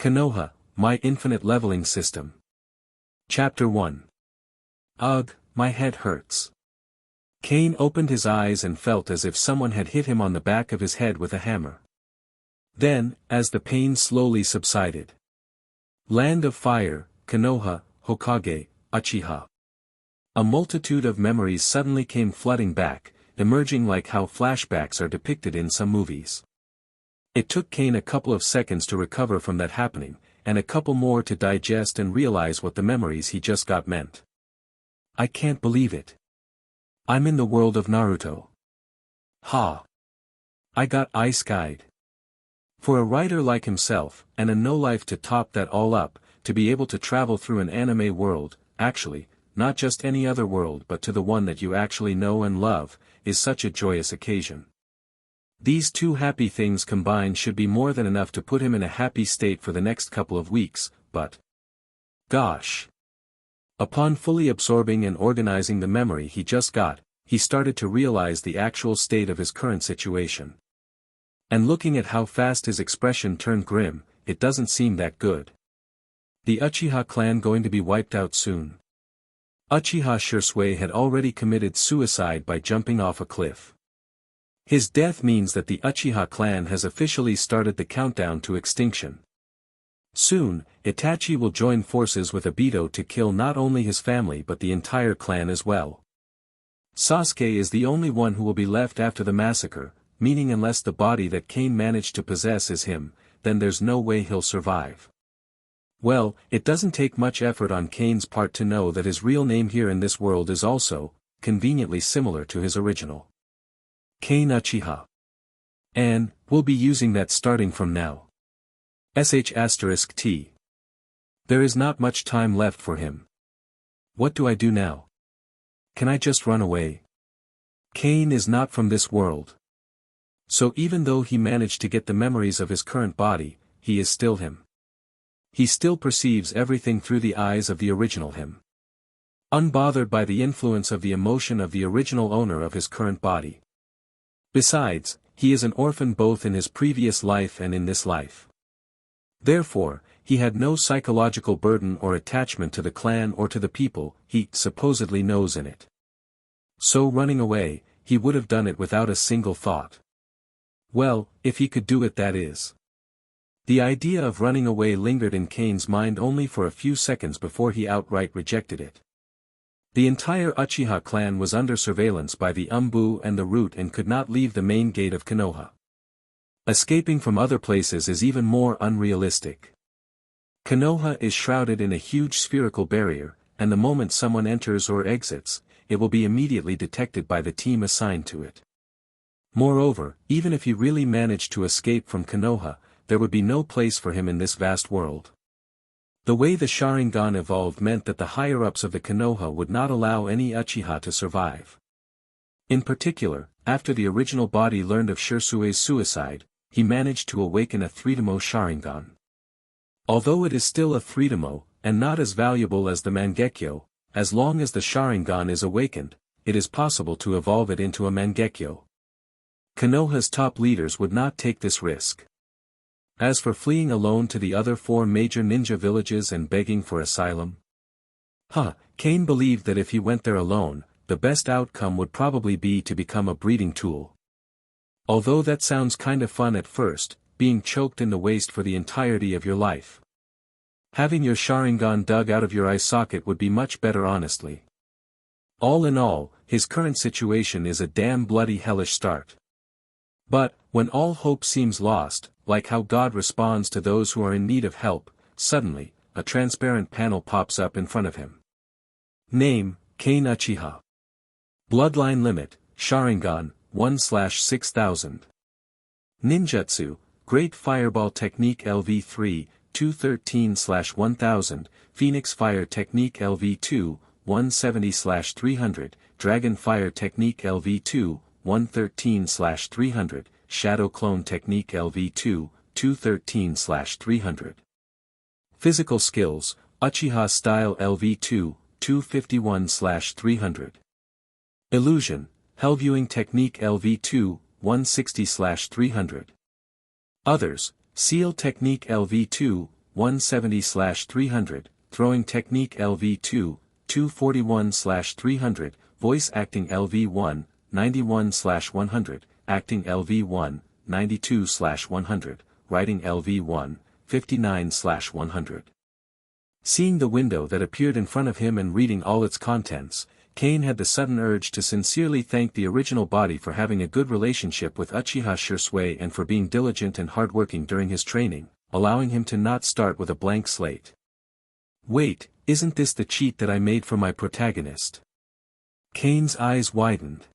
Konoha, my infinite leveling system. Chapter 1. Ugh, my head hurts. Kane opened his eyes and felt as if someone had hit him on the back of his head with a hammer. Then, as the pain slowly subsided. Land of Fire, Konoha, Hokage, Uchiha. A multitude of memories suddenly came flooding back, emerging like how flashbacks are depicted in some movies. It took Kane a couple of seconds to recover from that happening, and a couple more to digest and realize what the memories he just got meant. I can't believe it. I'm in the world of Naruto. Ha! I got Isekai'd. For a writer like himself, and a no-life to top that all up, to be able to travel through an anime world, actually, not just any other world but to the one that you actually know and love, is such a joyous occasion. These two happy things combined should be more than enough to put him in a happy state for the next couple of weeks, but... gosh! Upon fully absorbing and organizing the memory he just got, he started to realize the actual state of his current situation. And looking at how fast his expression turned grim, it doesn't seem that good. The Uchiha clan going to be wiped out soon. Uchiha Shursui had already committed suicide by jumping off a cliff. His death means that the Uchiha clan has officially started the countdown to extinction. Soon, Itachi will join forces with Obito to kill not only his family but the entire clan as well. Sasuke is the only one who will be left after the massacre, meaning unless the body that Kane managed to possess is him, then there's no way he'll survive. Well, it doesn't take much effort on Kane's part to know that his real name here in this world is also, conveniently similar to his original. Kane Uchiha. And, we'll be using that starting from now. **T. There is not much time left for him. What do I do now? Can I just run away? Kane is not from this world. So even though he managed to get the memories of his current body, he is still him. He still perceives everything through the eyes of the original him. Unbothered by the influence of the emotion of the original owner of his current body. Besides, he is an orphan both in his previous life and in this life. Therefore, he had no psychological burden or attachment to the clan or to the people he supposedly knows in it. So running away, he would have done it without a single thought. Well, if he could do it, that is. The idea of running away lingered in Kane's mind only for a few seconds before he outright rejected it. The entire Uchiha clan was under surveillance by the Umbu and the Root and could not leave the main gate of Konoha. Escaping from other places is even more unrealistic. Konoha is shrouded in a huge spherical barrier, and the moment someone enters or exits, it will be immediately detected by the team assigned to it. Moreover, even if he really managed to escape from Konoha, there would be no place for him in this vast world. The way the Sharingan evolved meant that the higher-ups of the Konoha would not allow any Uchiha to survive. In particular, after the original body learned of Shursui's suicide, he managed to awaken a 3-demo Sharingan. Although it is still a 3-demo, and not as valuable as the Mangekyo, as long as the Sharingan is awakened, it is possible to evolve it into a Mangekyo. Konoha's top leaders would not take this risk. As for fleeing alone to the other 4 major ninja villages and begging for asylum? Kane believed that if he went there alone, the best outcome would probably be to become a breeding tool. Although that sounds kinda fun at first, being choked in the waist for the entirety of your life. Having your Sharingan dug out of your eye socket would be much better, honestly. All in all, his current situation is a damn bloody hellish start. But, when all hope seems lost, like how God responds to those who are in need of help, suddenly, a transparent panel pops up in front of him. Name, Kane Uchiha. Bloodline limit, Sharingan, 1/6000. Ninjutsu, Great Fireball Technique LV3, 213/1000, Phoenix Fire Technique LV2, 170/300, Dragon Fire Technique LV2, 113/300, Shadow Clone Technique LV2, 213/300. Physical Skills, Uchiha Style LV2, 251/300. Illusion, Hellviewing Technique LV2, 160/300. Others, Seal Technique LV2, 170/300, throwing technique LV2, 241/300, voice acting LV1, 91/100, acting LV1, 92/100, writing LV1, 59/100. Seeing the window that appeared in front of him and reading all its contents, Kane had the sudden urge to sincerely thank the original body for having a good relationship with Uchiha Clan and for being diligent and hardworking during his training, allowing him to not start with a blank slate. Wait, isn't this the cheat that I made for my protagonist? Kane's eyes widened.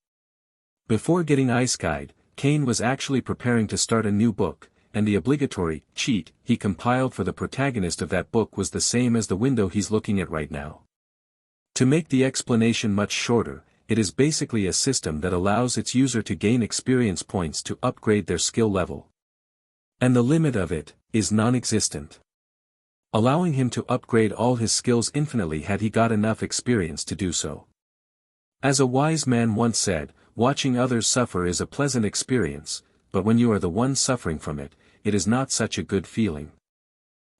Before getting Isekai'd, Kane was actually preparing to start a new book, and the obligatory cheat he compiled for the protagonist of that book was the same as the window he's looking at right now. To make the explanation much shorter, it is basically a system that allows its user to gain experience points to upgrade their skill level. And the limit of it is non-existent, allowing him to upgrade all his skills infinitely had he got enough experience to do so. As a wise man once said, watching others suffer is a pleasant experience, but when you are the one suffering from it, it is not such a good feeling.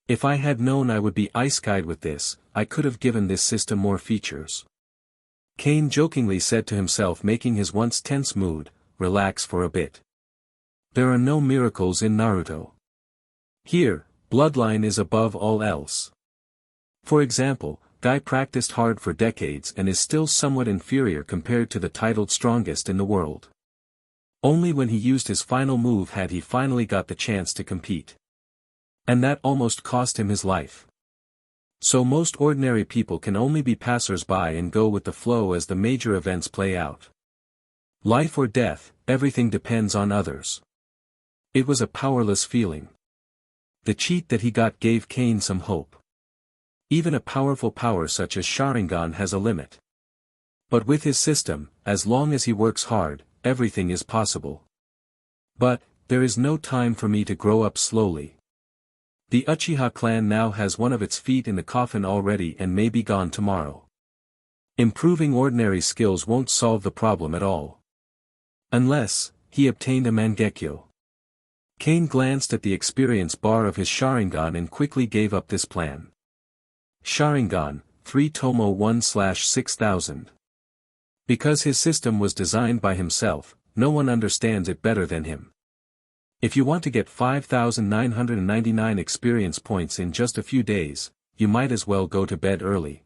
If I had known I would be Isekai'd with this, I could have given this system more features. Kane jokingly said to himself, making his once tense mood relax for a bit. There are no miracles in Naruto. Here, bloodline is above all else. For example, Guy practiced hard for decades and is still somewhat inferior compared to the titled strongest in the world. Only when he used his final move had he finally got the chance to compete. And that almost cost him his life. So most ordinary people can only be passers-by and go with the flow as the major events play out. Life or death, everything depends on others. It was a powerless feeling. The cheat that he got gave Kane some hope. Even a powerful power such as Sharingan has a limit. But with his system, as long as he works hard, everything is possible. But, there is no time for me to grow up slowly. The Uchiha Clan now has one of its feet in the coffin already and may be gone tomorrow. Improving ordinary skills won't solve the problem at all. Unless, he obtained a Mangekyo. Kane glanced at the experience bar of his Sharingan and quickly gave up this plan. Sharingan, 3 Tomo 1/6000. Because his system was designed by himself, no one understands it better than him. If you want to get 5,999 experience points in just a few days, you might as well go to bed early.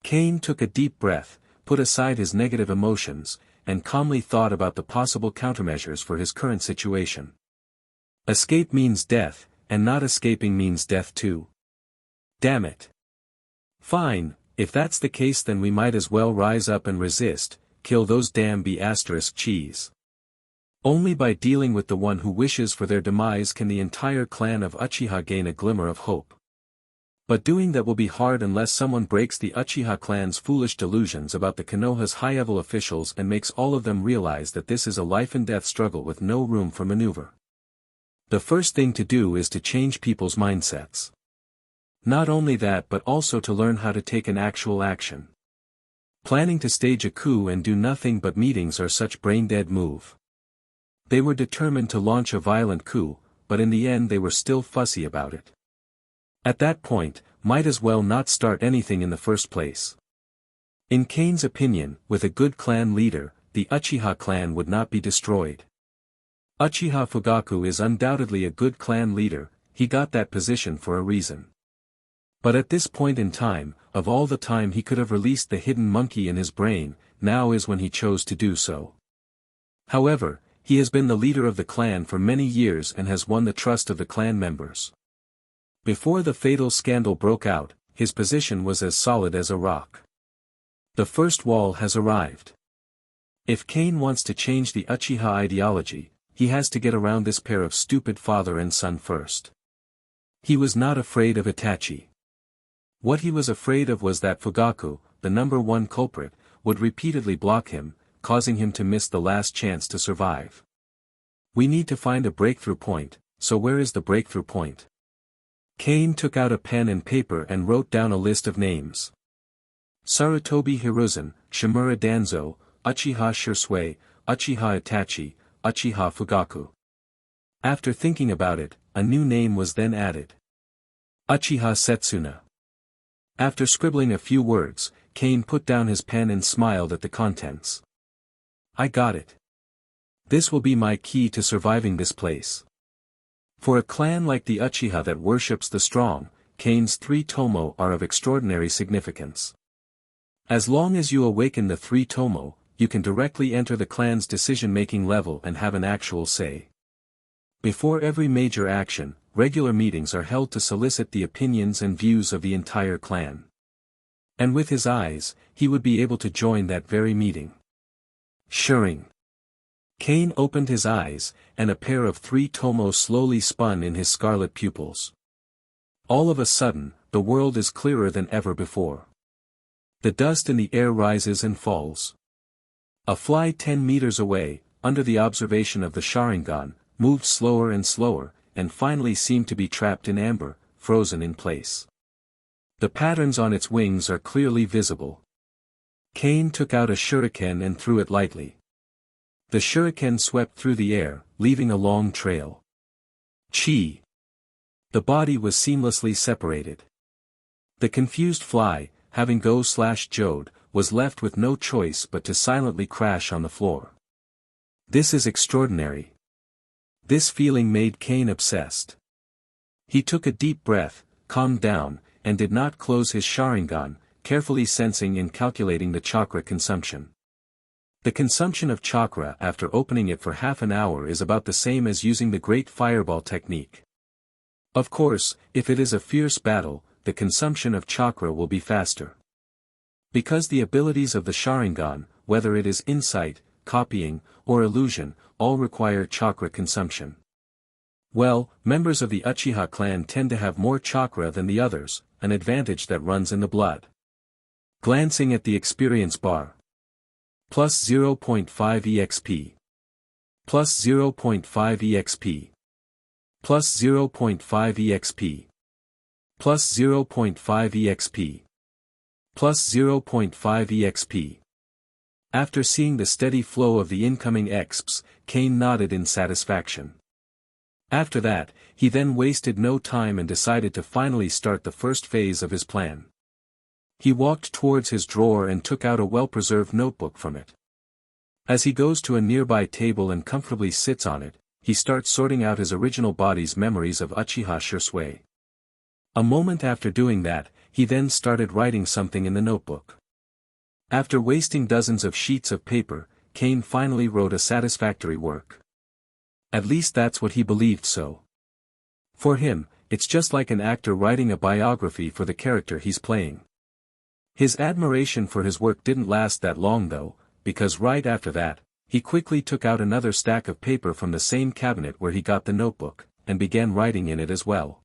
Kane took a deep breath, put aside his negative emotions, and calmly thought about the possible countermeasures for his current situation. Escape means death, and not escaping means death too. Damn it. Fine, if that's the case then we might as well rise up and resist, kill those damn B***cheese. Only by dealing with the one who wishes for their demise can the entire clan of Uchiha gain a glimmer of hope. But doing that will be hard unless someone breaks the Uchiha clan's foolish delusions about the Konoha's high-level officials and makes all of them realize that this is a life-and-death struggle with no room for maneuver. The first thing to do is to change people's mindsets. Not only that but also to learn how to take an actual action. Planning to stage a coup and do nothing but meetings are such brain-dead move. They were determined to launch a violent coup, but in the end they were still fussy about it. At that point, might as well not start anything in the first place. In Kane's opinion, with a good clan leader, the Uchiha clan would not be destroyed. Uchiha Fugaku is undoubtedly a good clan leader, he got that position for a reason. But at this point in time, of all the time he could have released the hidden monkey in his brain, now is when he chose to do so. However, he has been the leader of the clan for many years and has won the trust of the clan members. Before the fatal scandal broke out, his position was as solid as a rock. The first wall has arrived. If Kane wants to change the Uchiha ideology, he has to get around this pair of stupid father and son first. He was not afraid of Itachi. What he was afraid of was that Fugaku, the number one culprit, would repeatedly block him, causing him to miss the last chance to survive. We need to find a breakthrough point, so where is the breakthrough point? Kane took out a pen and paper and wrote down a list of names. Sarutobi Hiruzen, Shimura Danzo, Uchiha Shirsui, Uchiha Itachi, Uchiha Fugaku. After thinking about it, a new name was then added. Uchiha Setsuna. After scribbling a few words, Kane put down his pen and smiled at the contents. I got it. This will be my key to surviving this place. For a clan like the Uchiha that worships the strong, Kane's 3 tomo are of extraordinary significance. As long as you awaken the 3 tomo, you can directly enter the clan's decision-making level and have an actual say. Before every major action, regular meetings are held to solicit the opinions and views of the entire clan. And with his eyes, he would be able to join that very meeting. Shirring. Kane opened his eyes, and a pair of 3 tomos slowly spun in his scarlet pupils. All of a sudden, the world is clearer than ever before. The dust in the air rises and falls. A fly 10 meters away, under the observation of the Sharingan, moved slower and slower, and finally seemed to be trapped in amber, frozen in place. The patterns on its wings are clearly visible. Kane took out a shuriken and threw it lightly. The shuriken swept through the air, leaving a long trail. Chi. The body was seamlessly separated. The confused fly, having go/jode, was left with no choice but to silently crash on the floor. This is extraordinary. This feeling made Kane obsessed. He took a deep breath, calmed down, and did not close his Sharingan, carefully sensing and calculating the chakra consumption. The consumption of chakra after opening it for half an hour is about the same as using the Great Fireball technique. Of course, if it is a fierce battle, the consumption of chakra will be faster. Because the abilities of the Sharingan, whether it is insight, copying, or illusion, all require chakra consumption. Well, members of the Uchiha clan tend to have more chakra than the others, an advantage that runs in the blood. Glancing at the experience bar. Plus 0.5 EXP. Plus 0.5 EXP. Plus 0.5 EXP. Plus 0.5 EXP. Plus 0.5 EXP. After seeing the steady flow of the incoming EXPs, Kane nodded in satisfaction. After that, he then wasted no time and decided to finally start the first phase of his plan. He walked towards his drawer and took out a well-preserved notebook from it. As he goes to a nearby table and comfortably sits on it, he starts sorting out his original body's memories of Uchiha Shursui. A moment after doing that, he then started writing something in the notebook. After wasting dozens of sheets of paper, Kane finally wrote a satisfactory work. At least that's what he believed so. For him, it's just like an actor writing a biography for the character he's playing. His admiration for his work didn't last that long though, because right after that, he quickly took out another stack of paper from the same cabinet where he got the notebook, and began writing in it as well.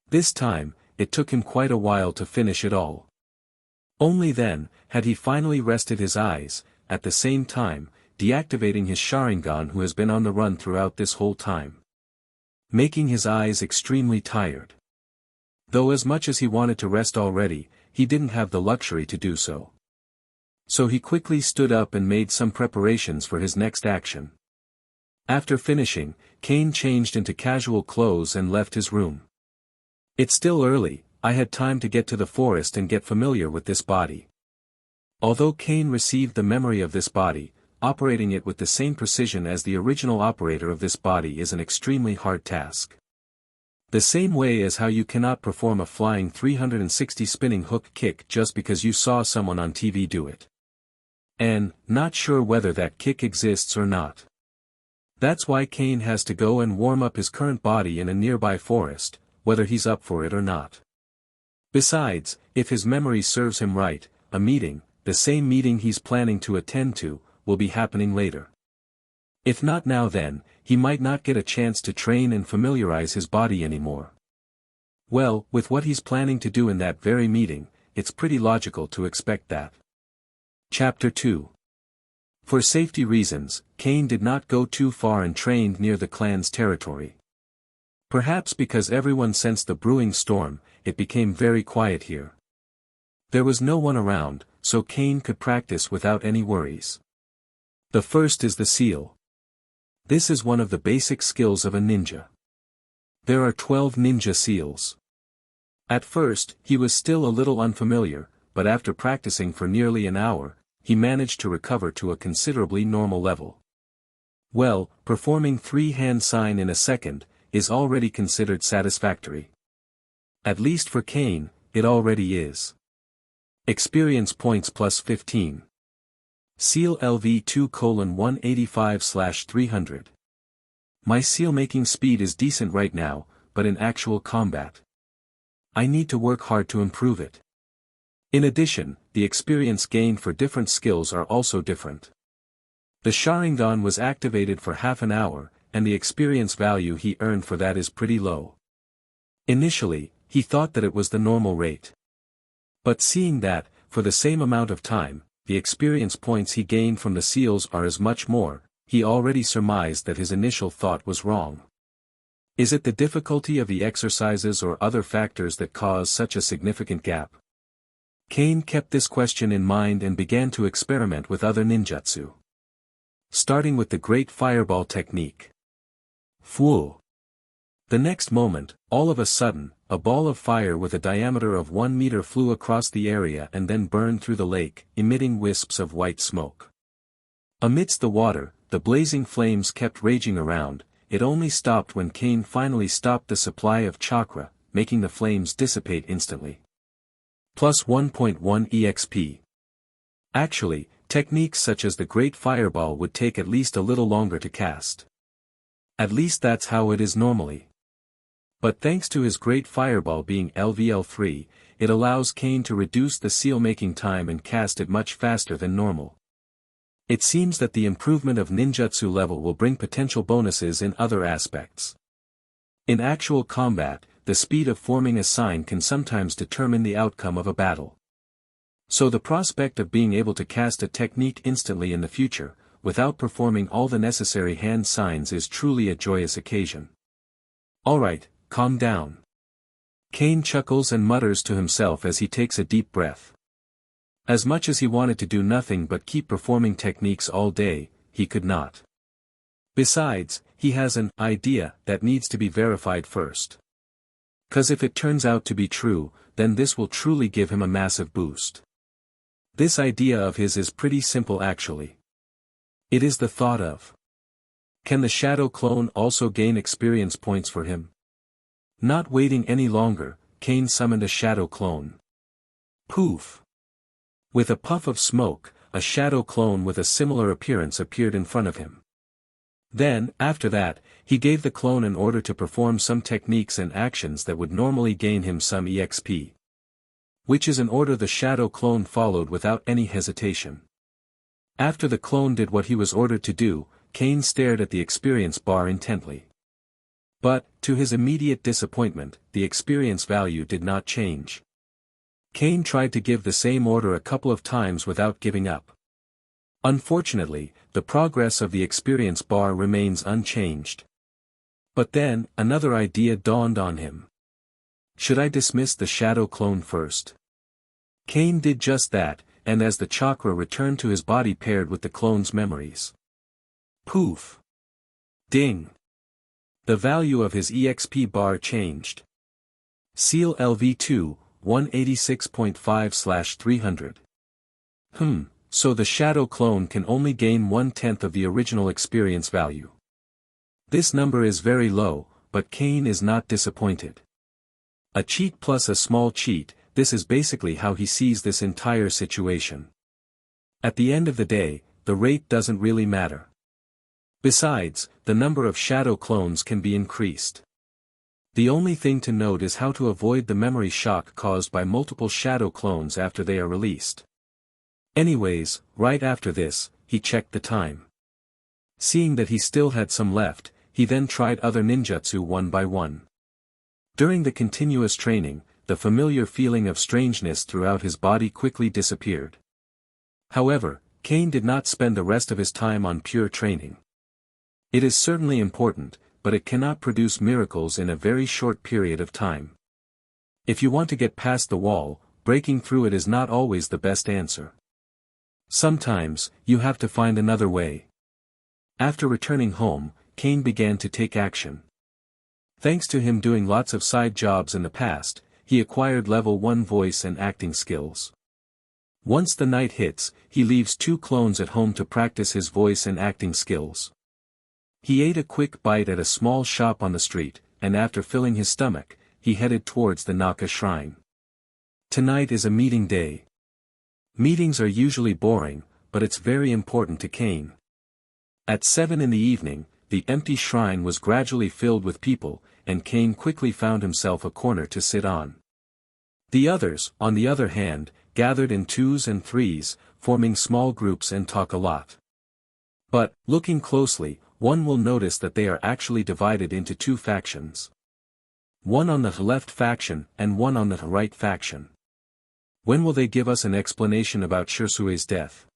This time, it took him quite a while to finish it all. Only then, had he finally rested his eyes, at the same time, deactivating his Sharingan who has been on the run throughout this whole time. Making his eyes extremely tired. Though as much as he wanted to rest already, he didn't have the luxury to do so. So he quickly stood up and made some preparations for his next action. After finishing, Kane changed into casual clothes and left his room. It's still early, I had time to get to the forest and get familiar with this body. Although Kane received the memory of this body, operating it with the same precision as the original operator of this body is an extremely hard task. The same way as how you cannot perform a flying 360 spinning hook kick just because you saw someone on TV do it. And, not sure whether that kick exists or not. That's why Kane has to go and warm up his current body in a nearby forest, whether he's up for it or not. Besides, if his memory serves him right, a meeting, the same meeting he's planning to attend to, will be happening later. If not now then, he might not get a chance to train and familiarize his body anymore. Well, with what he's planning to do in that very meeting, it's pretty logical to expect that. Chapter 2. For safety reasons, Kane did not go too far and trained near the clan's territory. Perhaps because everyone sensed the brewing storm, it became very quiet here. There was no one around, so Kane could practice without any worries. The first is the seal. This is one of the basic skills of a ninja. There are 12 ninja seals. At first, he was still a little unfamiliar, but after practicing for nearly an hour, he managed to recover to a considerably normal level. Well, performing 3 hand sign in a second is already considered satisfactory. At least for Kane, it already is. Experience points plus 15. Seal LV2:185/300. My seal making speed is decent right now, but in actual combat, I need to work hard to improve it. In addition, the experience gained for different skills are also different. The Sharingan was activated for half an hour, and the experience value he earned for that is pretty low. Initially, he thought that it was the normal rate. But seeing that, for the same amount of time, the experience points he gained from the seals are as much more, he already surmised that his initial thought was wrong. Is it the difficulty of the exercises or other factors that cause such a significant gap? Kane kept this question in mind and began to experiment with other ninjutsu. Starting with the Great Fireball technique. Fwoo! The next moment, all of a sudden, a ball of fire with a diameter of 1 meter flew across the area and then burned through the lake, emitting wisps of white smoke. Amidst the water, the blazing flames kept raging around. It only stopped when Kane finally stopped the supply of chakra, making the flames dissipate instantly. Plus 1.1 EXP. Actually, techniques such as the Great Fireball would take at least a little longer to cast. At least that's how it is normally. But thanks to his Great Fireball being LVL3, it allows Kane to reduce the seal-making time and cast it much faster than normal. It seems that the improvement of ninjutsu level will bring potential bonuses in other aspects. In actual combat, the speed of forming a sign can sometimes determine the outcome of a battle. So the prospect of being able to cast a technique instantly in the future, without performing all the necessary hand signs is truly a joyous occasion. Alright, calm down. Kane chuckles and mutters to himself as he takes a deep breath. As much as he wanted to do nothing but keep performing techniques all day, he could not. Besides, he has an idea that needs to be verified first. 'Cause if it turns out to be true, then this will truly give him a massive boost. This idea of his is pretty simple actually. It is the thought of, can the shadow clone also gain experience points for him? Not waiting any longer, Kane summoned a shadow clone. Poof! With a puff of smoke, a shadow clone with a similar appearance appeared in front of him. Then, after that, he gave the clone an order to perform some techniques and actions that would normally gain him some EXP. Which is an order the shadow clone followed without any hesitation. After the clone did what he was ordered to do, Kane stared at the experience bar intently. But, to his immediate disappointment, the experience value did not change. Kane tried to give the same order a couple of times without giving up. Unfortunately, the progress of the experience bar remains unchanged. But then, another idea dawned on him. Should I dismiss the shadow clone first? Kane did just that, and as the chakra returned to his body paired with the clone's memories. Poof! Ding! The value of his EXP bar changed. Seal LV2, 186.5/300. So the shadow clone can only gain 1/10 of the original experience value. This number is very low, but Kane is not disappointed. A cheat plus a small cheat, this is basically how he sees this entire situation. At the end of the day, the rate doesn't really matter. Besides, the number of shadow clones can be increased. The only thing to note is how to avoid the memory shock caused by multiple shadow clones after they are released. Anyways, right after this, he checked the time. Seeing that he still had some left, he then tried other ninjutsu one by one. During the continuous training, the familiar feeling of strangeness throughout his body quickly disappeared. However, Kane did not spend the rest of his time on pure training. It is certainly important, but it cannot produce miracles in a very short period of time. If you want to get past the wall, breaking through it is not always the best answer. Sometimes, you have to find another way. After returning home, Kane began to take action. Thanks to him doing lots of side jobs in the past, he acquired level 1 voice and acting skills. Once the night hits, he leaves 2 clones at home to practice his voice and acting skills. He ate a quick bite at a small shop on the street, and after filling his stomach, he headed towards the Naka shrine. Tonight is a meeting day. Meetings are usually boring, but it's very important to Kane. At 7 in the evening, the empty shrine was gradually filled with people, and Kane quickly found himself a corner to sit on. The others, on the other hand, gathered in 2s and 3s, forming small groups and talk a lot. But, looking closely, one will notice that they are actually divided into 2 factions. One on the left faction and one on the right faction. When will they give us an explanation about Shirsue's death?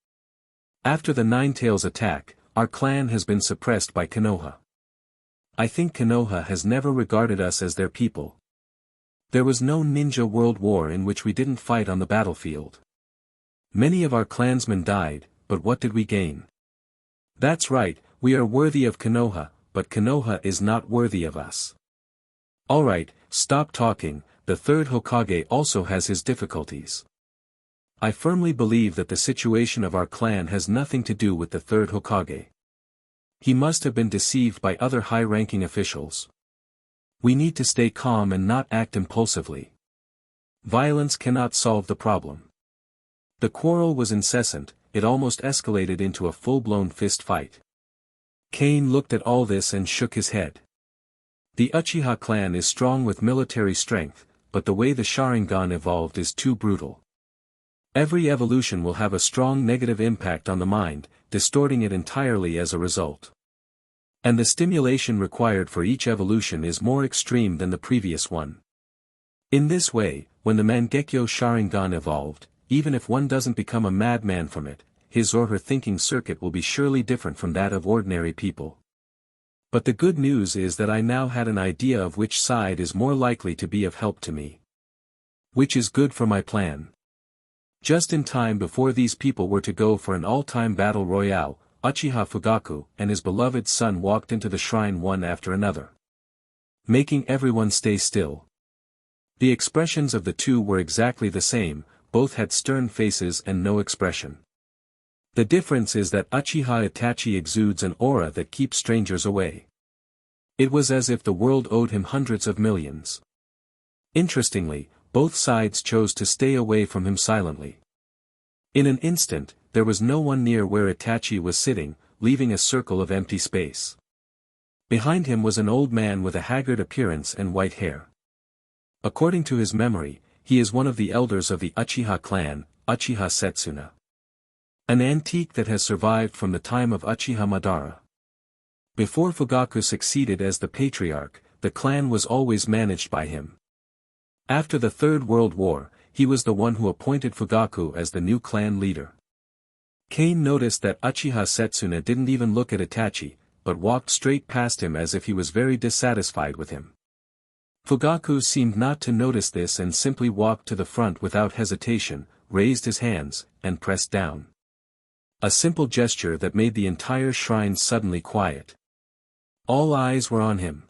After the Nine-Tails attack, our clan has been suppressed by Konoha. I think Konoha has never regarded us as their people. There was no ninja world war in which we didn't fight on the battlefield. Many of our clansmen died, but what did we gain? That's right, we are worthy of Konoha, but Konoha is not worthy of us. Alright, stop talking, the third Hokage also has his difficulties. I firmly believe that the situation of our clan has nothing to do with the third Hokage. He must have been deceived by other high-ranking officials. We need to stay calm and not act impulsively. Violence cannot solve the problem. The quarrel was incessant, it almost escalated into a full-blown fist fight. Kane looked at all this and shook his head. The Uchiha clan is strong with military strength, but the way the Sharingan evolved is too brutal. Every evolution will have a strong negative impact on the mind, distorting it entirely as a result. And the stimulation required for each evolution is more extreme than the previous one. In this way, when the Mangekyo Sharingan evolved, even if one doesn't become a madman from it, his or her thinking circuit will be surely different from that of ordinary people. But the good news is that I now had an idea of which side is more likely to be of help to me. Which is good for my plan. Just in time before these people were to go for an all-time battle royale, Uchiha Fugaku and his beloved son walked into the shrine one after another, making everyone stay still. The expressions of the two were exactly the same, both had stern faces and no expression. The difference is that Uchiha Itachi exudes an aura that keeps strangers away. It was as if the world owed him hundreds of millions. Interestingly, both sides chose to stay away from him silently. In an instant, there was no one near where Itachi was sitting, leaving a circle of empty space. Behind him was an old man with a haggard appearance and white hair. According to his memory, he is one of the elders of the Uchiha clan, Uchiha Setsuna. An antique that has survived from the time of Uchiha Madara. Before Fugaku succeeded as the patriarch, the clan was always managed by him. After the Third World War, he was the one who appointed Fugaku as the new clan leader. Kane noticed that Uchiha Setsuna didn't even look at Itachi, but walked straight past him as if he was very dissatisfied with him. Fugaku seemed not to notice this and simply walked to the front without hesitation, raised his hands, and pressed down. A simple gesture that made the entire shrine suddenly quiet. All eyes were on him.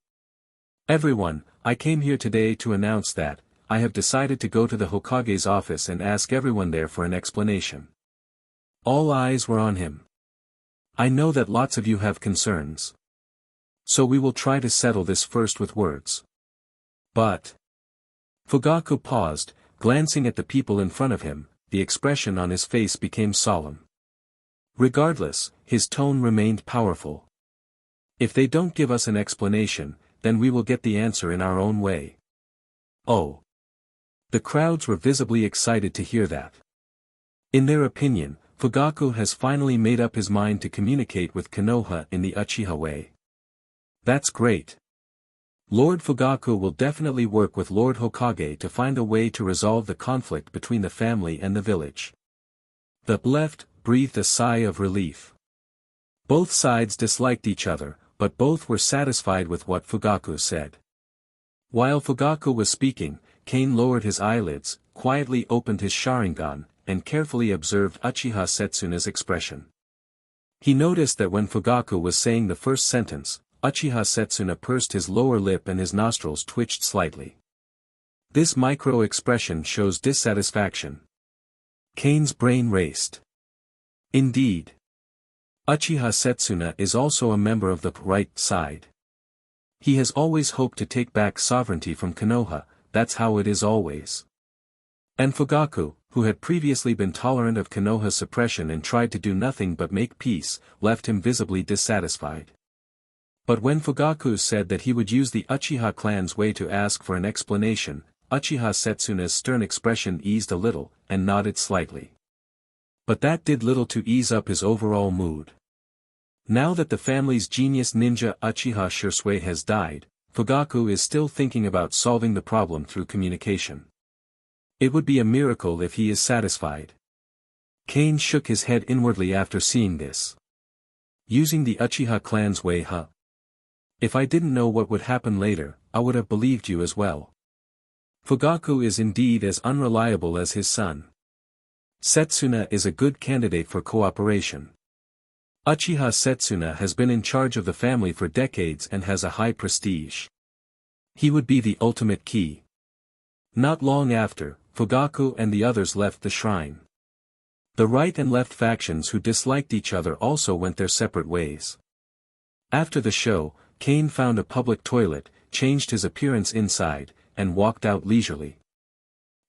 Everyone, I came here today to announce that, I have decided to go to the Hokage's office and ask everyone there for an explanation. All eyes were on him. I know that lots of you have concerns. So we will try to settle this first with words. But... Fugaku paused, glancing at the people in front of him, the expression on his face became solemn. Regardless, his tone remained powerful. If they don't give us an explanation, then we will get the answer in our own way. Oh. The crowds were visibly excited to hear that. In their opinion, Fugaku has finally made up his mind to communicate with Konoha in the Uchiha way. That's great. Lord Fugaku will definitely work with Lord Hokage to find a way to resolve the conflict between the family and the village. The left breathed a sigh of relief. Both sides disliked each other, but both were satisfied with what Fugaku said. While Fugaku was speaking, Kane lowered his eyelids, quietly opened his Sharingan, and carefully observed Uchiha Setsuna's expression. He noticed that when Fugaku was saying the first sentence, Uchiha Setsuna pursed his lower lip and his nostrils twitched slightly. This micro-expression shows dissatisfaction. Kane's brain raced. Indeed. Uchiha Setsuna is also a member of the right side. He has always hoped to take back sovereignty from Konoha, that's how it is always. And Fugaku, who had previously been tolerant of Konoha's suppression and tried to do nothing but make peace, left him visibly dissatisfied. But when Fugaku said that he would use the Uchiha clan's way to ask for an explanation, Uchiha Setsuna's stern expression eased a little, and nodded slightly. But that did little to ease up his overall mood. Now that the family's genius ninja Uchiha Shisui has died, Fugaku is still thinking about solving the problem through communication. It would be a miracle if he is satisfied. Kane shook his head inwardly after seeing this. Using the Uchiha clan's way, huh? If I didn't know what would happen later, I would have believed you as well. Fugaku is indeed as unreliable as his son. Setsuna is a good candidate for cooperation. Uchiha Setsuna has been in charge of the family for decades and has a high prestige. He would be the ultimate key. Not long after, Fugaku and the others left the shrine. The right and left factions who disliked each other also went their separate ways. After the show, Kane found a public toilet, changed his appearance inside, and walked out leisurely.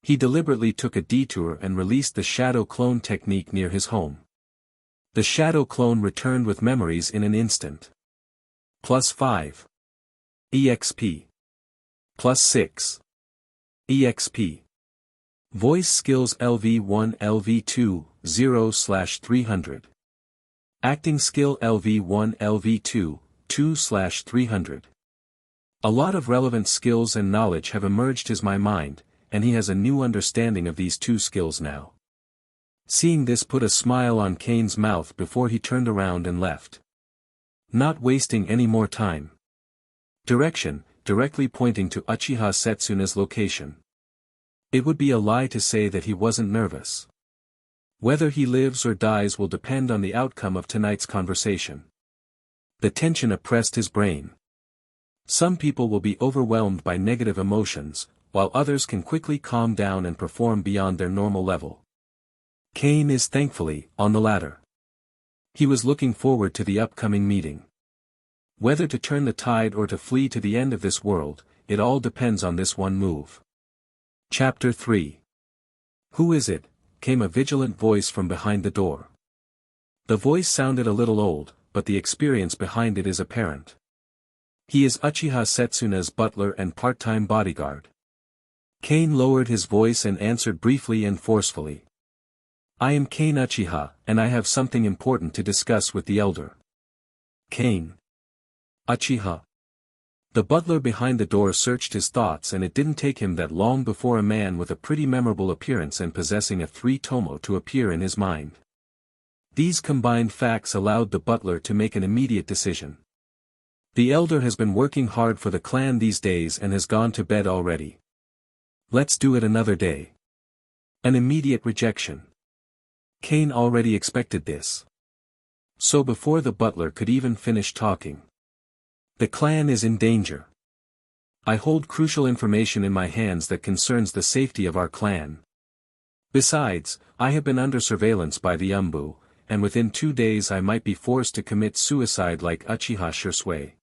He deliberately took a detour and released the shadow clone technique near his home. The shadow clone returned with memories in an instant. +5. EXP. +6. EXP. Voice skills LV1 LV2, 0/300. Acting skill LV1 LV2, 2/300. A lot of relevant skills and knowledge have emerged in my mind, and he has a new understanding of these two skills now. Seeing this put a smile on Kane's mouth before he turned around and left. Not wasting any more time. Direction, directly pointing to Uchiha Setsuna's location. It would be a lie to say that he wasn't nervous. Whether he lives or dies will depend on the outcome of tonight's conversation. The tension oppressed his brain. Some people will be overwhelmed by negative emotions, while others can quickly calm down and perform beyond their normal level. Kane is thankfully on the latter. He was looking forward to the upcoming meeting. Whether to turn the tide or to flee to the end of this world, it all depends on this one move. Chapter 3. Who is it? Came a vigilant voice from behind the door. The voice sounded a little old, but the experience behind it is apparent. He is Uchiha Setsuna's butler and part-time bodyguard. Kane lowered his voice and answered briefly and forcefully. I am Kane Uchiha, and I have something important to discuss with the elder. Kane. Uchiha. The butler behind the door searched his thoughts, and it didn't take him that long before a man with a pretty memorable appearance and possessing a 3-tomo to appear in his mind. These combined facts allowed the butler to make an immediate decision. The elder has been working hard for the clan these days and has gone to bed already. Let's do it another day. An immediate rejection. Kane already expected this. So before the butler could even finish talking. The clan is in danger. I hold crucial information in my hands that concerns the safety of our clan. Besides, I have been under surveillance by the Umbu, and within 2 days I might be forced to commit suicide like Uchiha Shisui.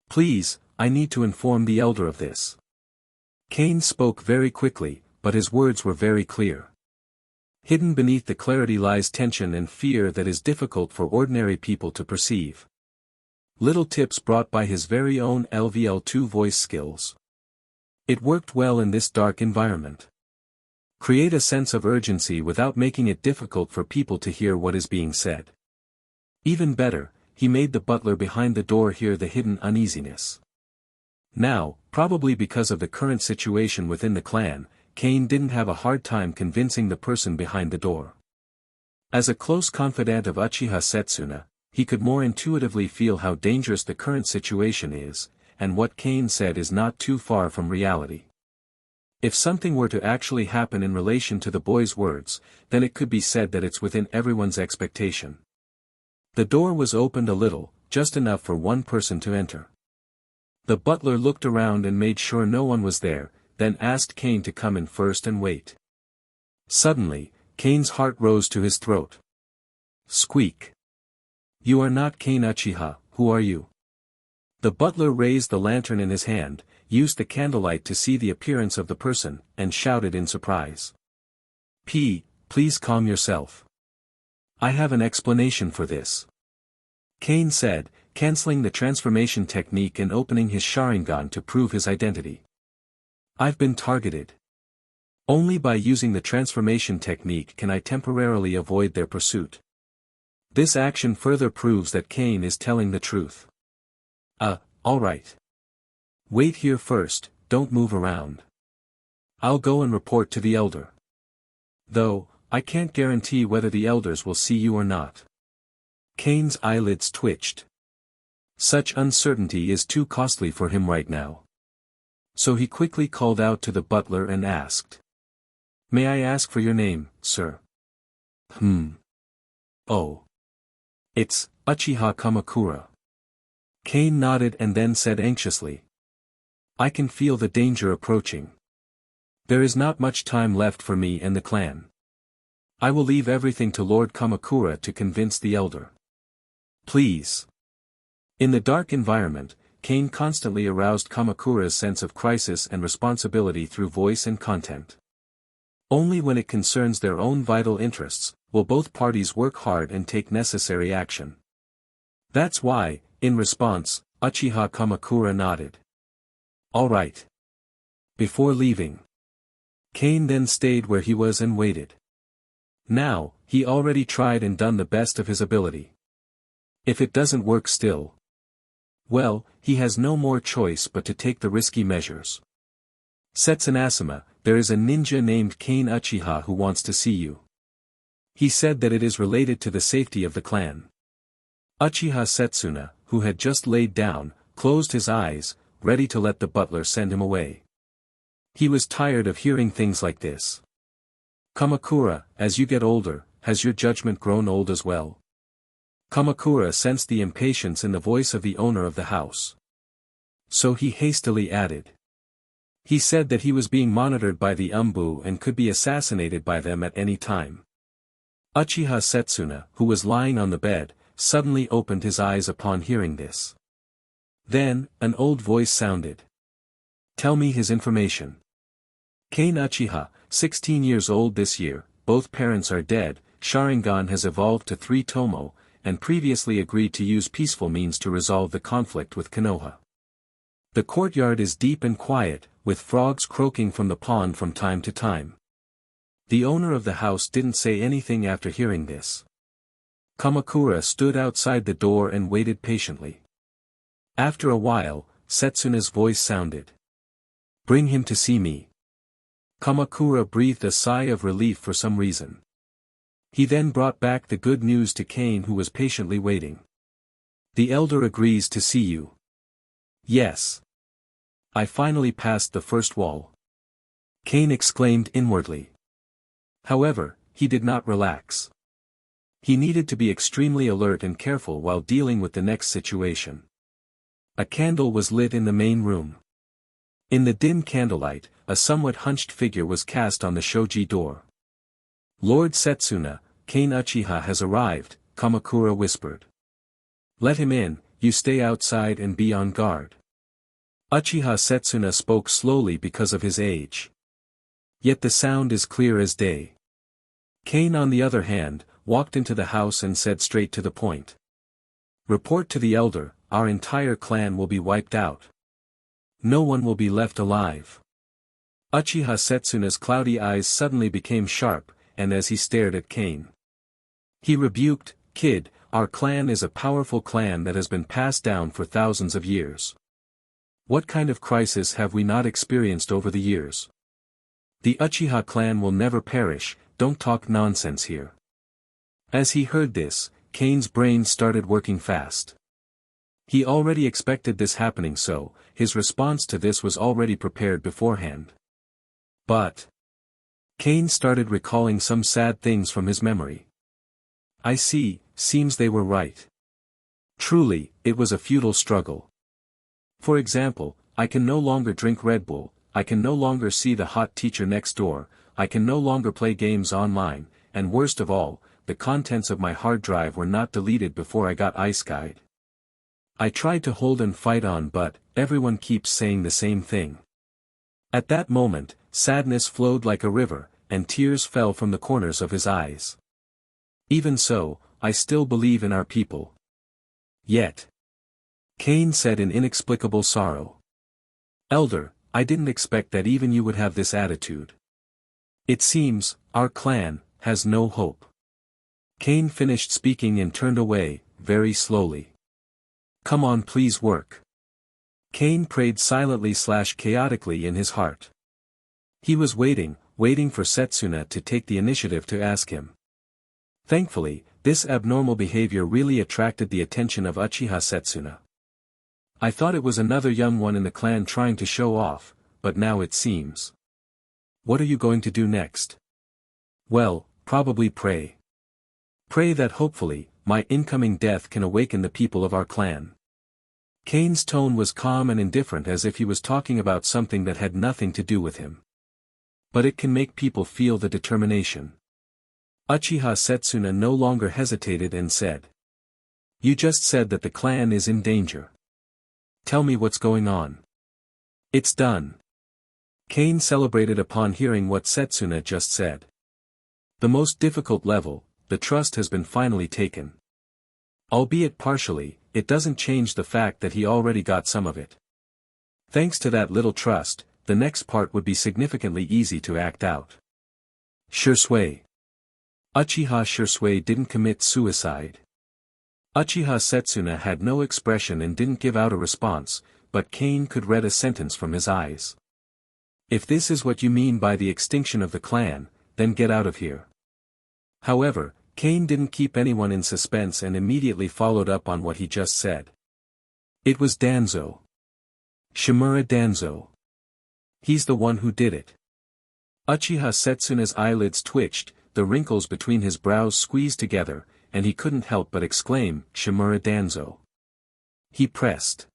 Please, I need to inform the elder of this. Kane spoke very quickly, but his words were very clear. Hidden beneath the clarity lies tension and fear that is difficult for ordinary people to perceive. Little tips brought by his very own LVL2 voice skills. It worked well in this dark environment. Create a sense of urgency without making it difficult for people to hear what is being said. Even better, he made the butler behind the door hear the hidden uneasiness. Now, probably because of the current situation within the clan, Kane didn't have a hard time convincing the person behind the door. As a close confidant of Uchiha Setsuna, he could more intuitively feel how dangerous the current situation is, and what Kane said is not too far from reality. If something were to actually happen in relation to the boy's words, then it could be said that it's within everyone's expectation. The door was opened a little, just enough for one person to enter. The butler looked around and made sure no one was there, then asked Cain to come in first and wait. Suddenly, Cain's heart rose to his throat. Squeak. You are not Cain Uchiha, who are you? The butler raised the lantern in his hand, used the candlelight to see the appearance of the person, and shouted in surprise. Please calm yourself. I have an explanation for this. Cain said, cancelling the transformation technique and opening his Sharingan to prove his identity. I've been targeted. Only by using the transformation technique can I temporarily avoid their pursuit. This action further proves that Cain is telling the truth. Alright. Wait here first, don't move around. I'll go and report to the elder. Though, I can't guarantee whether the elders will see you or not. Cain's eyelids twitched. Such uncertainty is too costly for him right now. So he quickly called out to the butler and asked. May I ask for your name, sir? Oh. It's Uchiha Kamakura. Cain nodded and then said anxiously. I can feel the danger approaching. There is not much time left for me and the clan. I will leave everything to Lord Kamakura to convince the elder. Please. In the dark environment, Cain constantly aroused Kamakura's sense of crisis and responsibility through voice and content. Only when it concerns their own vital interests, will both parties work hard and take necessary action. That's why, in response, Uchiha Kamakura nodded. All right. Before leaving, Cain then stayed where he was and waited. Now, he already tried and done the best of his ability. If it doesn't work still, well, he has no more choice but to take the risky measures. Setsunasama, there is a ninja named Cain Uchiha who wants to see you. He said that it is related to the safety of the clan. Uchiha Setsuna, who had just laid down, closed his eyes, ready to let the butler send him away. He was tired of hearing things like this. Kamakura, as you get older, has your judgment grown old as well? Kamakura sensed the impatience in the voice of the owner of the house. So he hastily added. He said that he was being monitored by the Umbu and could be assassinated by them at any time. Uchiha Setsuna, who was lying on the bed, suddenly opened his eyes upon hearing this. Then, an old voice sounded. Tell me his information. Cain Uchiha, 16 years old this year, both parents are dead, Sharingan has evolved to 3 Tomo, and previously agreed to use peaceful means to resolve the conflict with Konoha. The courtyard is deep and quiet, with frogs croaking from the pond from time to time. The owner of the house didn't say anything after hearing this. Kamakura stood outside the door and waited patiently. After a while, Setsuna's voice sounded. Bring him to see me. Kamakura breathed a sigh of relief for some reason. He then brought back the good news to Cain, who was patiently waiting. The elder agrees to see you. Yes. I finally passed the first wall. Cain exclaimed inwardly. However, he did not relax. He needed to be extremely alert and careful while dealing with the next situation. A candle was lit in the main room. In the dim candlelight, a somewhat hunched figure was cast on the shoji door. Lord Setsuna, Cain Uchiha has arrived, Kamakura whispered. Let him in, you stay outside and be on guard. Uchiha Setsuna spoke slowly because of his age. Yet the sound is clear as day. Cain, on the other hand, walked into the house and said straight to the point. Report to the elder, our entire clan will be wiped out. No one will be left alive. Uchiha Setsuna's cloudy eyes suddenly became sharp, and as he stared at Cain, he rebuked, Kid, our clan is a powerful clan that has been passed down for thousands of years. What kind of crisis have we not experienced over the years? The Uchiha clan will never perish, don't talk nonsense here. As he heard this, Cain's brain started working fast. He already expected this happening, so his response to this was already prepared beforehand. But Cain started recalling some sad things from his memory. I see, seems they were right. Truly, it was a futile struggle. For example, I can no longer drink Red Bull, I can no longer see the hot teacher next door, I can no longer play games online, and worst of all, the contents of my hard drive were not deleted before I got Isekai'd. I tried to hold and fight on, but everyone keeps saying the same thing. At that moment, sadness flowed like a river, and tears fell from the corners of his eyes. Even so, I still believe in our people. Yet. Cain said in inexplicable sorrow. Elder, I didn't expect that even you would have this attitude. It seems, our clan has no hope. Cain finished speaking and turned away, very slowly. Come on, please work. Cain prayed silently/chaotically in his heart. He was waiting for Setsuna to take the initiative to ask him. Thankfully, this abnormal behavior really attracted the attention of Uchiha Setsuna. I thought it was another young one in the clan trying to show off, but now it seems. What are you going to do next? Well, probably pray. Pray that hopefully, my incoming death can awaken the people of our clan. Cain's tone was calm and indifferent, as if he was talking about something that had nothing to do with him. But it can make people feel the determination. Uchiha Setsuna no longer hesitated and said. You just said that the clan is in danger. Tell me what's going on. It's done. Cain celebrated upon hearing what Setsuna just said. The most difficult level, the trust, has been finally taken. Albeit partially, it doesn't change the fact that he already got some of it. Thanks to that little trust, the next part would be significantly easy to act out. Shursui. Uchiha Shursui didn't commit suicide. Uchiha Setsuna had no expression and didn't give out a response, but Cain could read a sentence from his eyes. If this is what you mean by the extinction of the clan, then get out of here. However, Cain didn't keep anyone in suspense and immediately followed up on what he just said. It was Danzo. Shimura Danzo. He's the one who did it. Uchiha Setsuna's eyelids twitched, the wrinkles between his brows squeezed together, and he couldn't help but exclaim, Shimura Danzo. He pressed.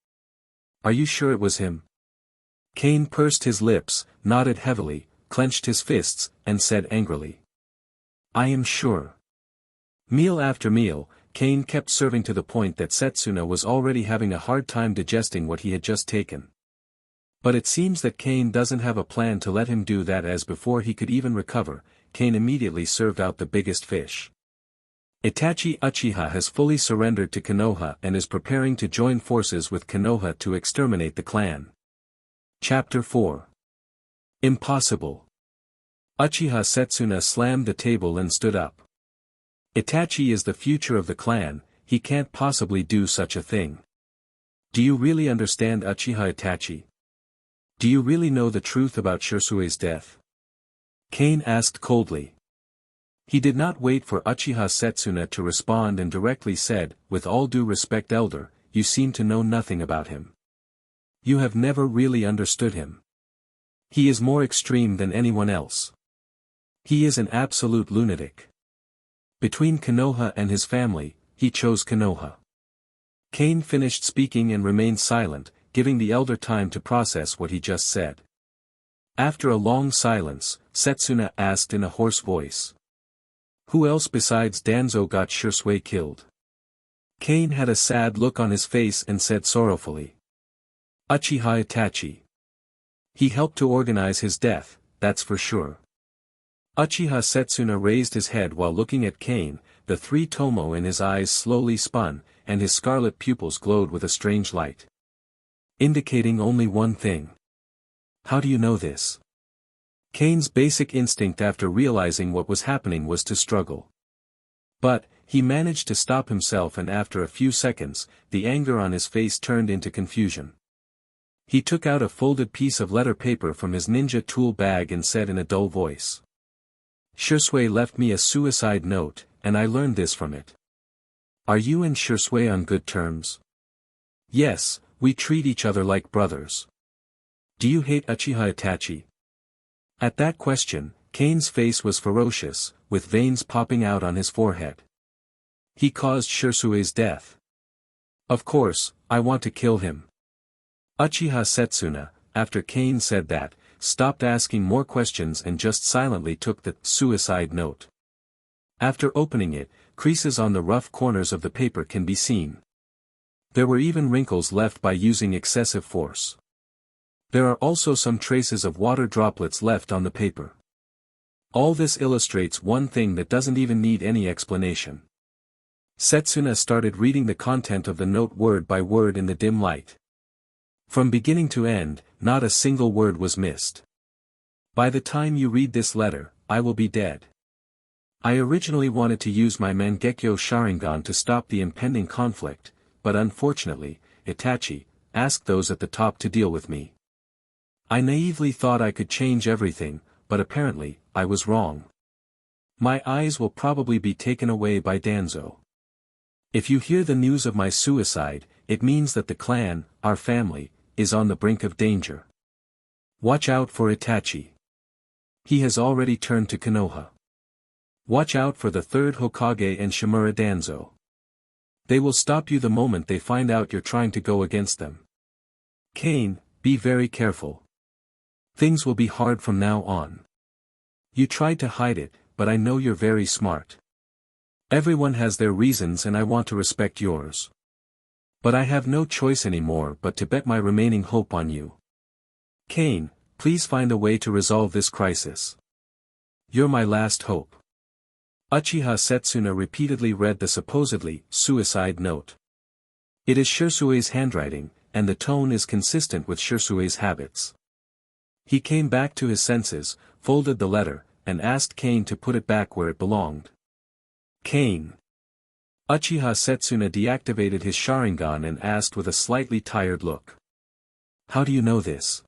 Are you sure it was him? Cain pursed his lips, nodded heavily, clenched his fists, and said angrily. I am sure. Meal after meal, Cain kept serving to the point that Setsuna was already having a hard time digesting what he had just taken. But it seems that Cain doesn't have a plan to let him do that, as before he could even recover, Cain immediately served out the biggest fish. Itachi Uchiha has fully surrendered to Konoha and is preparing to join forces with Konoha to exterminate the clan. Chapter 4. Impossible. Uchiha Setsuna slammed the table and stood up. Itachi is the future of the clan, he can't possibly do such a thing. Do you really understand, Uchiha Itachi? Do you really know the truth about Shursui's death? Cain asked coldly. He did not wait for Uchiha Setsuna to respond and directly said, with all due respect, Elder, you seem to know nothing about him. You have never really understood him. He is more extreme than anyone else. He is an absolute lunatic. Between Konoha and his family, he chose Konoha. Cain finished speaking and remained silent, giving the elder time to process what he just said. After a long silence, Setsuna asked in a hoarse voice. Who else besides Danzo got Shursui killed? Cain had a sad look on his face and said sorrowfully. Uchiha Itachi. He helped to organize his death, that's for sure. Uchiha Setsuna raised his head while looking at Cain, the three tomo in his eyes slowly spun, and his scarlet pupils glowed with a strange light. Indicating only one thing. How do you know this? Cain's basic instinct after realizing what was happening was to struggle. But, he managed to stop himself, and after a few seconds, the anger on his face turned into confusion. He took out a folded piece of letter paper from his ninja tool bag and said in a dull voice. Shursui left me a suicide note, and I learned this from it. Are you and Shursui on good terms? Yes, we treat each other like brothers. Do you hate Uchiha Itachi? At that question, Cain's face was ferocious, with veins popping out on his forehead. He caused Shursui's death. Of course, I want to kill him. Uchiha Setsuna, after Cain said that, stopped asking more questions and just silently took the suicide note. After opening it, creases on the rough corners of the paper can be seen. There were even wrinkles left by using excessive force. There are also some traces of water droplets left on the paper. All this illustrates one thing that doesn't even need any explanation. Setsuna started reading the content of the note word by word in the dim light. From beginning to end, not a single word was missed. By the time you read this letter, I will be dead. I originally wanted to use my Mangekyo Sharingan to stop the impending conflict, but unfortunately, Itachi asked those at the top to deal with me. I naively thought I could change everything, but apparently, I was wrong. My eyes will probably be taken away by Danzo. If you hear the news of my suicide, it means that the clan, our family, is on the brink of danger. Watch out for Itachi. He has already turned to Konoha. Watch out for the third Hokage and Shimura Danzo. They will stop you the moment they find out you're trying to go against them. Kane, be very careful. Things will be hard from now on. You tried to hide it, but I know you're very smart. Everyone has their reasons and I want to respect yours. But I have no choice anymore but to bet my remaining hope on you. Kane, please find a way to resolve this crisis. You're my last hope. Uchiha Setsuna repeatedly read the supposedly suicide note. It is Shirsue's handwriting, and the tone is consistent with Shirsue's habits. He came back to his senses, folded the letter, and asked Kane to put it back where it belonged. Kane. Uchiha Setsuna deactivated his Sharingan and asked with a slightly tired look. How do you know this?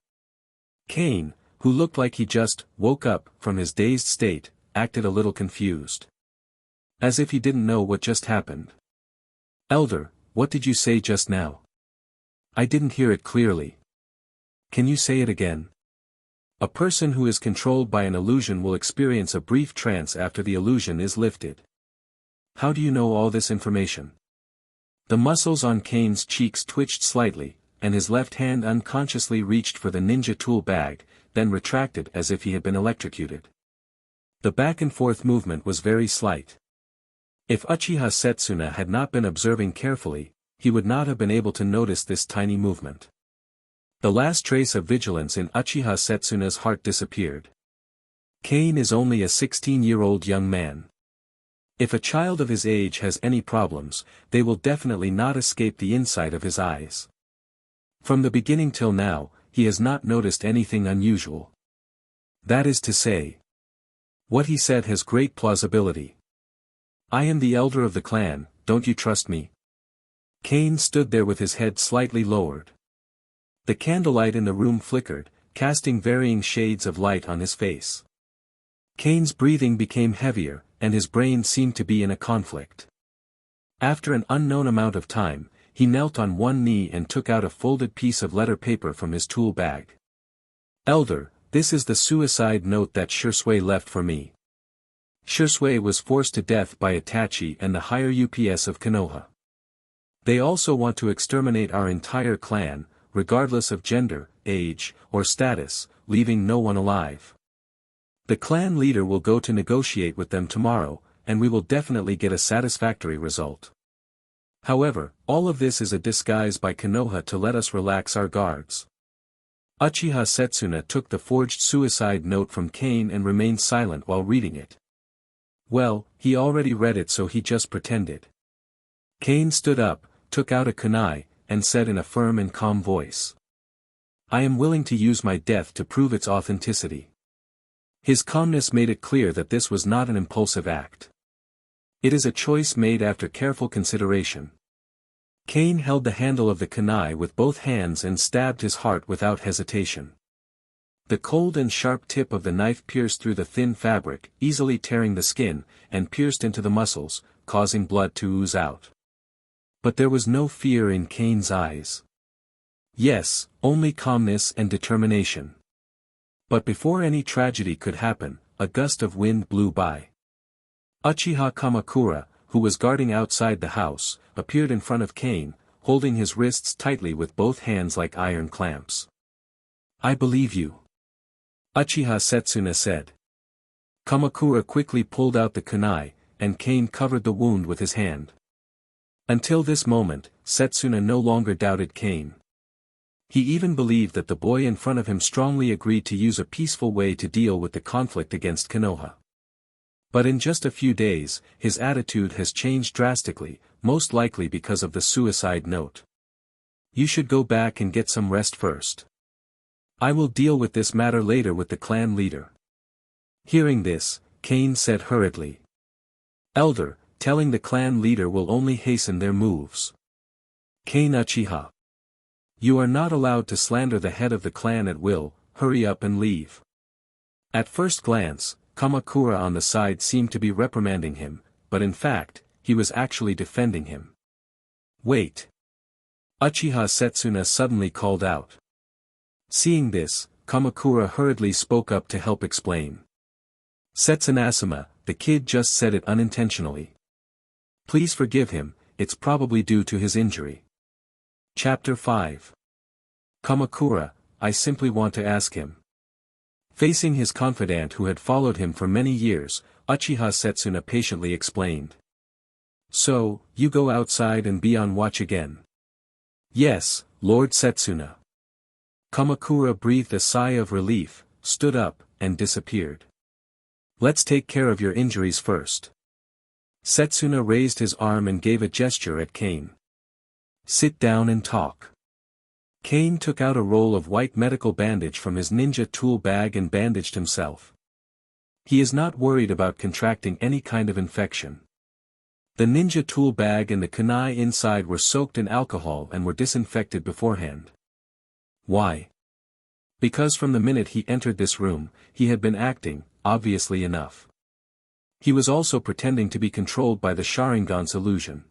Kane, who looked like he just woke up from his dazed state, acted a little confused. As if he didn't know what just happened. Elder, what did you say just now? I didn't hear it clearly. Can you say it again? A person who is controlled by an illusion will experience a brief trance after the illusion is lifted. How do you know all this information? The muscles on Kane's cheeks twitched slightly, and his left hand unconsciously reached for the ninja tool bag, then retracted as if he had been electrocuted. The back and forth movement was very slight. If Uchiha Setsuna had not been observing carefully, he would not have been able to notice this tiny movement. The last trace of vigilance in Uchiha Setsuna's heart disappeared. Kane is only a 16-year-old young man. If a child of his age has any problems, they will definitely not escape the inside of his eyes. From the beginning till now, he has not noticed anything unusual. That is to say, what he said has great plausibility. I am the elder of the clan, don't you trust me? Kane stood there with his head slightly lowered. The candlelight in the room flickered, casting varying shades of light on his face. Kane's breathing became heavier, and his brain seemed to be in a conflict. After an unknown amount of time, he knelt on one knee and took out a folded piece of letter paper from his tool bag. Elder, this is the suicide note that Shirsue left for me. Shirsue was forced to death by Itachi and the higher UPS of Konoha. They also want to exterminate our entire clan, regardless of gender, age, or status, leaving no one alive. The clan leader will go to negotiate with them tomorrow, and we will definitely get a satisfactory result. However, all of this is a disguise by Konoha to let us relax our guards. Uchiha Setsuna took the forged suicide note from Kane and remained silent while reading it. Well, he already read it so he just pretended. Kane stood up, took out a kunai, and said in a firm and calm voice. I am willing to use my death to prove its authenticity. His calmness made it clear that this was not an impulsive act. It is a choice made after careful consideration. Kane held the handle of the kunai with both hands and stabbed his heart without hesitation. The cold and sharp tip of the knife pierced through the thin fabric, easily tearing the skin, and pierced into the muscles, causing blood to ooze out. But there was no fear in Kane's eyes. Yes, only calmness and determination. But before any tragedy could happen, a gust of wind blew by. Uchiha Kamakura, who was guarding outside the house, appeared in front of Kane, holding his wrists tightly with both hands like iron clamps. I believe you. Uchiha Setsuna said. Kamakura quickly pulled out the kunai, and Kane covered the wound with his hand. Until this moment, Setsuna no longer doubted Kane. He even believed that the boy in front of him strongly agreed to use a peaceful way to deal with the conflict against Konoha. But in just a few days, his attitude has changed drastically, most likely because of the suicide note. You should go back and get some rest first. I will deal with this matter later with the clan leader. Hearing this, Kane said hurriedly. Elder, telling the clan leader will only hasten their moves. Kane Uchiha. You are not allowed to slander the head of the clan at will, hurry up and leave. At first glance, Kamakura on the side seemed to be reprimanding him, but in fact, he was actually defending him. Wait. Uchiha Setsuna suddenly called out. Seeing this, Kamakura hurriedly spoke up to help explain. Setsunasama, the kid just said it unintentionally. Please forgive him, it's probably due to his injury. Chapter 5. Kamakura, I simply want to ask him. Facing his confidant who had followed him for many years, Uchiha Setsuna patiently explained. So, you go outside and be on watch again. Yes, Lord Setsuna. Kamakura breathed a sigh of relief, stood up, and disappeared. Let's take care of your injuries first. Setsuna raised his arm and gave a gesture at Kane. Sit down and talk. Kane took out a roll of white medical bandage from his ninja tool bag and bandaged himself. He is not worried about contracting any kind of infection. The ninja tool bag and the kunai inside were soaked in alcohol and were disinfected beforehand. Why? Because from the minute he entered this room, he had been acting, obviously enough. He was also pretending to be controlled by the Sharingan's illusion.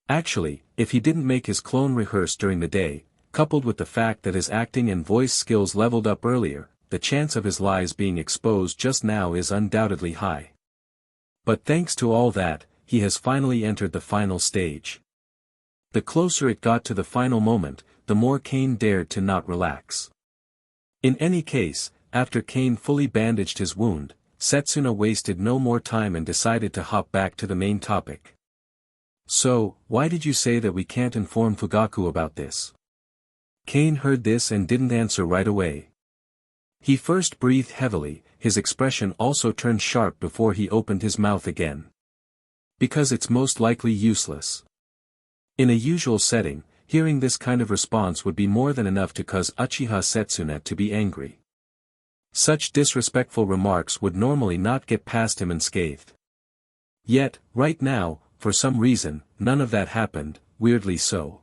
Actually, if he didn't make his clone rehearse during the day, coupled with the fact that his acting and voice skills leveled up earlier, the chance of his lies being exposed just now is undoubtedly high. But thanks to all that, he has finally entered the final stage. The closer it got to the final moment, the more Kane dared to not relax. In any case, after Kane fully bandaged his wound, Setsuna wasted no more time and decided to hop back to the main topic. So, why did you say that we can't inform Fugaku about this? Kane heard this and didn't answer right away. He first breathed heavily, his expression also turned sharp before he opened his mouth again. Because it's most likely useless. In a usual setting, hearing this kind of response would be more than enough to cause Uchiha Setsuna to be angry. Such disrespectful remarks would normally not get past him unscathed. Yet, right now, for some reason, none of that happened, weirdly so.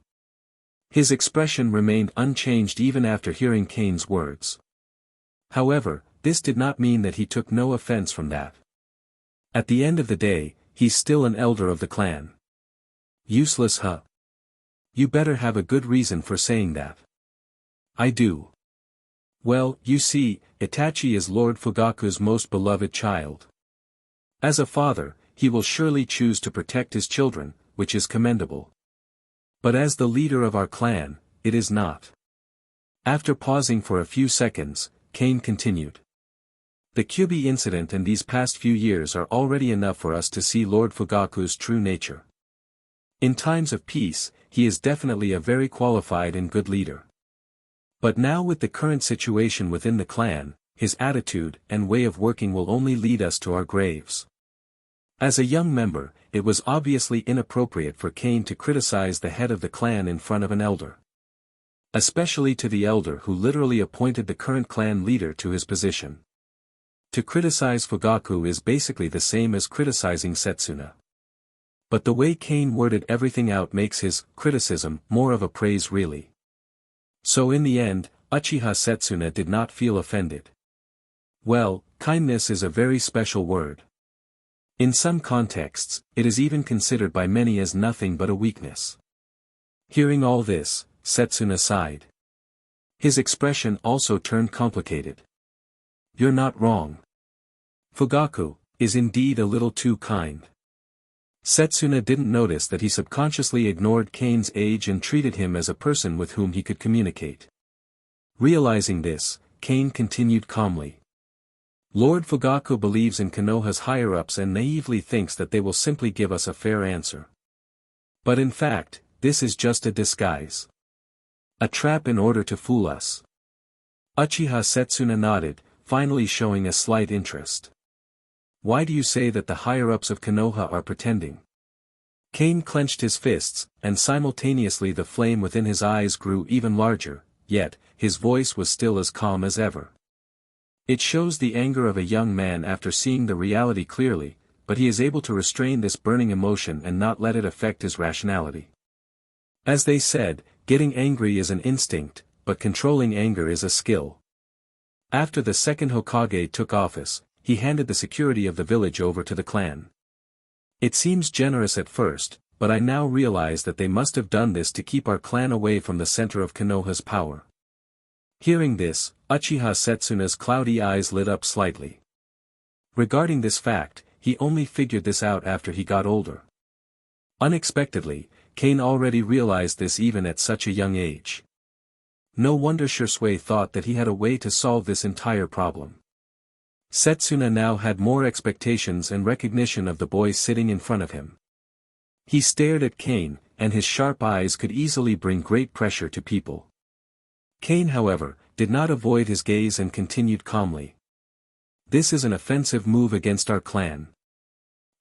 His expression remained unchanged even after hearing Kane's words. However, this did not mean that he took no offense from that. At the end of the day, he's still an elder of the clan. Useless huh? You better have a good reason for saying that. I do. Well, you see, Itachi is Lord Fugaku's most beloved child. As a father, he will surely choose to protect his children, which is commendable. But as the leader of our clan, it is not. After pausing for a few seconds, Kane continued. The Kyuubi incident and these past few years are already enough for us to see Lord Fugaku's true nature. In times of peace, he is definitely a very qualified and good leader. But now with the current situation within the clan, his attitude and way of working will only lead us to our graves. As a young member, it was obviously inappropriate for Kane to criticize the head of the clan in front of an elder. Especially to the elder who literally appointed the current clan leader to his position. To criticize Fugaku is basically the same as criticizing Setsuna. But the way Kane worded everything out makes his criticism more of a praise really. So in the end, Uchiha Setsuna did not feel offended. Well, kindness is a very special word. In some contexts, it is even considered by many as nothing but a weakness. Hearing all this, Setsuna sighed. His expression also turned complicated. You're not wrong. Fugaku is indeed a little too kind. Setsuna didn't notice that he subconsciously ignored Kane's age and treated him as a person with whom he could communicate. Realizing this, Kane continued calmly. Lord Fugaku believes in Konoha's higher-ups and naively thinks that they will simply give us a fair answer. But in fact, this is just a disguise. A trap in order to fool us. Uchiha Setsuna nodded, finally showing a slight interest. Why do you say that the higher-ups of Konoha are pretending? Kane clenched his fists, and simultaneously the flame within his eyes grew even larger, yet, his voice was still as calm as ever. It shows the anger of a young man after seeing the reality clearly, but he is able to restrain this burning emotion and not let it affect his rationality. As they said, getting angry is an instinct, but controlling anger is a skill. After the second Hokage took office, he handed the security of the village over to the clan. It seems generous at first, but I now realize that they must have done this to keep our clan away from the center of Konoha's power. Hearing this, Uchiha Setsuna's cloudy eyes lit up slightly. Regarding this fact, he only figured this out after he got older. Unexpectedly, Kane already realized this even at such a young age. No wonder Shisui thought that he had a way to solve this entire problem. Setsuna now had more expectations and recognition of the boy sitting in front of him. He stared at Kane, and his sharp eyes could easily bring great pressure to people. Kane, however, did not avoid his gaze and continued calmly. This is an offensive move against our clan.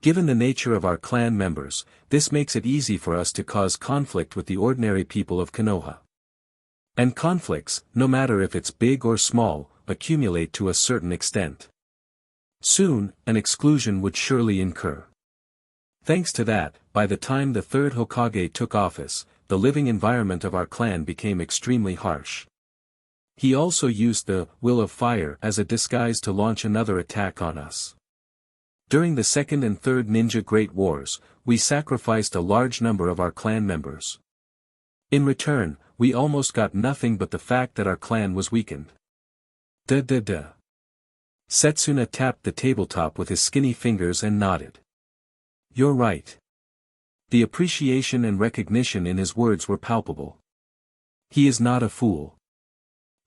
Given the nature of our clan members, this makes it easy for us to cause conflict with the ordinary people of Konoha. And conflicts, no matter if it's big or small, accumulate to a certain extent. Soon, an exclusion would surely incur. Thanks to that, by the time the third Hokage took office, the living environment of our clan became extremely harsh. He also used the will of fire as a disguise to launch another attack on us. During the second and third Ninja Great Wars, we sacrificed a large number of our clan members. In return, we almost got nothing but the fact that our clan was weakened. Setsuna tapped the tabletop with his skinny fingers and nodded. You're right. The appreciation and recognition in his words were palpable. He is not a fool.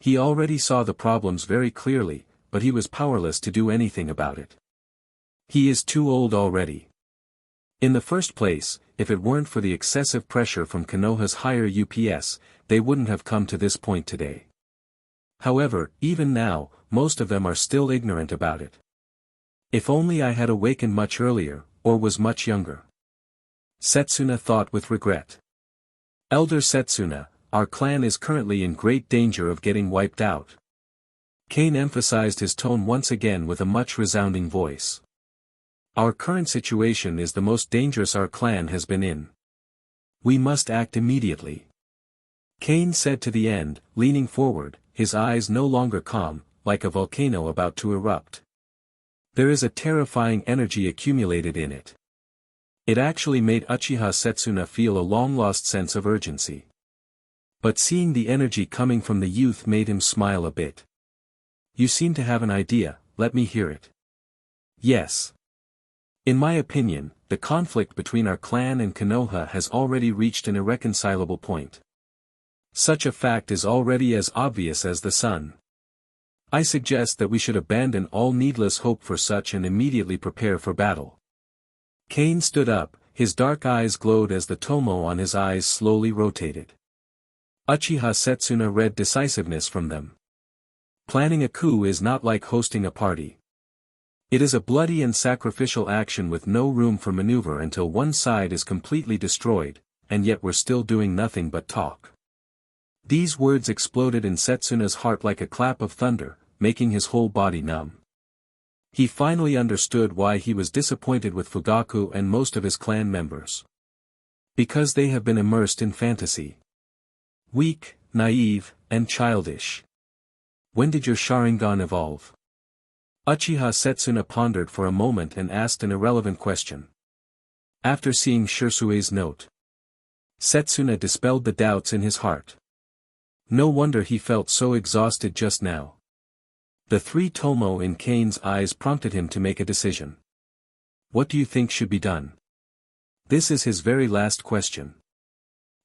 He already saw the problems very clearly, but he was powerless to do anything about it. He is too old already. In the first place, if it weren't for the excessive pressure from Konoha's higher UPS, they wouldn't have come to this point today. However, even now, most of them are still ignorant about it. If only I had awakened much earlier, or was much younger. Setsuna thought with regret. Elder Setsuna, our clan is currently in great danger of getting wiped out. Kane emphasized his tone once again with a much resounding voice. Our current situation is the most dangerous our clan has been in. We must act immediately. Kane said to the end, leaning forward, his eyes no longer calm, like a volcano about to erupt. There is a terrifying energy accumulated in it. It actually made Uchiha Setsuna feel a long-lost sense of urgency. But seeing the energy coming from the youth made him smile a bit. You seem to have an idea, let me hear it. Yes. In my opinion, the conflict between our clan and Konoha has already reached an irreconcilable point. Such a fact is already as obvious as the sun. I suggest that we should abandon all needless hope for such and immediately prepare for battle. Kane stood up, his dark eyes glowed as the tomo on his eyes slowly rotated. Uchiha Setsuna read decisiveness from them. Planning a coup is not like hosting a party. It is a bloody and sacrificial action with no room for maneuver until one side is completely destroyed, and yet we're still doing nothing but talk. These words exploded in Setsuna's heart like a clap of thunder, making his whole body numb. He finally understood why he was disappointed with Fugaku and most of his clan members. Because they have been immersed in fantasy. Weak, naive, and childish. When did your Sharingan evolve? Uchiha Setsuna pondered for a moment and asked an irrelevant question. After seeing Shisui's note. Setsuna dispelled the doubts in his heart. No wonder he felt so exhausted just now. The three tomo in Kane's eyes prompted him to make a decision. What do you think should be done? This is his very last question.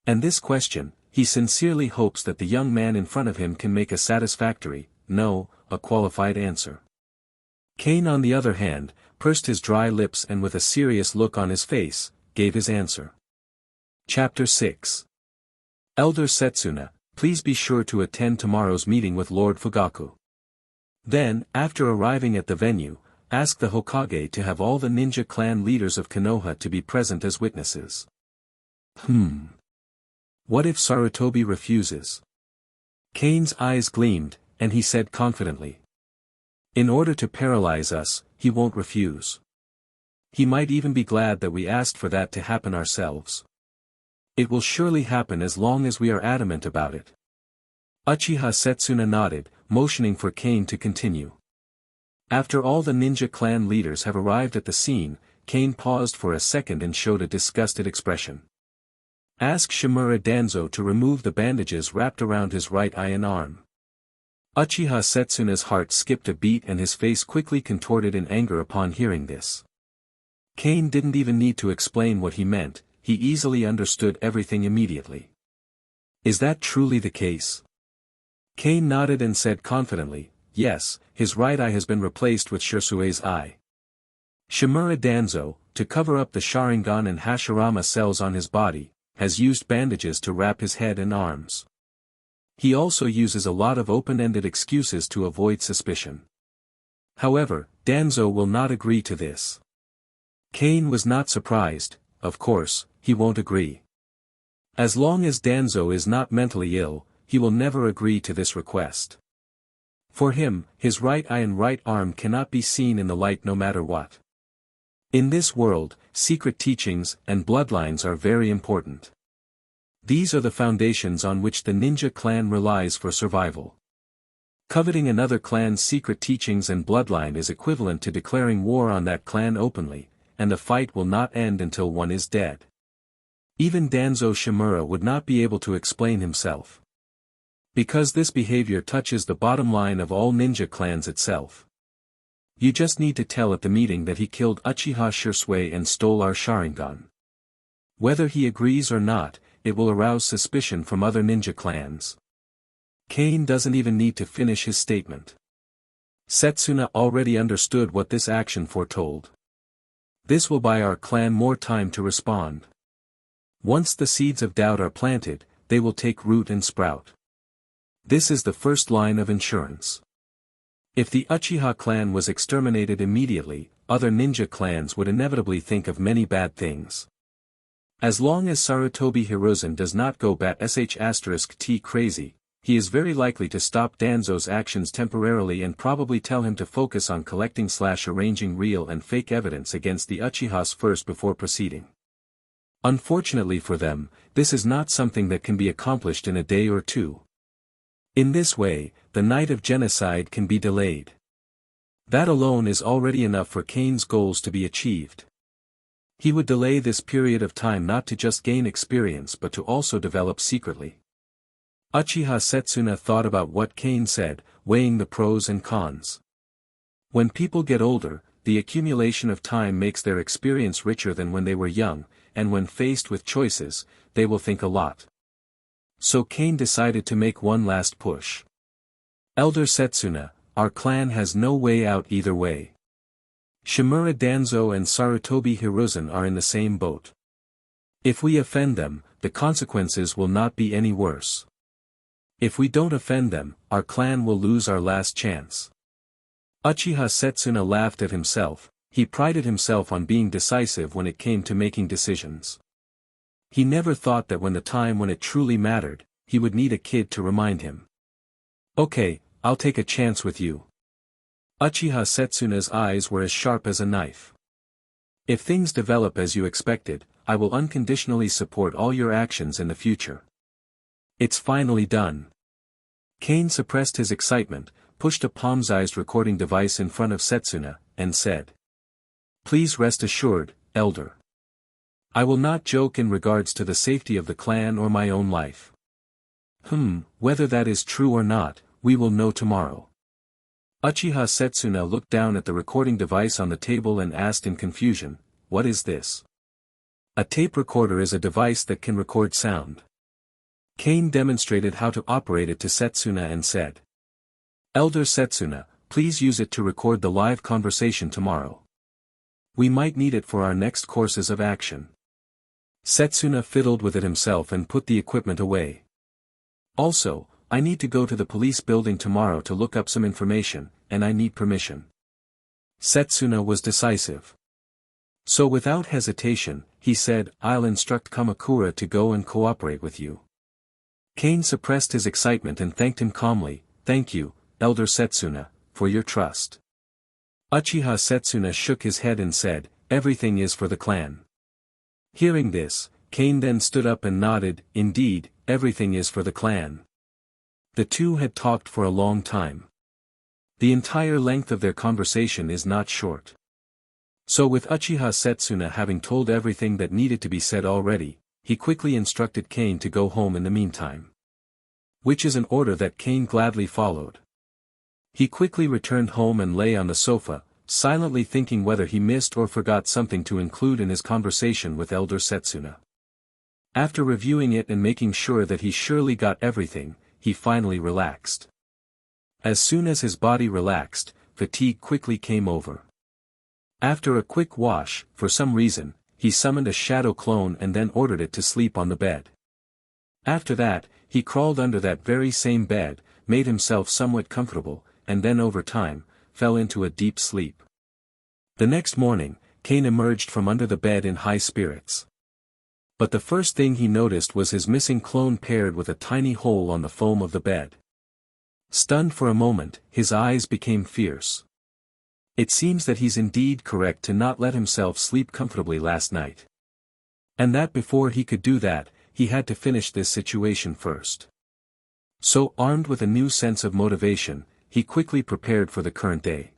And this question, he sincerely hopes that the young man in front of him can make a satisfactory, no, a qualified answer. Kane on the other hand, pursed his dry lips and with a serious look on his face, gave his answer. Chapter 6. Elder Setsuna, please be sure to attend tomorrow's meeting with Lord Fugaku. Then, after arriving at the venue, ask the Hokage to have all the ninja clan leaders of Konoha to be present as witnesses. What if Sarutobi refuses? Kane's eyes gleamed, and he said confidently. In order to paralyze us, he won't refuse. He might even be glad that we asked for that to happen ourselves. It will surely happen as long as we are adamant about it. Uchiha Setsuna nodded, motioning for Kane to continue. After all the ninja clan leaders have arrived at the scene, Kane paused for a second and showed a disgusted expression. Ask Shimura Danzo to remove the bandages wrapped around his right eye and arm. Uchiha Setsuna's heart skipped a beat and his face quickly contorted in anger upon hearing this. Kane didn't even need to explain what he meant, he easily understood everything immediately. Is that truly the case? Kane nodded and said confidently, yes, his right eye has been replaced with Shirsue's eye. Shimura Danzo, to cover up the Sharingan and Hashirama cells on his body, has used bandages to wrap his head and arms. He also uses a lot of open-ended excuses to avoid suspicion. However, Danzo will not agree to this. Kane was not surprised, of course, he won't agree. As long as Danzo is not mentally ill, he will never agree to this request. For him, his right eye and right arm cannot be seen in the light no matter what. In this world, secret teachings and bloodlines are very important. These are the foundations on which the ninja clan relies for survival. Coveting another clan's secret teachings and bloodline is equivalent to declaring war on that clan openly, and the fight will not end until one is dead. Even Danzo Shimura would not be able to explain himself. Because this behavior touches the bottom line of all ninja clans itself. You just need to tell at the meeting that he killed Uchiha Shirsue and stole our Sharingan. Whether he agrees or not, it will arouse suspicion from other ninja clans. Kane doesn't even need to finish his statement. Setsuna already understood what this action foretold. This will buy our clan more time to respond. Once the seeds of doubt are planted, they will take root and sprout. This is the first line of insurance. If the Uchiha clan was exterminated immediately, other ninja clans would inevitably think of many bad things. As long as Sarutobi Hiruzen does not go *T crazy, he is very likely to stop Danzo's actions temporarily and probably tell him to focus on collecting/arranging real and fake evidence against the Uchihas first before proceeding. Unfortunately for them, this is not something that can be accomplished in a day or two. In this way, the night of genocide can be delayed. That alone is already enough for Kane's goals to be achieved. He would delay this period of time not to just gain experience but to also develop secretly. Uchiha Setsuna thought about what Kane said, weighing the pros and cons. When people get older, the accumulation of time makes their experience richer than when they were young, and when faced with choices, they will think a lot. So Kane decided to make one last push. Elder Setsuna, our clan has no way out either way. Shimura Danzo and Sarutobi Hiruzen are in the same boat. If we offend them, the consequences will not be any worse. If we don't offend them, our clan will lose our last chance. Uchiha Setsuna laughed at himself. He prided himself on being decisive when it came to making decisions. He never thought that when the time when it truly mattered, he would need a kid to remind him. Okay, I'll take a chance with you. Uchiha Setsuna's eyes were as sharp as a knife. If things develop as you expected, I will unconditionally support all your actions in the future. It's finally done. Kane suppressed his excitement, pushed a palm-sized recording device in front of Setsuna, and said. Please rest assured, Elder. I will not joke in regards to the safety of the clan or my own life. Whether that is true or not, we will know tomorrow. Uchiha Setsuna looked down at the recording device on the table and asked in confusion, what is this? A tape recorder is a device that can record sound. Kane demonstrated how to operate it to Setsuna and said. Elder Setsuna, please use it to record the live conversation tomorrow. We might need it for our next courses of action. Setsuna fiddled with it himself and put the equipment away. Also, I need to go to the police building tomorrow to look up some information, and I need permission. Setsuna was decisive. So without hesitation, he said, I'll instruct Kamakura to go and cooperate with you. Kane suppressed his excitement and thanked him calmly, Thank you, Elder Setsuna, for your trust. Uchiha Setsuna shook his head and said, Everything is for the clan. Hearing this, Kane then stood up and nodded, Indeed, everything is for the clan. The two had talked for a long time. The entire length of their conversation is not short. So with Uchiha Setsuna having told everything that needed to be said already, he quickly instructed Kane to go home in the meantime. Which is an order that Kane gladly followed. He quickly returned home and lay on the sofa, silently thinking whether he missed or forgot something to include in his conversation with Elder Setsuna. After reviewing it and making sure that he surely got everything, he finally relaxed. As soon as his body relaxed, fatigue quickly came over. After a quick wash, for some reason, he summoned a shadow clone and then ordered it to sleep on the bed. After that, he crawled under that very same bed, made himself somewhat comfortable, and then over time, fell into a deep sleep. The next morning, Kane emerged from under the bed in high spirits. But the first thing he noticed was his missing clone paired with a tiny hole on the foam of the bed. Stunned for a moment, his eyes became fierce. It seems that he's indeed correct to not let himself sleep comfortably last night. And that before he could do that, he had to finish this situation first. So armed with a new sense of motivation, he quickly prepared for the current day.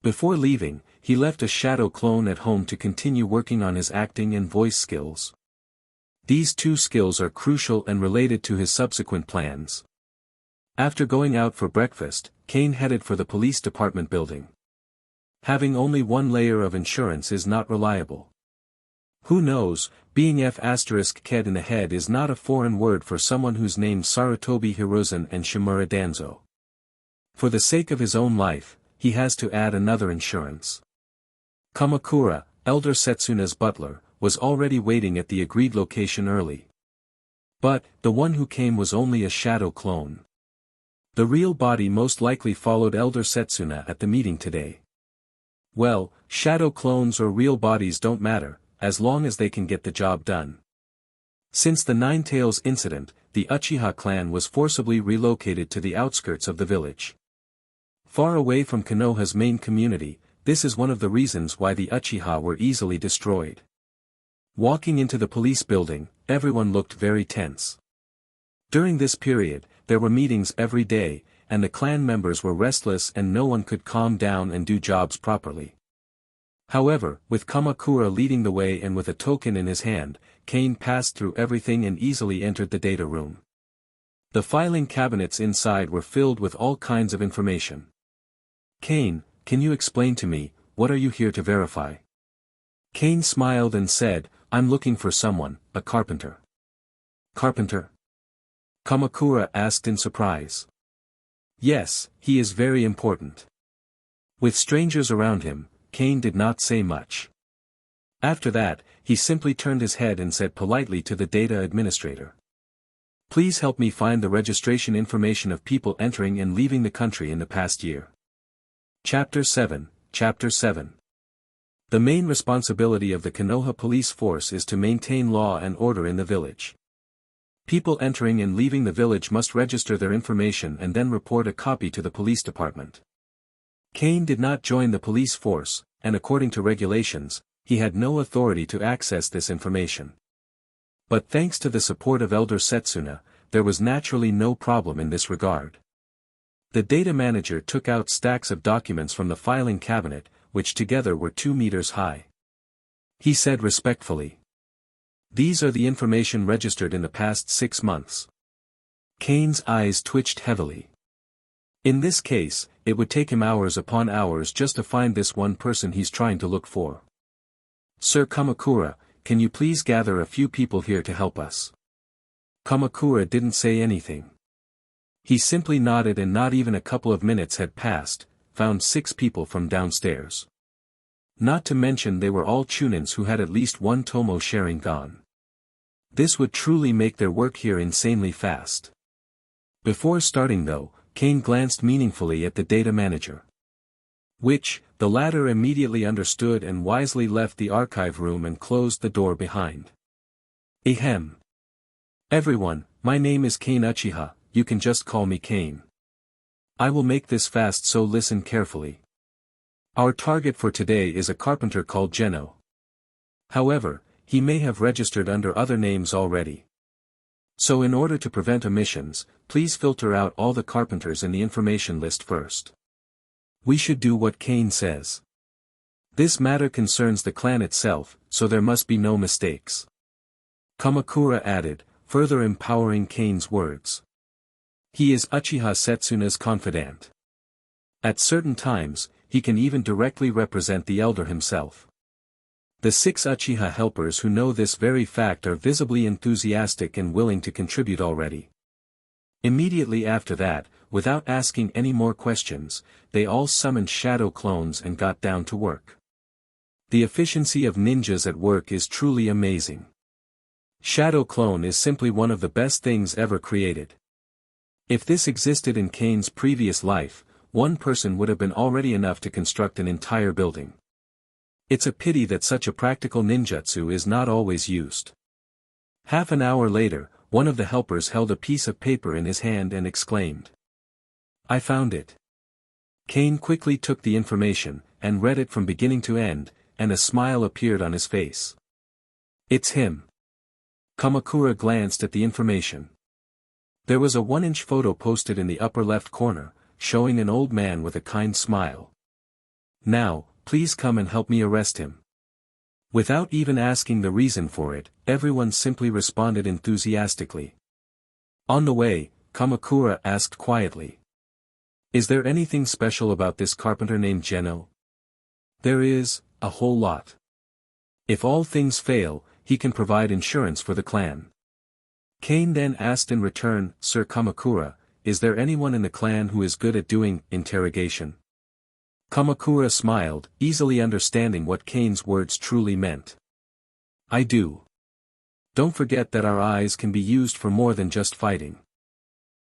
Before leaving, he left a shadow clone at home to continue working on his acting and voice skills. These two skills are crucial and related to his subsequent plans. After going out for breakfast, Kane headed for the police department building. Having only one layer of insurance is not reliable. Who knows, being F***ked in the head is not a foreign word for someone who's named Sarutobi Hiruzen and Shimura Danzo. For the sake of his own life, he has to add another insurance. Kamakura, Elder Setsuna's butler, was already waiting at the agreed location early. But, the one who came was only a shadow clone. The real body most likely followed Elder Setsuna at the meeting today. Well, shadow clones or real bodies don't matter, as long as they can get the job done. Since the Nine Tails incident, the Uchiha clan was forcibly relocated to the outskirts of the village. Far away from Konoha's main community, this is one of the reasons why the Uchiha were easily destroyed. Walking into the police building, everyone looked very tense. During this period, there were meetings every day, and the clan members were restless and no one could calm down and do jobs properly. However, with Kamakura leading the way and with a token in his hand, Kane passed through everything and easily entered the data room. The filing cabinets inside were filled with all kinds of information. Kane, can you explain to me, what are you here to verify? Kane smiled and said, I'm looking for someone, a carpenter. Carpenter? Kamakura asked in surprise. Yes, he is very important. With strangers around him, Kane did not say much. After that, he simply turned his head and said politely to the data administrator. Please help me find the registration information of people entering and leaving the country in the past year. Chapter 7. The main responsibility of the Konoha police force is to maintain law and order in the village. People entering and leaving the village must register their information and then report a copy to the police department. Kane did not join the police force, and according to regulations, he had no authority to access this information. But thanks to the support of Elder Setsuna, there was naturally no problem in this regard. The data manager took out stacks of documents from the filing cabinet, which together were 2 meters high. He said respectfully, "These are the information registered in the past 6 months." Kane's eyes twitched heavily. In this case, it would take him hours upon hours just to find this one person he's trying to look for. Sir Kamakura, can you please gather a few people here to help us? Kamakura didn't say anything. He simply nodded, and not even a couple of minutes had passed, found 6 people from downstairs. Not to mention they were all Chunins who had at least one tomo Sharingan. This would truly make their work here insanely fast. Before starting though, Kane glanced meaningfully at the data manager. Which, the latter immediately understood and wisely left the archive room and closed the door behind. Ahem. Everyone, my name is Kane Uchiha, you can just call me Kane. I will make this fast, so listen carefully. Our target for today is a carpenter called Geno. However, he may have registered under other names already. So in order to prevent omissions, please filter out all the carpenters in the information list first. We should do what Kane says. This matter concerns the clan itself, so there must be no mistakes. Kamakura added, further empowering Kane's words. He is Uchiha Setsuna's confidant. At certain times, he can even directly represent the elder himself. The 6 Uchiha helpers who know this very fact are visibly enthusiastic and willing to contribute already. Immediately after that, without asking any more questions, they all summoned shadow clones and got down to work. The efficiency of ninjas at work is truly amazing. Shadow clone is simply one of the best things ever created. If this existed in Kane's previous life, one person would have been already enough to construct an entire building. It's a pity that such a practical ninjutsu is not always used. Half an hour later, one of the helpers held a piece of paper in his hand and exclaimed. I found it. Kane quickly took the information, and read it from beginning to end, and a smile appeared on his face. It's him. Kamakura glanced at the information. There was a 1-inch photo posted in the upper left corner, showing an old man with a kind smile. Now, please come and help me arrest him. Without even asking the reason for it, everyone simply responded enthusiastically. On the way, Kamakura asked quietly. Is there anything special about this carpenter named Geno? There is, a whole lot. If all things fail, he can provide insurance for the clan. Kane then asked in return, Sir Kamakura, is there anyone in the clan who is good at doing interrogation? Kamakura smiled, easily understanding what Kane's words truly meant. I do. Don't forget that our eyes can be used for more than just fighting.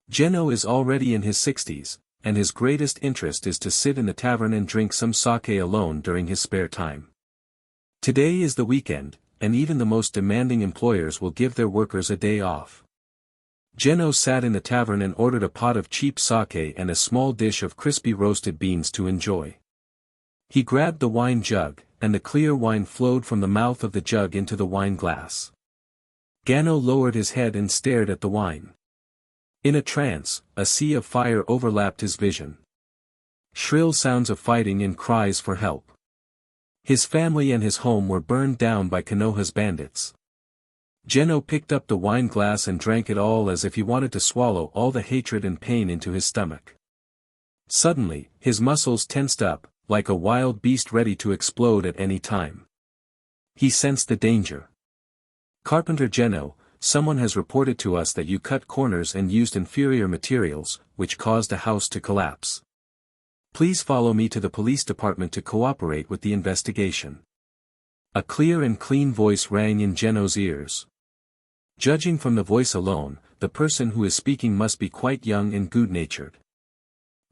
Geno is already in his 60s, and his greatest interest is to sit in the tavern and drink some sake alone during his spare time. Today is the weekend, and even the most demanding employers will give their workers a day off. Geno sat in the tavern and ordered a pot of cheap sake and a small dish of crispy roasted beans to enjoy. He grabbed the wine jug, and the clear wine flowed from the mouth of the jug into the wine glass. Geno lowered his head and stared at the wine. In a trance, a sea of fire overlapped his vision. Shrill sounds of fighting and cries for help. His family and his home were burned down by Konoha's bandits. Geno picked up the wine glass and drank it all as if he wanted to swallow all the hatred and pain into his stomach. Suddenly, his muscles tensed up, like a wild beast ready to explode at any time. He sensed the danger. Carpenter Geno, someone has reported to us that you cut corners and used inferior materials, which caused a house to collapse. Please follow me to the police department to cooperate with the investigation. A clear and clean voice rang in Geno's ears. Judging from the voice alone, the person who is speaking must be quite young and good-natured.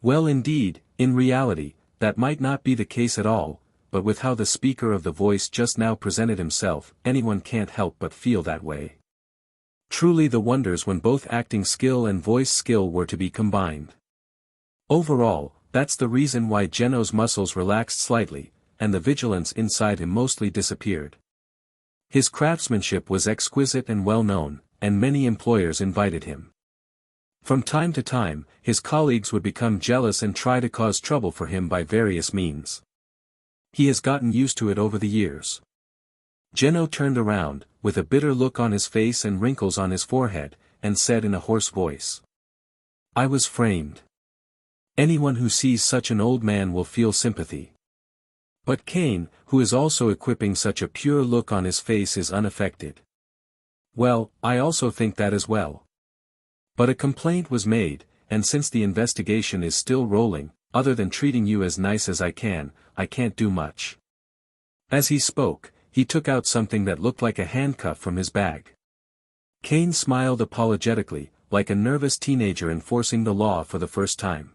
Well indeed, in reality, that might not be the case at all, but with how the speaker of the voice just now presented himself, anyone can't help but feel that way. Truly the wonders when both acting skill and voice skill were to be combined. Overall, that's the reason why Geno's muscles relaxed slightly, and the vigilance inside him mostly disappeared. His craftsmanship was exquisite and well known, and many employers invited him. From time to time, his colleagues would become jealous and try to cause trouble for him by various means. He has gotten used to it over the years. Geno turned around, with a bitter look on his face and wrinkles on his forehead, and said in a hoarse voice. I was framed. Anyone who sees such an old man will feel sympathy. But Kane, who is also equipping such a pure look on his face, is unaffected. Well, I also think that as well. But a complaint was made, and since the investigation is still rolling, other than treating you as nice as I can't do much." As he spoke, he took out something that looked like a handcuff from his bag. Kane smiled apologetically, like a nervous teenager enforcing the law for the first time.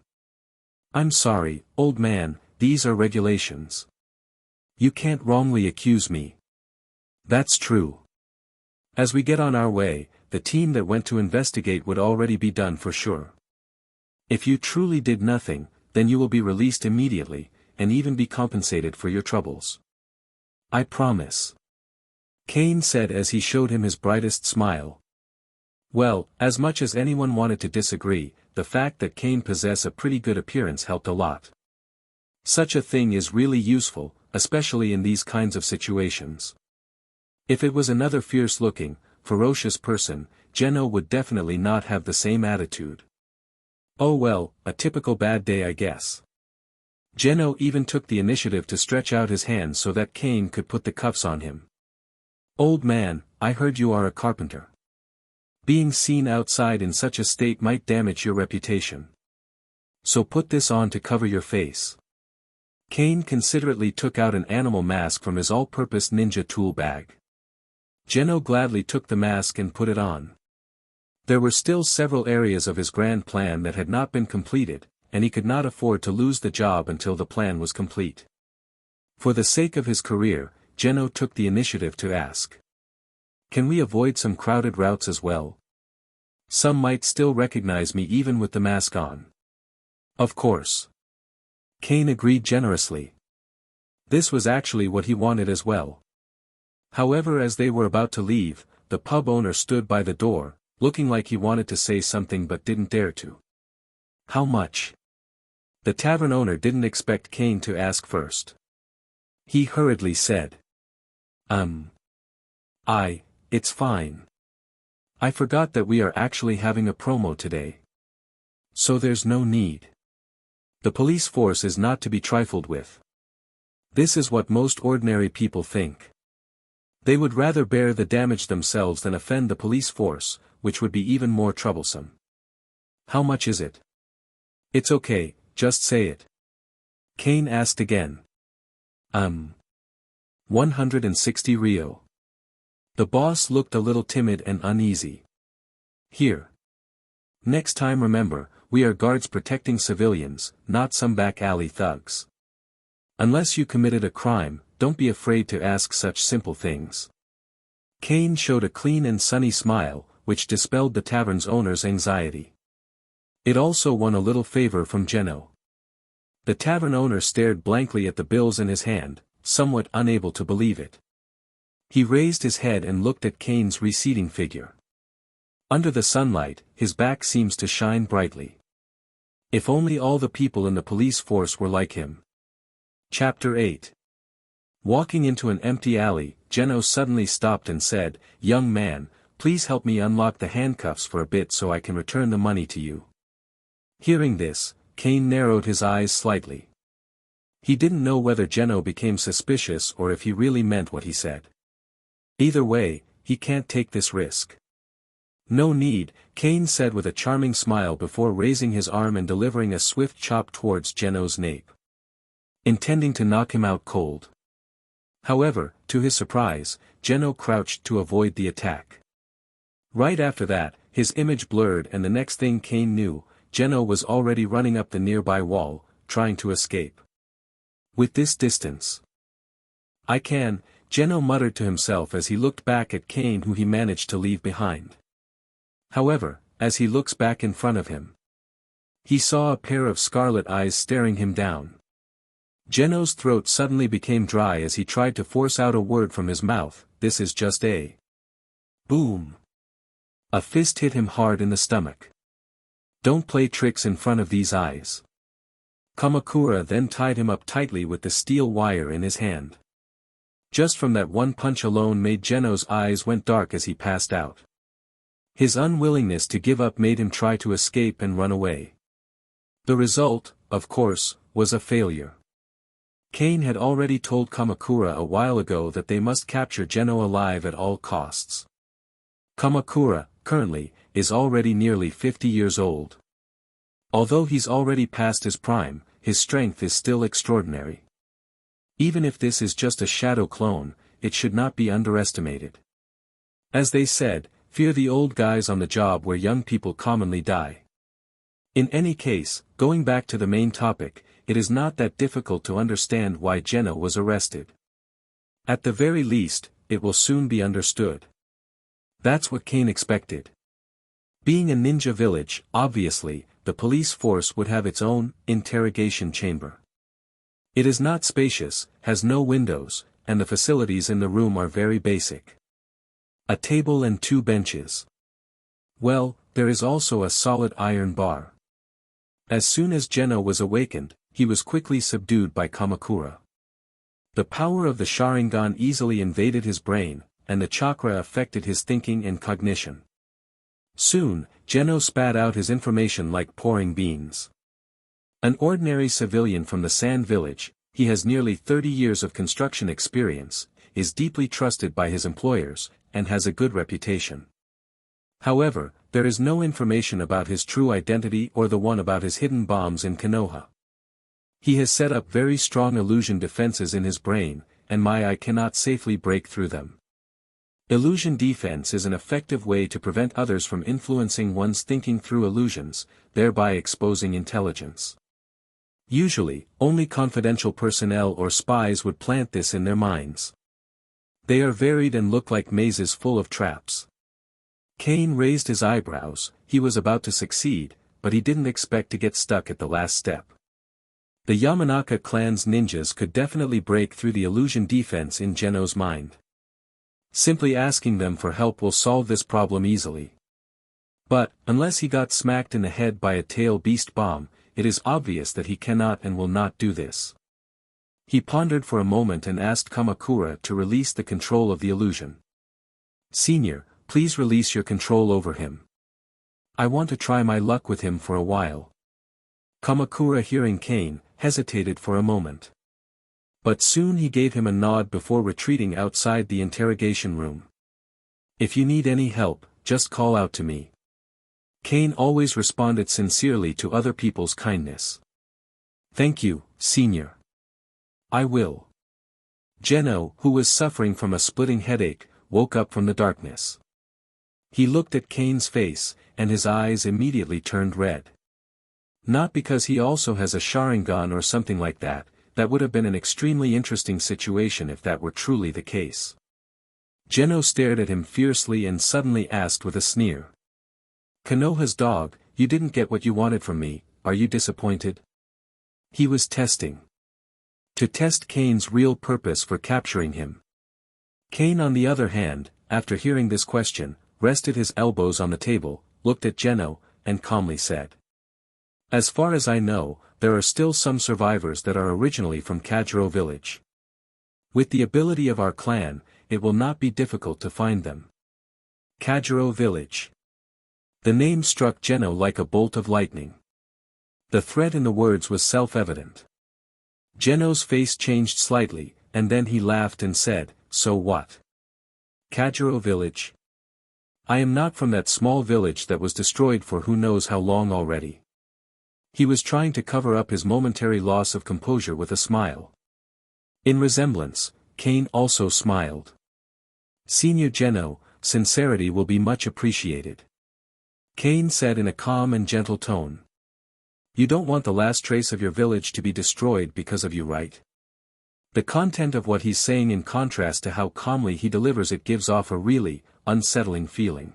"I'm sorry, old man, these are regulations. You can't wrongly accuse me." "That's true. As we get on our way, the team that went to investigate would already be done for sure. If you truly did nothing, then you will be released immediately, and even be compensated for your troubles. I promise," Kane said as he showed him his brightest smile. Well, as much as anyone wanted to disagree, the fact that Kane possessed a pretty good appearance helped a lot. Such a thing is really useful, especially in these kinds of situations. If it was another fierce-looking, ferocious person, Geno would definitely not have the same attitude. Oh well, a typical bad day I guess. Geno even took the initiative to stretch out his hand so that Kane could put the cuffs on him. "Old man, I heard you are a carpenter. Being seen outside in such a state might damage your reputation. So put this on to cover your face." Kane considerately took out an animal mask from his all-purpose ninja tool bag. Geno gladly took the mask and put it on. There were still several areas of his grand plan that had not been completed, and he could not afford to lose the job until the plan was complete. For the sake of his career, Geno took the initiative to ask, "Can we avoid some crowded routes as well? Some might still recognize me even with the mask on." "Of course." Kane agreed generously. This was actually what he wanted as well. However, as they were about to leave, the pub owner stood by the door, looking like he wanted to say something but didn't dare to. "How much?" The tavern owner didn't expect Kane to ask first. He hurriedly said, It's fine. I forgot that we are actually having a promo today. So there's no need. The police force is not to be trifled with. This is what most ordinary people think. They would rather bear the damage themselves than offend the police force, which would be even more troublesome. How much is it?" "It's okay, just say it." Kane asked again. 160 Rio. The boss looked a little timid and uneasy. "Here. Next time remember, we are guards protecting civilians, not some back alley thugs. Unless you committed a crime, don't be afraid to ask such simple things." Kane showed a clean and sunny smile, which dispelled the tavern's owner's anxiety. It also won a little favor from Geno. The tavern owner stared blankly at the bills in his hand, somewhat unable to believe it. He raised his head and looked at Kane's receding figure. Under the sunlight, his back seems to shine brightly. If only all the people in the police force were like him. Chapter 8. Walking into an empty alley, Geno suddenly stopped and said, "Young man, please help me unlock the handcuffs for a bit so I can return the money to you." Hearing this, Kane narrowed his eyes slightly. He didn't know whether Geno became suspicious or if he really meant what he said. Either way, he can't take this risk. "No need," Kane said with a charming smile before raising his arm and delivering a swift chop towards Geno's nape, intending to knock him out cold. However, to his surprise, Geno crouched to avoid the attack. Right after that, his image blurred and the next thing Kane knew, Geno was already running up the nearby wall, trying to escape. With this distance, "I can," Geno muttered to himself as he looked back at Kane who he managed to leave behind. However, as he looks back in front of him, he saw a pair of scarlet eyes staring him down. Geno's throat suddenly became dry as he tried to force out a word from his mouth. "This is just a..." Boom! A fist hit him hard in the stomach. "Don't play tricks in front of these eyes." Kamakura then tied him up tightly with the steel wire in his hand. Just from that one punch alone made Geno's eyes went dark as he passed out. His unwillingness to give up made him try to escape and run away. The result, of course, was a failure. Kane had already told Kamakura a while ago that they must capture Geno alive at all costs. Kamakura, currently, is already nearly 50 years old. Although he's already past his prime, his strength is still extraordinary. Even if this is just a shadow clone, it should not be underestimated. As they said, fear the old guys on the job where young people commonly die. In any case, going back to the main topic, it is not that difficult to understand why Geno was arrested. At the very least, it will soon be understood. That's what Kane expected. Being a ninja village, obviously, the police force would have its own interrogation chamber. It is not spacious, has no windows, and the facilities in the room are very basic. A table and 2 benches. Well, there is also a solid iron bar. As soon as Geno was awakened, he was quickly subdued by Kamakura. The power of the Sharingan easily invaded his brain, and the chakra affected his thinking and cognition. Soon, Geno spat out his information like pouring beans. An ordinary civilian from the Sand Village, he has nearly 30 years of construction experience, is deeply trusted by his employers, and has a good reputation. However, there is no information about his true identity or the one about his hidden bombs in Konoha. He has set up very strong illusion defenses in his brain, and my eye cannot safely break through them. Illusion defense is an effective way to prevent others from influencing one's thinking through illusions, thereby exposing intelligence. Usually, only confidential personnel or spies would plant this in their minds. They are varied and look like mazes full of traps. Kane raised his eyebrows. He was about to succeed, but he didn't expect to get stuck at the last step. The Yamanaka clan's ninjas could definitely break through the illusion defense in Geno's mind. Simply asking them for help will solve this problem easily. But, unless he got smacked in the head by a tail beast bomb, it is obvious that he cannot and will not do this. He pondered for a moment and asked Kamakura to release the control of the illusion. "Senior, please release your control over him. I want to try my luck with him for a while." Kamakura, hearing Kane, hesitated for a moment. But soon he gave him a nod before retreating outside the interrogation room. "If you need any help, just call out to me." Kane always responded sincerely to other people's kindness. "Thank you, Senior. I will." Geno, who was suffering from a splitting headache, woke up from the darkness. He looked at Kane's face, and his eyes immediately turned red. Not because he also has a Sharingan or something like that, that would have been an extremely interesting situation if that were truly the case. Geno stared at him fiercely and suddenly asked with a sneer. "Konoha's dog, you didn't get what you wanted from me, are you disappointed?" He was testing. To test Kane's real purpose for capturing him. Kane, on the other hand, after hearing this question, rested his elbows on the table, looked at Geno, and calmly said. "As far as I know, there are still some survivors that are originally from Kajiro village. With the ability of our clan, it will not be difficult to find them." Kajiro village. The name struck Geno like a bolt of lightning. The threat in the words was self-evident. Geno's face changed slightly, and then he laughed and said, "So what? Kajiro village? I am not from that small village that was destroyed for who knows how long already." He was trying to cover up his momentary loss of composure with a smile. In resemblance, Kane also smiled. "Senior Geno, sincerity will be much appreciated," Kane said in a calm and gentle tone. "You don't want the last trace of your village to be destroyed because of you, right?" The content of what he's saying in contrast to how calmly he delivers it gives off a really unsettling feeling.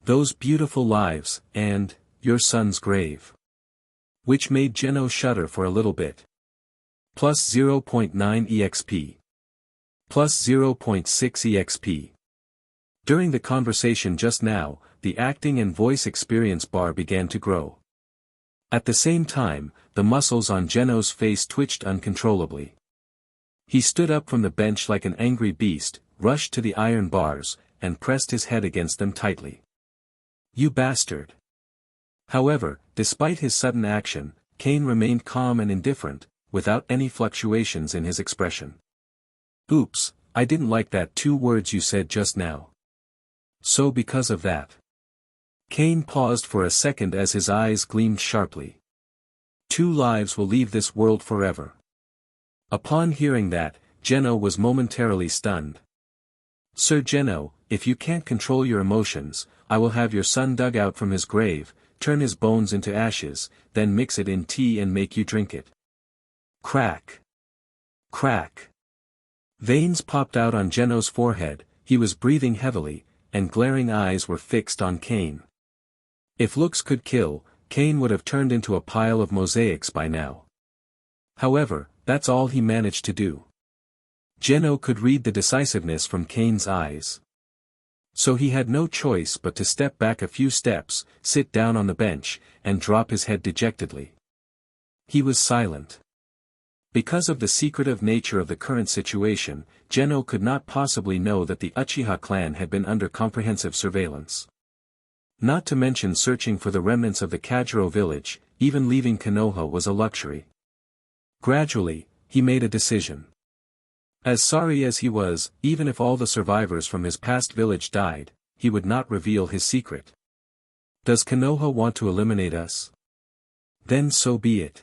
"Those beautiful lives, and your son's grave." Which made Geno shudder for a little bit. Plus 0.9 EXP. Plus 0.6 EXP. During the conversation just now, the acting and voice experience bar began to grow. At the same time, the muscles on Geno's face twitched uncontrollably. He stood up from the bench like an angry beast, rushed to the iron bars, and pressed his head against them tightly. "You bastard!" However, despite his sudden action, Kane remained calm and indifferent, without any fluctuations in his expression. "Oops, I didn't like that 2 words you said just now. So because of that, Kane paused for a second as his eyes gleamed sharply. 2 lives will leave this world forever. Upon hearing that, Geno was momentarily stunned. Sir Geno, if you can't control your emotions, I will have your son dug out from his grave, turn his bones into ashes, then mix it in tea and make you drink it. Crack. Crack. Veins popped out on Geno's forehead, he was breathing heavily, and glaring eyes were fixed on Kane. If looks could kill, Kane would have turned into a pile of mosaics by now. However, that's all he managed to do. Geno could read the decisiveness from Kane's eyes. So he had no choice but to step back a few steps, sit down on the bench, and drop his head dejectedly. He was silent. Because of the secretive nature of the current situation, Geno could not possibly know that the Uchiha clan had been under comprehensive surveillance. Not to mention searching for the remnants of the Kajiro village, even leaving Konoha was a luxury. Gradually, he made a decision. As sorry as he was, even if all the survivors from his past village died, he would not reveal his secret. Does Konoha want to eliminate us? Then so be it.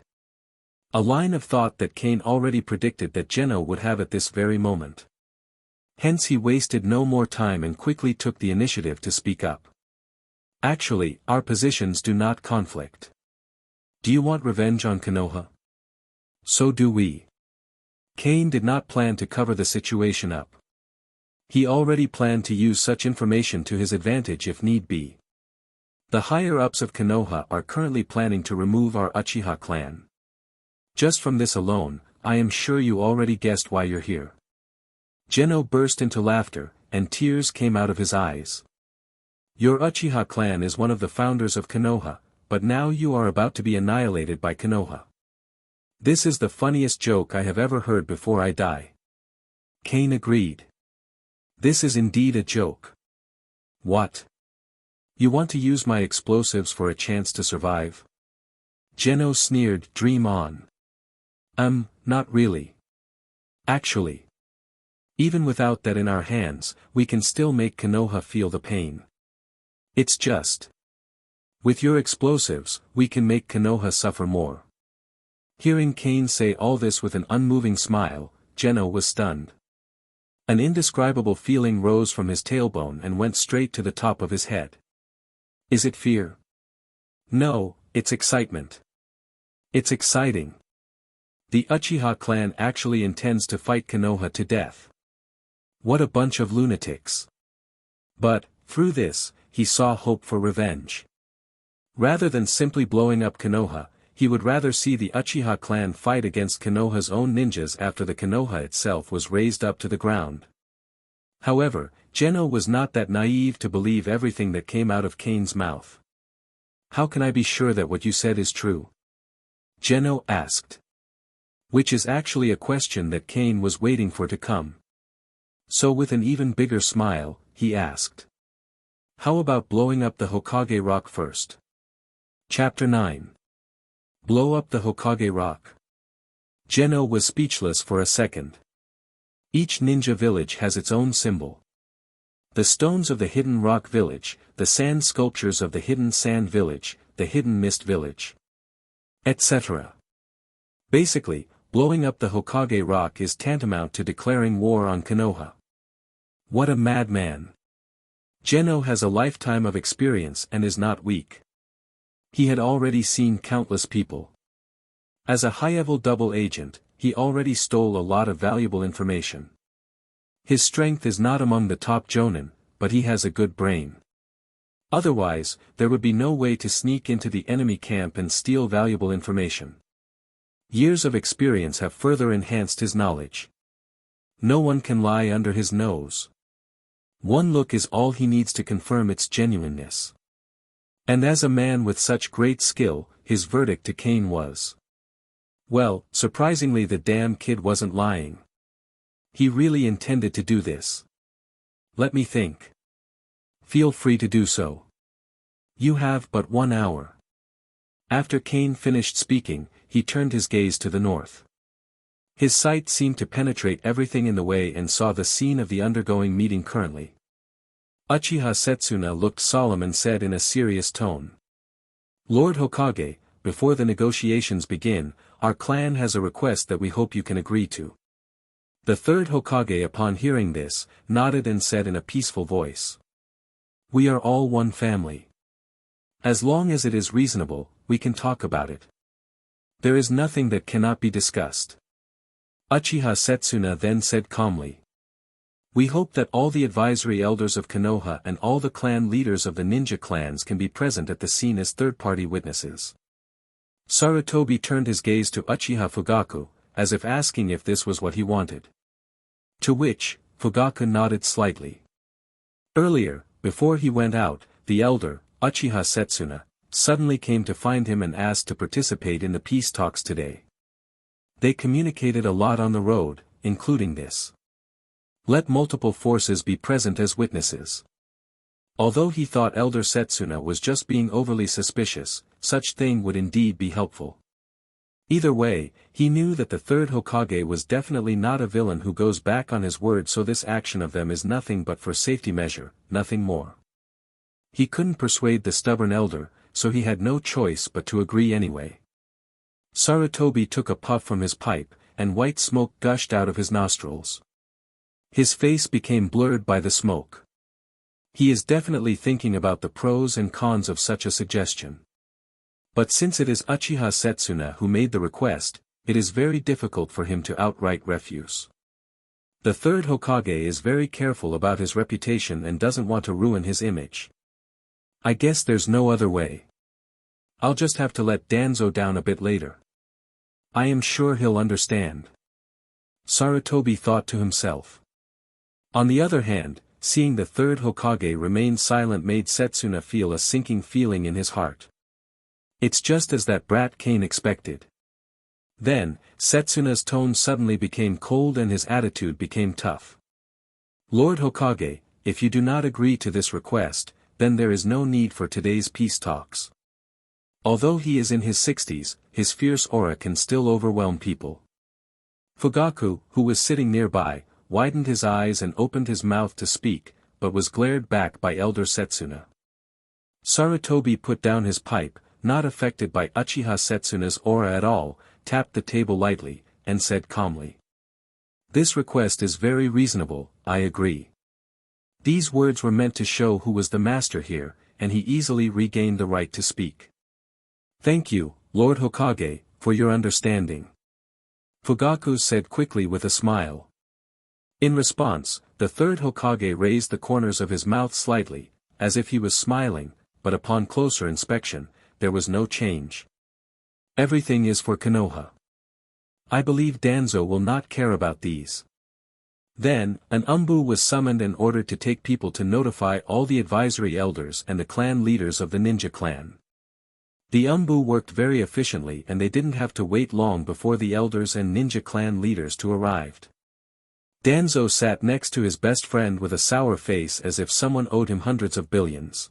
A line of thought that Kane already predicted that Geno would have at this very moment. Hence he wasted no more time and quickly took the initiative to speak up. Actually, our positions do not conflict. Do you want revenge on Konoha? So do we. Kane did not plan to cover the situation up. He already planned to use such information to his advantage if need be. The higher-ups of Konoha are currently planning to remove our Uchiha clan. Just from this alone, I am sure you already guessed why you're here. Geno burst into laughter, and tears came out of his eyes. Your Uchiha clan is one of the founders of Konoha, but now you are about to be annihilated by Konoha. This is the funniest joke I have ever heard before I die. Kane agreed. This is indeed a joke. What? You want to use my explosives for a chance to survive? Geno sneered, dream on. Not really. Actually. Even without that in our hands, we can still make Konoha feel the pain. It's just. With your explosives, we can make Konoha suffer more. Hearing Kane say all this with an unmoving smile, Geno was stunned. An indescribable feeling rose from his tailbone and went straight to the top of his head. Is it fear? No, it's excitement. It's exciting. The Uchiha clan actually intends to fight Konoha to death. What a bunch of lunatics. But, through this, he saw hope for revenge. Rather than simply blowing up Konoha, he would rather see the Uchiha clan fight against Konoha's own ninjas after the Konoha itself was razed up to the ground. However, Geno was not that naive to believe everything that came out of Kane's mouth. How can I be sure that what you said is true? Geno asked. Which is actually a question that Kane was waiting for to come. So with an even bigger smile, he asked. How about blowing up the Hokage rock first? Chapter 9. Blow up the Hokage rock. Geno was speechless for a second. Each ninja village has its own symbol. The stones of the hidden rock village, the sand sculptures of the hidden sand village, the hidden mist village, etc. Basically, blowing up the Hokage rock is tantamount to declaring war on Konoha. What a madman. Geno has a lifetime of experience and is not weak. He had already seen countless people. As a high-level double agent, he already stole a lot of valuable information. His strength is not among the top jonin, but he has a good brain. Otherwise, there would be no way to sneak into the enemy camp and steal valuable information. Years of experience have further enhanced his knowledge. No one can lie under his nose. One look is all he needs to confirm its genuineness. And as a man with such great skill, his verdict to Kane was. Well, surprisingly the damn kid wasn't lying. He really intended to do this. Let me think. Feel free to do so. You have but 1 hour. After Kane finished speaking, he turned his gaze to the north. His sight seemed to penetrate everything in the way and saw the scene of the undergoing meeting currently. Uchiha Setsuna looked solemn and said in a serious tone. Lord Hokage, before the negotiations begin, our clan has a request that we hope you can agree to. The third Hokage upon hearing this, nodded and said in a peaceful voice. We are all one family. As long as it is reasonable, we can talk about it. There is nothing that cannot be discussed. Uchiha Setsuna then said calmly. We hope that all the advisory elders of Konoha and all the clan leaders of the ninja clans can be present at the scene as third-party witnesses. Sarutobi turned his gaze to Uchiha Fugaku, as if asking if this was what he wanted. To which, Fugaku nodded slightly. Earlier, before he went out, the elder, Uchiha Setsuna, suddenly came to find him and asked to participate in the peace talks today. They communicated a lot on the road, including this. Let multiple forces be present as witnesses. Although he thought Elder Setsuna was just being overly suspicious, such thing would indeed be helpful. Either way, he knew that the third Hokage was definitely not a villain who goes back on his word, so this action of them is nothing but for safety measure, nothing more. He couldn't persuade the stubborn elder, so he had no choice but to agree anyway. Sarutobi took a puff from his pipe, and white smoke gushed out of his nostrils. His face became blurred by the smoke. He is definitely thinking about the pros and cons of such a suggestion. But since it is Uchiha Setsuna who made the request, it is very difficult for him to outright refuse. The third Hokage is very careful about his reputation and doesn't want to ruin his image. I guess there's no other way. I'll just have to let Danzo down a bit later. I am sure he'll understand. Sarutobi thought to himself. On the other hand, seeing the third Hokage remain silent made Setsuna feel a sinking feeling in his heart. It's just as that brat Kane expected. Then, Setsuna's tone suddenly became cold and his attitude became tough. Lord Hokage, if you do not agree to this request, then there is no need for today's peace talks. Although he is in his 60s, his fierce aura can still overwhelm people. Fugaku, who was sitting nearby, widened his eyes and opened his mouth to speak, but was glared back by Elder Setsuna. Sarutobi put down his pipe, not affected by Uchiha Setsuna's aura at all, tapped the table lightly, and said calmly. This request is very reasonable, I agree. These words were meant to show who was the master here, and he easily regained the right to speak. Thank you, Lord Hokage, for your understanding. Fugaku said quickly with a smile. In response, the third Hokage raised the corners of his mouth slightly, as if he was smiling, but upon closer inspection, there was no change. Everything is for Konoha. I believe Danzo will not care about these. Then, an umbu was summoned and ordered to take people to notify all the advisory elders and the clan leaders of the ninja clan. The umbu worked very efficiently and they didn't have to wait long before the elders and ninja clan leaders too arrived. Danzo sat next to his best friend with a sour face as if someone owed him hundreds of billions.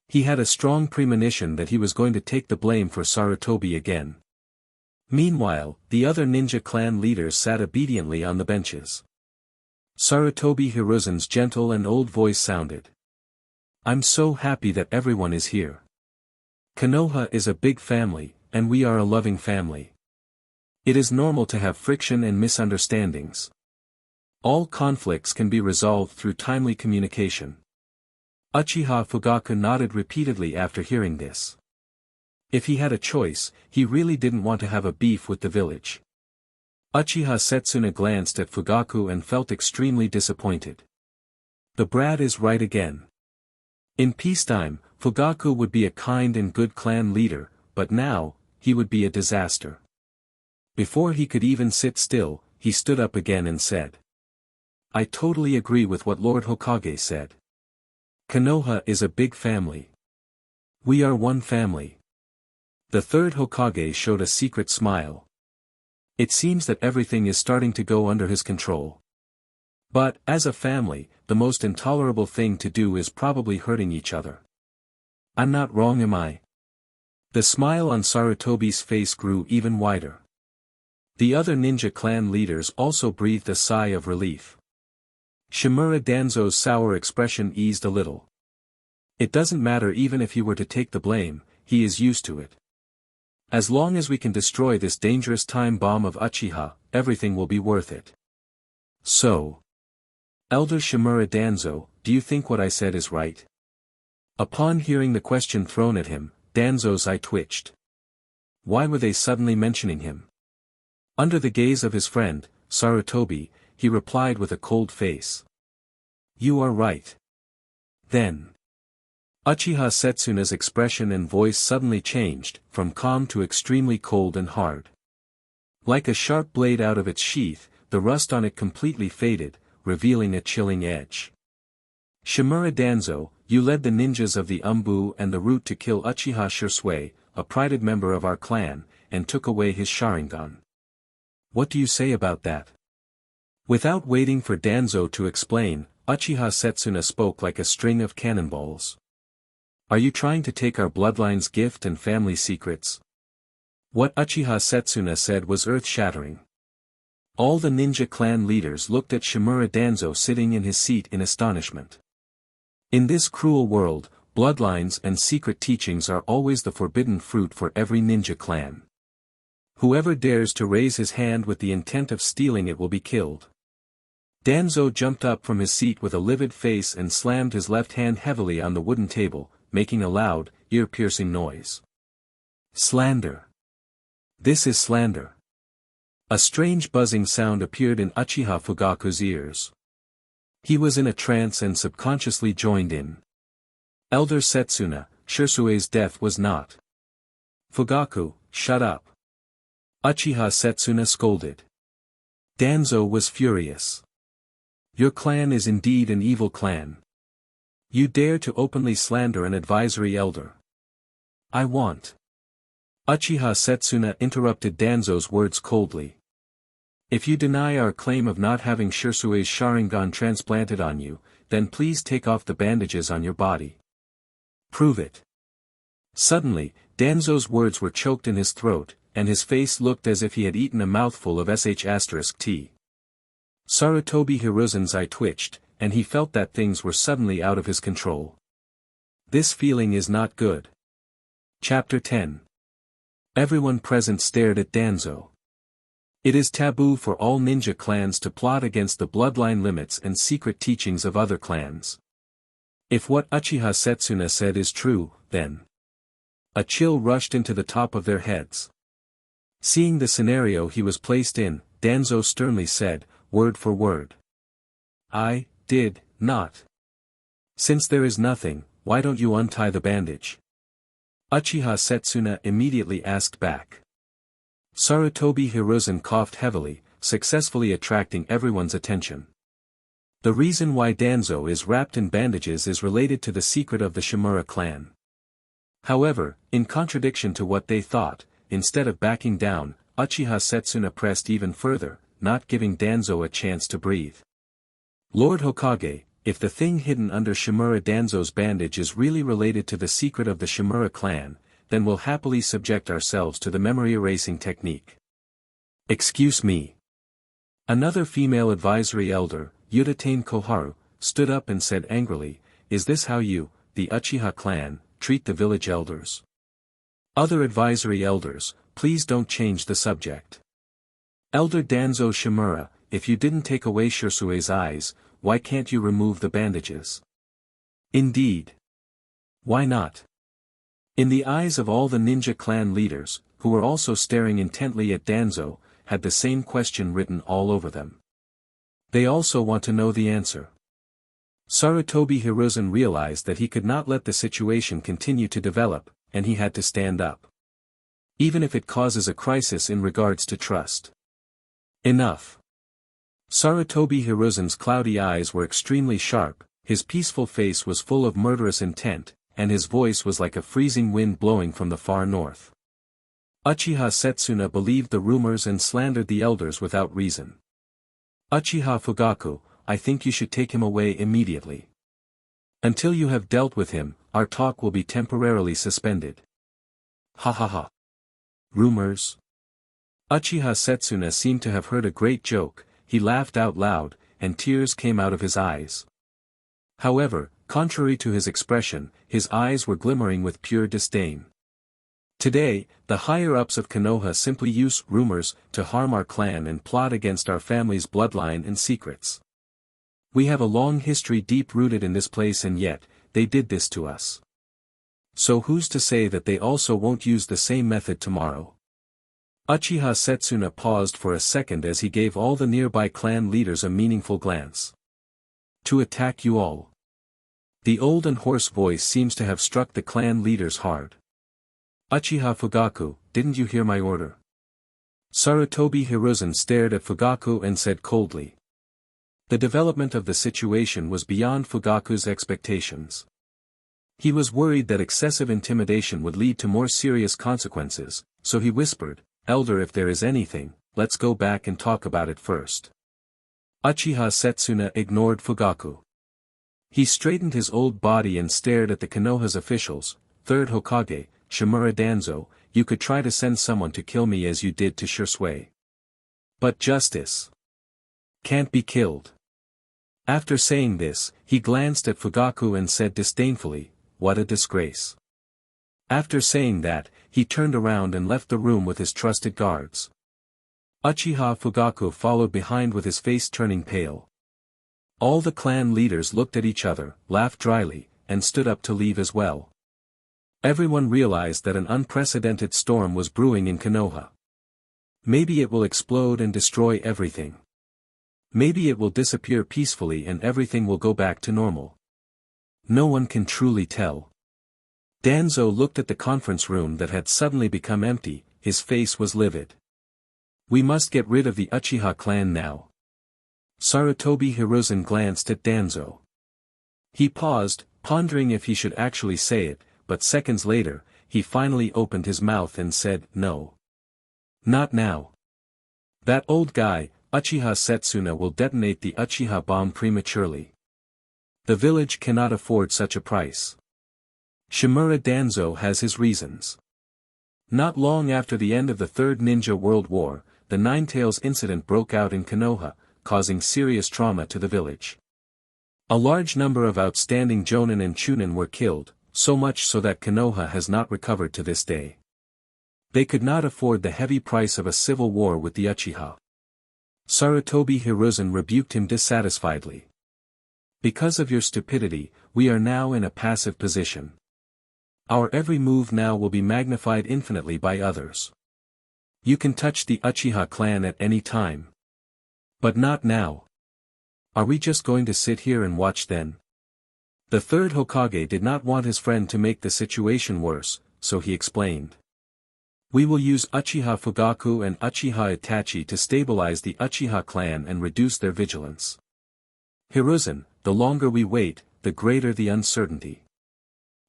He had a strong premonition that he was going to take the blame for Sarutobi again. Meanwhile, the other ninja clan leaders sat obediently on the benches. Sarutobi Hiruzen's gentle and old voice sounded. I'm so happy that everyone is here. Konoha is a big family, and we are a loving family. It is normal to have friction and misunderstandings. All conflicts can be resolved through timely communication. Uchiha Fugaku nodded repeatedly after hearing this. If he had a choice, he really didn't want to have a beef with the village. Uchiha Setsuna glanced at Fugaku and felt extremely disappointed. The brat is right again. In peacetime, Fugaku would be a kind and good clan leader, but now, he would be a disaster. Before he could even sit still, he stood up again and said. I totally agree with what Lord Hokage said. Konoha is a big family. We are one family. The third Hokage showed a secret smile. It seems that everything is starting to go under his control. But, as a family, the most intolerable thing to do is probably hurting each other. I'm not wrong, am I? The smile on Sarutobi's face grew even wider. The other ninja clan leaders also breathed a sigh of relief. Shimura Danzo's sour expression eased a little. It doesn't matter even if he were to take the blame, he is used to it. As long as we can destroy this dangerous time bomb of Uchiha, everything will be worth it. So, Elder Shimura Danzo, do you think what I said is right? Upon hearing the question thrown at him, Danzo's eye twitched. Why were they suddenly mentioning him? Under the gaze of his friend, Sarutobi, he replied with a cold face. You are right. Then. Uchiha Setsuna's expression and voice suddenly changed, from calm to extremely cold and hard. Like a sharp blade out of its sheath, the rust on it completely faded, revealing a chilling edge. Shimura Danzo, you led the ninjas of the Umbu and the Root to kill Uchiha Shisui, a prided member of our clan, and took away his Sharingan. What do you say about that? Without waiting for Danzo to explain, Uchiha Setsuna spoke like a string of cannonballs. Are you trying to take our bloodline's gift and family secrets? What Uchiha Setsuna said was earth-shattering. All the ninja clan leaders looked at Shimura Danzo sitting in his seat in astonishment. In this cruel world, bloodlines and secret teachings are always the forbidden fruit for every ninja clan. Whoever dares to raise his hand with the intent of stealing it will be killed. Danzo jumped up from his seat with a livid face and slammed his left hand heavily on the wooden table, making a loud, ear-piercing noise. Slander. This is slander. A strange buzzing sound appeared in Uchiha Fugaku's ears. He was in a trance and subconsciously joined in. Elder Setsuna, Shisui's death was not. Fugaku, shut up. Uchiha Setsuna scolded. Danzo was furious. Your clan is indeed an evil clan. You dare to openly slander an advisory elder. I want. Uchiha Setsuna interrupted Danzo's words coldly. If you deny our claim of not having Shisui's Sharingan transplanted on you, then please take off the bandages on your body. Prove it. Suddenly, Danzo's words were choked in his throat, and his face looked as if he had eaten a mouthful of **T. Sarutobi Hiruzen's eye twitched, and he felt that things were suddenly out of his control. This feeling is not good. Chapter 10. Everyone present stared at Danzo. It is taboo for all ninja clans to plot against the bloodline limits and secret teachings of other clans. If what Uchiha Setsuna said is true, then a chill rushed into the top of their heads. Seeing the scenario he was placed in, Danzo sternly said, word for word. I did not. Since there is nothing, why don't you untie the bandage? Uchiha Setsuna immediately asked back. Sarutobi Hiruzen coughed heavily, successfully attracting everyone's attention. The reason why Danzo is wrapped in bandages is related to the secret of the Shimura clan. However, in contradiction to what they thought, instead of backing down, Uchiha Setsuna pressed even further, not giving Danzo a chance to breathe. Lord Hokage, if the thing hidden under Shimura Danzo's bandage is really related to the secret of the Shimura clan, then we'll happily subject ourselves to the memory erasing technique. Excuse me. Another female advisory elder, Udatane Koharu, stood up and said angrily, is this how you, the Uchiha clan, treat the village elders? Other advisory elders, please don't change the subject. Elder Danzo Shimura, if you didn't take away Shisui's eyes, why can't you remove the bandages? Indeed. Why not? In the eyes of all the ninja clan leaders, who were also staring intently at Danzo, had the same question written all over them. They also want to know the answer. Sarutobi Hiruzen realized that he could not let the situation continue to develop, and he had to stand up. Even if it causes a crisis in regards to trust. Enough. Sarutobi Hiruzen's cloudy eyes were extremely sharp, his peaceful face was full of murderous intent, and his voice was like a freezing wind blowing from the far north. Uchiha Setsuna believed the rumors and slandered the elders without reason. Uchiha Fugaku, I think you should take him away immediately. Until you have dealt with him, our talk will be temporarily suspended. Ha ha ha. Rumors? Uchiha Setsuna seemed to have heard a great joke, he laughed out loud, and tears came out of his eyes. However, contrary to his expression, his eyes were glimmering with pure disdain. Today, the higher-ups of Konoha simply use rumors to harm our clan and plot against our family's bloodline and secrets. We have a long history deep-rooted in this place, and yet, they did this to us. So who's to say that they also won't use the same method tomorrow? Uchiha Setsuna paused for a second as he gave all the nearby clan leaders a meaningful glance. To attack you all. The old and hoarse voice seems to have struck the clan leaders hard. Uchiha Fugaku, didn't you hear my order? Sarutobi Hiruzen stared at Fugaku and said coldly. The development of the situation was beyond Fugaku's expectations. He was worried that excessive intimidation would lead to more serious consequences, so he whispered, "Elder, if there is anything, let's go back and talk about it first." Uchiha Setsuna ignored Fugaku. He straightened his old body and stared at the Konoha's officials. "Third Hokage, Shimura Danzo, you could try to send someone to kill me as you did to Shisui. But justice can't be killed." After saying this, he glanced at Fugaku and said disdainfully, "What a disgrace." After saying that, he turned around and left the room with his trusted guards. Uchiha Fugaku followed behind with his face turning pale. All the clan leaders looked at each other, laughed dryly, and stood up to leave as well. Everyone realized that an unprecedented storm was brewing in Konoha. Maybe it will explode and destroy everything. Maybe it will disappear peacefully and everything will go back to normal. No one can truly tell. Danzo looked at the conference room that had suddenly become empty, his face was livid. "We must get rid of the Uchiha clan now." Sarutobi Hiruzen glanced at Danzo. He paused, pondering if he should actually say it, but seconds later, he finally opened his mouth and said, "No. Not now. That old guy, Uchiha Setsuna, will detonate the Uchiha bomb prematurely. The village cannot afford such a price. Shimura Danzo has his reasons." Not long after the end of the Third Ninja World War, the Nine-Tails incident broke out in Konoha, causing serious trauma to the village. A large number of outstanding Jonin and Chunin were killed, so much so that Konoha has not recovered to this day. They could not afford the heavy price of a civil war with the Uchiha. Sarutobi Hiruzen rebuked him dissatisfiedly. "Because of your stupidity, we are now in a passive position. Our every move now will be magnified infinitely by others. You can touch the Uchiha clan at any time. But not now. Are we just going to sit here and watch then?" The third Hokage did not want his friend to make the situation worse, so he explained. "We will use Uchiha Fugaku and Uchiha Itachi to stabilize the Uchiha clan and reduce their vigilance. Hiruzen, the longer we wait, the greater the uncertainty.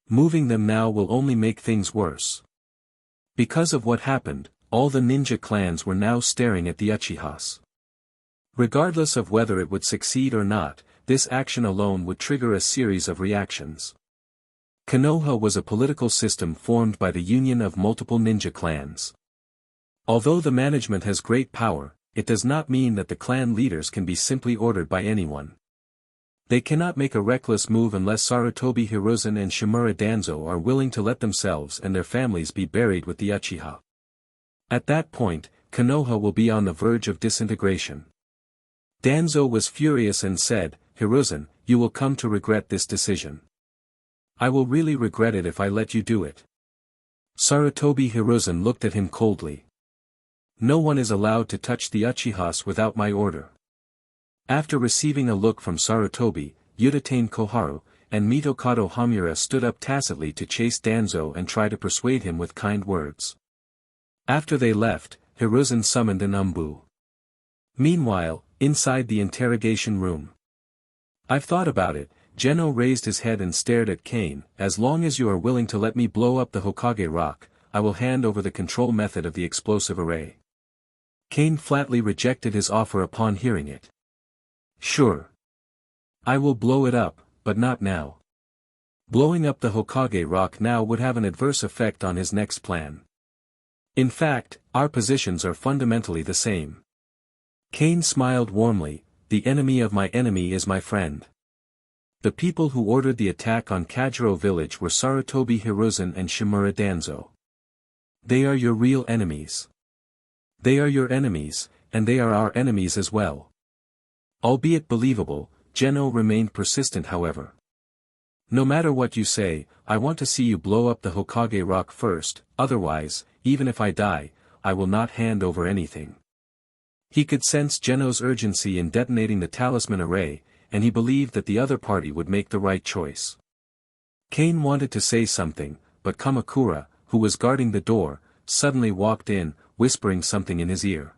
Moving them now will only make things worse." Because of what happened, all the ninja clans were now staring at the Uchihas. Regardless of whether it would succeed or not, this action alone would trigger a series of reactions. Konoha was a political system formed by the union of multiple ninja clans. Although the management has great power, it does not mean that the clan leaders can be simply ordered by anyone. They cannot make a reckless move unless Sarutobi Hiruzen and Shimura Danzo are willing to let themselves and their families be buried with the Uchiha. At that point, Konoha will be on the verge of disintegration. Danzo was furious and said, "Hiruzen, you will come to regret this decision. I will really regret it if I let you do it." Sarutobi Hiruzen looked at him coldly. "No one is allowed to touch the Uchihas without my order." After receiving a look from Sarutobi, Udatane Koharu, and Mitokado Hamura stood up tacitly to chase Danzo and try to persuade him with kind words. After they left, Hiruzen summoned an umbu. Meanwhile, inside the interrogation room. "I've thought about it." Geno raised his head and stared at Kane. "As long as you are willing to let me blow up the Hokage rock, I will hand over the control method of the explosive array." Kane flatly rejected his offer upon hearing it. "Sure. I will blow it up, but not now. Blowing up the Hokage rock now would have an adverse effect on his next plan. In fact, our positions are fundamentally the same." Kane smiled warmly. the enemy of my enemy is my friend. The people who ordered the attack on Kajiro village were Sarutobi Hiruzen and Shimura Danzo. They are your real enemies. They are your enemies, and they are our enemies as well. Albeit believable, Geno remained persistent however. No matter what you say, I want to see you blow up the Hokage rock first, otherwise, even if I die, I will not hand over anything. He could sense Geno's urgency in detonating the talisman array, and he believed that the other party would make the right choice. Kane wanted to say something, but Kamakura, who was guarding the door, suddenly walked in, whispering something in his ear.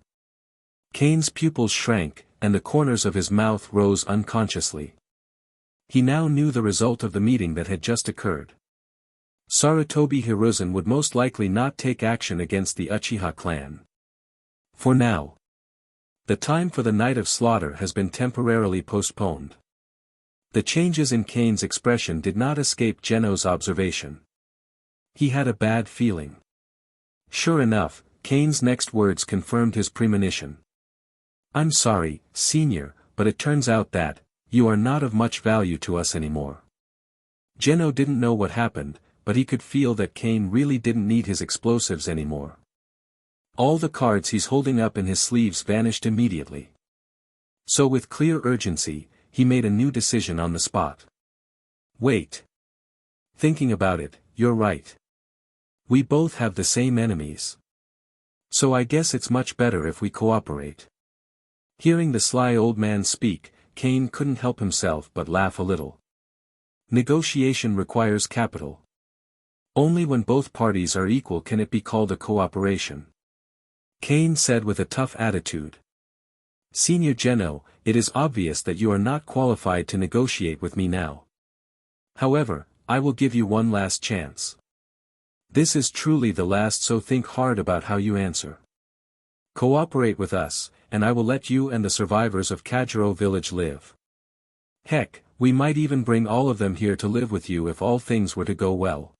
Kane's pupils shrank, and the corners of his mouth rose unconsciously. He now knew the result of the meeting that had just occurred. Sarutobi Hiruzen would most likely not take action against the Uchiha clan. For now. The time for the night of slaughter has been temporarily postponed. The changes in Kane's expression did not escape Geno's observation. He had a bad feeling. Sure enough, Kane's next words confirmed his premonition. I'm sorry, Senior, but it turns out that, you are not of much value to us anymore. Geno didn't know what happened, but he could feel that Kane really didn't need his explosives anymore. All the cards he's holding up in his sleeves vanished immediately. So with clear urgency, he made a new decision on the spot. Wait. Thinking about it, you're right. We both have the same enemies. So I guess it's much better if we cooperate. Hearing the sly old man speak, Kane couldn't help himself but laugh a little. Negotiation requires capital. Only when both parties are equal can it be called a cooperation. Kane said with a tough attitude. Senior Geno, it is obvious that you are not qualified to negotiate with me now. However, I will give you one last chance. This is truly the last, so think hard about how you answer. Cooperate with us, and I will let you and the survivors of Kajiro village live. Heck, we might even bring all of them here to live with you if all things were to go well.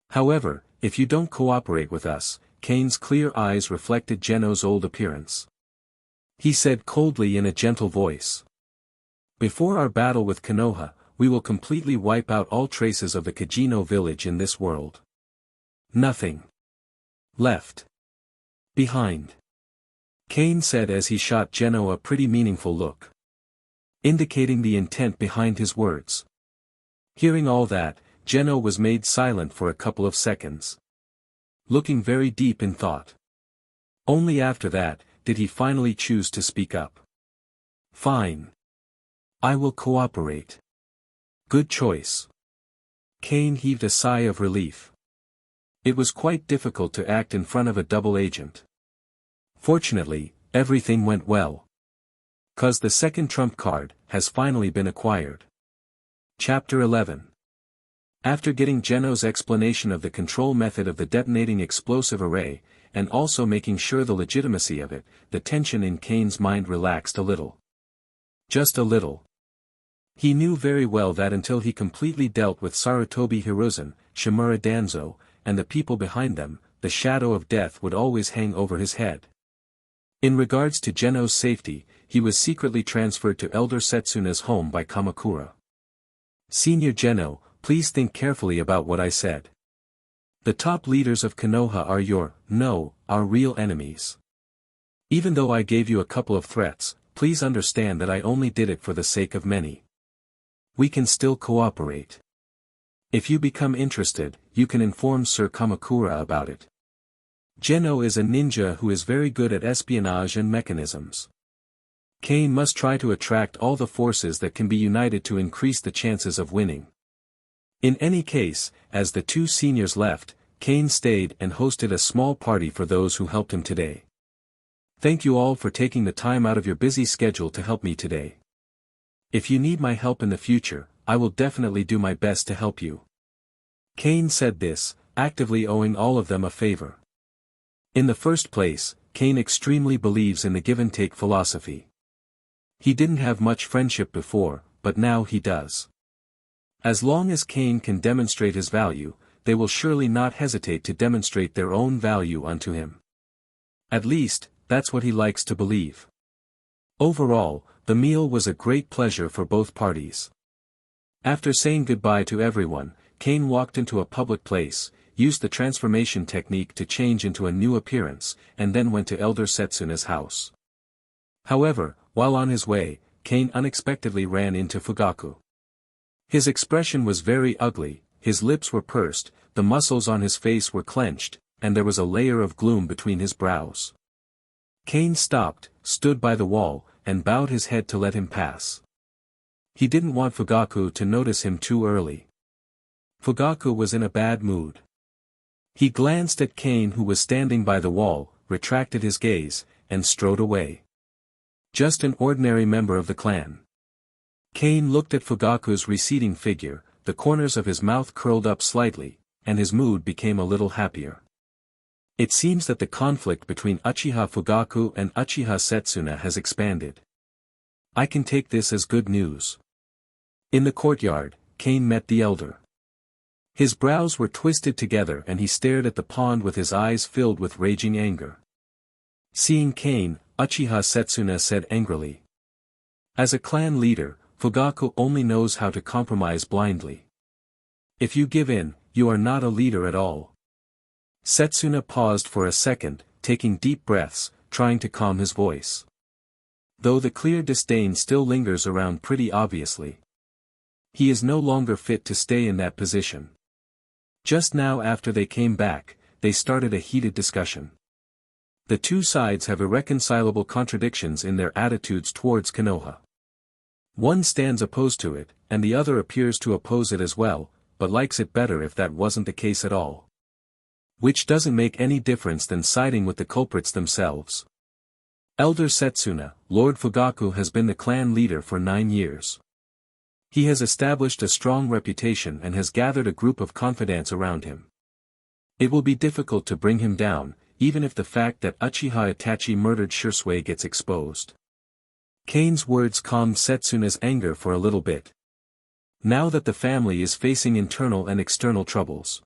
However, if you don't cooperate with us, Kane's clear eyes reflected Geno's old appearance. He said coldly in a gentle voice. Before our battle with Konoha, we will completely wipe out all traces of the Kajino village in this world. Nothing left behind. Kane said as he shot Geno a pretty meaningful look, indicating the intent behind his words. Hearing all that, Geno was made silent for a couple of seconds, looking very deep in thought. Only after that, did he finally choose to speak up. Fine. I will cooperate. Good choice. Kane heaved a sigh of relief. It was quite difficult to act in front of a double agent. Fortunately, everything went well. 'Cause the second trump card has finally been acquired. Chapter 11. After getting Geno's explanation of the control method of the detonating explosive array, and also making sure the legitimacy of it, the tension in Kane's mind relaxed a little. Just a little. He knew very well that until he completely dealt with Sarutobi Hiruzen, Shimura Danzo, and the people behind them, the shadow of death would always hang over his head. In regards to Geno's safety, he was secretly transferred to Elder Setsuna's home by Kamakura. Senior Geno, please think carefully about what I said. The top leaders of Konoha are our real enemies. Even though I gave you a couple of threats, please understand that I only did it for the sake of many. We can still cooperate. If you become interested, you can inform Sir Kamakura about it. Geno is a ninja who is very good at espionage and mechanisms. Kane must try to attract all the forces that can be united to increase the chances of winning. In any case, as the two seniors left, Kane stayed and hosted a small party for those who helped him today. Thank you all for taking the time out of your busy schedule to help me today. If you need my help in the future, I will definitely do my best to help you. Kane said this, actively owing all of them a favor. In the first place, Kane extremely believes in the give-and-take philosophy. He didn't have much friendship before, but now he does. As long as Kane can demonstrate his value, they will surely not hesitate to demonstrate their own value unto him. At least, that's what he likes to believe. Overall, The meal was a great pleasure for both parties. After saying goodbye to everyone, Kane walked into a public place, used the transformation technique to change into a new appearance, and then went to Elder Setsuna's house. However, while on his way, Kane unexpectedly ran into Fugaku. His expression was very ugly, his lips were pursed, the muscles on his face were clenched, and there was a layer of gloom between his brows. Kane stopped, stood by the wall, and bowed his head to let him pass. He didn't want Fugaku to notice him too early. Fugaku was in a bad mood. He glanced at Kane, who was standing by the wall, retracted his gaze, and strode away. Just an ordinary member of the clan. Kane looked at Fugaku's receding figure, the corners of his mouth curled up slightly, and his mood became a little happier. It seems that the conflict between Uchiha Fugaku and Uchiha Setsuna has expanded. I can take this as good news. In the courtyard, Kane met the elder. His brows were twisted together and he stared at the pond with his eyes filled with raging anger. Seeing Kane, Uchiha Setsuna said angrily. As a clan leader, Fugaku only knows how to compromise blindly. If you give in, you are not a leader at all. Setsuna paused for a second, taking deep breaths, trying to calm his voice. Though the clear disdain still lingers around pretty obviously. He is no longer fit to stay in that position. Just now after they came back, they started a heated discussion. The two sides have irreconcilable contradictions in their attitudes towards Konoha. One stands opposed to it, and the other appears to oppose it as well, but likes it better if that wasn't the case at all. Which doesn't make any difference than siding with the culprits themselves. Elder Setsuna, Lord Fugaku has been the clan leader for 9 years. He has established a strong reputation and has gathered a group of confidants around him. It will be difficult to bring him down, even if the fact that Uchiha Itachi murdered Shisui gets exposed. Kane's words calmed Setsuna's anger for a little bit. Now that the family is facing internal and external troubles,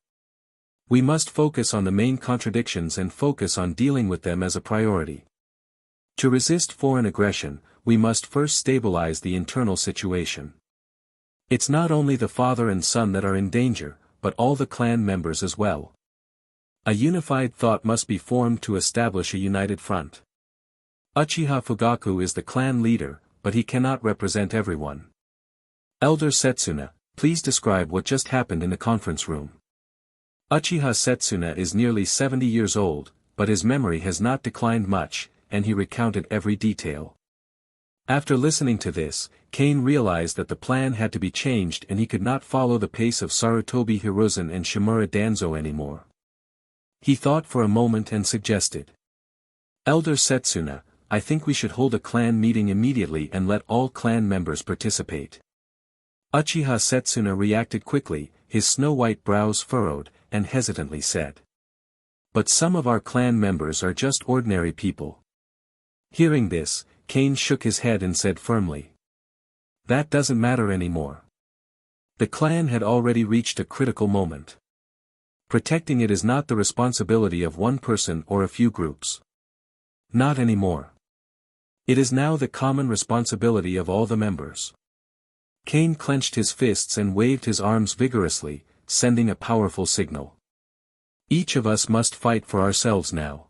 we must focus on the main contradictions and focus on dealing with them as a priority. To resist foreign aggression, we must first stabilize the internal situation. It's not only the father and son that are in danger, but all the clan members as well. A unified thought must be formed to establish a united front. Uchiha Fugaku is the clan leader, but he cannot represent everyone. Elder Setsuna, please describe what just happened in the conference room. Uchiha Setsuna is nearly 70 years old, but his memory has not declined much, and he recounted every detail. After listening to this, Kane realized that the plan had to be changed and he could not follow the pace of Sarutobi Hiruzen and Shimura Danzo anymore. He thought for a moment and suggested. Elder Setsuna, I think we should hold a clan meeting immediately and let all clan members participate. Uchiha Setsuna reacted quickly, his snow-white brows furrowed, and hesitantly said. But some of our clan members are just ordinary people. Hearing this, Kane shook his head and said firmly. That doesn't matter anymore. The clan had already reached a critical moment. Protecting it is not the responsibility of one person or a few groups. Not anymore. It is now the common responsibility of all the members. Kane clenched his fists and waved his arms vigorously, sending a powerful signal. Each of us must fight for ourselves now.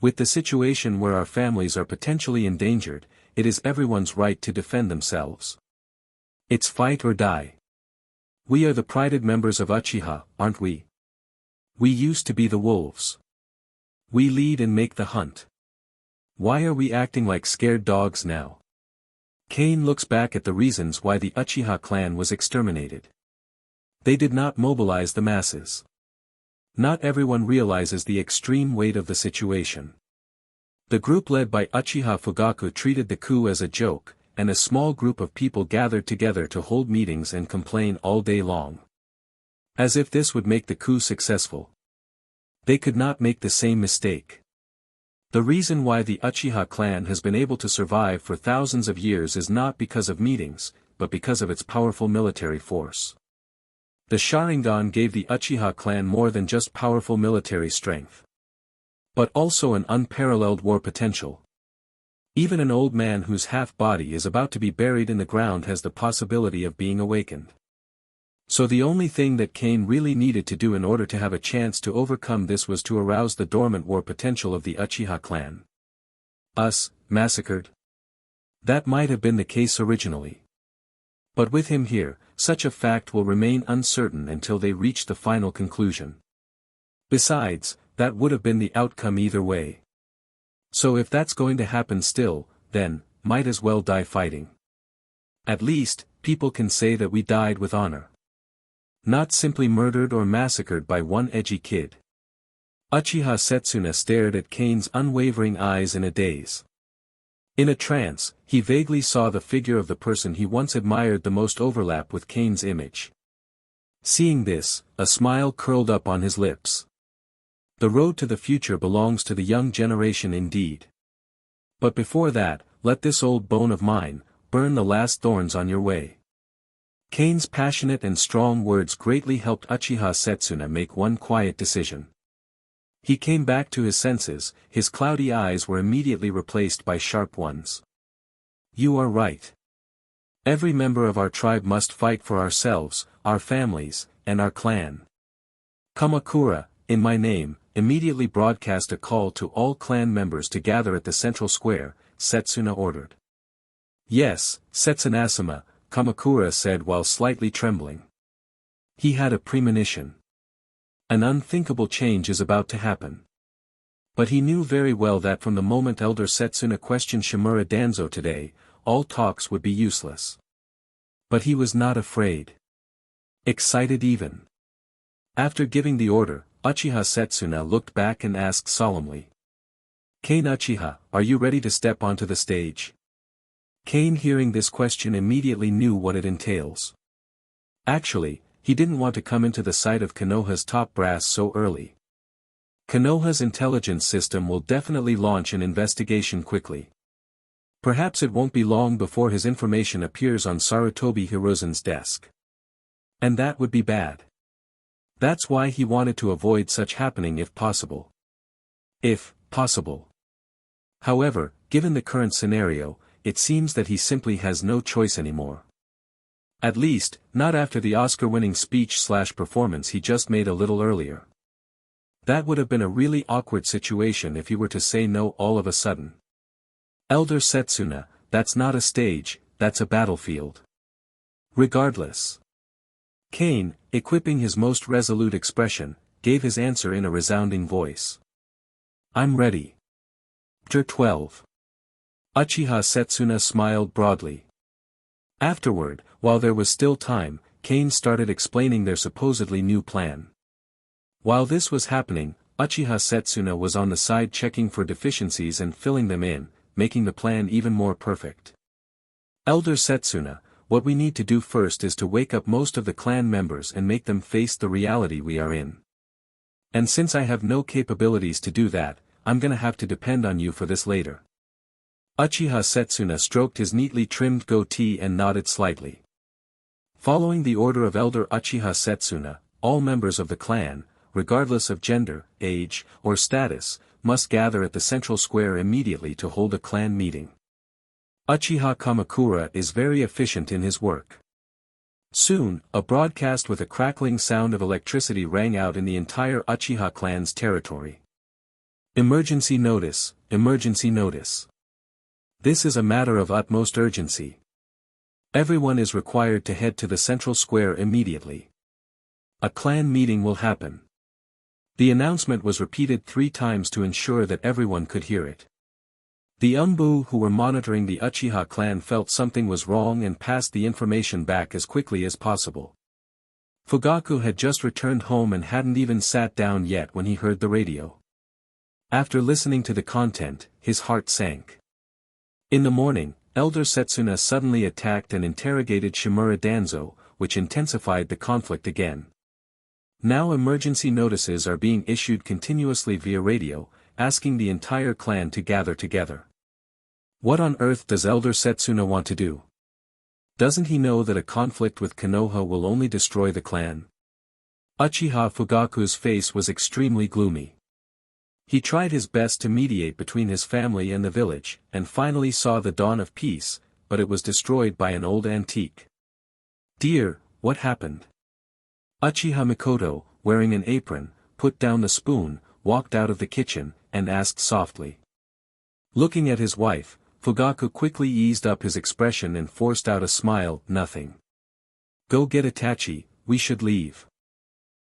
With the situation where our families are potentially endangered, it is everyone's right to defend themselves. It's fight or die. We are the prided members of Uchiha, aren't we? We used to be the wolves. We lead and make the hunt. Why are we acting like scared dogs now? Kane looks back at the reasons why the Uchiha clan was exterminated. They did not mobilize the masses. Not everyone realizes the extreme weight of the situation. The group led by Uchiha Fugaku treated the coup as a joke, and a small group of people gathered together to hold meetings and complain all day long. As if this would make the coup successful. They could not make the same mistake. The reason why the Uchiha clan has been able to survive for thousands of years is not because of meetings, but because of its powerful military force. The Sharingan gave the Uchiha clan more than just powerful military strength, but also an unparalleled war potential. Even an old man whose half-body is about to be buried in the ground has the possibility of being awakened. So the only thing that Kane really needed to do in order to have a chance to overcome this was to arouse the dormant war potential of the Uchiha clan. Massacred? That might have been the case originally. But with him here, such a fact will remain uncertain until they reach the final conclusion. Besides, that would have been the outcome either way. So if that's going to happen still, then, might as well die fighting. At least, people can say that we died with honor. Not simply murdered or massacred by one edgy kid. Uchiha Setsuna stared at Kane's unwavering eyes in a daze. In a trance, he vaguely saw the figure of the person he once admired the most overlap with Kane's image. Seeing this, a smile curled up on his lips. The road to the future belongs to the young generation indeed. But before that, let this old bone of mine burn the last thorns on your way. Kane's passionate and strong words greatly helped Uchiha Setsuna make one quiet decision. He came back to his senses, his cloudy eyes were immediately replaced by sharp ones. You are right. Every member of our tribe must fight for ourselves, our families, and our clan. Kamakura, in my name, immediately broadcast a call to all clan members to gather at the central square, Setsuna ordered. Yes, Setsunasama, Kamakura said while slightly trembling. He had a premonition. An unthinkable change is about to happen. But he knew very well that from the moment Elder Setsuna questioned Shimura Danzo today, all talks would be useless. But he was not afraid. Excited even. After giving the order, Uchiha Setsuna looked back and asked solemnly. Kane Uchiha, are you ready to step onto the stage? Kane hearing this question immediately knew what it entails. Actually, he didn't want to come into the sight of Konoha's top brass so early. Konoha's intelligence system will definitely launch an investigation quickly. Perhaps it won't be long before his information appears on Sarutobi Hiruzen's desk. And that would be bad. That's why he wanted to avoid such happening if possible. If possible. However, given the current scenario, it seems that he simply has no choice anymore. At least, not after the Oscar-winning speech/performance he just made a little earlier. That would have been a really awkward situation if he were to say no all of a sudden. Elder Setsuna, that's not a stage, that's a battlefield. Regardless. Kane, equipping his most resolute expression, gave his answer in a resounding voice. I'm ready. Chapter 12. Uchiha Setsuna smiled broadly. Afterward, while there was still time, Kane started explaining their supposedly new plan. While this was happening, Uchiha Setsuna was on the side checking for deficiencies and filling them in, making the plan even more perfect. Elder Setsuna, what we need to do first is to wake up most of the clan members and make them face the reality we are in. And since I have no capabilities to do that, I'm gonna have to depend on you for this later. Uchiha Setsuna stroked his neatly trimmed goatee and nodded slightly. Following the order of Elder Uchiha Setsuna, all members of the clan, regardless of gender, age, or status, must gather at the central square immediately to hold a clan meeting. Uchiha Kamakura is very efficient in his work. Soon, a broadcast with a crackling sound of electricity rang out in the entire Uchiha clan's territory. Emergency notice, emergency notice. This is a matter of utmost urgency. Everyone is required to head to the central square immediately. A clan meeting will happen. The announcement was repeated 3 times to ensure that everyone could hear it. The Umbu who were monitoring the Uchiha clan felt something was wrong and passed the information back as quickly as possible. Fugaku had just returned home and hadn't even sat down yet when he heard the radio. After listening to the content, his heart sank. In the morning, Elder Setsuna suddenly attacked and interrogated Shimura Danzo, which intensified the conflict again. Now emergency notices are being issued continuously via radio, asking the entire clan to gather together. What on earth does Elder Setsuna want to do? Doesn't he know that a conflict with Konoha will only destroy the clan? Uchiha Fugaku's face was extremely gloomy. He tried his best to mediate between his family and the village, and finally saw the dawn of peace, but it was destroyed by an old antique. "Dear, what happened?" Uchiha Mikoto, wearing an apron, put down the spoon, walked out of the kitchen, and asked softly. Looking at his wife, Fugaku quickly eased up his expression and forced out a smile. "Nothing. Go get Itachi, we should leave."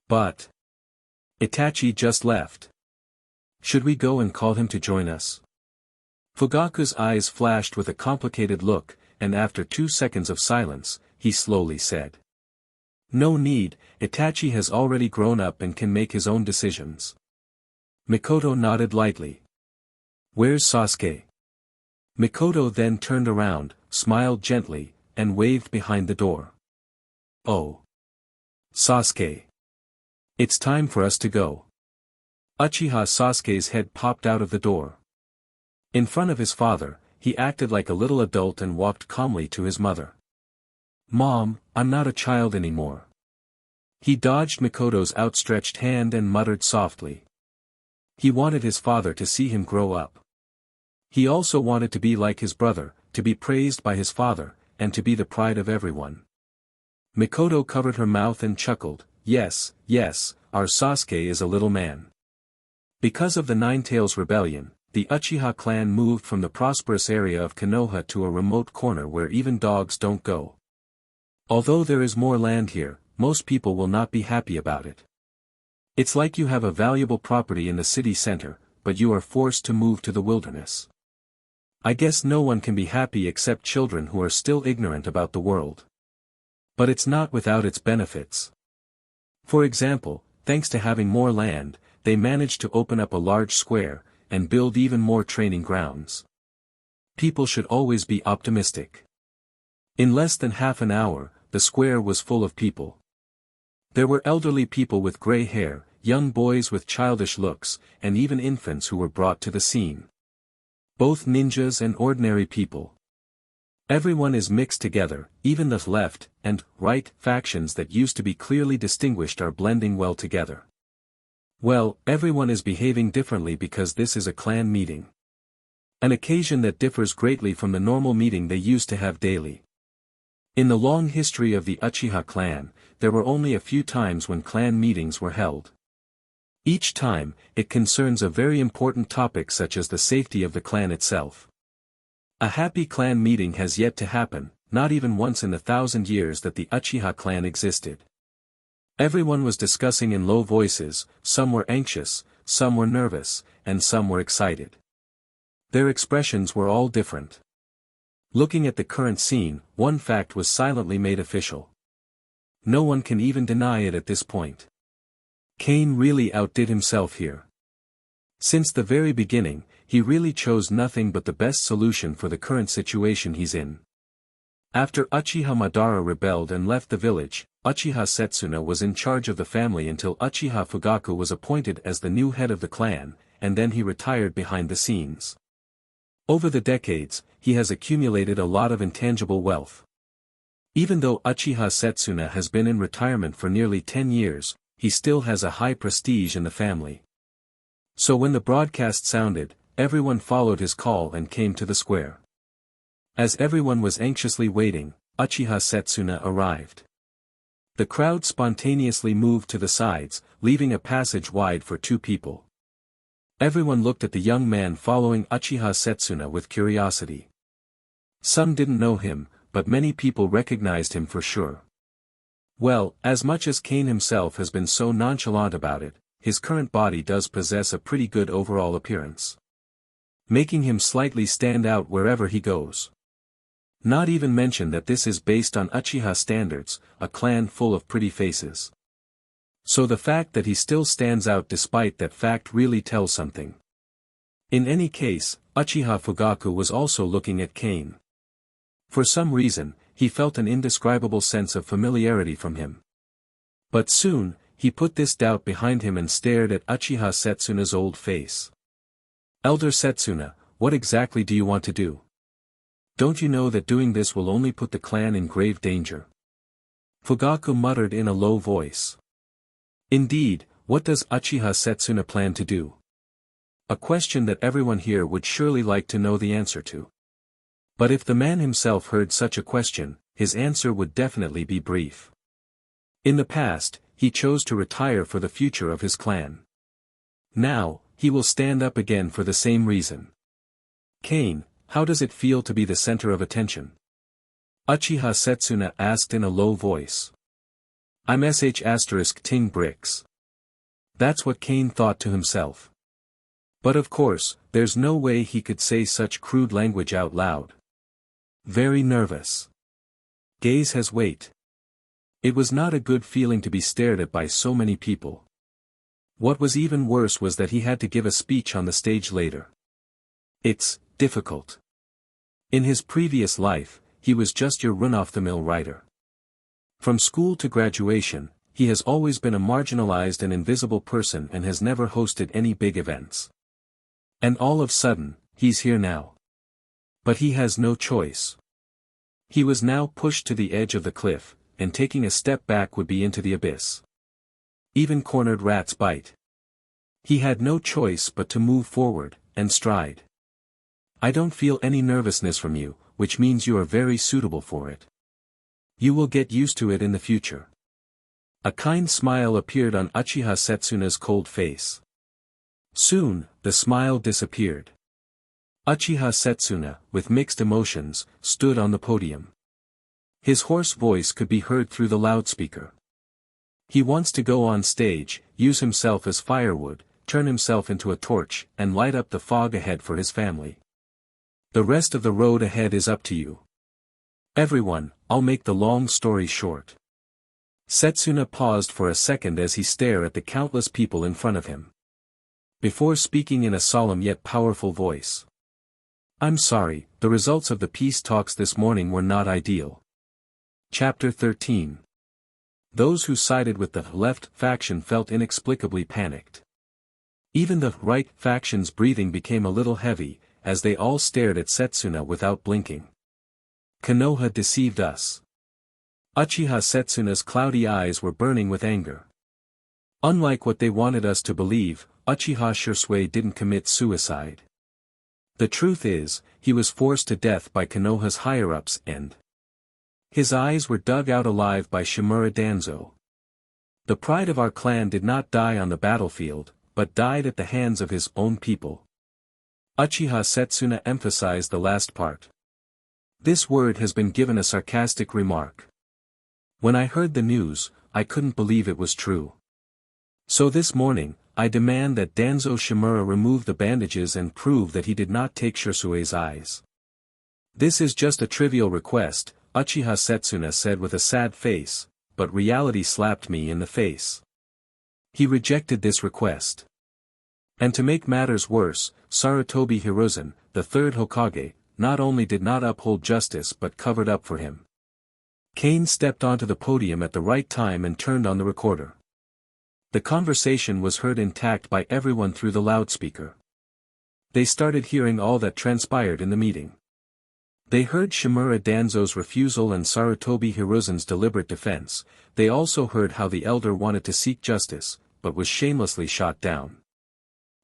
"But Itachi just left. Should we go and call him to join us?" Fugaku's eyes flashed with a complicated look, and after 2 seconds of silence, he slowly said. "No need, Itachi has already grown up and can make his own decisions." Mikoto nodded lightly. "Where's Sasuke?" Mikoto then turned around, smiled gently, and waved behind the door. "Oh. Sasuke. It's time for us to go." Uchiha Sasuke's head popped out of the door. In front of his father, he acted like a little adult and walked calmly to his mother. "Mom, I'm not a child anymore." He dodged Mikoto's outstretched hand and muttered softly. He wanted his father to see him grow up. He also wanted to be like his brother, to be praised by his father, and to be the pride of everyone. Mikoto covered her mouth and chuckled. Yes, our Sasuke is a little man." Because of the Nine-Tails rebellion, the Uchiha clan moved from the prosperous area of Konoha to a remote corner where even dogs don't go. Although there is more land here, most people will not be happy about it. It's like you have a valuable property in the city center, but you are forced to move to the wilderness. I guess no one can be happy except children who are still ignorant about the world. But it's not without its benefits. For example, thanks to having more land, they managed to open up a large square, and build even more training grounds. People should always be optimistic. In less than half an hour, the square was full of people. There were elderly people with gray hair, young boys with childish looks, and even infants who were brought to the scene. Both ninjas and ordinary people. Everyone is mixed together, even the left and right factions that used to be clearly distinguished are blending well together. Well, everyone is behaving differently because this is a clan meeting. An occasion that differs greatly from the normal meeting they used to have daily. In the long history of the Uchiha clan, there were only a few times when clan meetings were held. Each time, it concerns a very important topic such as the safety of the clan itself. A happy clan meeting has yet to happen, not even once in the 1,000 years that the Uchiha clan existed. Everyone was discussing in low voices, some were anxious, some were nervous, and some were excited. Their expressions were all different. Looking at the current scene, one fact was silently made official. No one can even deny it at this point. Cain really outdid himself here. Since the very beginning, he really chose nothing but the best solution for the current situation he's in. After Uchiha Madara rebelled and left the village, Uchiha Setsuna was in charge of the family until Uchiha Fugaku was appointed as the new head of the clan, and then he retired behind the scenes. Over the decades, he has accumulated a lot of intangible wealth. Even though Uchiha Setsuna has been in retirement for nearly 10 years, he still has a high prestige in the family. So when the broadcast sounded, everyone followed his call and came to the square. As everyone was anxiously waiting, Uchiha Setsuna arrived. The crowd spontaneously moved to the sides, leaving a passage wide for 2 people. Everyone looked at the young man following Uchiha Setsuna with curiosity. Some didn't know him, but many people recognized him for sure. Well, as much as Cain himself has been so nonchalant about it, his current body does possess a pretty good overall appearance, making him slightly stand out wherever he goes. Not even mention that this is based on Uchiha standards, a clan full of pretty faces. So the fact that he still stands out despite that fact really tells something. In any case, Uchiha Fugaku was also looking at Cain. For some reason, he felt an indescribable sense of familiarity from him. But soon, he put this doubt behind him and stared at Uchiha Setsuna's old face. "Elder Setsuna, what exactly do you want to do? Don't you know that doing this will only put the clan in grave danger?" Fugaku muttered in a low voice. Indeed, what does Uchiha Setsuna plan to do? A question that everyone here would surely like to know the answer to. But if the man himself heard such a question, his answer would definitely be brief. In the past, he chose to retire for the future of his clan. Now, he will stand up again for the same reason. Kane, how does it feel to be the center of attention? Uchiha Setsuna asked in a low voice. I'm **ting bricks. That's what Kane thought to himself. But of course, there's no way he could say such crude language out loud. Very nervous. Gaze has weight. It was not a good feeling to be stared at by so many people. What was even worse was that he had to give a speech on the stage later. It's difficult. In his previous life, he was just your run-off-the-mill writer. From school to graduation, he has always been a marginalized and invisible person and has never hosted any big events. And all of a sudden, he's here now. But he has no choice. He was now pushed to the edge of the cliff, and taking a step back would be into the abyss. Even cornered rats bite. He had no choice but to move forward, and stride. I don't feel any nervousness from you, which means you are very suitable for it. You will get used to it in the future. A kind smile appeared on Uchiha Setsuna's cold face. Soon, the smile disappeared. Uchiha Setsuna, with mixed emotions, stood on the podium. His hoarse voice could be heard through the loudspeaker. He wants to go on stage, use himself as firewood, turn himself into a torch, and light up the fog ahead for his family. The rest of the road ahead is up to you. Everyone, I'll make the long story short. Setsuna paused for a second as he stared at the countless people in front of him. Before speaking in a solemn yet powerful voice. I'm sorry, the results of the peace talks this morning were not ideal. Chapter 13. Those who sided with the left faction felt inexplicably panicked. Even the right faction's breathing became a little heavy, as they all stared at Setsuna without blinking. Konoha deceived us. Uchiha Setsuna's cloudy eyes were burning with anger. Unlike what they wanted us to believe, Uchiha Shursui didn't commit suicide. The truth is, he was forced to death by Konoha's higher-ups and his eyes were dug out alive by Shimura Danzo. The pride of our clan did not die on the battlefield, but died at the hands of his own people. Uchiha Setsuna emphasized the last part. This word has been given a sarcastic remark. When I heard the news, I couldn't believe it was true. So this morning, I demand that Danzo Shimura remove the bandages and prove that he did not take Shursui's eyes. This is just a trivial request, Uchiha Setsuna said with a sad face, but reality slapped me in the face. He rejected this request. And to make matters worse, Sarutobi Hiruzen, the third Hokage, not only did not uphold justice but covered up for him. Kane stepped onto the podium at the right time and turned on the recorder. The conversation was heard intact by everyone through the loudspeaker. They started hearing all that transpired in the meeting. They heard Shimura Danzo's refusal and Sarutobi Hiruzen's deliberate defense. They also heard how the elder wanted to seek justice, but was shamelessly shot down.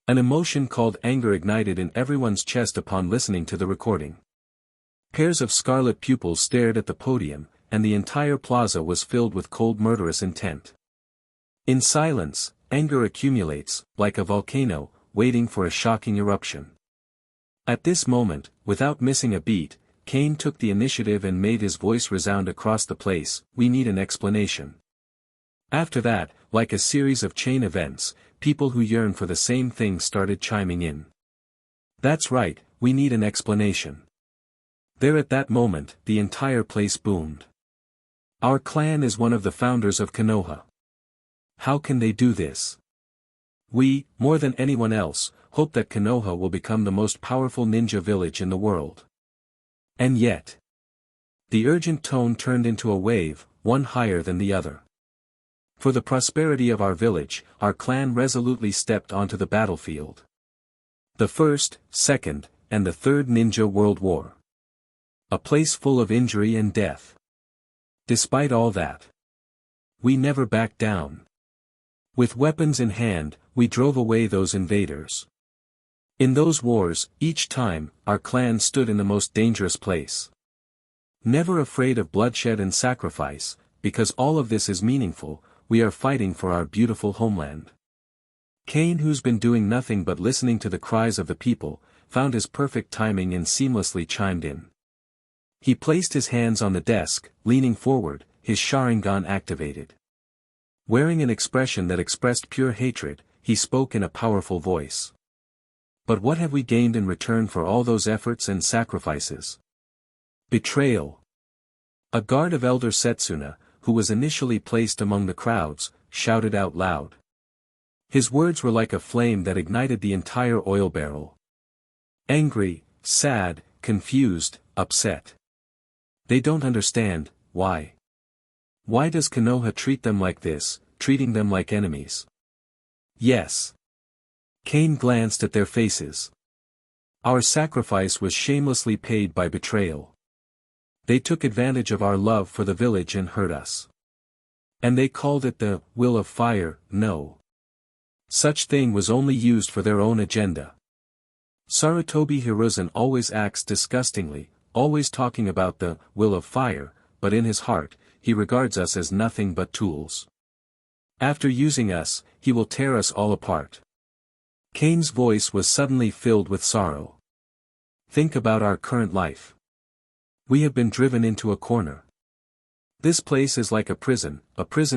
An emotion called anger ignited in everyone's chest upon listening to the recording. Pairs of scarlet pupils stared at the podium, and the entire plaza was filled with cold murderous intent. In silence, anger accumulates, like a volcano, waiting for a shocking eruption. At this moment, without missing a beat, Kane took the initiative and made his voice resound across the place, "We need an explanation." After that, like a series of chain events, people who yearn for the same thing started chiming in. That's right, we need an explanation. There at that moment, the entire place boomed. Our clan is one of the founders of Konoha. How can they do this? We, more than anyone else, hope that Konoha will become the most powerful ninja village in the world. And yet, the urgent tone turned into a wave, one higher than the other. For the prosperity of our village, our clan resolutely stepped onto the battlefield. The First, Second, and the Third Ninja World War. A place full of injury and death. Despite all that, we never backed down. With weapons in hand, we drove away those invaders. In those wars, each time, our clan stood in the most dangerous place. Never afraid of bloodshed and sacrifice, because all of this is meaningful, we are fighting for our beautiful homeland. Cain, who's been doing nothing but listening to the cries of the people, found his perfect timing and seamlessly chimed in. He placed his hands on the desk, leaning forward, his Sharingan activated. Wearing an expression that expressed pure hatred, he spoke in a powerful voice. But what have we gained in return for all those efforts and sacrifices? Betrayal. A guard of Elder Setsuna, who was initially placed among the crowds, shouted out loud. His words were like a flame that ignited the entire oil barrel. Angry, sad, confused, upset. They don't understand, why? Why does Konoha treat them like this, treating them like enemies? Yes. Cain glanced at their faces. Our sacrifice was shamelessly paid by betrayal. They took advantage of our love for the village and hurt us. And they called it the will of fire. No. Such thing was only used for their own agenda. Sarutobi Hiruzen always acts disgustingly, always talking about the will of fire, but in his heart, he regards us as nothing but tools. After using us, he will tear us all apart. Cain's voice was suddenly filled with sorrow. Think about our current life. We have been driven into a corner. This place is like a prison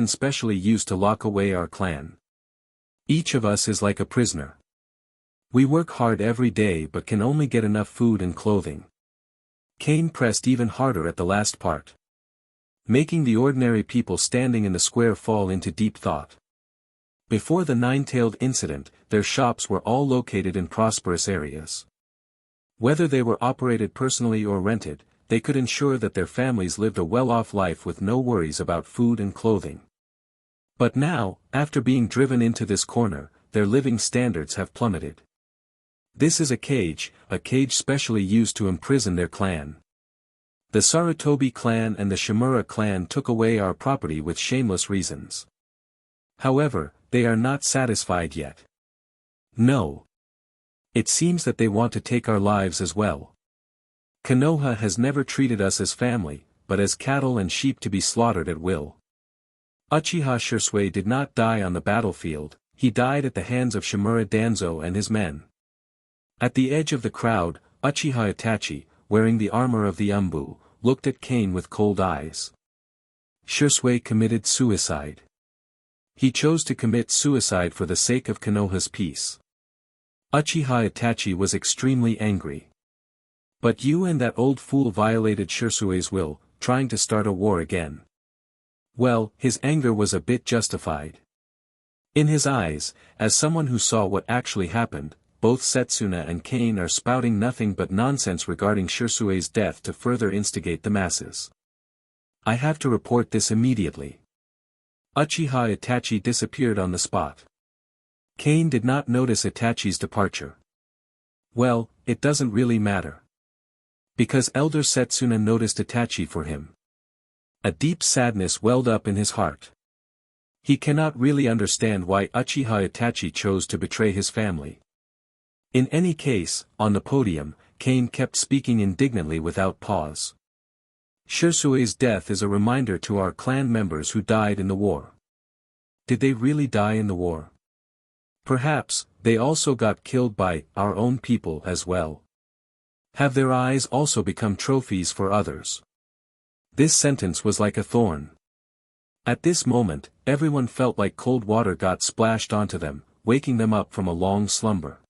specially used to lock away our clan. Each of us is like a prisoner. We work hard every day but can only get enough food and clothing. Cain pressed even harder at the last part, making the ordinary people standing in the square fall into deep thought. Before the nine-tailed incident, their shops were all located in prosperous areas. Whether they were operated personally or rented, they could ensure that their families lived a well-off life with no worries about food and clothing. But now, after being driven into this corner, their living standards have plummeted. This is a cage specially used to imprison their clan. The Sarutobi clan and the Shimura clan took away our property with shameless reasons. However, they are not satisfied yet. No. It seems that they want to take our lives as well. Konoha has never treated us as family, but as cattle and sheep to be slaughtered at will. Uchiha Shisui did not die on the battlefield, he died at the hands of Shimura Danzo and his men. At the edge of the crowd, Uchiha Itachi, wearing the armor of the Umbu, looked at Cain with cold eyes. Shisui committed suicide. He chose to commit suicide for the sake of Konoha's peace. Uchiha Itachi was extremely angry. But you and that old fool violated Shisui's will, trying to start a war again. Well, his anger was a bit justified. In his eyes, as someone who saw what actually happened, both Setsuna and Cain are spouting nothing but nonsense regarding Shisui's death to further instigate the masses. I have to report this immediately. Uchiha Itachi disappeared on the spot. Cain did not notice Itachi's departure. Well, it doesn't really matter. Because Elder Setsuna noticed Itachi for him. A deep sadness welled up in his heart. He cannot really understand why Uchiha Itachi chose to betray his family. In any case, on the podium, Cain kept speaking indignantly without pause. Shisui's death is a reminder to our clan members who died in the war. Did they really die in the war? Perhaps, they also got killed by our own people as well. Have their eyes also become trophies for others? This sentence was like a thorn. At this moment, everyone felt like cold water got splashed onto them, waking them up from a long slumber.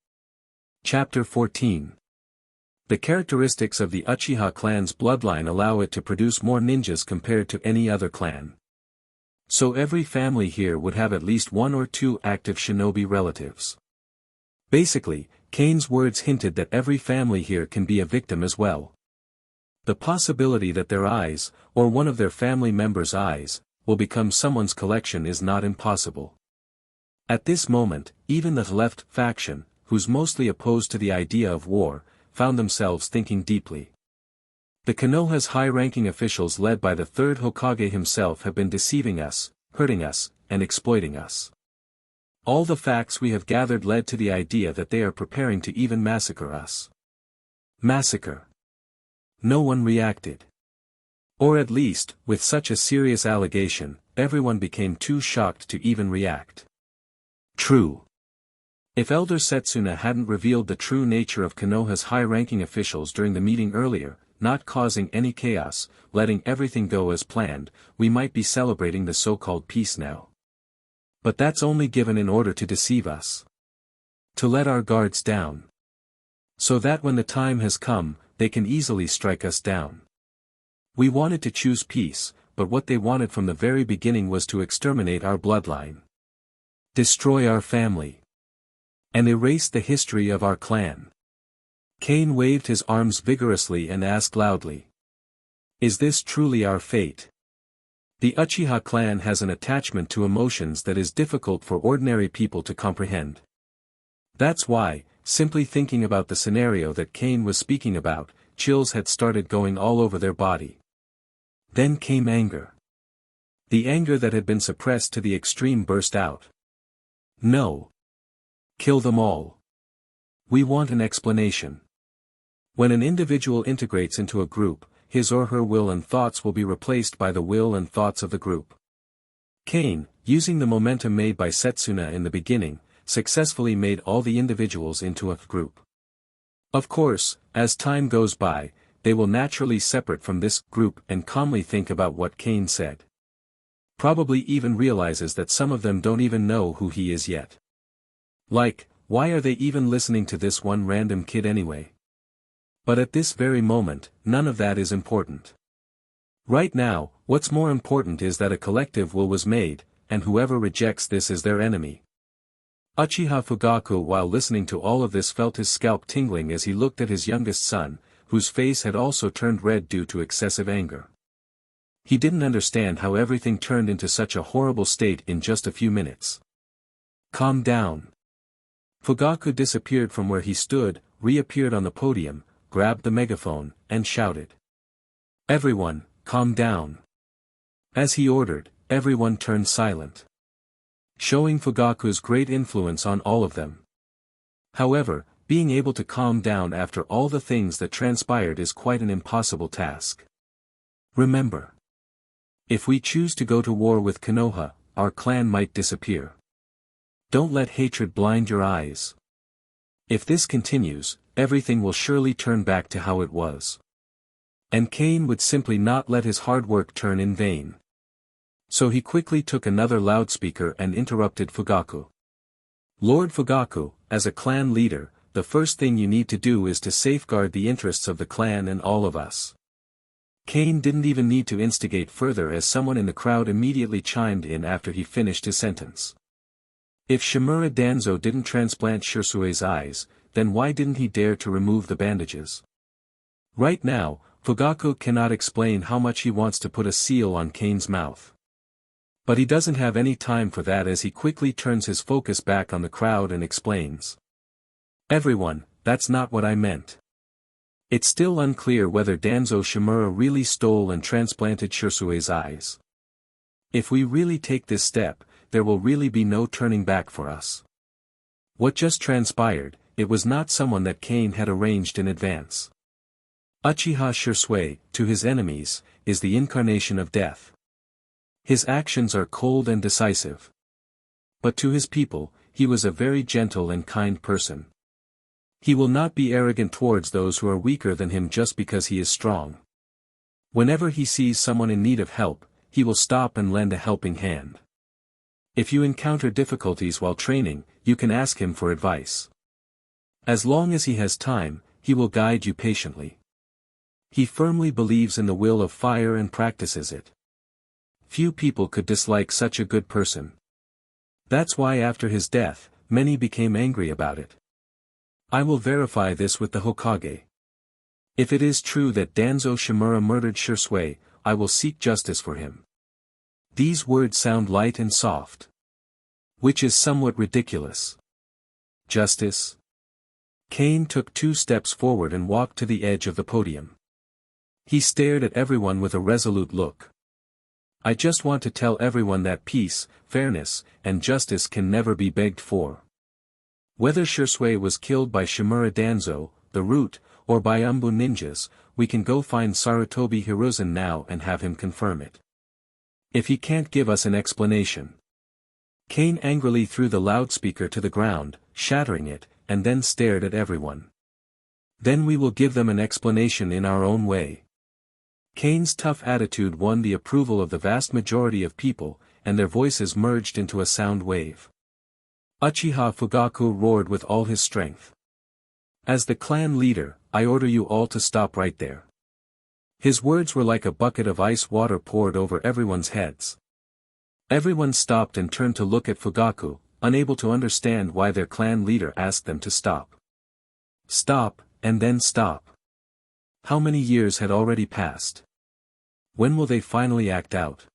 Chapter 14. The characteristics of the Uchiha clan's bloodline allow it to produce more ninjas compared to any other clan. So every family here would have at least one or two active shinobi relatives. Basically, Cain's words hinted that every family here can be a victim as well. The possibility that their eyes, or one of their family members' eyes, will become someone's collection is not impossible. At this moment, even the left faction, who's mostly opposed to the idea of war, found themselves thinking deeply. The Konoha's high-ranking officials led by the third Hokage himself have been deceiving us, hurting us, and exploiting us. All the facts we have gathered led to the idea that they are preparing to even massacre us. Massacre. No one reacted. Or at least, with such a serious allegation, everyone became too shocked to even react. True. If Elder Setsuna hadn't revealed the true nature of Konoha's high-ranking officials during the meeting earlier, not causing any chaos, letting everything go as planned, we might be celebrating the so-called peace now. But that's only given in order to deceive us. To let our guards down. So that when the time has come, they can easily strike us down. We wanted to choose peace, but what they wanted from the very beginning was to exterminate our bloodline. Destroy our family. And erase the history of our clan. Cain waved his arms vigorously and asked loudly. Is this truly our fate? The Uchiha clan has an attachment to emotions that is difficult for ordinary people to comprehend. That's why, simply thinking about the scenario that Cain was speaking about, chills had started going all over their body. Then came anger. The anger that had been suppressed to the extreme burst out. No. Kill them all. We want an explanation. When an individual integrates into a group, his or her will and thoughts will be replaced by the will and thoughts of the group. Cain, using the momentum made by Setsuna in the beginning, successfully made all the individuals into a group. Of course, as time goes by, they will naturally separate from this group and calmly think about what Cain said. Probably even realizes that some of them don't even know who he is yet. Like, why are they even listening to this one random kid anyway? But at this very moment, none of that is important. Right now, what's more important is that a collective will was made, and whoever rejects this is their enemy. Uchiha Fugaku, while listening to all of this, felt his scalp tingling as he looked at his youngest son, whose face had also turned red due to excessive anger. He didn't understand how everything turned into such a horrible state in just a few minutes. Calm down. Fugaku disappeared from where he stood, reappeared on the podium, grabbed the megaphone, and shouted. Everyone, calm down. As he ordered, everyone turned silent. Showing Fugaku's great influence on all of them. However, being able to calm down after all the things that transpired is quite an impossible task. Remember. If we choose to go to war with Konoha, our clan might disappear. Don't let hatred blind your eyes. If this continues, everything will surely turn back to how it was. And Cain would simply not let his hard work turn in vain. So he quickly took another loudspeaker and interrupted Fugaku. Lord Fugaku, as a clan leader, the first thing you need to do is to safeguard the interests of the clan and all of us. Cain didn't even need to instigate further as someone in the crowd immediately chimed in after he finished his sentence. If Shimura Danzo didn't transplant Shirsue's eyes, then why didn't he dare to remove the bandages? Right now, Fugaku cannot explain how much he wants to put a seal on Cain's mouth. But he doesn't have any time for that as he quickly turns his focus back on the crowd and explains. Everyone, that's not what I meant. It's still unclear whether Danzo Shimura really stole and transplanted Shirsue's eyes. If we really take this step, there will really be no turning back for us. What just transpired, it was not someone that Cain had arranged in advance. Uchiha Shirsue, to his enemies, is the incarnation of death. His actions are cold and decisive. But to his people, he was a very gentle and kind person. He will not be arrogant towards those who are weaker than him just because he is strong. Whenever he sees someone in need of help, he will stop and lend a helping hand. If you encounter difficulties while training, you can ask him for advice. As long as he has time, he will guide you patiently. He firmly believes in the will of fire and practices it. Few people could dislike such a good person. That's why after his death, many became angry about it. I will verify this with the Hokage. If it is true that Danzo Shimura murdered Shirsue, I will seek justice for him. These words sound light and soft. Which is somewhat ridiculous. Justice? Cain took 2 steps forward and walked to the edge of the podium. He stared at everyone with a resolute look. I just want to tell everyone that peace, fairness, and justice can never be begged for. Whether Shisui was killed by Shimura Danzo, the Root, or by Umbu ninjas, we can go find Sarutobi Hiruzen now and have him confirm it. If he can't give us an explanation. Kane angrily threw the loudspeaker to the ground, shattering it, and then stared at everyone. Then we will give them an explanation in our own way. Kane's tough attitude won the approval of the vast majority of people, and their voices merged into a sound wave. Uchiha Fugaku roared with all his strength. As the clan leader, I order you all to stop right there. His words were like a bucket of ice water poured over everyone's heads. Everyone stopped and turned to look at Fugaku, unable to understand why their clan leader asked them to stop. Stop, and then stop. How many years had already passed? When will they finally act out?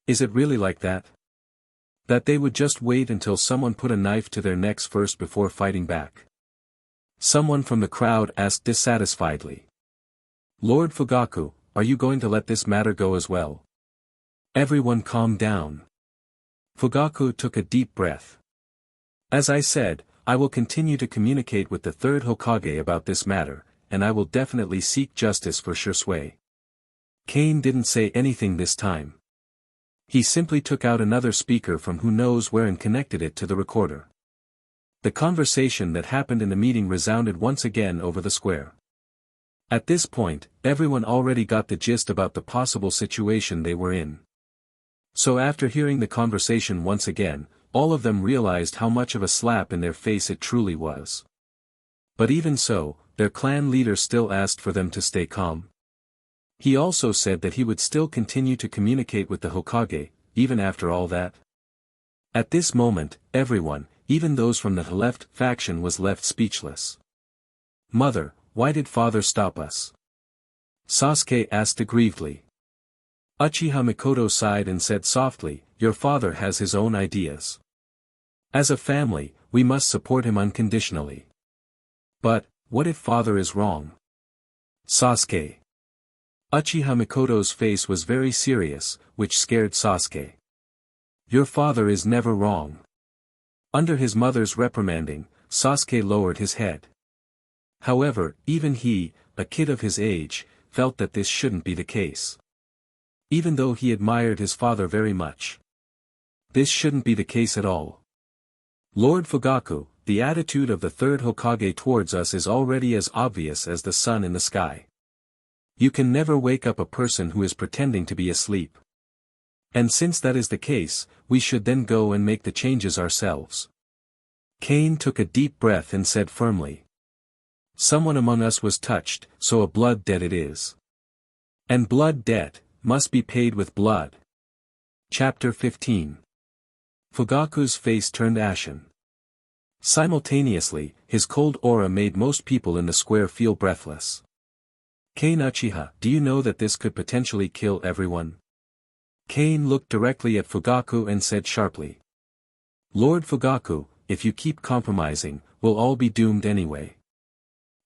Is it really like that? That they would just wait until someone put a knife to their necks first before fighting back? Someone from the crowd asked dissatisfiedly. Lord Fugaku, are you going to let this matter go as well? Everyone calmed down. Fugaku took a deep breath. As I said, I will continue to communicate with the third Hokage about this matter, and I will definitely seek justice for Shisui. Kane didn't say anything this time. He simply took out another speaker from who knows where and connected it to the recorder. The conversation that happened in the meeting resounded once again over the square. At this point, everyone already got the gist about the possible situation they were in. So after hearing the conversation once again, all of them realized how much of a slap in their face it truly was. But even so, their clan leader still asked for them to stay calm. He also said that he would still continue to communicate with the Hokage, even after all that. At this moment, everyone, even those from the left faction, was left speechless. Mother, why did father stop us? Sasuke asked aggrievedly. Uchiha Mikoto sighed and said softly, your father has his own ideas. As a family, we must support him unconditionally. But, what if father is wrong? Sasuke. Uchiha Mikoto's face was very serious, which scared Sasuke. Your father is never wrong. Under his mother's reprimanding, Sasuke lowered his head. However, even he, a kid of his age, felt that this shouldn't be the case. Even though he admired his father very much. This shouldn't be the case at all. Lord Fugaku, the attitude of the third Hokage towards us is already as obvious as the sun in the sky. You can never wake up a person who is pretending to be asleep. And since that is the case, we should then go and make the changes ourselves. Kane took a deep breath and said firmly. Someone among us was touched, so a blood debt it is. And blood debt must be paid with blood. Chapter 15. Fugaku's face turned ashen. Simultaneously, his cold aura made most people in the square feel breathless. Kane Uchiha, do you know that this could potentially kill everyone? Kane looked directly at Fugaku and said sharply. Lord Fugaku, if you keep compromising, we'll all be doomed anyway.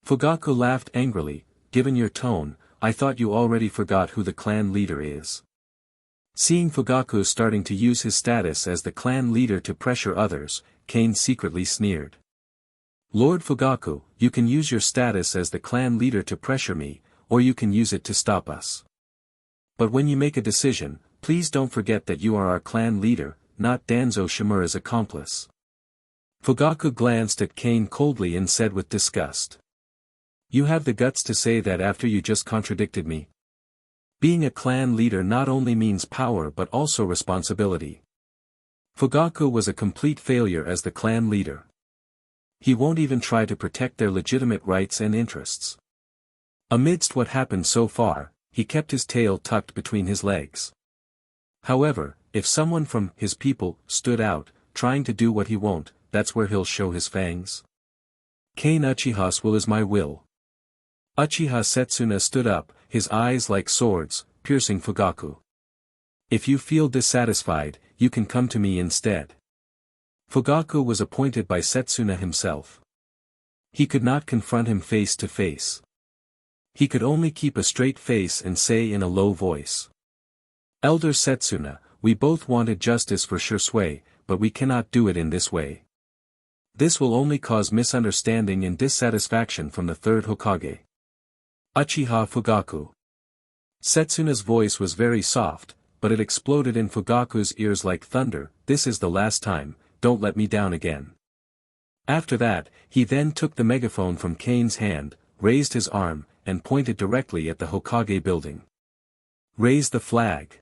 Fugaku laughed angrily, given your tone, I thought you already forgot who the clan leader is. Seeing Fugaku starting to use his status as the clan leader to pressure others, Kane secretly sneered. Lord Fugaku, you can use your status as the clan leader to pressure me, or you can use it to stop us. But when you make a decision, please don't forget that you are our clan leader, not Danzo Shimura's accomplice. Fugaku glanced at Kane coldly and said with disgust. You have the guts to say that after you just contradicted me? Being a clan leader not only means power but also responsibility. Fugaku was a complete failure as the clan leader. He won't even try to protect their legitimate rights and interests. Amidst what happened so far, he kept his tail tucked between his legs. However, if someone from his people stood out, trying to do what he won't, that's where he'll show his fangs. Kane Uchiha's will is my will. Uchiha Setsuna stood up, his eyes like swords, piercing Fugaku. If you feel dissatisfied, you can come to me instead. Fugaku was appointed by Setsuna himself. He could not confront him face to face. He could only keep a straight face and say in a low voice. Elder Setsuna, we both wanted justice for Shisui, but we cannot do it in this way. This will only cause misunderstanding and dissatisfaction from the third Hokage. Uchiha Fugaku. Setsuna's voice was very soft, but it exploded in Fugaku's ears like thunder. This is the last time, don't let me down again. After that, he then took the megaphone from Kane's hand, raised his arm, and pointed directly at the Hokage building. Raise the flag.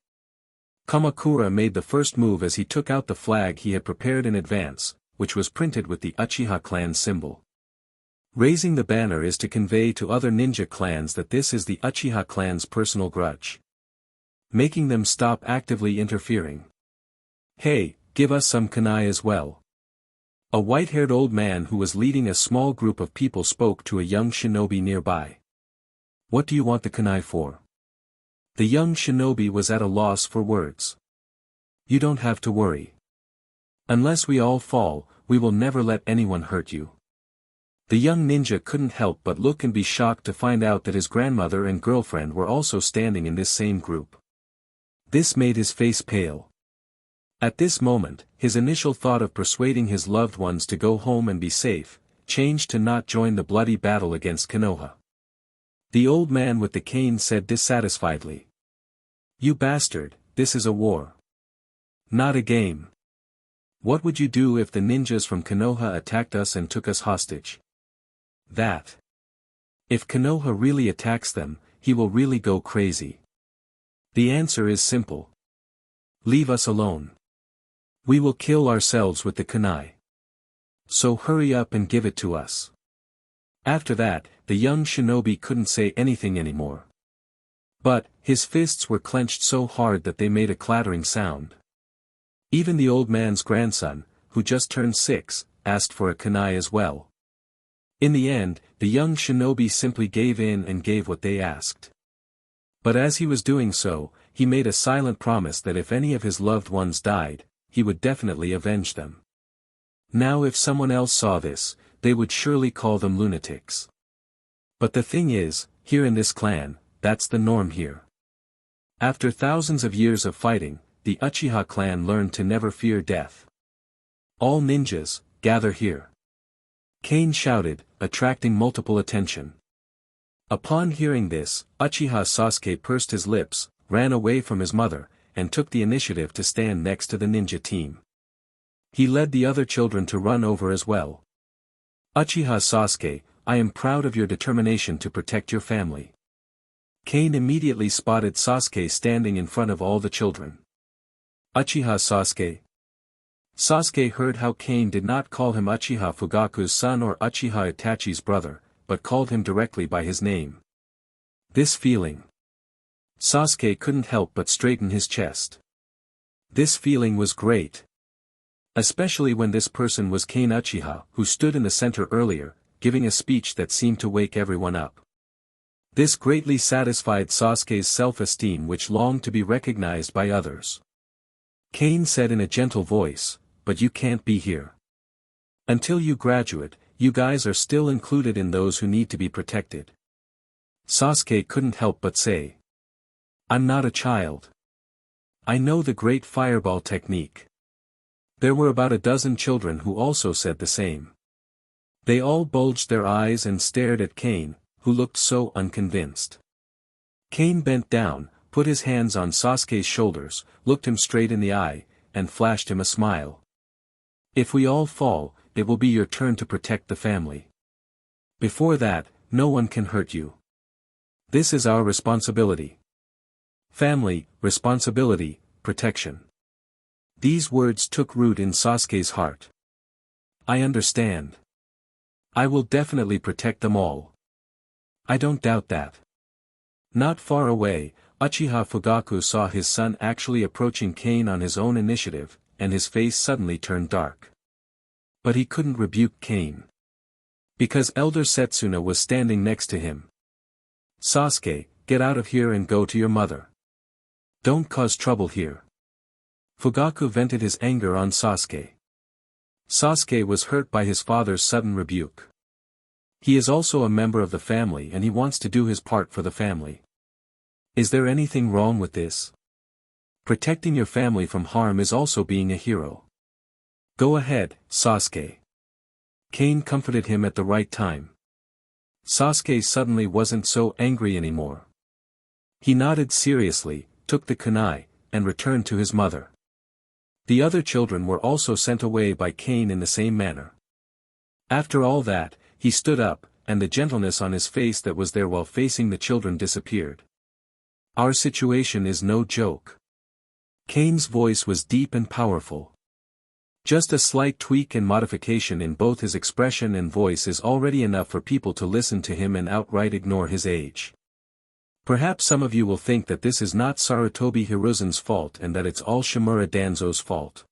Kamakura made the first move as he took out the flag he had prepared in advance, which was printed with the Uchiha Clan symbol. Raising the banner is to convey to other ninja clans that this is the Uchiha Clan's personal grudge. Making them stop actively interfering. Hey, give us some kunai as well. A white-haired old man who was leading a small group of people spoke to a young shinobi nearby. What do you want the kunai for? The young shinobi was at a loss for words. You don't have to worry. Unless we all fall, we will never let anyone hurt you. The young ninja couldn't help but look and be shocked to find out that his grandmother and girlfriend were also standing in this same group. This made his face pale. At this moment, his initial thought of persuading his loved ones to go home and be safe, changed to not join the bloody battle against Konoha. The old man with the cane said dissatisfiedly. You bastard, this is a war. Not a game. What would you do if the ninjas from Konoha attacked us and took us hostage? That. If Konoha really attacks them, he will really go crazy. The answer is simple. Leave us alone. We will kill ourselves with the kunai. So hurry up and give it to us. After that, the young shinobi couldn't say anything anymore. But, his fists were clenched so hard that they made a clattering sound. Even the old man's grandson, who just turned 6, asked for a kunai as well. In the end, the young shinobi simply gave in and gave what they asked. But as he was doing so, he made a silent promise that if any of his loved ones died, he would definitely avenge them. Now if someone else saw this, they would surely call them lunatics. But the thing is, here in this clan, that's the norm here. After thousands of years of fighting, the Uchiha clan learned to never fear death. All ninjas, gather here. Kane shouted, attracting multiple attention. Upon hearing this, Uchiha Sasuke pursed his lips, ran away from his mother, and took the initiative to stand next to the ninja team. He led the other children to run over as well. Uchiha Sasuke, I am proud of your determination to protect your family. Kane immediately spotted Sasuke standing in front of all the children. Uchiha Sasuke. Sasuke heard how Kane did not call him Uchiha Fugaku's son or Uchiha Itachi's brother, but called him directly by his name. This feeling. Sasuke couldn't help but straighten his chest. This feeling was great. Especially when this person was Kane Uchiha, who stood in the center earlier, giving a speech that seemed to wake everyone up. This greatly satisfied Sasuke's self-esteem, which longed to be recognized by others. Kane said in a gentle voice, but you can't be here. Until you graduate, you guys are still included in those who need to be protected. Sasuke couldn't help but say. I'm not a child. I know the great fireball technique. There were about a dozen children who also said the same. They all bulged their eyes and stared at Kane, who looked so unconvinced. Kane bent down, put his hands on Sasuke's shoulders, looked him straight in the eye, and flashed him a smile. If we all fall, it will be your turn to protect the family. Before that, no one can hurt you. This is our responsibility. Family, responsibility, protection. These words took root in Sasuke's heart. I understand. I will definitely protect them all. I don't doubt that. Not far away, Uchiha Fugaku saw his son actually approaching Kane on his own initiative, and his face suddenly turned dark. But he couldn't rebuke Kane. Because Elder Setsuna was standing next to him. Sasuke, get out of here and go to your mother. Don't cause trouble here. Fugaku vented his anger on Sasuke. Sasuke was hurt by his father's sudden rebuke. He is also a member of the family and he wants to do his part for the family. Is there anything wrong with this? Protecting your family from harm is also being a hero. Go ahead, Sasuke. Kane comforted him at the right time. Sasuke suddenly wasn't so angry anymore. He nodded seriously, took the kunai, and returned to his mother. The other children were also sent away by Kane in the same manner. After all that, he stood up, and the gentleness on his face that was there while facing the children disappeared. Our situation is no joke. Kane's voice was deep and powerful. Just a slight tweak and modification in both his expression and voice is already enough for people to listen to him and outright ignore his age. Perhaps some of you will think that this is not Sarutobi Hiruzen's fault and that it's all Shimura Danzo's fault.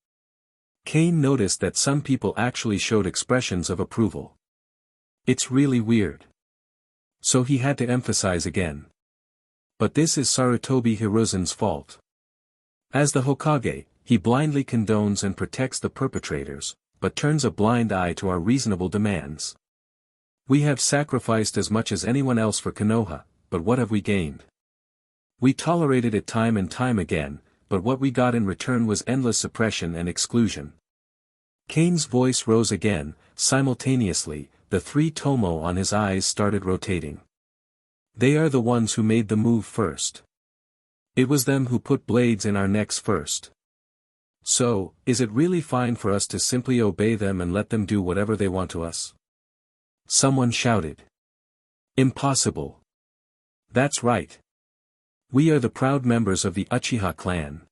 Kane noticed that some people actually showed expressions of approval. It's really weird. So he had to emphasize again. But this is Sarutobi Hiruzen's fault. As the Hokage, he blindly condones and protects the perpetrators, but turns a blind eye to our reasonable demands. We have sacrificed as much as anyone else for Konoha, but what have we gained? We tolerated it time and time again, but what we got in return was endless suppression and exclusion. Kane's voice rose again, simultaneously, the three tomo on his eyes started rotating. They are the ones who made the move first. It was them who put blades in our necks first. So, is it really fine for us to simply obey them and let them do whatever they want to us? Someone shouted. Impossible. That's right. We are the proud members of the Uchiha Clan.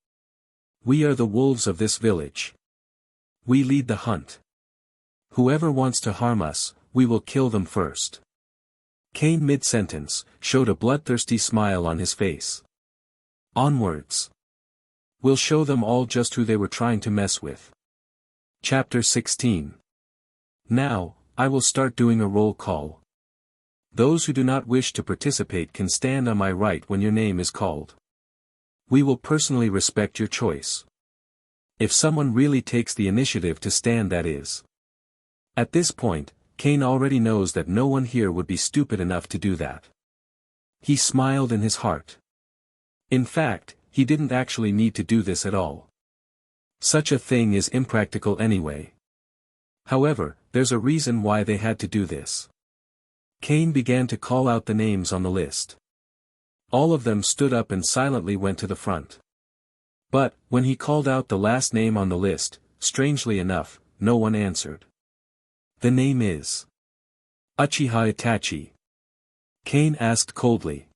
We are the wolves of this village. We lead the hunt. Whoever wants to harm us, we will kill them first. Kane mid-sentence, showed a bloodthirsty smile on his face. Onwards. We'll show them all just who they were trying to mess with. Chapter 16. Now, I will start doing a roll call. Those who do not wish to participate can stand on my right when your name is called. We will personally respect your choice. If someone really takes the initiative to stand, that is. At this point, Kane already knows that no one here would be stupid enough to do that. He smiled in his heart. In fact, he didn't actually need to do this at all. Such a thing is impractical anyway. However, there's a reason why they had to do this. Kane began to call out the names on the list. All of them stood up and silently went to the front. But, when he called out the last name on the list, strangely enough, no one answered. The name is Uchiha Itachi. Kane asked coldly.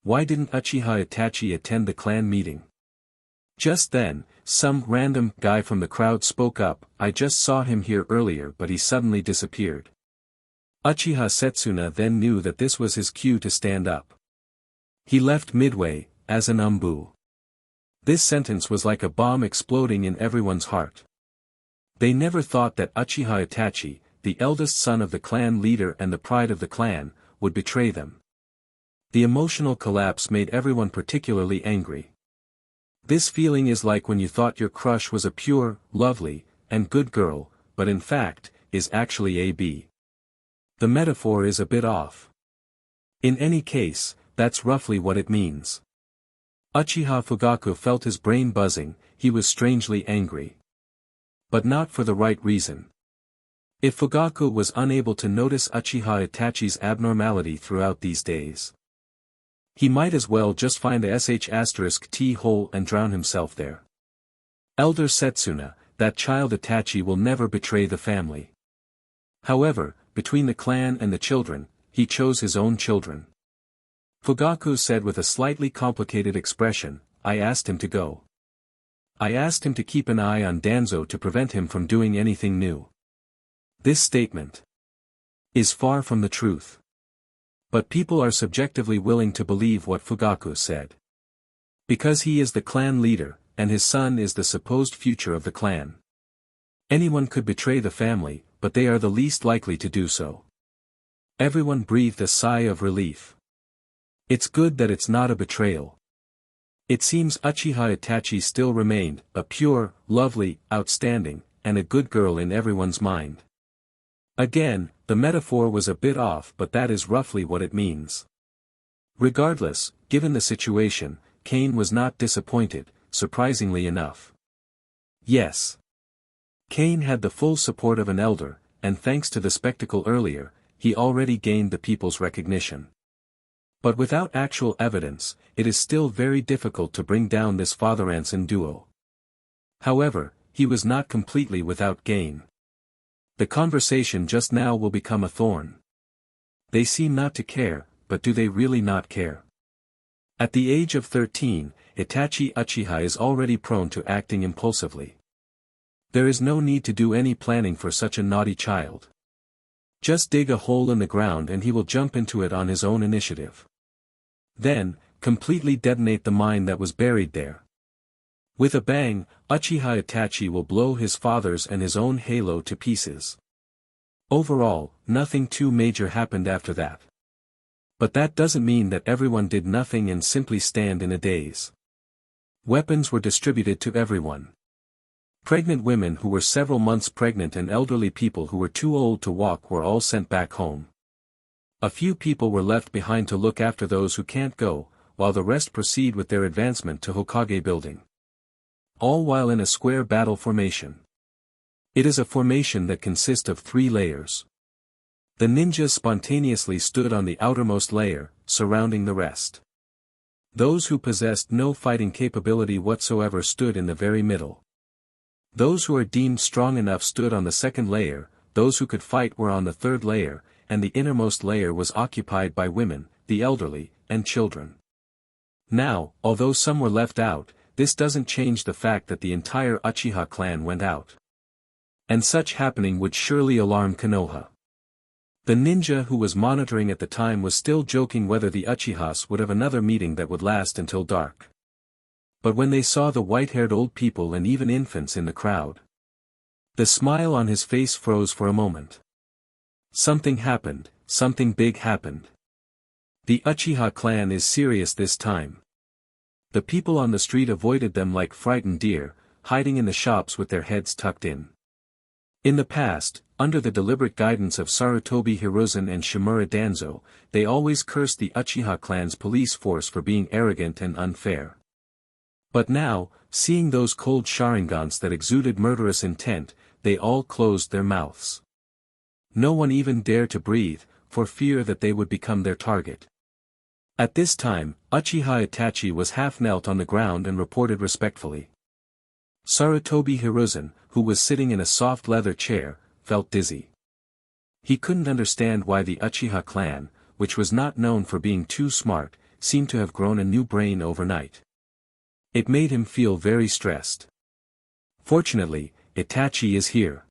Why didn't Uchiha Itachi attend the clan meeting? Just then, some random guy from the crowd spoke up. I just saw him here earlier, but he suddenly disappeared. Uchiha Setsuna then knew that this was his cue to stand up. He left midway, as an umbu. This sentence was like a bomb exploding in everyone's heart. They never thought that Uchiha Itachi, the eldest son of the clan leader and the pride of the clan, would betray them. The emotional collapse made everyone particularly angry. This feeling is like when you thought your crush was a pure, lovely, and good girl, but in fact, is actually a B. The metaphor is a bit off. In any case, that's roughly what it means. Uchiha Fugaku felt his brain buzzing. He was strangely angry. But not for the right reason. If Fugaku was unable to notice Uchiha Itachi's abnormality throughout these days, he might as well just find a *T hole and drown himself there. Elder Setsuna, that child Itachi will never betray the family. However, between the clan and the children, he chose his own children. Fugaku said with a slightly complicated expression, I asked him to go. I asked him to keep an eye on Danzo to prevent him from doing anything new. This statement is far from the truth. But people are subjectively willing to believe what Fugaku said. Because he is the clan leader, and his son is the supposed future of the clan. Anyone could betray the family, but they are the least likely to do so. Everyone breathed a sigh of relief. It's good that it's not a betrayal. It seems Uchiha Itachi still remained, a pure, lovely, outstanding, and a good girl in everyone's mind. Again, the metaphor was a bit off, but that is roughly what it means. Regardless, given the situation, Kane was not disappointed, surprisingly enough. Yes. Cain had the full support of an elder, and thanks to the spectacle earlier, he already gained the people's recognition. But without actual evidence, it is still very difficult to bring down this father-son duo. However, he was not completely without gain. The conversation just now will become a thorn. They seem not to care, but do they really not care? At the age of 13, Itachi Uchiha is already prone to acting impulsively. There is no need to do any planning for such a naughty child. Just dig a hole in the ground and he will jump into it on his own initiative. Then, completely detonate the mine that was buried there. With a bang, Uchiha Itachi will blow his father's and his own halo to pieces. Overall, nothing too major happened after that. But that doesn't mean that everyone did nothing and simply stand in a daze. Weapons were distributed to everyone. Pregnant women who were several months pregnant and elderly people who were too old to walk were all sent back home. A few people were left behind to look after those who can't go, while the rest proceed with their advancement to Hokage building. All while in a square battle formation. It is a formation that consists of 3 layers. The ninjas spontaneously stood on the outermost layer, surrounding the rest. Those who possessed no fighting capability whatsoever stood in the very middle. Those who are deemed strong enough stood on the second layer, those who could fight were on the third layer, and the innermost layer was occupied by women, the elderly, and children. Now, although some were left out, this doesn't change the fact that the entire Uchiha clan went out. And such happening would surely alarm Konoha. The ninja who was monitoring at the time was still joking whether the Uchihas would have another meeting that would last until dark. But when they saw the white-haired old people and even infants in the crowd, the smile on his face froze for a moment. Something happened, something big happened. The Uchiha clan is serious this time. The people on the street avoided them like frightened deer, hiding in the shops with their heads tucked in. In the past, under the deliberate guidance of Sarutobi Hiruzen and Shimura Danzo, they always cursed the Uchiha clan's police force for being arrogant and unfair. But now, seeing those cold Sharingans that exuded murderous intent, they all closed their mouths. No one even dared to breathe, for fear that they would become their target. At this time, Uchiha Itachi was half knelt on the ground and reported respectfully. Sarutobi Hiruzen, who was sitting in a soft leather chair, felt dizzy. He couldn't understand why the Uchiha clan, which was not known for being too smart, seemed to have grown a new brain overnight. It made him feel very stressed. Fortunately, Itachi is here.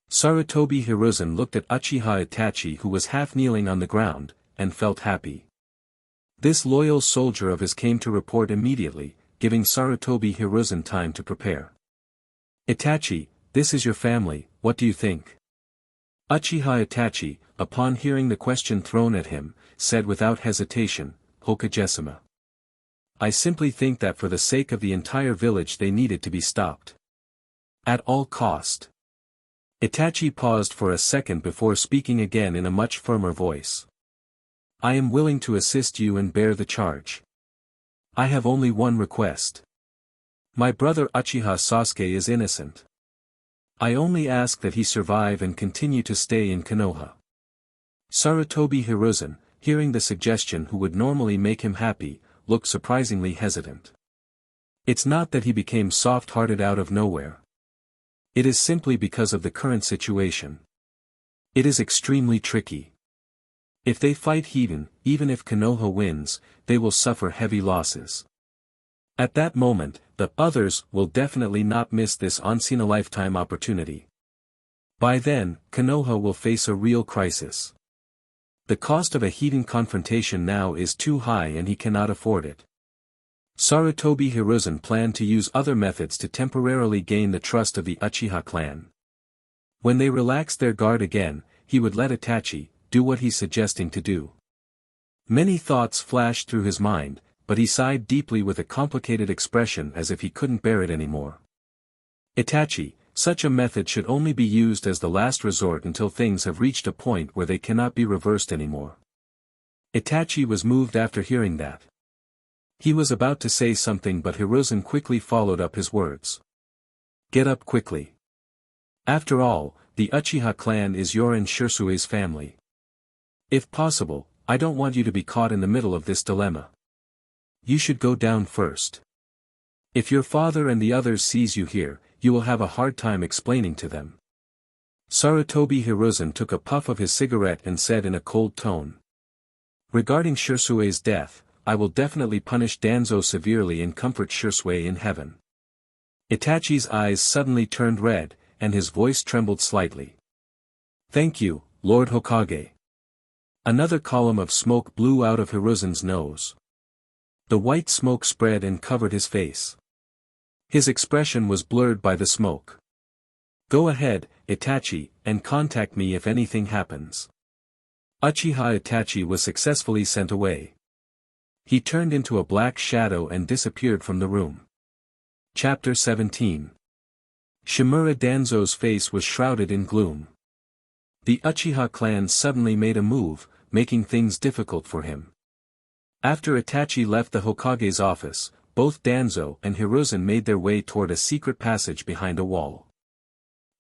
Sarutobi Hiruzen looked at Uchiha Itachi who was half kneeling on the ground, and felt happy. This loyal soldier of his came to report immediately, giving Sarutobi Hiruzen time to prepare. Itachi, this is your family, what do you think? Uchiha Itachi, upon hearing the question thrown at him, said without hesitation, Hokage-sama. I simply think that for the sake of the entire village they needed to be stopped. At all cost. Itachi paused for a second before speaking again in a much firmer voice. I am willing to assist you and bear the charge. I have only one request. My brother Uchiha Sasuke is innocent. I only ask that he survive and continue to stay in Konoha. Sarutobi Hiruzen, hearing the suggestion who would normally make him happy, looked surprisingly hesitant. It's not that he became soft-hearted out of nowhere. It is simply because of the current situation. It is extremely tricky. If they fight even if Konoha wins, they will suffer heavy losses. At that moment, the others will definitely not miss this once-in-a-lifetime opportunity. By then, Konoha will face a real crisis. The cost of a heated confrontation now is too high and he cannot afford it. Sarutobi Hiruzen planned to use other methods to temporarily gain the trust of the Uchiha clan. When they relaxed their guard again, he would let Itachi do what he's suggesting to do. Many thoughts flashed through his mind, but he sighed deeply with a complicated expression as if he couldn't bear it anymore. Itachi, such a method should only be used as the last resort until things have reached a point where they cannot be reversed anymore. Itachi was moved after hearing that. He was about to say something but Hiruzen quickly followed up his words. Get up quickly. After all, the Uchiha clan is your and Shirsue's family. If possible, I don't want you to be caught in the middle of this dilemma. You should go down first. If your father and the others sees you here, you will have a hard time explaining to them. Sarutobi Hiruzen took a puff of his cigarette and said in a cold tone. Regarding Shirsue's death, I will definitely punish Danzo severely and comfort Shirsue in heaven. Itachi's eyes suddenly turned red, and his voice trembled slightly. Thank you, Lord Hokage. Another column of smoke blew out of Hiruzen's nose. The white smoke spread and covered his face. His expression was blurred by the smoke. Go ahead, Itachi, and contact me if anything happens. Uchiha Itachi was successfully sent away. He turned into a black shadow and disappeared from the room. Chapter 17. Shimura Danzo's face was shrouded in gloom. The Uchiha clan suddenly made a move, making things difficult for him. After Itachi left the Hokage's office, both Danzo and Hiruzen made their way toward a secret passage behind a wall.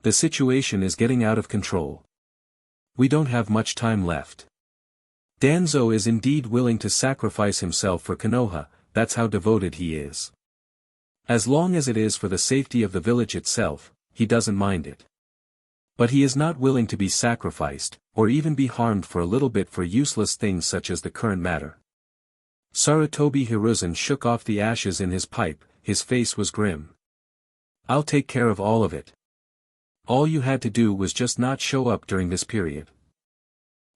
The situation is getting out of control. We don't have much time left. Danzo is indeed willing to sacrifice himself for Konoha, that's how devoted he is. As long as it is for the safety of the village itself, he doesn't mind it. But he is not willing to be sacrificed, or even be harmed for a little bit for useless things such as the current matter. Sarutobi Hiruzen shook off the ashes in his pipe, his face was grim. I'll take care of all of it. All you had to do was just not show up during this period.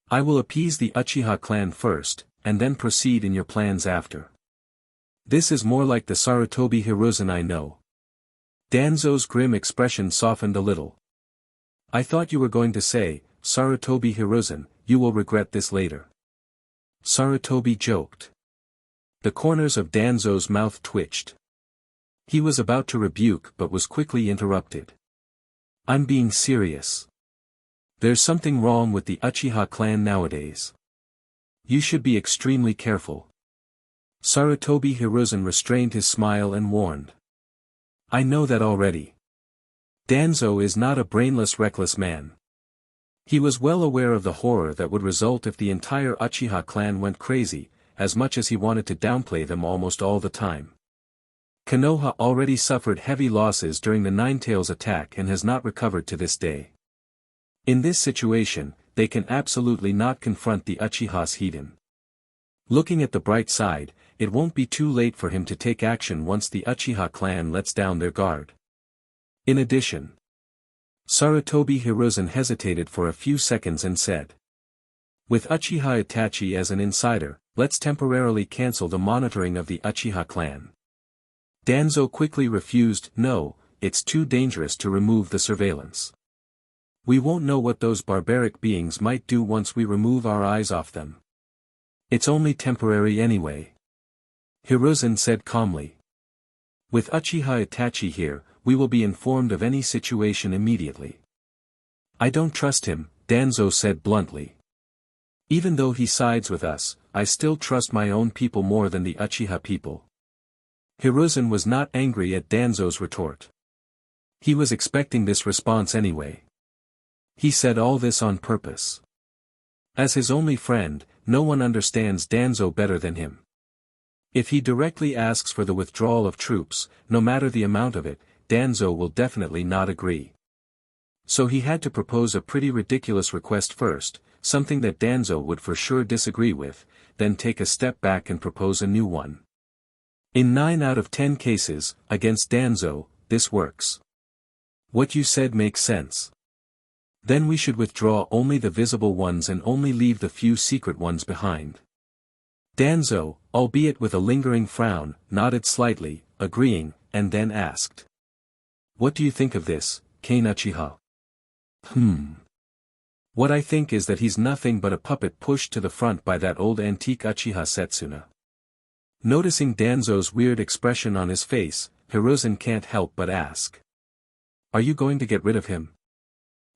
I will appease the Uchiha clan first, and then proceed in your plans after. This is more like the Sarutobi Hiruzen I know. Danzo's grim expression softened a little. I thought you were going to say, Sarutobi Hiruzen, you will regret this later. Sarutobi joked. The corners of Danzo's mouth twitched. He was about to rebuke but was quickly interrupted. I'm being serious. There's something wrong with the Uchiha clan nowadays. You should be extremely careful. Sarutobi Hiruzen restrained his smile and warned. I know that already. Danzo is not a brainless reckless man. He was well aware of the horror that would result if the entire Uchiha clan went crazy, as much as he wanted to downplay them almost all the time. Konoha already suffered heavy losses during the Ninetales attack and has not recovered to this day. In this situation, they can absolutely not confront the Uchiha's Hiden. Looking at the bright side, it won't be too late for him to take action once the Uchiha clan lets down their guard. In addition, Sarutobi Hiruzen hesitated for a few seconds and said. With Uchiha Itachi as an insider, let's temporarily cancel the monitoring of the Uchiha clan. Danzo quickly refused. No, it's too dangerous to remove the surveillance. We won't know what those barbaric beings might do once we remove our eyes off them. It's only temporary anyway. Hiruzen said calmly. With Uchiha Itachi here, we will be informed of any situation immediately. I don't trust him, Danzo said bluntly. Even though he sides with us, I still trust my own people more than the Uchiha people. Hiruzen was not angry at Danzo's retort. He was expecting this response anyway. He said all this on purpose. As his only friend, no one understands Danzo better than him. If he directly asks for the withdrawal of troops, no matter the amount of it, Danzo will definitely not agree. So he had to propose a pretty ridiculous request first, something that Danzo would for sure disagree with, then take a step back and propose a new one. In 9 out of 10 cases, against Danzo, this works. What you said makes sense. Then we should withdraw only the visible ones and only leave the few secret ones behind. Danzo, albeit with a lingering frown, nodded slightly, agreeing, and then asked. What do you think of this, Kane Uchiha? What I think is that he's nothing but a puppet pushed to the front by that old antique Uchiha Setsuna. Noticing Danzo's weird expression on his face, Hiruzen can't help but ask. Are you going to get rid of him?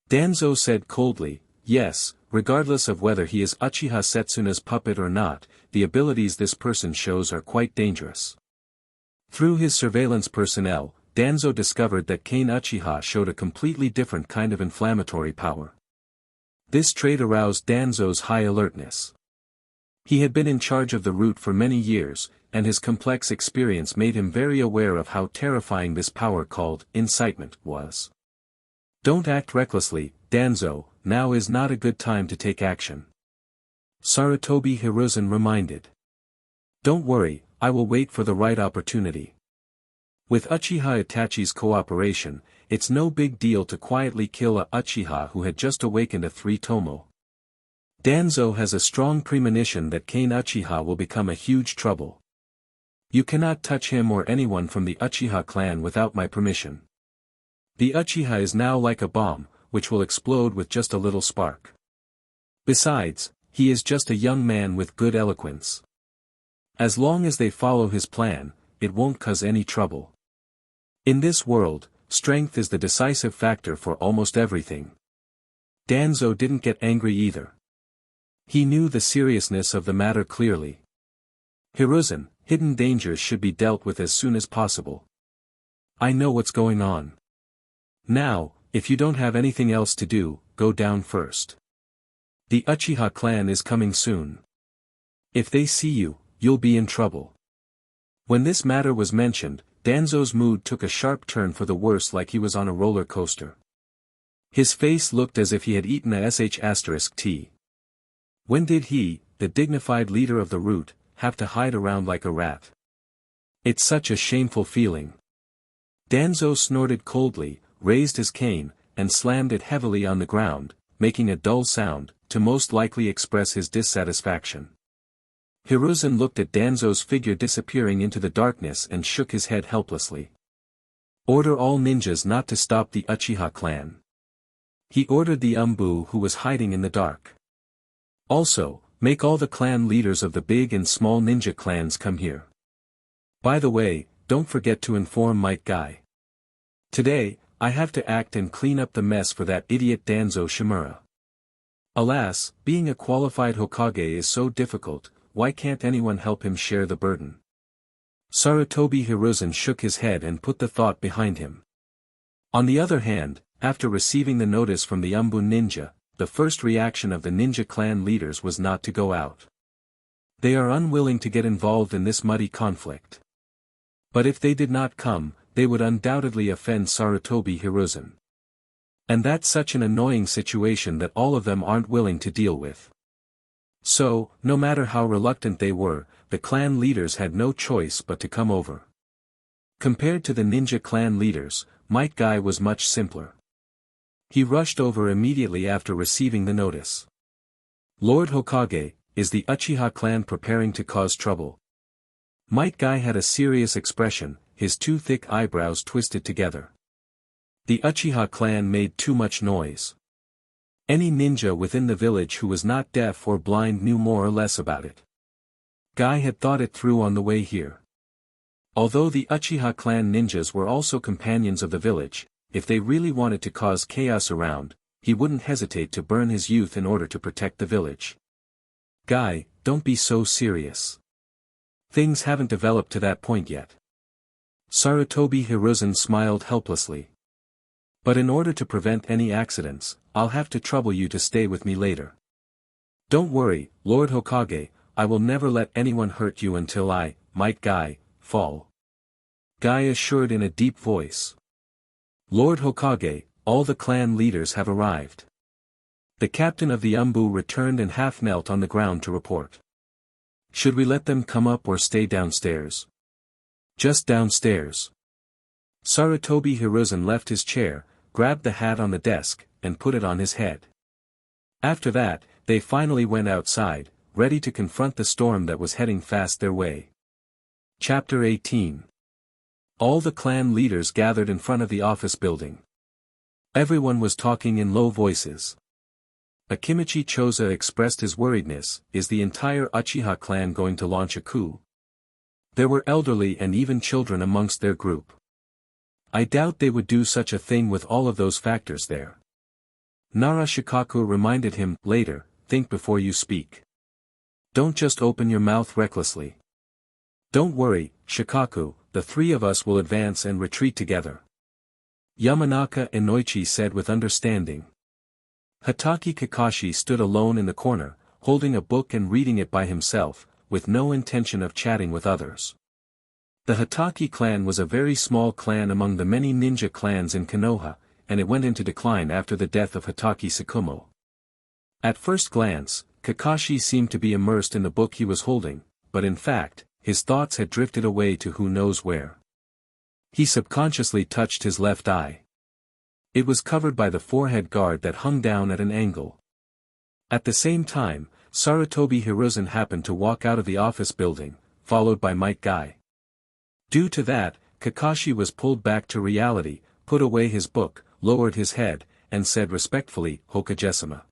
Danzo said coldly, yes, regardless of whether he is Uchiha Setsuna's puppet or not, the abilities this person shows are quite dangerous. Through his surveillance personnel, Danzo discovered that Kane Uchiha showed a completely different kind of inflammatory power. This trait aroused Danzo's high alertness. He had been in charge of the route for many years, and his complex experience made him very aware of how terrifying this power called incitement was. Don't act recklessly, Danzo, now is not a good time to take action. Sarutobi Hiruzen reminded. Don't worry, I will wait for the right opportunity. With Uchiha Itachi's cooperation, it's no big deal to quietly kill a Uchiha who had just awakened a 3-tomo. Danzo has a strong premonition that Kane Uchiha will become a huge trouble. You cannot touch him or anyone from the Uchiha clan without my permission. The Uchiha is now like a bomb, which will explode with just a little spark. Besides, he is just a young man with good eloquence. As long as they follow his plan, it won't cause any trouble. In this world, strength is the decisive factor for almost everything. Danzo didn't get angry either. He knew the seriousness of the matter clearly. Hiruzen, hidden dangers should be dealt with as soon as possible. I know what's going on. Now, if you don't have anything else to do, go down first. The Uchiha clan is coming soon. If they see you, you'll be in trouble. When this matter was mentioned, Danzo's mood took a sharp turn for the worse, like he was on a roller coaster. His face looked as if he had eaten a **T. When did he, the dignified leader of the route, have to hide around like a rat? It's such a shameful feeling. Danzo snorted coldly, raised his cane, and slammed it heavily on the ground, making a dull sound, to most likely express his dissatisfaction. Hiruzen looked at Danzo's figure disappearing into the darkness and shook his head helplessly. Order all ninjas not to stop the Uchiha clan. He ordered the Umbu who was hiding in the dark. Also, make all the clan leaders of the big and small ninja clans come here. By the way, don't forget to inform Might Guy. Today, I have to act and clean up the mess for that idiot Danzo Shimura. Alas, being a qualified Hokage is so difficult. Why can't anyone help him share the burden? Sarutobi Hiruzen shook his head and put the thought behind him. On the other hand, after receiving the notice from the Umbu ninja, the first reaction of the ninja clan leaders was not to go out. They are unwilling to get involved in this muddy conflict. But if they did not come, they would undoubtedly offend Sarutobi Hiruzen. And that's such an annoying situation that all of them aren't willing to deal with. So, no matter how reluctant they were, the clan leaders had no choice but to come over. Compared to the ninja clan leaders, Might Guy was much simpler. He rushed over immediately after receiving the notice. Lord Hokage, is the Uchiha clan preparing to cause trouble? Might Guy had a serious expression, his two thick eyebrows twisted together. The Uchiha clan made too much noise. Any ninja within the village who was not deaf or blind knew more or less about it. Guy had thought it through on the way here. Although the Uchiha clan ninjas were also companions of the village, if they really wanted to cause chaos around, he wouldn't hesitate to burn his youth in order to protect the village. Guy, don't be so serious. Things haven't developed to that point yet. Sarutobi Hiruzen smiled helplessly. But in order to prevent any accidents, I'll have to trouble you to stay with me later. Don't worry, Lord Hokage, I will never let anyone hurt you until I, Might Guy, fall. Guy assured in a deep voice. Lord Hokage, all the clan leaders have arrived. The captain of the Umbu returned and half knelt on the ground to report. Should we let them come up or stay downstairs? Just downstairs. Sarutobi Hiruzen left his chair, grabbed the hat on the desk, and put it on his head. After that, they finally went outside, ready to confront the storm that was heading fast their way. Chapter 18. All the clan leaders gathered in front of the office building. Everyone was talking in low voices. Akimichi Choza expressed his worriedness, is the entire Uchiha clan going to launch a coup? There were elderly and even children amongst their group. I doubt they would do such a thing with all of those factors there. Nara Shikaku reminded him, later, think before you speak. Don't just open your mouth recklessly. Don't worry, Shikaku, the three of us will advance and retreat together. Yamanaka and Noichi said with understanding. Hatake Kakashi stood alone in the corner, holding a book and reading it by himself, with no intention of chatting with others. The Hatake clan was a very small clan among the many ninja clans in Konoha, and it went into decline after the death of Hatake Tsukumo. At first glance, Kakashi seemed to be immersed in the book he was holding, but in fact, his thoughts had drifted away to who knows where. He subconsciously touched his left eye. It was covered by the forehead guard that hung down at an angle. At the same time, Sarutobi Hiruzen happened to walk out of the office building, followed by Might Guy. Due to that, Kakashi was pulled back to reality, put away his book, lowered his head, and said respectfully, Hokage-sama.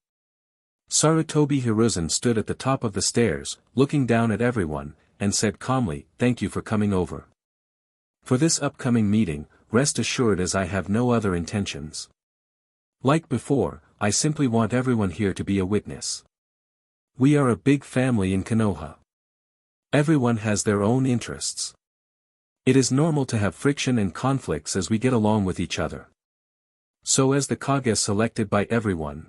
Sarutobi Hiruzen stood at the top of the stairs, looking down at everyone, and said calmly, thank you for coming over. For this upcoming meeting, rest assured as I have no other intentions. Like before, I simply want everyone here to be a witness. We are a big family in Konoha. Everyone has their own interests. It is normal to have friction and conflicts as we get along with each other. So as the Kage selected by everyone.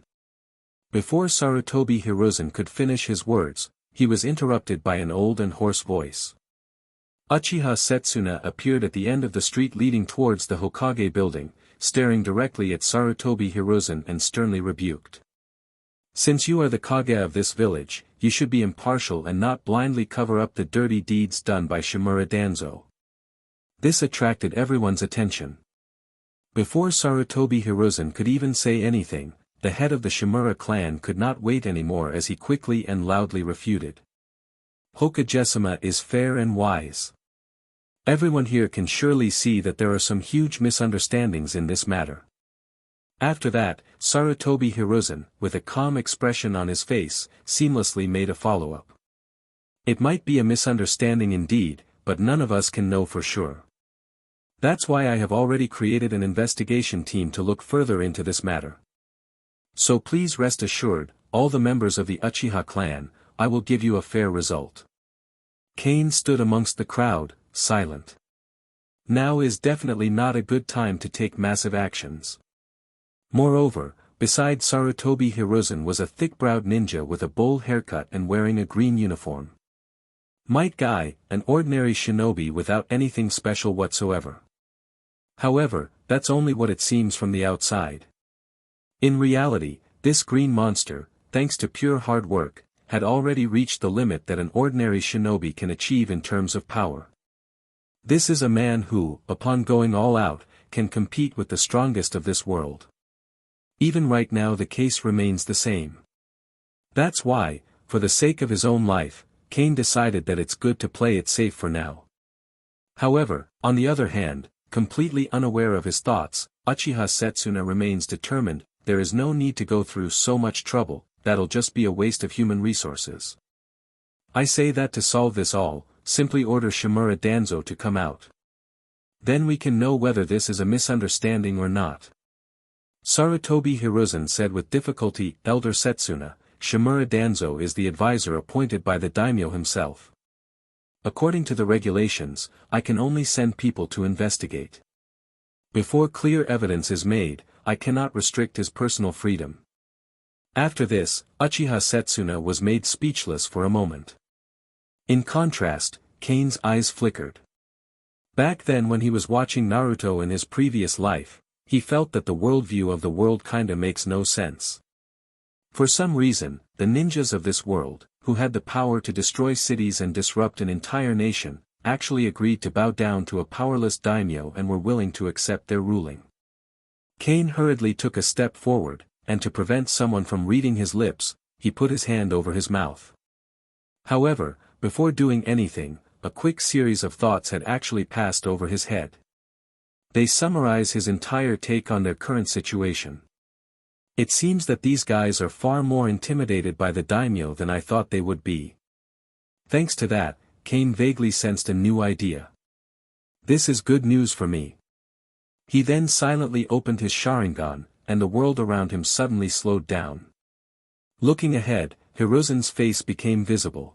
Before Sarutobi Hiruzen could finish his words, he was interrupted by an old and hoarse voice. Uchiha Setsuna appeared at the end of the street leading towards the Hokage building, staring directly at Sarutobi Hiruzen and sternly rebuked. Since you are the Kage of this village, you should be impartial and not blindly cover up the dirty deeds done by Shimura Danzo. This attracted everyone's attention. Before Sarutobi Hiruzen could even say anything, the head of the Shimura clan could not wait anymore as he quickly and loudly refuted. Hokage-sama is fair and wise. Everyone here can surely see that there are some huge misunderstandings in this matter. After that, Sarutobi Hiruzen, with a calm expression on his face, seamlessly made a follow-up. It might be a misunderstanding indeed, but none of us can know for sure. That's why I have already created an investigation team to look further into this matter. So please rest assured, all the members of the Uchiha clan, I will give you a fair result. Kane stood amongst the crowd, silent. Now is definitely not a good time to take massive actions. Moreover, beside Sarutobi Hiruzen was a thick-browed ninja with a bowl haircut and wearing a green uniform. Might Guy, an ordinary shinobi without anything special whatsoever. However, that's only what it seems from the outside. In reality, this green monster, thanks to pure hard work, had already reached the limit that an ordinary shinobi can achieve in terms of power. This is a man who, upon going all out, can compete with the strongest of this world. Even right now the case remains the same. That's why, for the sake of his own life, Kane decided that it's good to play it safe for now. However, on the other hand, completely unaware of his thoughts, Uchiha Setsuna remains determined, there is no need to go through so much trouble, that'll just be a waste of human resources. I say that to solve this all, simply order Shimura Danzo to come out. Then we can know whether this is a misunderstanding or not. Sarutobi Hiruzen said with difficulty, Elder Setsuna, Shimura Danzo is the advisor appointed by the daimyo himself. According to the regulations, I can only send people to investigate. Before clear evidence is made, I cannot restrict his personal freedom. After this, Uchiha Setsuna was made speechless for a moment. In contrast, Kane's eyes flickered. Back then when he was watching Naruto in his previous life, he felt that the worldview of the world kinda makes no sense. For some reason, the ninjas of this world, who had the power to destroy cities and disrupt an entire nation, actually agreed to bow down to a powerless daimyo and were willing to accept their ruling. Kane hurriedly took a step forward, and to prevent someone from reading his lips, he put his hand over his mouth. However, before doing anything, a quick series of thoughts had actually passed over his head. They summarize his entire take on their current situation. It seems that these guys are far more intimidated by the daimyo than I thought they would be. Thanks to that, Kane vaguely sensed a new idea. This is good news for me. He then silently opened his Sharingan, and the world around him suddenly slowed down. Looking ahead, Hiruzen's face became visible.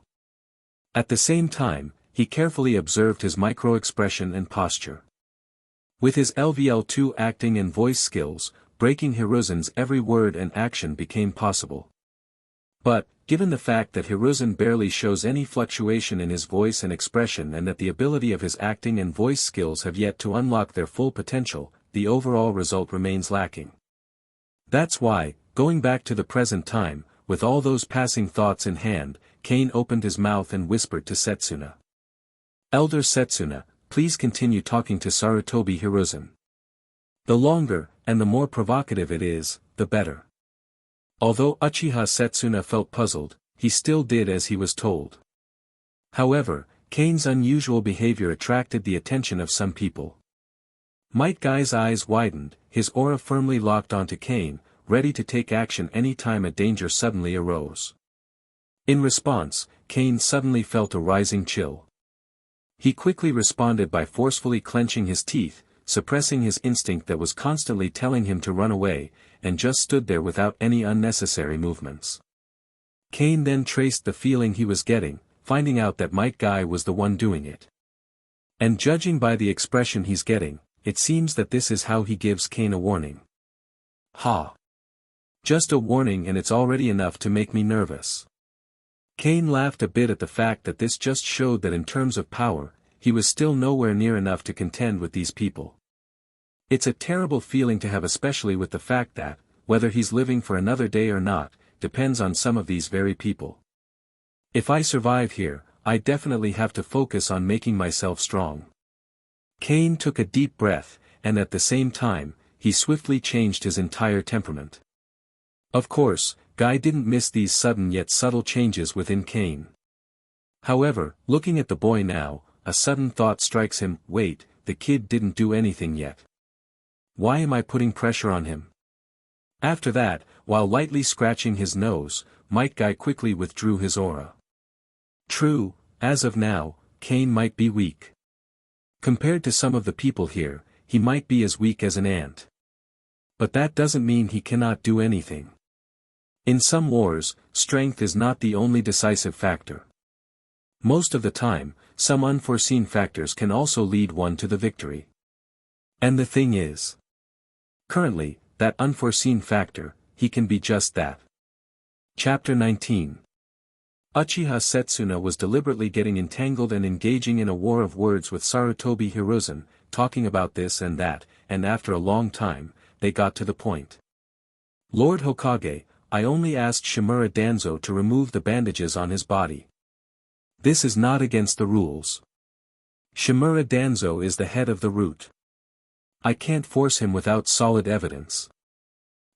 At the same time, he carefully observed his micro-expression and posture. With his LVL2 acting and voice skills, breaking Hiruzen's every word and action became possible. But, given the fact that Hiruzen barely shows any fluctuation in his voice and expression and that the ability of his acting and voice skills have yet to unlock their full potential, the overall result remains lacking. That's why, going back to the present time, with all those passing thoughts in hand, Kane opened his mouth and whispered to Setsuna. "Elder Setsuna, please continue talking to Sarutobi Hiruzen. The longer, and the more provocative it is, the better." Although Uchiha Setsuna felt puzzled, he still did as he was told. However, Kane's unusual behavior attracted the attention of some people. Might Guy's eyes widened, his aura firmly locked onto Kane, ready to take action any time a danger suddenly arose. In response, Kane suddenly felt a rising chill. He quickly responded by forcefully clenching his teeth, suppressing his instinct that was constantly telling him to run away, and just stood there without any unnecessary movements. Kane then traced the feeling he was getting, finding out that Might Guy was the one doing it. And judging by the expression he's getting, it seems that this is how he gives Kane a warning. Ha! Just a warning, and it's already enough to make me nervous. Kane laughed a bit at the fact that this just showed that in terms of power, he was still nowhere near enough to contend with these people. It's a terrible feeling to have, especially with the fact that, whether he's living for another day or not, depends on some of these very people. If I survive here, I definitely have to focus on making myself strong. Kane took a deep breath, and at the same time, he swiftly changed his entire temperament. Of course, Guy didn't miss these sudden yet subtle changes within Kane. However, looking at the boy now, a sudden thought strikes him: wait, the kid didn't do anything yet. Why am I putting pressure on him? After that, while lightly scratching his nose, Might Guy quickly withdrew his aura. True, as of now, Kane might be weak. Compared to some of the people here, he might be as weak as an ant. But that doesn't mean he cannot do anything. In some wars, strength is not the only decisive factor. Most of the time, some unforeseen factors can also lead one to the victory. And the thing is, currently, that unforeseen factor, he can be just that. Chapter 19. Uchiha Setsuna was deliberately getting entangled and engaging in a war of words with Sarutobi Hiruzen, talking about this and that, and after a long time, they got to the point. "Lord Hokage, I only asked Shimura Danzo to remove the bandages on his body. This is not against the rules. Shimura Danzo is the head of the root. I can't force him without solid evidence."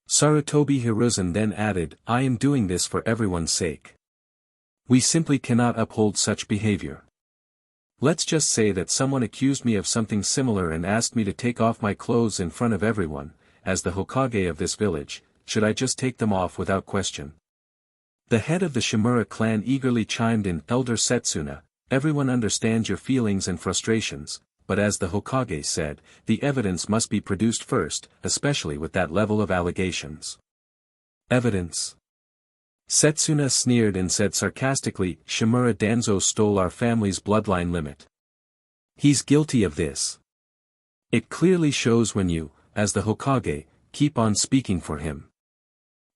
Sarutobi Hiruzen then added, "I am doing this for everyone's sake. We simply cannot uphold such behavior. Let's just say that someone accused me of something similar and asked me to take off my clothes in front of everyone, as the Hokage of this village. Should I just take them off without question?" The head of the Shimura clan eagerly chimed in, "Elder Setsuna, everyone understands your feelings and frustrations, but as the Hokage said, the evidence must be produced first, especially with that level of allegations." "Evidence?" Setsuna sneered and said sarcastically, "Shimura Danzo stole our family's bloodline limit. He's guilty of this. It clearly shows when you, as the Hokage, keep on speaking for him."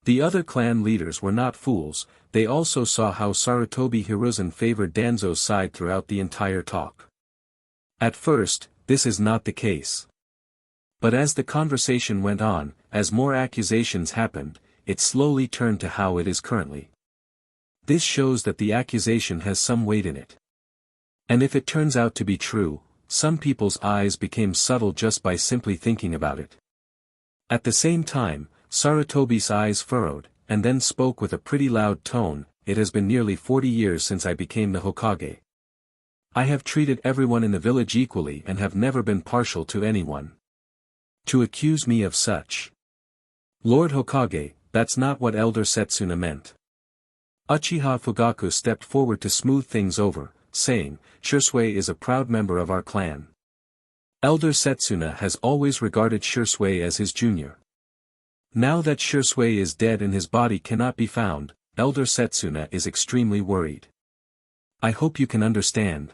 The other clan leaders were not fools, they also saw how Sarutobi Hiruzen favored Danzo's side throughout the entire talk. At first, this is not the case. But as the conversation went on, as more accusations happened, it slowly turned to how it is currently. This shows that the accusation has some weight in it. And if it turns out to be true, some people's eyes became subtle just by simply thinking about it. At the same time, Sarutobi's eyes furrowed, and then spoke with a pretty loud tone, "It has been nearly 40 years since I became the Hokage. I have treated everyone in the village equally and have never been partial to anyone. To accuse me of such. Lord Hokage, that's not what Elder Setsuna meant." Uchiha Fugaku stepped forward to smooth things over, saying, "Shursui is a proud member of our clan. Elder Setsuna has always regarded Shursui as his junior. Now that Shisui is dead and his body cannot be found, Elder Setsuna is extremely worried. I hope you can understand.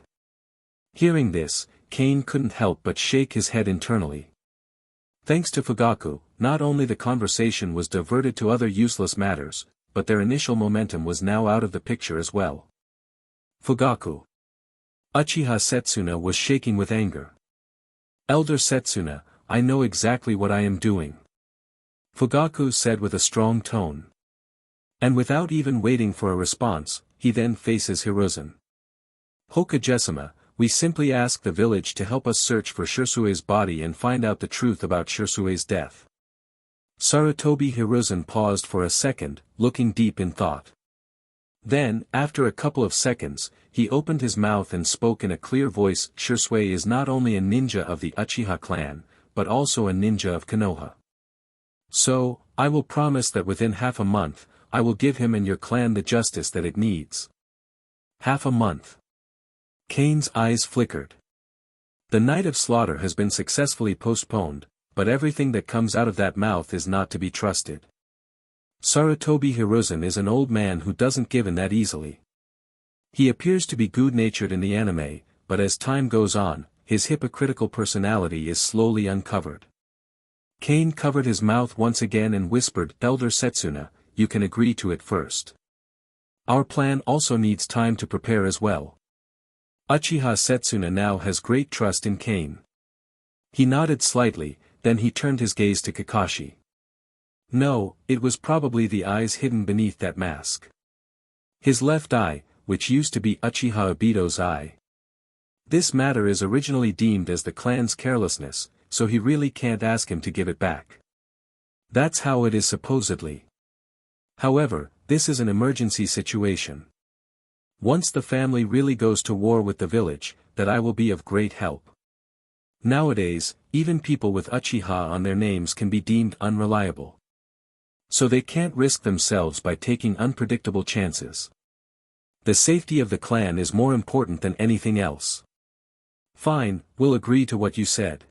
Hearing this, Kane couldn't help but shake his head internally. Thanks to Fugaku, not only the conversation was diverted to other useless matters, but their initial momentum was now out of the picture as well. Fugaku. Uchiha Setsuna was shaking with anger. Elder Setsuna, I know exactly what I am doing. Fugaku said with a strong tone. And without even waiting for a response, he then faces Hiruzen. Hokage-sama, we simply ask the village to help us search for Shisui's body and find out the truth about Shisui's death. Sarutobi Hiruzen paused for a second, looking deep in thought. Then, after a couple of seconds, he opened his mouth and spoke in a clear voice. Shisui is not only a ninja of the Uchiha clan, but also a ninja of Konoha. So, I will promise that within half a month, I will give him and your clan the justice that it needs. Half a month. Kane's eyes flickered. The night of slaughter has been successfully postponed, but everything that comes out of that mouth is not to be trusted. Sarutobi Hiruzen is an old man who doesn't give in that easily. He appears to be good-natured in the anime, but as time goes on, his hypocritical personality is slowly uncovered. Kane covered his mouth once again and whispered, Elder Setsuna, you can agree to it first. Our plan also needs time to prepare as well. Uchiha Setsuna now has great trust in Kane. He nodded slightly, then he turned his gaze to Kakashi. No, it was probably the eyes hidden beneath that mask. His left eye, which used to be Uchiha Obito's eye. This matter is originally deemed as the clan's carelessness, so he really can't ask him to give it back. That's how it is supposedly. However, this is an emergency situation. Once the family really goes to war with the village, that I will be of great help. Nowadays, even people with Uchiha on their names can be deemed unreliable. So they can't risk themselves by taking unpredictable chances. The safety of the clan is more important than anything else. Fine, we'll agree to what you said.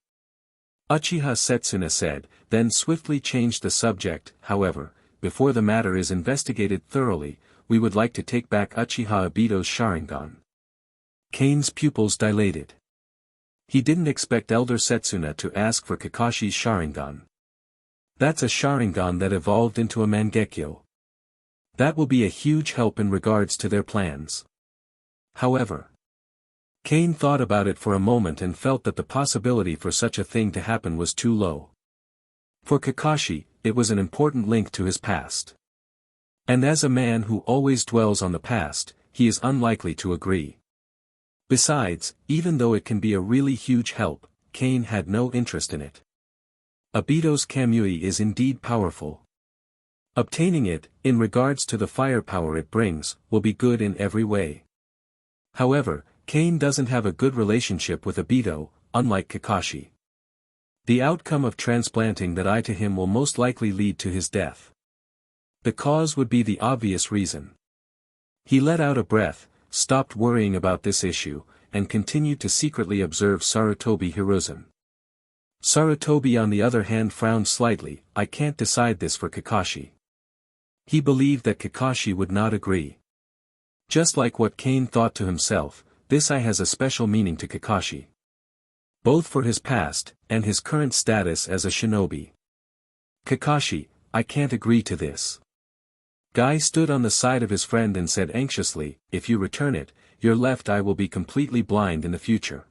Uchiha Setsuna said, then swiftly changed the subject. However, before the matter is investigated thoroughly, we would like to take back Uchiha Obito's Sharingan. Kane's pupils dilated. He didn't expect Elder Setsuna to ask for Kakashi's Sharingan. That's a Sharingan that evolved into a Mangekyo. That will be a huge help in regards to their plans. However, Kane thought about it for a moment and felt that the possibility for such a thing to happen was too low. For Kakashi, it was an important link to his past. And as a man who always dwells on the past, he is unlikely to agree. Besides, even though it can be a really huge help, Kane had no interest in it. Obito's Kamui is indeed powerful. Obtaining it, in regards to the firepower it brings, will be good in every way. However, Kane doesn't have a good relationship with Obito, unlike Kakashi. The outcome of transplanting that eye to him will most likely lead to his death. The cause would be the obvious reason. He let out a breath, stopped worrying about this issue, and continued to secretly observe Sarutobi Hiruzen. Sarutobi on the other hand frowned slightly. I can't decide this for Kakashi. He believed that Kakashi would not agree. Just like what Kane thought to himself, this eye has a special meaning to Kakashi. Both for his past, and his current status as a shinobi. Kakashi, I can't agree to this. Guy stood on the side of his friend and said anxiously, if you return it, your left eye will be completely blind in the future.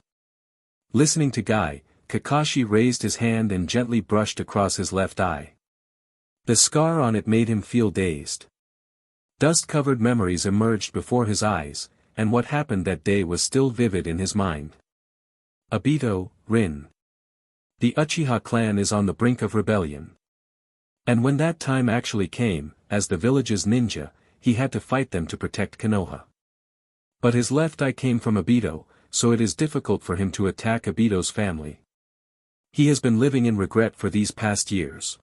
Listening to Guy, Kakashi raised his hand and gently brushed across his left eye. The scar on it made him feel dazed. Dust-covered memories emerged before his eyes, and what happened that day was still vivid in his mind. Obito, Rin. The Uchiha clan is on the brink of rebellion. And when that time actually came, as the village's ninja, he had to fight them to protect Konoha. But his left eye came from Obito, so it is difficult for him to attack Obito's family. He has been living in regret for these past years.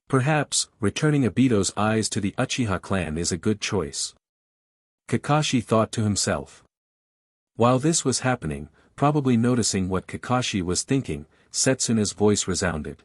Perhaps, returning Obito's eyes to the Uchiha clan is a good choice. Kakashi thought to himself. While this was happening, probably noticing what Kakashi was thinking, Setsuna's voice resounded.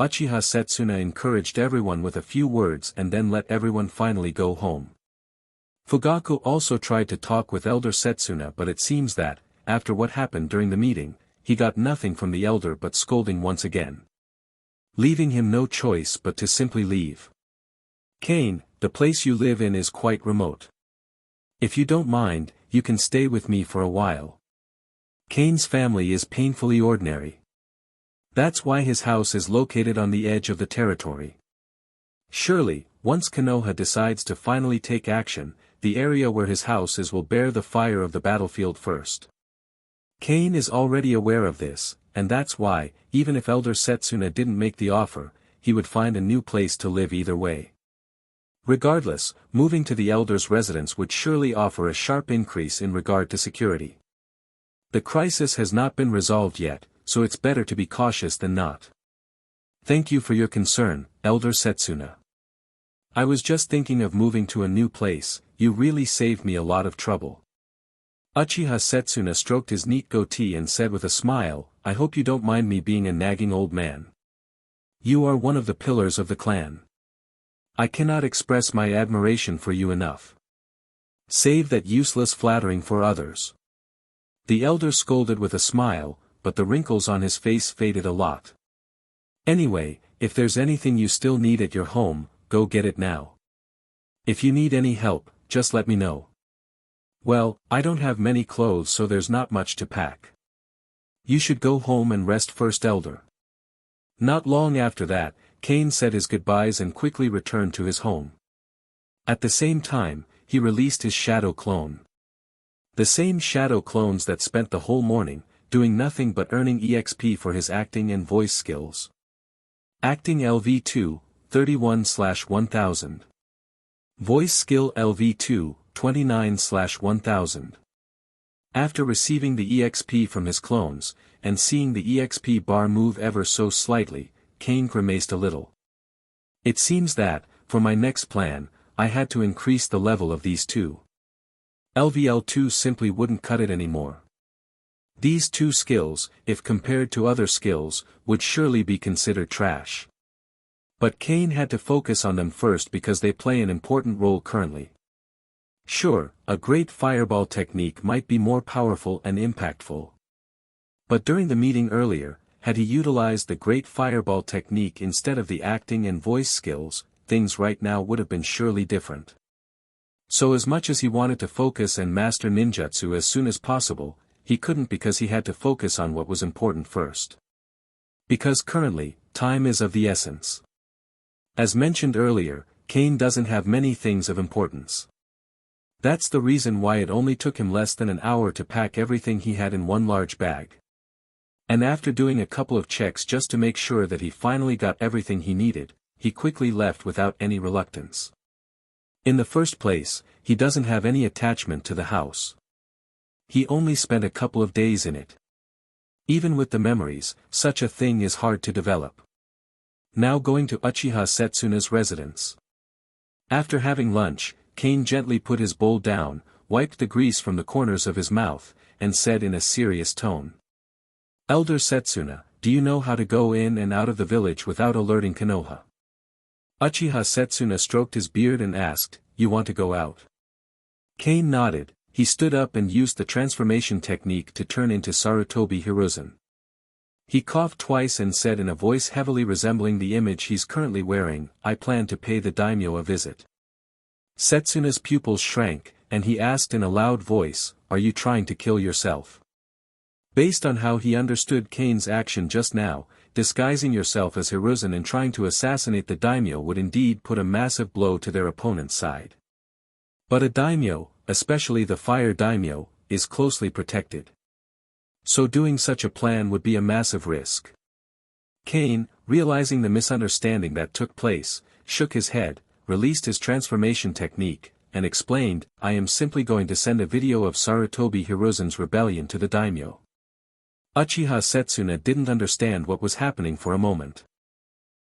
Uchiha Setsuna encouraged everyone with a few words and then let everyone finally go home. Fugaku also tried to talk with Elder Setsuna, but it seems that, after what happened during the meeting, he got nothing from the elder but scolding once again, leaving him no choice but to simply leave. Kane, the place you live in is quite remote. If you don't mind, you can stay with me for a while. Kane's family is painfully ordinary. That's why his house is located on the edge of the territory. Surely, once Konoha decides to finally take action, the area where his house is will bear the fire of the battlefield first. Kane is already aware of this, and that's why, even if Elder Setsuna didn't make the offer, he would find a new place to live either way. Regardless, moving to the elder's residence would surely offer a sharp increase in regard to security. The crisis has not been resolved yet, so it's better to be cautious than not. Thank you for your concern, Elder Setsuna. I was just thinking of moving to a new place. You really saved me a lot of trouble. Uchiha Setsuna stroked his neat goatee and said with a smile, I hope you don't mind me being a nagging old man. You are one of the pillars of the clan. I cannot express my admiration for you enough. Save that useless flattering for others. The elder scolded with a smile, but the wrinkles on his face faded a lot. Anyway, if there's anything you still need at your home, go get it now. If you need any help, just let me know. Well, I don't have many clothes, so there's not much to pack. You should go home and rest first, elder. Not long after that, Kane said his goodbyes and quickly returned to his home. At the same time, he released his shadow clone. The same shadow clones that spent the whole morning, doing nothing but earning EXP for his acting and voice skills. Acting LV2, 31/1000. Voice skill LV2, 29/1000. After receiving the EXP from his clones, and seeing the EXP bar move ever so slightly, Kane grimaced a little. It seems that, for my next plan, I had to increase the level of these two. LVL2 simply wouldn't cut it anymore. These two skills, if compared to other skills, would surely be considered trash. But Kane had to focus on them first because they play an important role currently. Sure, a great fireball technique might be more powerful and impactful. But during the meeting earlier, had he utilized the great fireball technique instead of the acting and voice skills, things right now would have been surely different. So as much as he wanted to focus and master ninjutsu as soon as possible, he couldn't because he had to focus on what was important first. Because currently, time is of the essence. As mentioned earlier, Kane doesn't have many things of importance. That's the reason why it only took him less than an hour to pack everything he had in one large bag. And after doing a couple of checks just to make sure that he finally got everything he needed, he quickly left without any reluctance. In the first place, he doesn't have any attachment to the house. He only spent a couple of days in it. Even with the memories, such a thing is hard to develop. Now going to Uchiha Setsuna's residence. After having lunch, Kane gently put his bowl down, wiped the grease from the corners of his mouth, and said in a serious tone. Elder Setsuna, do you know how to go in and out of the village without alerting Konoha? Uchiha Setsuna stroked his beard and asked, you want to go out? Kane nodded. He stood up and used the transformation technique to turn into Sarutobi Hiruzen. He coughed twice and said in a voice heavily resembling the image he's currently wearing, I plan to pay the daimyo a visit. Setsuna's pupils shrank, and he asked in a loud voice, are you trying to kill yourself? Based on how he understood Kane's action just now, disguising yourself as Hiruzen and trying to assassinate the daimyo would indeed put a massive blow to their opponent's side. But a daimyo, especially the fire daimyo, is closely protected. So doing such a plan would be a massive risk. Kane, realizing the misunderstanding that took place, shook his head, released his transformation technique, and explained, I am simply going to send a video of Sarutobi Hiruzen's rebellion to the daimyo. Uchiha Setsuna didn't understand what was happening for a moment.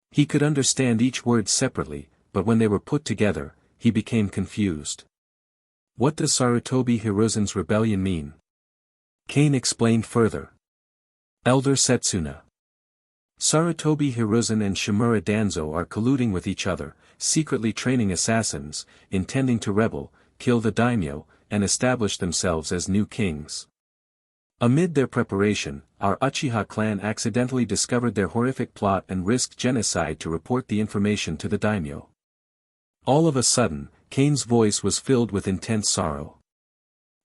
He could understand each word separately, but when they were put together, he became confused. What does Sarutobi Hiruzen's rebellion mean? Kane explained further. Elder Setsuna. Sarutobi Hiruzen and Shimura Danzo are colluding with each other, secretly training assassins, intending to rebel, kill the daimyo, and establish themselves as new kings. Amid their preparation, our Uchiha clan accidentally discovered their horrific plot and risked genocide to report the information to the daimyo. All of a sudden, Kane's voice was filled with intense sorrow.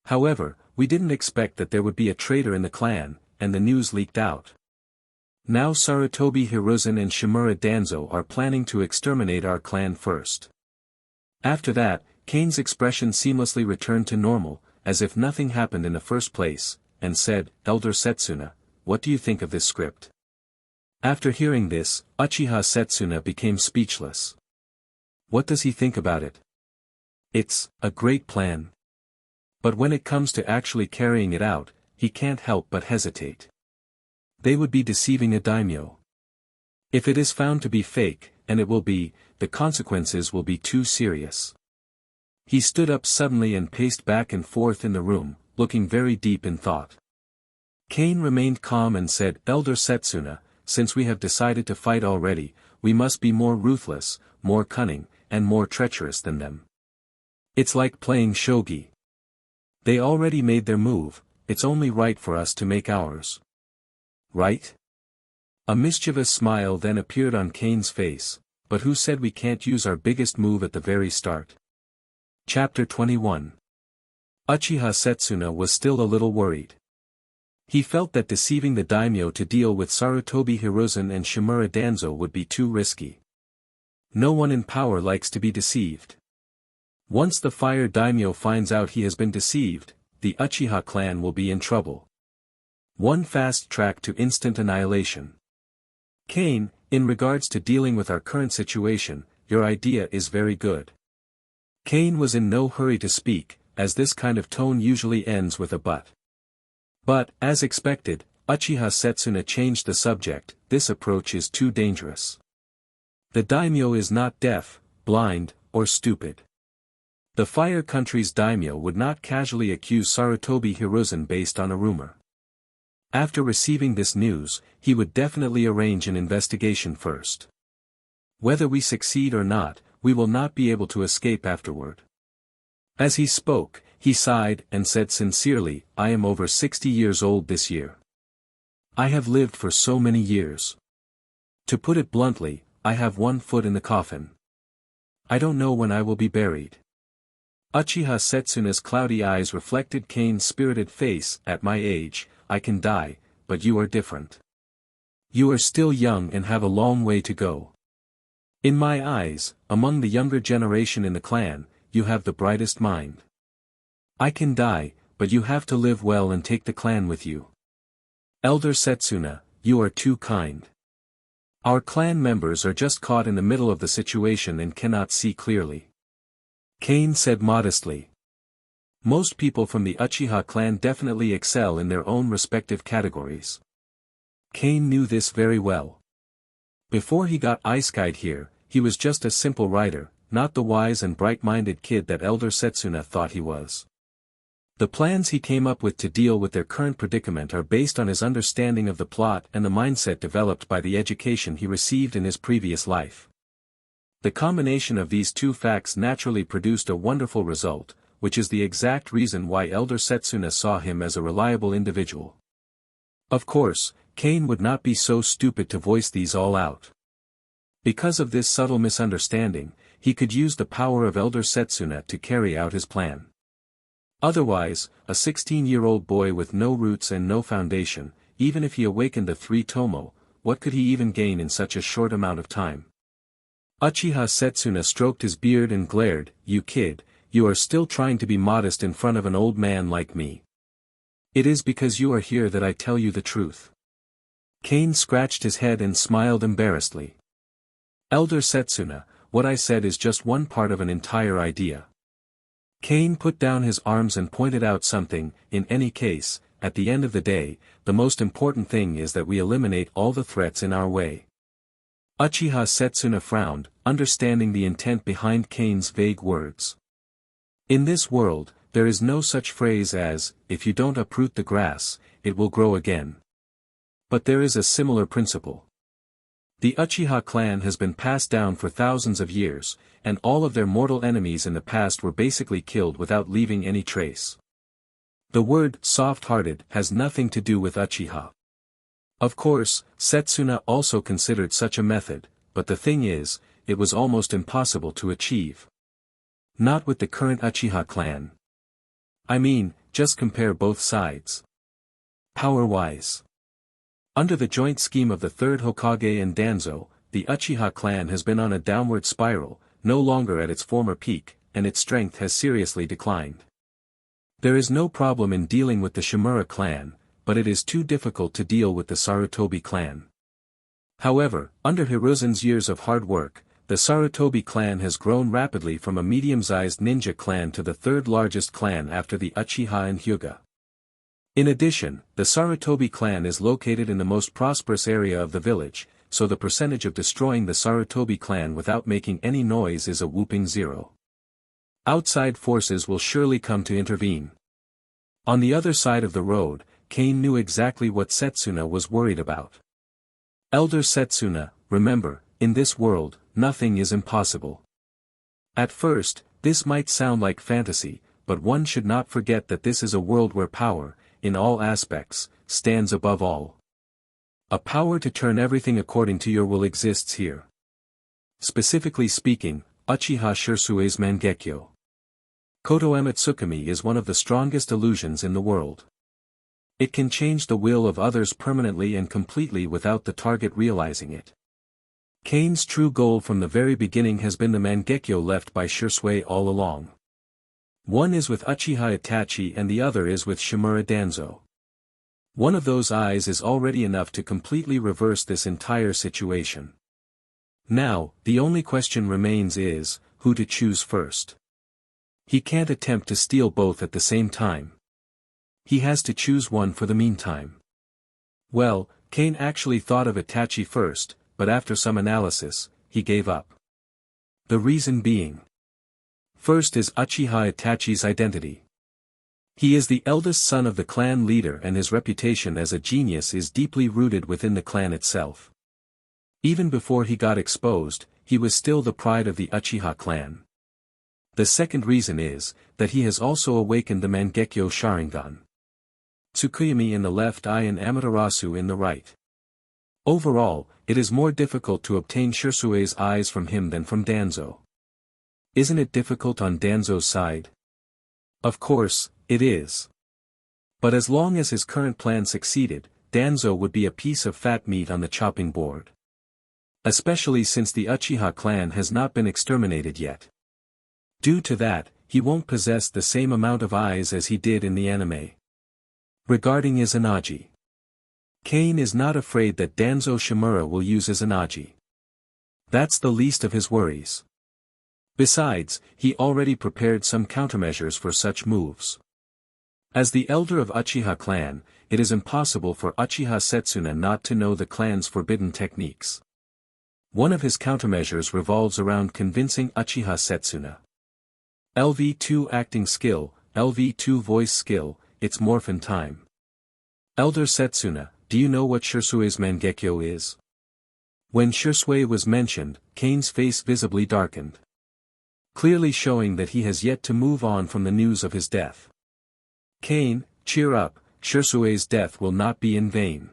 However, we didn't expect that there would be a traitor in the clan, and the news leaked out. Now Sarutobi Hiruzen and Shimura Danzo are planning to exterminate our clan first. After that, Kane's expression seamlessly returned to normal, as if nothing happened in the first place, and said, "Elder Setsuna, what do you think of this script?" After hearing this, Uchiha Setsuna became speechless. What does he think about it? It's a great plan. But when it comes to actually carrying it out, he can't help but hesitate. They would be deceiving a daimyo. If it is found to be fake, and it will be, the consequences will be too serious. He stood up suddenly and paced back and forth in the room, looking very deep in thought. Kane remained calm and said, "Elder Setsuna, since we have decided to fight already, we must be more ruthless, more cunning, and more treacherous than them. It's like playing shogi. They already made their move, it's only right for us to make ours. Right?" A mischievous smile then appeared on Kane's face, but who said we can't use our biggest move at the very start? Chapter 21. Uchiha Setsuna was still a little worried. He felt that deceiving the daimyo to deal with Sarutobi Hiruzen and Shimura Danzo would be too risky. No one in power likes to be deceived. Once the fire daimyo finds out he has been deceived, the Uchiha clan will be in trouble. One fast track to instant annihilation. Kane, in regards to dealing with our current situation, your idea is very good. Kane was in no hurry to speak, as this kind of tone usually ends with a but. But, as expected, Uchiha Setsuna changed the subject. This approach is too dangerous. The daimyo is not deaf, blind, or stupid. The Fire Country's daimyo would not casually accuse Sarutobi Hiruzen based on a rumor. After receiving this news, he would definitely arrange an investigation first. Whether we succeed or not, we will not be able to escape afterward. As he spoke, he sighed and said sincerely, "I am over 60 years old this year. I have lived for so many years. To put it bluntly, I have one foot in the coffin. I don't know when I will be buried." Uchiha Setsuna's cloudy eyes reflected Kane's spirited face. "At my age, I can die, but you are different. You are still young and have a long way to go. In my eyes, among the younger generation in the clan, you have the brightest mind. I can die, but you have to live well and take the clan with you. Elder Setsuna, you are too kind. Our clan members are just caught in the middle of the situation and cannot see clearly." Kane said modestly. Most people from the Uchiha clan definitely excel in their own respective categories. Kane knew this very well. Before he got Isekai'd here, he was just a simple writer, not the wise and bright-minded kid that Elder Setsuna thought he was. The plans he came up with to deal with their current predicament are based on his understanding of the plot and the mindset developed by the education he received in his previous life. The combination of these two facts naturally produced a wonderful result, which is the exact reason why Elder Setsuna saw him as a reliable individual. Of course, Kane would not be so stupid to voice these all out. Because of this subtle misunderstanding, he could use the power of Elder Setsuna to carry out his plan. Otherwise, a 16-year-old boy with no roots and no foundation, even if he awakened the three Tomo, what could he even gain in such a short amount of time? Uchiha Setsuna stroked his beard and glared, "You kid, you are still trying to be modest in front of an old man like me. It is because you are here that I tell you the truth." Kane scratched his head and smiled embarrassedly. "Elder Setsuna, what I said is just one part of an entire idea." Kane put down his arms and pointed out something. "In any case, at the end of the day, the most important thing is that we eliminate all the threats in our way." Uchiha Setsuna frowned, understanding the intent behind Kane's vague words. In this world, there is no such phrase as, "If you don't uproot the grass, it will grow again." But there is a similar principle. The Uchiha clan has been passed down for thousands of years, and all of their mortal enemies in the past were basically killed without leaving any trace. The word soft-hearted has nothing to do with Uchiha. Of course, Setsuna also considered such a method, but the thing is, it was almost impossible to achieve. Not with the current Uchiha clan. I mean, just compare both sides. Power-wise. Under the joint scheme of the third Hokage and Danzo, the Uchiha clan has been on a downward spiral, no longer at its former peak, and its strength has seriously declined. There is no problem in dealing with the Shimura clan, but it is too difficult to deal with the Sarutobi clan. However, under Hiruzen's years of hard work, the Sarutobi clan has grown rapidly from a medium-sized ninja clan to the third largest clan after the Uchiha and Hyuga. In addition, the Sarutobi clan is located in the most prosperous area of the village, so the percentage of destroying the Sarutobi clan without making any noise is a whopping zero. Outside forces will surely come to intervene. On the other side of the road, Kane knew exactly what Setsuna was worried about. Elder Setsuna, remember, in this world, nothing is impossible. At first, this might sound like fantasy, but one should not forget that this is a world where power, in all aspects, stands above all. A power to turn everything according to your will exists here. Specifically speaking, Uchiha Shirsui's Mangekyo. Koto Amatsukami is one of the strongest illusions in the world. It can change the will of others permanently and completely without the target realizing it. Kane's true goal from the very beginning has been the Mangekyo left by Shirsui all along. One is with Uchiha Itachi and the other is with Shimura Danzo. One of those eyes is already enough to completely reverse this entire situation. Now, the only question remains is, who to choose first. He can't attempt to steal both at the same time. He has to choose one for the meantime. Well, Kane actually thought of Itachi first, but after some analysis, he gave up. The reason being. First is Uchiha Itachi's identity. He is the eldest son of the clan leader and his reputation as a genius is deeply rooted within the clan itself. Even before he got exposed, he was still the pride of the Uchiha clan. The second reason is, that he has also awakened the Mangekyo Sharingan. Tsukuyomi in the left eye and Amaterasu in the right. Overall, it is more difficult to obtain Shirsui's eyes from him than from Danzo. Isn't it difficult on Danzo's side? Of course, it is. But as long as his current plan succeeded, Danzo would be a piece of fat meat on the chopping board. Especially since the Uchiha clan has not been exterminated yet. Due to that, he won't possess the same amount of eyes as he did in the anime. Regarding Izanagi. Kane is not afraid that Danzo Shimura will use Izanagi. That's the least of his worries. Besides, he already prepared some countermeasures for such moves. As the elder of Uchiha clan, it is impossible for Uchiha Setsuna not to know the clan's forbidden techniques. One of his countermeasures revolves around convincing Uchiha Setsuna. LV2 acting skill, LV2 voice skill, it's morphin time. Elder Setsuna, do you know what Shirsui's Mangekyo is? When Shirsui was mentioned, Kane's face visibly darkened. Clearly showing that he has yet to move on from the news of his death. Kane, cheer up, Shirsui's death will not be in vain.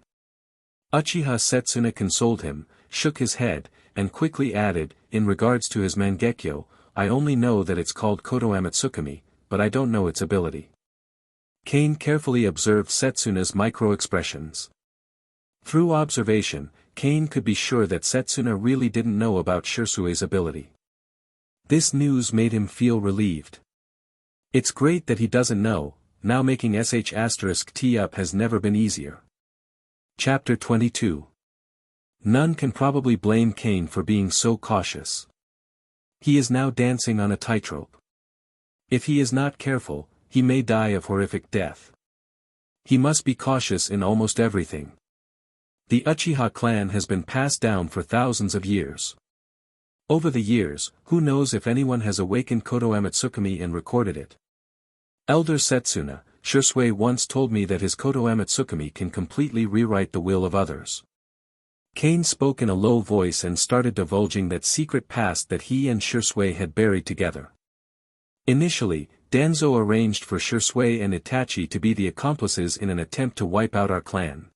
Uchiha Setsuna consoled him, shook his head, and quickly added, in regards to his Mangekyo, I only know that it's called Koto Amatsukami, but I don't know its ability. Kane carefully observed Setsuna's micro-expressions. Through observation, Kane could be sure that Setsuna really didn't know about Shirsui's ability. This news made him feel relieved. It's great that he doesn't know, now making *T up has never been easier. Chapter 22. None can probably blame Kane for being so cautious. He is now dancing on a tightrope. If he is not careful, he may die of horrific death. He must be cautious in almost everything. The Uchiha clan has been passed down for thousands of years. Over the years, who knows if anyone has awakened Koto Amatsukami and recorded it. Elder Setsuna, Shirsui once told me that his Koto Amatsukami can completely rewrite the will of others. Kane spoke in a low voice and started divulging that secret past that he and Shisui had buried together. Initially, Danzo arranged for Shisui and Itachi to be the accomplices in an attempt to wipe out our clan.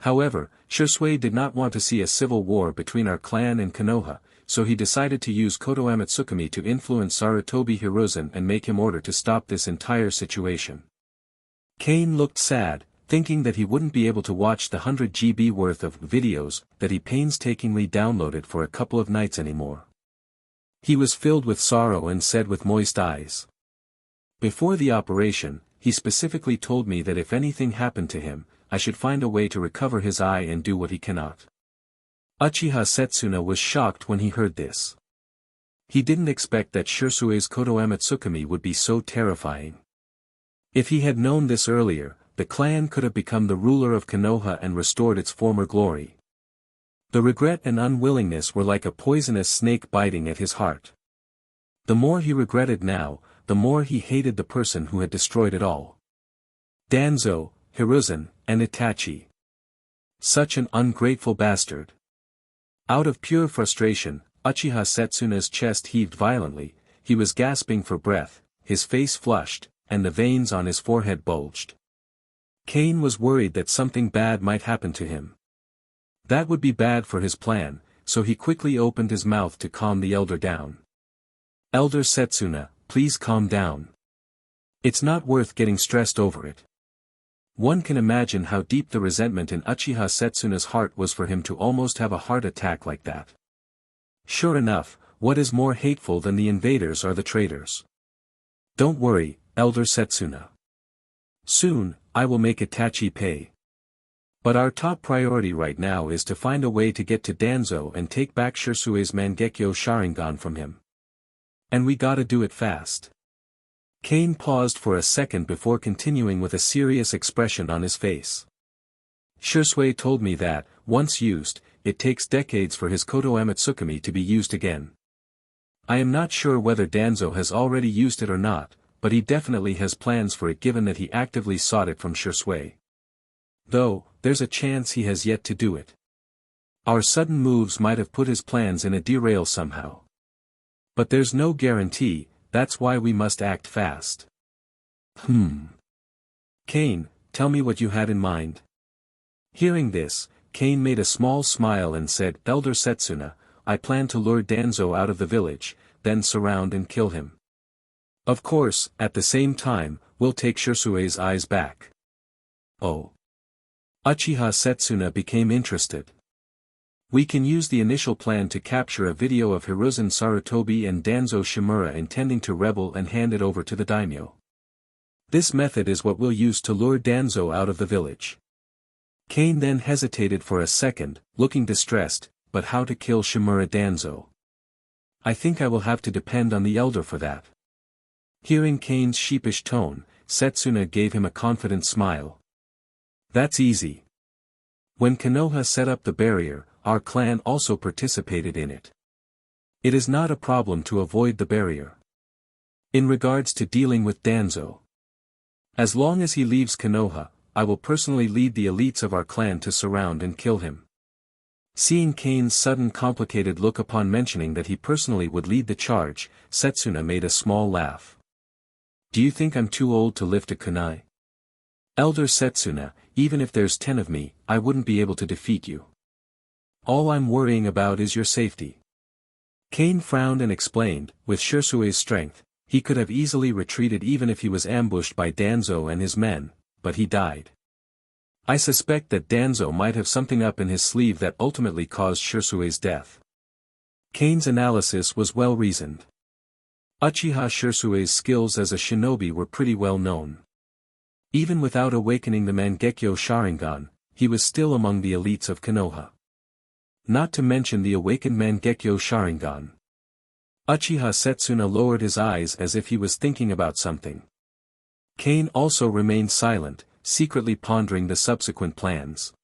However, Shisui did not want to see a civil war between our clan and Konoha, so he decided to use Kotoa Matsukami to influence Sarutobi Hiruzen and make him order to stop this entire situation. Kane looked sad, thinking that he wouldn't be able to watch the 100 GB worth of videos that he painstakingly downloaded for a couple of nights anymore. He was filled with sorrow and said with moist eyes. Before the operation, he specifically told me that if anything happened to him, I should find a way to recover his eye and do what he cannot. Uchiha Setsuna was shocked when he heard this. He didn't expect that Shisui's Kotoa Matsukami would be so terrifying. If he had known this earlier, the clan could have become the ruler of Konoha and restored its former glory. The regret and unwillingness were like a poisonous snake biting at his heart. The more he regretted now, the more he hated the person who had destroyed it all. Danzo, Hiruzen, and Itachi. Such an ungrateful bastard. Out of pure frustration, Uchiha Setsuna's chest heaved violently, he was gasping for breath, his face flushed, and the veins on his forehead bulged. Kane was worried that something bad might happen to him. That would be bad for his plan, so he quickly opened his mouth to calm the elder down. Elder Setsuna, please calm down. It's not worth getting stressed over it. One can imagine how deep the resentment in Uchiha Setsuna's heart was for him to almost have a heart attack like that. Sure enough, what is more hateful than the invaders are the traitors. Don't worry, Elder Setsuna. Soon, I will make Itachi pay. But our top priority right now is to find a way to get to Danzo and take back Shisui's Mangekyo Sharingan from him. And we gotta do it fast. Kane paused for a second before continuing with a serious expression on his face. Shisui told me that, once used, it takes decades for his Kotoa Matsukami to be used again. I am not sure whether Danzo has already used it or not, but he definitely has plans for it given that he actively sought it from Shisui. Though, there's a chance he has yet to do it. Our sudden moves might have put his plans in a derail somehow. But there's no guarantee, that's why we must act fast. Kane, tell me what you had in mind. Hearing this, Kane made a small smile and said, Elder Setsuna, I plan to lure Danzo out of the village, then surround and kill him. Of course, at the same time, we'll take Shisui's eyes back. Oh. Uchiha Setsuna became interested. We can use the initial plan to capture a video of Hiruzen Sarutobi and Danzo Shimura intending to rebel and hand it over to the daimyo. This method is what we'll use to lure Danzo out of the village. Kane then hesitated for a second, looking distressed, but how to kill Shimura Danzo? I think I will have to depend on the elder for that. Hearing Kane's sheepish tone, Setsuna gave him a confident smile. That's easy. When Konoha set up the barrier, our clan also participated in it. It is not a problem to avoid the barrier. In regards to dealing with Danzo, as long as he leaves Konoha, I will personally lead the elites of our clan to surround and kill him. Seeing Kane's sudden complicated look upon mentioning that he personally would lead the charge, Setsuna made a small laugh. Do you think I'm too old to lift a kunai? Elder Setsuna, even if there's 10 of me, I wouldn't be able to defeat you. All I'm worrying about is your safety. Kane frowned and explained, with Shisui's strength, he could have easily retreated even if he was ambushed by Danzo and his men, but he died. I suspect that Danzo might have something up in his sleeve that ultimately caused Shisui's death. Kane's analysis was well reasoned. Uchiha Shisui's skills as a shinobi were pretty well known. Even without awakening the Mangekyo Sharingan, he was still among the elites of Konoha. Not to mention the awakened Mangekyo Sharingan. Uchiha Setsuna lowered his eyes as if he was thinking about something. Kane also remained silent, secretly pondering the subsequent plans.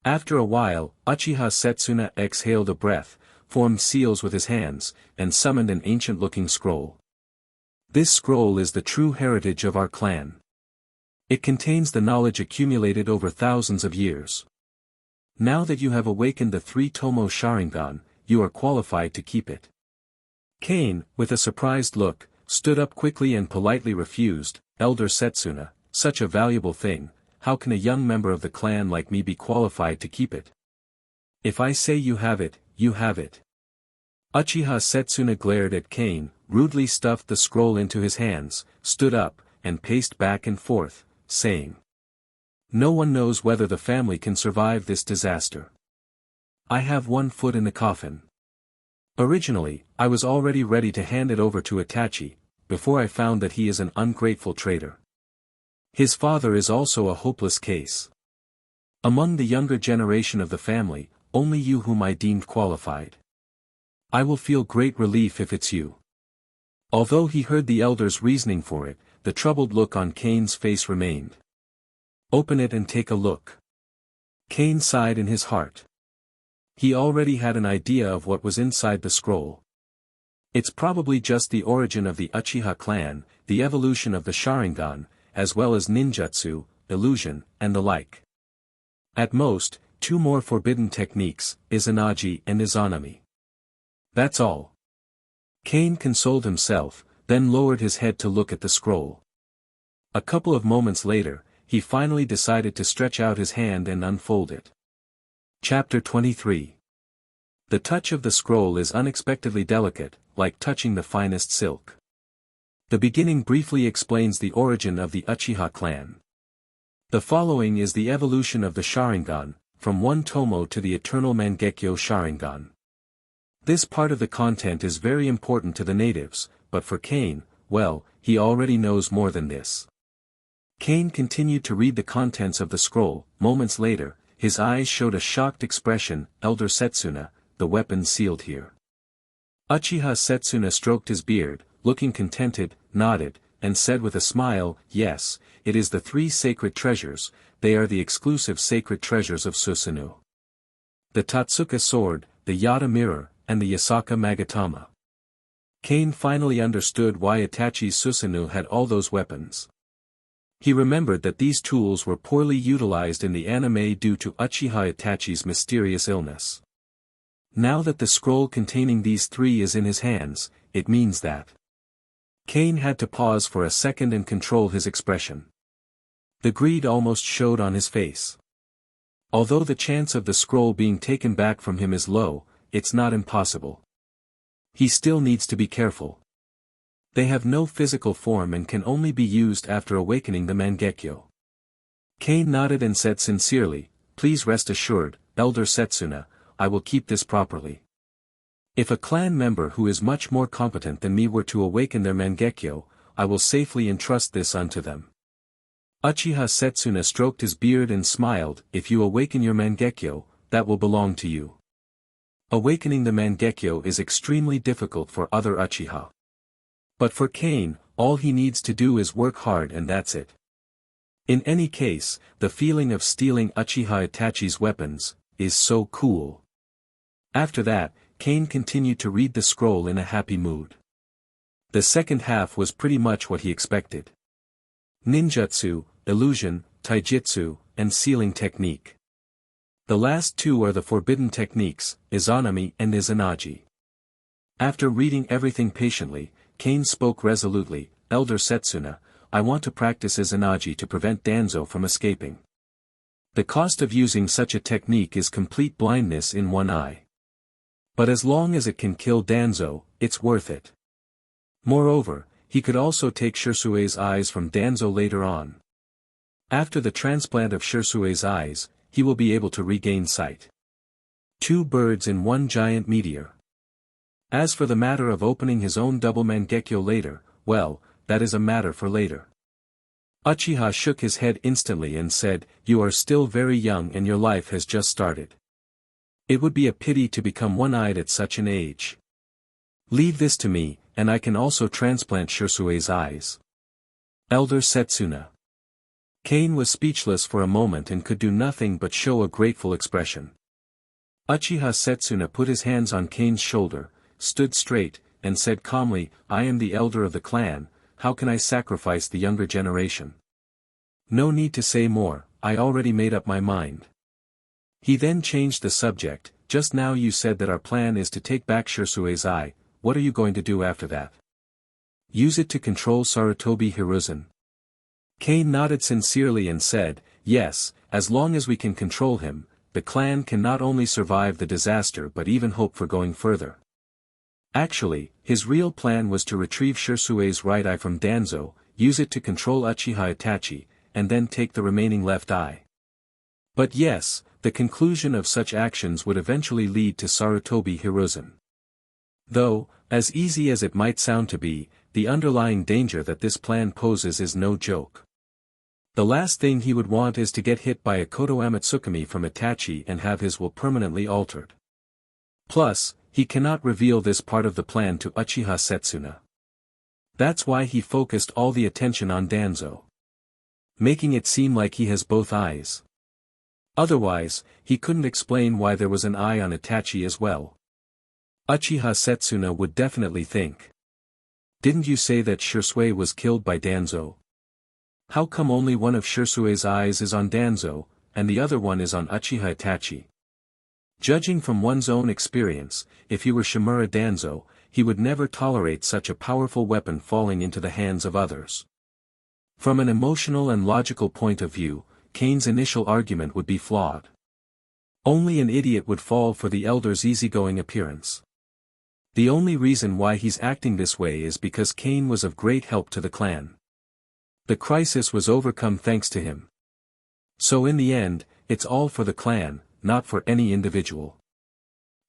After a while, Uchiha Setsuna exhaled a breath, formed seals with his hands, and summoned an ancient-looking scroll. This scroll is the true heritage of our clan. It contains the knowledge accumulated over thousands of years. Now that you have awakened the 3-tomo Sharingan, you are qualified to keep it. Kane, with a surprised look, stood up quickly and politely refused. Elder Setsuna, such a valuable thing, how can a young member of the clan like me be qualified to keep it? If I say you have it, you have it. Uchiha Setsuna glared at Kane, rudely stuffed the scroll into his hands, stood up, and paced back and forth, saying, "No one knows whether the family can survive this disaster. I have one foot in the coffin. Originally, I was already ready to hand it over to Itachi, before I found that he is an ungrateful traitor. His father is also a hopeless case. Among the younger generation of the family, only you whom I deemed qualified. I will feel great relief if it's you." Although he heard the elder's reasoning for it, the troubled look on Kane's face remained. "Open it and take a look." Kane sighed in his heart. He already had an idea of what was inside the scroll. It's probably just the origin of the Uchiha clan, the evolution of the Sharingan, as well as ninjutsu, illusion, and the like. At most, 2 more forbidden techniques, Izanagi and Izanami. That's all. Kane consoled himself, then lowered his head to look at the scroll. A couple of moments later, he finally decided to stretch out his hand and unfold it. Chapter 23. The touch of the scroll is unexpectedly delicate, like touching the finest silk. The beginning briefly explains the origin of the Uchiha clan. The following is the evolution of the Sharingan, from 1 tomo to the eternal Mangekyo Sharingan. This part of the content is very important to the natives, but for Kane, well, he already knows more than this. Kane continued to read the contents of the scroll. Moments later, his eyes showed a shocked expression. "Elder Setsuna, the weapon sealed here." Uchiha Setsuna stroked his beard, looking contented, nodded, and said with a smile, "Yes, it is the 3 sacred treasures, they are the exclusive sacred treasures of Susanoo. The Tatsuka sword, the Yata mirror, and the Yasaka Magatama." Kane finally understood why Itachi's Susanoo had all those weapons. He remembered that these tools were poorly utilized in the anime due to Uchiha Itachi's mysterious illness. Now that the scroll containing these 3 is in his hands, it means that. Kane had to pause for a second and control his expression. The greed almost showed on his face. Although the chance of the scroll being taken back from him is low, it's not impossible. He still needs to be careful. They have no physical form and can only be used after awakening the Mangekyo. Kane nodded and said sincerely, "Please rest assured, Elder Setsuna, I will keep this properly. If a clan member who is much more competent than me were to awaken their Mangekyo, I will safely entrust this unto them." Uchiha Setsuna stroked his beard and smiled. "If you awaken your Mangekyo, that will belong to you. Awakening the Mangekyo is extremely difficult for other Uchiha. But for Kane, all he needs to do is work hard and that's it." In any case, the feeling of stealing Uchiha Itachi's weapons is so cool. After that, Kane continued to read the scroll in a happy mood. The second half was pretty much what he expected. Ninjutsu, illusion, taijutsu, and sealing technique. The last 2 are the forbidden techniques, Izanami and Izanagi. After reading everything patiently, Kane spoke resolutely, "Elder Setsuna, I want to practice Izanagi to prevent Danzo from escaping. The cost of using such a technique is complete blindness in one eye. But as long as it can kill Danzo, it's worth it. Moreover, he could also take Shirsue's eyes from Danzo later on. After the transplant of Shirsue's eyes, he will be able to regain sight. 2 birds in one giant meteor." As for the matter of opening his own double Mangekyo later, well, that is a matter for later. Uchiha shook his head instantly and said, "You are still very young and your life has just started. It would be a pity to become one-eyed at such an age. Leave this to me, and I can also transplant Shirsue's eyes." Elder Setsuna. Kane was speechless for a moment and could do nothing but show a grateful expression. Uchiha Setsuna put his hands on Kane's shoulder, stood straight, and said calmly, "I am the elder of the clan, how can I sacrifice the younger generation? No need to say more, I already made up my mind." He then changed the subject. Just now you said that our plan is to take back Shirsue's eye, what are you going to do after that? Use it to control Sarutobi Hiruzen. Kane nodded sincerely and said, yes, as long as we can control him, the clan can not only survive the disaster but even hope for going further. Actually, his real plan was to retrieve Shirsue's right eye from Danzo, use it to control Uchiha Itachi, and then take the remaining left eye. But yes, the conclusion of such actions would eventually lead to Sarutobi Hiruzen. Though, as easy as it might sound to be, the underlying danger that this plan poses is no joke. The last thing he would want is to get hit by a Koto Amatsukami from Itachi and have his will permanently altered. Plus, he cannot reveal this part of the plan to Uchiha Setsuna. That's why he focused all the attention on Danzo, making it seem like he has both eyes. Otherwise, he couldn't explain why there was an eye on Itachi as well. Uchiha Setsuna would definitely think. Didn't you say that Shirsue was killed by Danzo? How come only one of Shirsue's eyes is on Danzo, and the other one is on Uchiha Itachi? Judging from one's own experience, if he were Shimura Danzo, he would never tolerate such a powerful weapon falling into the hands of others. From an emotional and logical point of view, Kane's initial argument would be flawed. Only an idiot would fall for the elder's easygoing appearance. The only reason why he's acting this way is because Kane was of great help to the clan. The crisis was overcome thanks to him. So in the end, it's all for the clan, not for any individual.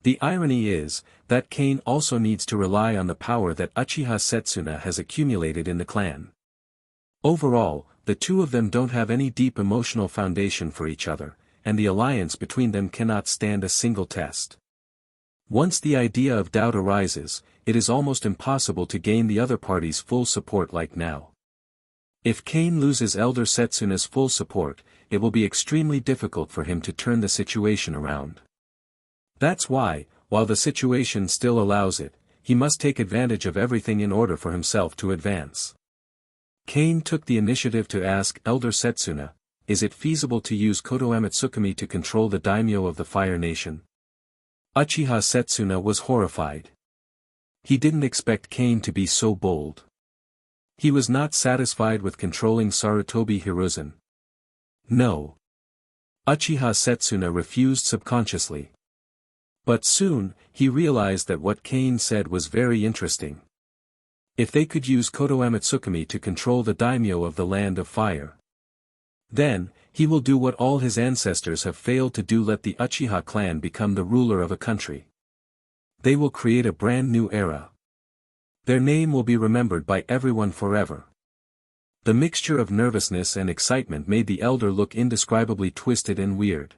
The irony is, that Kane also needs to rely on the power that Uchiha Setsuna has accumulated in the clan. Overall, the two of them don't have any deep emotional foundation for each other, and the alliance between them cannot stand a single test. Once the idea of doubt arises, it is almost impossible to gain the other party's full support like now. If Kane loses Elder Setsuna's full support, it will be extremely difficult for him to turn the situation around. That's why, while the situation still allows it, he must take advantage of everything in order for himself to advance. Kane took the initiative to ask Elder Setsuna, is it feasible to use Koto Amatsukami to control the daimyo of the Fire Nation? Uchiha Setsuna was horrified. He didn't expect Kane to be so bold. He was not satisfied with controlling Sarutobi Hiruzen. No. Uchiha Setsuna refused subconsciously. But soon, he realized that what Kane said was very interesting. If they could use Koto Amatsukami to control the daimyo of the Land of Fire, then, he will do what all his ancestors have failed to do, let the Uchiha clan become the ruler of a country. They will create a brand new era. Their name will be remembered by everyone forever. The mixture of nervousness and excitement made the elder look indescribably twisted and weird.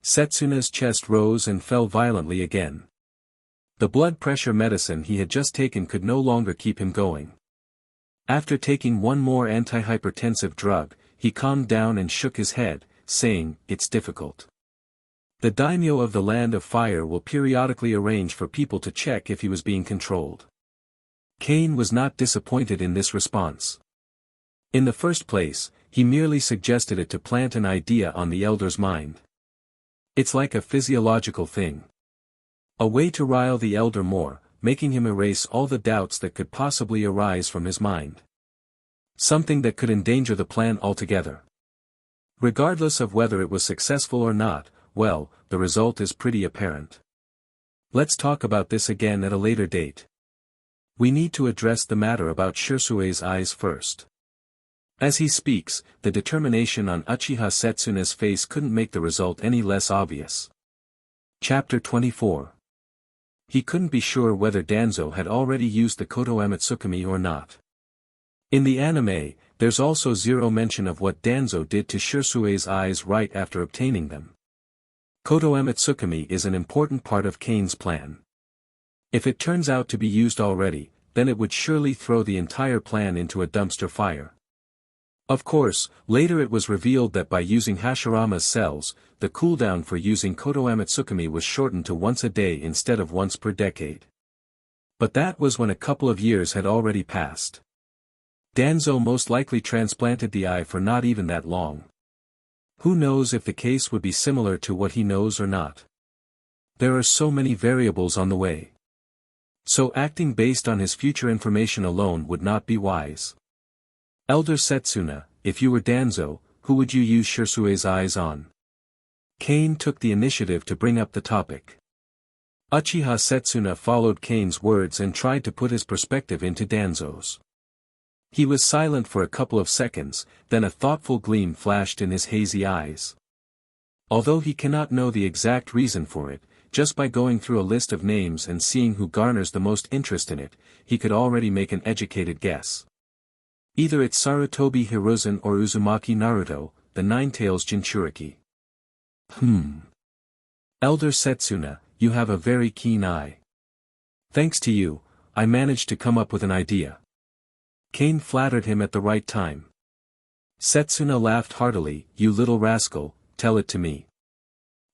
Setsuna's chest rose and fell violently again. The blood pressure medicine he had just taken could no longer keep him going. After taking one more antihypertensive drug, he calmed down and shook his head, saying, it's difficult. The daimyo of the Land of Fire will periodically arrange for people to check if he was being controlled. Kane was not disappointed in this response. In the first place, he merely suggested it to plant an idea on the elder's mind. It's like a physiological thing. A way to rile the elder more, making him erase all the doubts that could possibly arise from his mind. Something that could endanger the plan altogether. Regardless of whether it was successful or not, well, the result is pretty apparent. Let's talk about this again at a later date. We need to address the matter about Shirsue's eyes first. As he speaks, the determination on Uchiha Setsuna's face couldn't make the result any less obvious. Chapter 24. He couldn't be sure whether Danzo had already used the Koto Amatsukami or not. In the anime, there's also zero mention of what Danzo did to Shirsue's eyes right after obtaining them. Koto Amatsukami is an important part of Kane's plan. If it turns out to be used already, then it would surely throw the entire plan into a dumpster fire. Of course, later it was revealed that by using Hashirama's cells, the cooldown for using Koto Amatsukami was shortened to once a day instead of once per decade. But that was when a couple of years had already passed. Danzo most likely transplanted the eye for not even that long. Who knows if the case would be similar to what he knows or not? There are so many variables on the way. So acting based on his future information alone would not be wise. Elder Setsuna, if you were Danzo, who would you use Shirsue's eyes on? Kane took the initiative to bring up the topic. Uchiha Setsuna followed Kane's words and tried to put his perspective into Danzo's. He was silent for a couple of seconds, then a thoughtful gleam flashed in his hazy eyes. Although he cannot know the exact reason for it, just by going through a list of names and seeing who garners the most interest in it, he could already make an educated guess. Either it's Sarutobi Hiruzen or Uzumaki Naruto, the Nine-Tails Jinchuriki. Elder Setsuna, you have a very keen eye. Thanks to you, I managed to come up with an idea. Kane flattered him at the right time. Setsuna laughed heartily, you little rascal, tell it to me.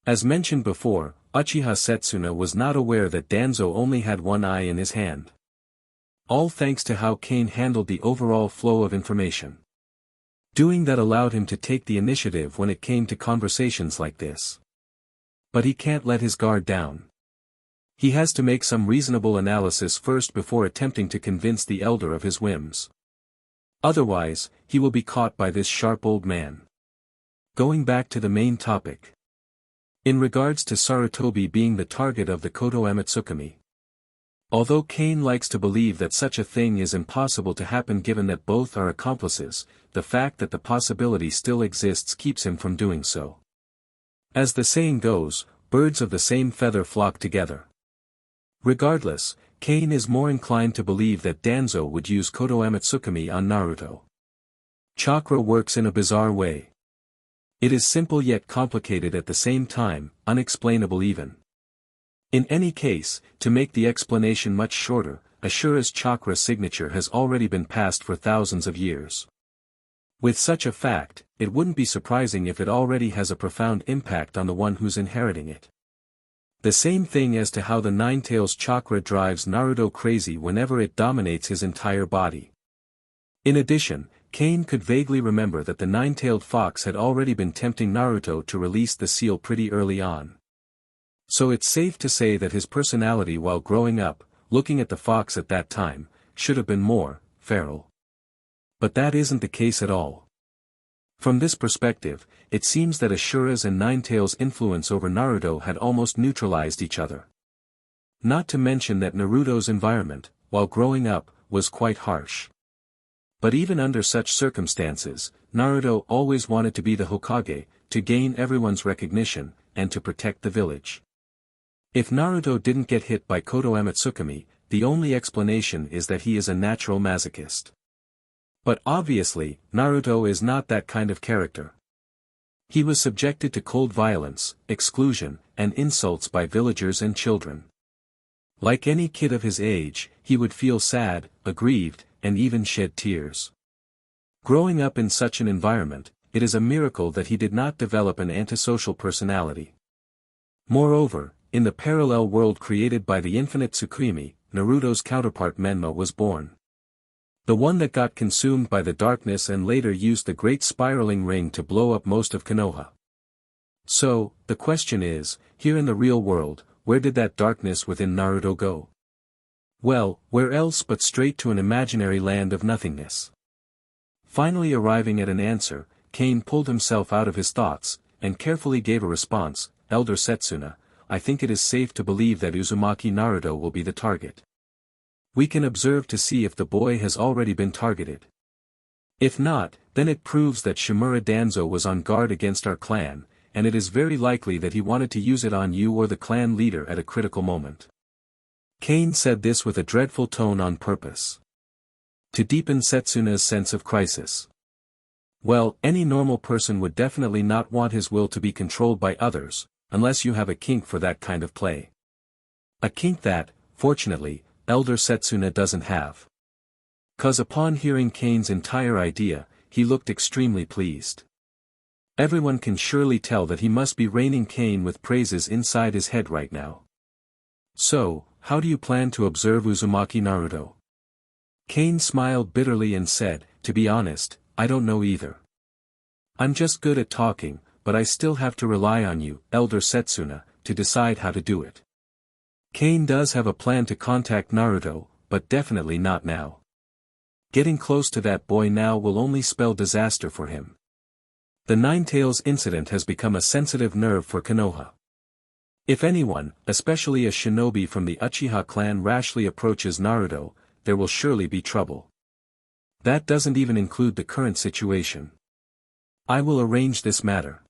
As mentioned before, Uchiha Setsuna was not aware that Danzo only had one eye in his hand. All thanks to how Kane handled the overall flow of information. Doing that allowed him to take the initiative when it came to conversations like this. But he can't let his guard down. He has to make some reasonable analysis first before attempting to convince the elder of his whims. Otherwise, he will be caught by this sharp old man. Going back to the main topic. In regards to Sarutobi being the target of the Koto Amatsukami. Although Kane likes to believe that such a thing is impossible to happen given that both are accomplices, the fact that the possibility still exists keeps him from doing so. As the saying goes, birds of the same feather flock together. Regardless, Kane is more inclined to believe that Danzo would use Koto Amatsukami on Naruto. Chakra works in a bizarre way. It is simple yet complicated at the same time, unexplainable even. In any case, to make the explanation much shorter, Ashura's chakra signature has already been passed for thousands of years. With such a fact, it wouldn't be surprising if it already has a profound impact on the one who's inheriting it. The same thing as to how the Nine-Tails chakra drives Naruto crazy whenever it dominates his entire body. In addition, Kane could vaguely remember that the nine-tailed fox had already been tempting Naruto to release the seal pretty early on. So it's safe to say that his personality while growing up, looking at the fox at that time, should have been more feral. But that isn't the case at all. From this perspective, it seems that Ashura's and Nine-Tails' influence over Naruto had almost neutralized each other. Not to mention that Naruto's environment, while growing up, was quite harsh. But even under such circumstances, Naruto always wanted to be the Hokage, to gain everyone's recognition, and to protect the village. If Naruto didn't get hit by Koto Amatsukami, the only explanation is that he is a natural masochist. But obviously, Naruto is not that kind of character. He was subjected to cold violence, exclusion, and insults by villagers and children. Like any kid of his age, he would feel sad, aggrieved, and even shed tears. Growing up in such an environment, it is a miracle that he did not develop an antisocial personality. Moreover, in the parallel world created by the infinite Tsukuyomi, Naruto's counterpart Menma was born. The one that got consumed by the darkness and later used the great spiraling ring to blow up most of Konoha. So, the question is, here in the real world, where did that darkness within Naruto go? Well, where else but straight to an imaginary land of nothingness. Finally arriving at an answer, Kane pulled himself out of his thoughts, and carefully gave a response, Elder Setsuna, I think it is safe to believe that Uzumaki Naruto will be the target. We can observe to see if the boy has already been targeted. If not, then it proves that Shimura Danzo was on guard against our clan, and it is very likely that he wanted to use it on you or the clan leader at a critical moment. Kane said this with a dreadful tone on purpose. To deepen Setsuna's sense of crisis. Well, any normal person would definitely not want his will to be controlled by others, unless you have a kink for that kind of play. A kink that, fortunately, Elder Setsuna doesn't have. 'Cause upon hearing Kane's entire idea, he looked extremely pleased. Everyone can surely tell that he must be raining Kane with praises inside his head right now. So, how do you plan to observe Uzumaki Naruto? Kane smiled bitterly and said, to be honest, I don't know either. I'm just good at talking, but I still have to rely on you, Elder Setsuna, to decide how to do it. Kane does have a plan to contact Naruto, but definitely not now. Getting close to that boy now will only spell disaster for him. The Ninetales incident has become a sensitive nerve for Konoha. If anyone, especially a shinobi from the Uchiha clan rashly approaches Naruto, there will surely be trouble. That doesn't even include the current situation. I will arrange this matter.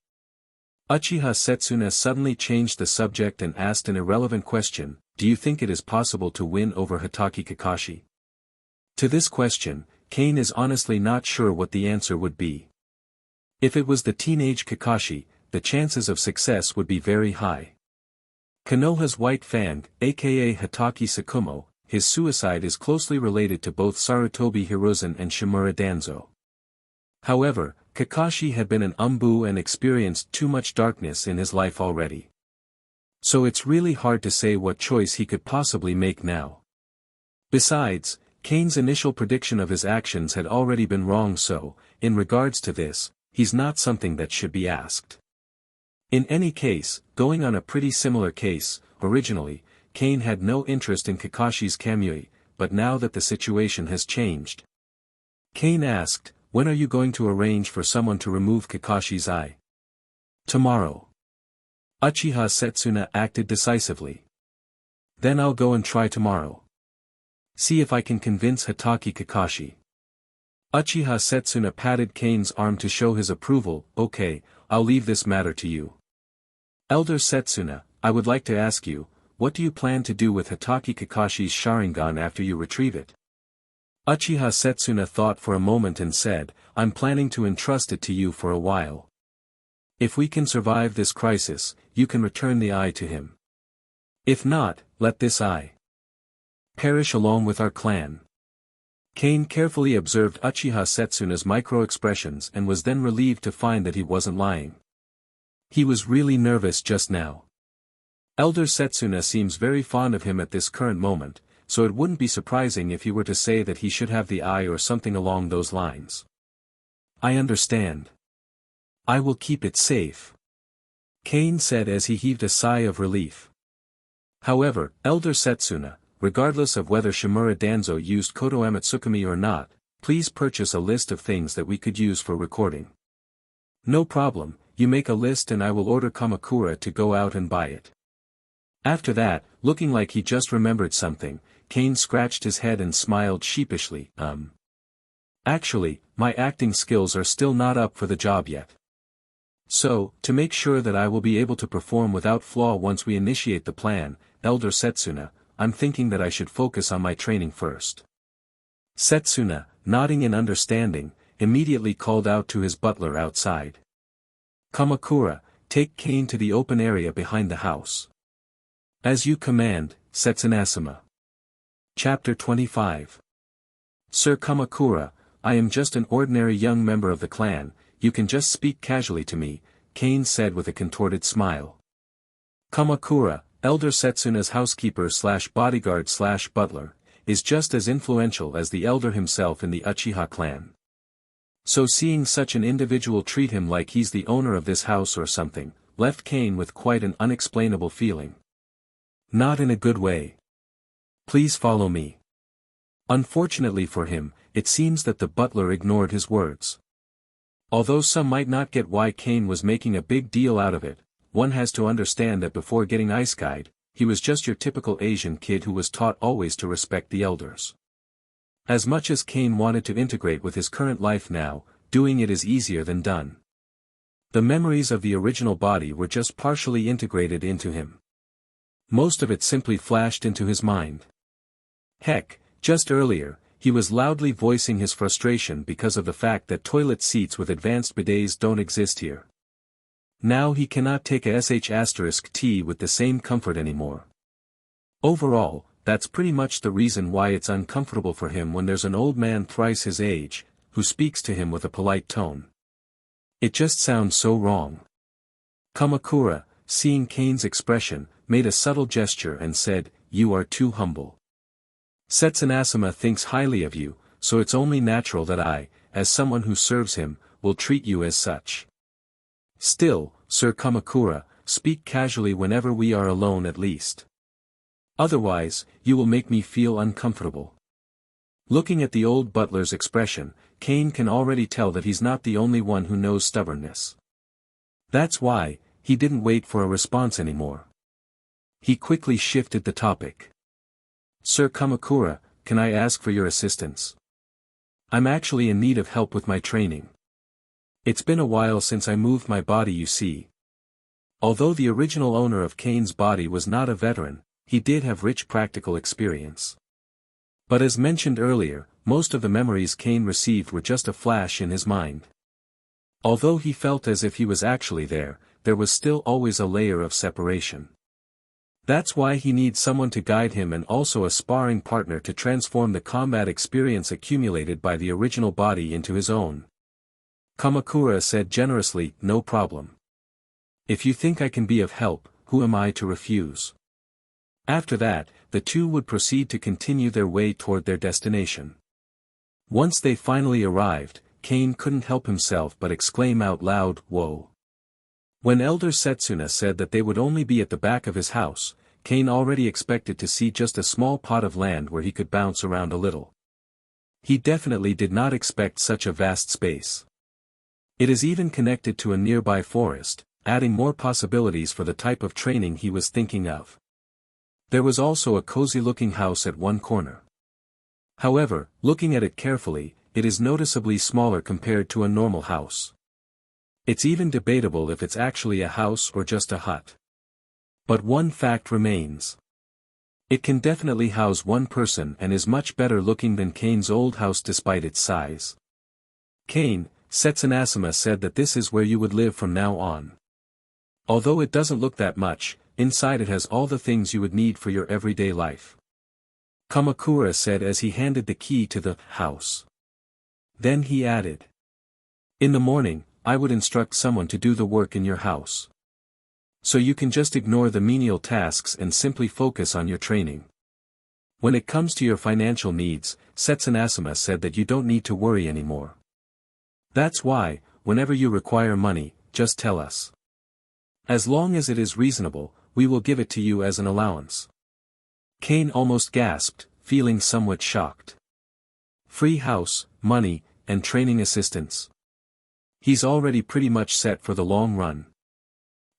Uchiha Setsuna suddenly changed the subject and asked an irrelevant question, do you think it is possible to win over Hatake Kakashi? To this question, Kane is honestly not sure what the answer would be. If it was the teenage Kakashi, the chances of success would be very high. Konoha's White Fang, aka Hatake Sakumo, his suicide is closely related to both Sarutobi Hiruzen and Shimura Danzo. However, Kakashi had been an umbu and experienced too much darkness in his life already. So it's really hard to say what choice he could possibly make now. Besides, Kane's initial prediction of his actions had already been wrong, so, in regards to this, he's not something that should be asked. In any case, going on a pretty similar case, originally, Kane had no interest in Kakashi's Kamui, but now that the situation has changed. Kane asked, when are you going to arrange for someone to remove Kakashi's eye? Tomorrow. Uchiha Setsuna acted decisively. Then I'll go and try tomorrow. See if I can convince Hatake Kakashi. Uchiha Setsuna patted Kane's arm to show his approval. Okay, I'll leave this matter to you. Elder Setsuna, I would like to ask you, what do you plan to do with Hatake Kakashi's Sharingan after you retrieve it? Uchiha Setsuna thought for a moment and said, I'm planning to entrust it to you for a while. If we can survive this crisis, you can return the eye to him. If not, let this eye perish along with our clan. Kane carefully observed Uchiha Setsuna's micro-expressions and was then relieved to find that he wasn't lying. He was really nervous just now. Elder Setsuna seems very fond of him at this current moment, so it wouldn't be surprising if he were to say that he should have the eye or something along those lines. I understand. I will keep it safe, Kane said as he heaved a sigh of relief. However, Elder Setsuna, regardless of whether Shimura Danzo used Koto Amatsukami or not, please purchase a list of things that we could use for recording. No problem, you make a list and I will order Kamakura to go out and buy it. After that, looking like he just remembered something, Kane scratched his head and smiled sheepishly, Actually, my acting skills are still not up for the job yet. So, to make sure that I will be able to perform without flaw once we initiate the plan, Elder Setsuna, I'm thinking that I should focus on my training first. Setsuna, nodding in understanding, immediately called out to his butler outside. Kamakura, take Kane to the open area behind the house. As you command, Setsunasama. Chapter 25. Sir Kamakura, I am just an ordinary young member of the clan, you can just speak casually to me, Kane said with a contorted smile. Kamakura, Elder Setsuna's housekeeper/bodyguard/butler, is just as influential as the elder himself in the Uchiha clan. So seeing such an individual treat him like he's the owner of this house or something, left Kane with quite an unexplainable feeling. Not in a good way. Please follow me. Unfortunately for him, it seems that the butler ignored his words. Although some might not get why Kane was making a big deal out of it, one has to understand that before getting Isekai'd, he was just your typical Asian kid who was taught always to respect the elders. As much as Kane wanted to integrate with his current life now, doing it is easier than done. The memories of the original body were just partially integrated into him. Most of it simply flashed into his mind. Heck, just earlier, he was loudly voicing his frustration because of the fact that toilet seats with advanced bidets don't exist here. Now he cannot take a sh*t with the same comfort anymore. Overall, that's pretty much the reason why it's uncomfortable for him when there's an old man thrice his age, who speaks to him with a polite tone. It just sounds so wrong. Kamakura, seeing Kane's expression, made a subtle gesture and said, "You are too humble. Setsunasama thinks highly of you, so it's only natural that I, as someone who serves him, will treat you as such." Still, Sir Kamakura, speak casually whenever we are alone at least. Otherwise, you will make me feel uncomfortable. Looking at the old butler's expression, Kane can already tell that he's not the only one who knows stubbornness. That's why, he didn't wait for a response anymore. He quickly shifted the topic. Sir Kamakura, can I ask for your assistance? I'm actually in need of help with my training. It's been a while since I moved my body, you see. Although the original owner of Kane's body was not a veteran, he did have rich practical experience. But as mentioned earlier, most of the memories Kane received were just a flash in his mind. Although he felt as if he was actually there was still always a layer of separation. That's why he needs someone to guide him and also a sparring partner to transform the combat experience accumulated by the original body into his own. Kamakura said generously, no problem. If you think I can be of help, who am I to refuse? After that, the two would proceed to continue their way toward their destination. Once they finally arrived, Kane couldn't help himself but exclaim out loud, "Whoa!" When Elder Setsuna said that they would only be at the back of his house, Kane already expected to see just a small pot of land where he could bounce around a little. He definitely did not expect such a vast space. It is even connected to a nearby forest, adding more possibilities for the type of training he was thinking of. There was also a cozy-looking house at one corner. However, looking at it carefully, it is noticeably smaller compared to a normal house. It's even debatable if it's actually a house or just a hut. But one fact remains. It can definitely house one person and is much better looking than Kane's old house despite its size. Kane, Setsunasama said that this is where you would live from now on. Although it doesn't look that much, inside it has all the things you would need for your everyday life. Kamakura said as he handed the key to the house. Then he added. In the morning, I would instruct someone to do the work in your house. So you can just ignore the menial tasks and simply focus on your training. When it comes to your financial needs, Setsunasama said that you don't need to worry anymore. That's why, whenever you require money, just tell us. As long as it is reasonable, we will give it to you as an allowance. Kane almost gasped, feeling somewhat shocked. Free house, money, and training assistance. He's already pretty much set for the long run.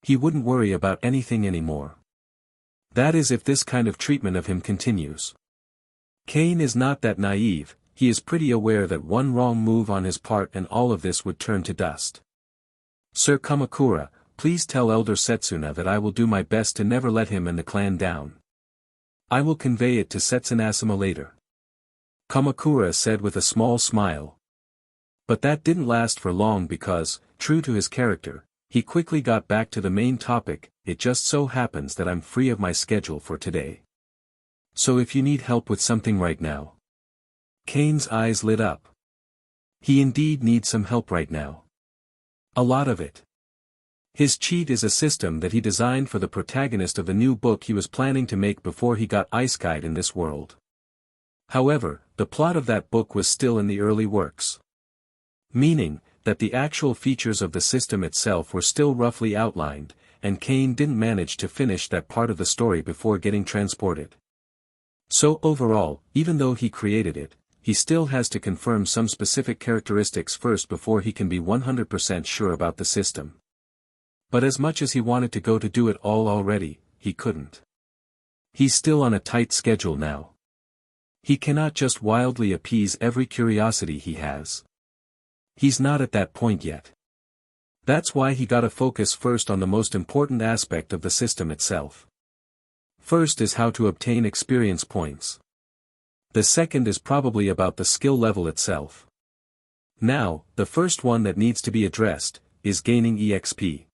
He wouldn't worry about anything anymore. That is if this kind of treatment of him continues. Kane is not that naive, he is pretty aware that one wrong move on his part and all of this would turn to dust. Sir Kamakura, please tell Elder Setsuna that I will do my best to never let him and the clan down. I will convey it to Setsunasama later. Kamakura said with a small smile. But that didn't last for long because, true to his character, he quickly got back to the main topic. It just so happens that I'm free of my schedule for today. So if you need help with something right now. Kane's eyes lit up. He indeed needs some help right now. A lot of it. His cheat is a system that he designed for the protagonist of the new book he was planning to make before he got Isekai'd in this world. However, the plot of that book was still in the early works. Meaning, that the actual features of the system itself were still roughly outlined, and Kane didn't manage to finish that part of the story before getting transported. So overall, even though he created it, he still has to confirm some specific characteristics first before he can be 100% sure about the system. But as much as he wanted to go to do it all already, he couldn't. He's still on a tight schedule now. He cannot just wildly appease every curiosity he has. He's not at that point yet. That's why he gotta focus first on the most important aspect of the system itself. First is how to obtain experience points. The second is probably about the skill level itself. Now, the first one that needs to be addressed, is gaining EXP.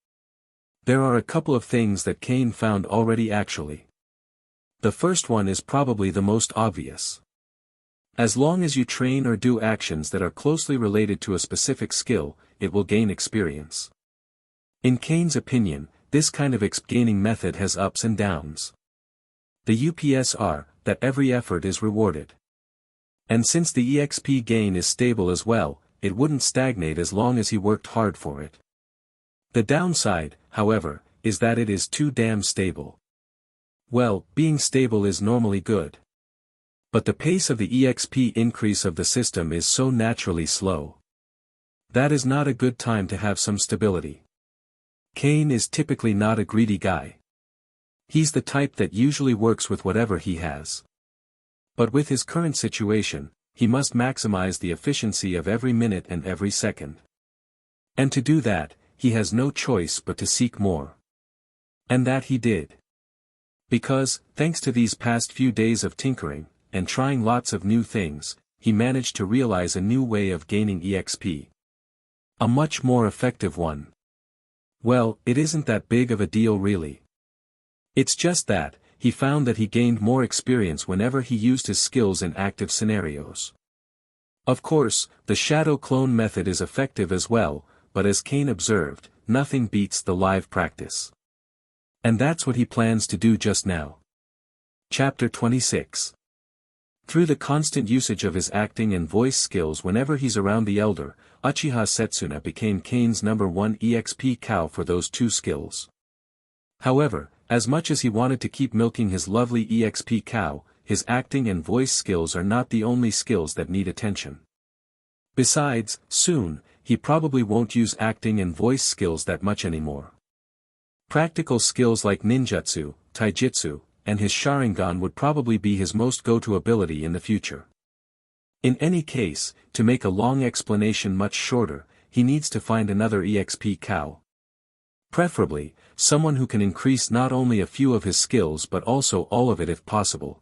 There are a couple of things that Kane found already actually. The first one is probably the most obvious. As long as you train or do actions that are closely related to a specific skill, it will gain experience. In Kane's opinion, this kind of gaining method has ups and downs. The UPS are, that every effort is rewarded. And since the EXP gain is stable as well, it wouldn't stagnate as long as he worked hard for it. The downside, however, is that it is too damn stable. Well, being stable is normally good. But the pace of the EXP increase of the system is so naturally slow. That is not a good time to have some stability. Cain is typically not a greedy guy. He's the type that usually works with whatever he has. But with his current situation, he must maximize the efficiency of every minute and every second. And to do that, he has no choice but to seek more. And that he did. Because, thanks to these past few days of tinkering, and trying lots of new things, he managed to realize a new way of gaining EXP. A much more effective one. Well, it isn't that big of a deal really. It's just that, he found that he gained more experience whenever he used his skills in active scenarios. Of course, the shadow clone method is effective as well, but as Cain observed, nothing beats the live practice. And that's what he plans to do just now. Chapter 26. Through the constant usage of his acting and voice skills whenever he's around the elder, Uchiha Setsuna became Cain's #1 EXP cow for those two skills. However, as much as he wanted to keep milking his lovely EXP cow, his acting and voice skills are not the only skills that need attention. Besides, soon, he probably won't use acting and voice skills that much anymore. Practical skills like ninjutsu, taijutsu, and his Sharingan would probably be his most go-to ability in the future. In any case, to make a long explanation much shorter, he needs to find another EXP cow. Preferably, someone who can increase not only a few of his skills but also all of it if possible.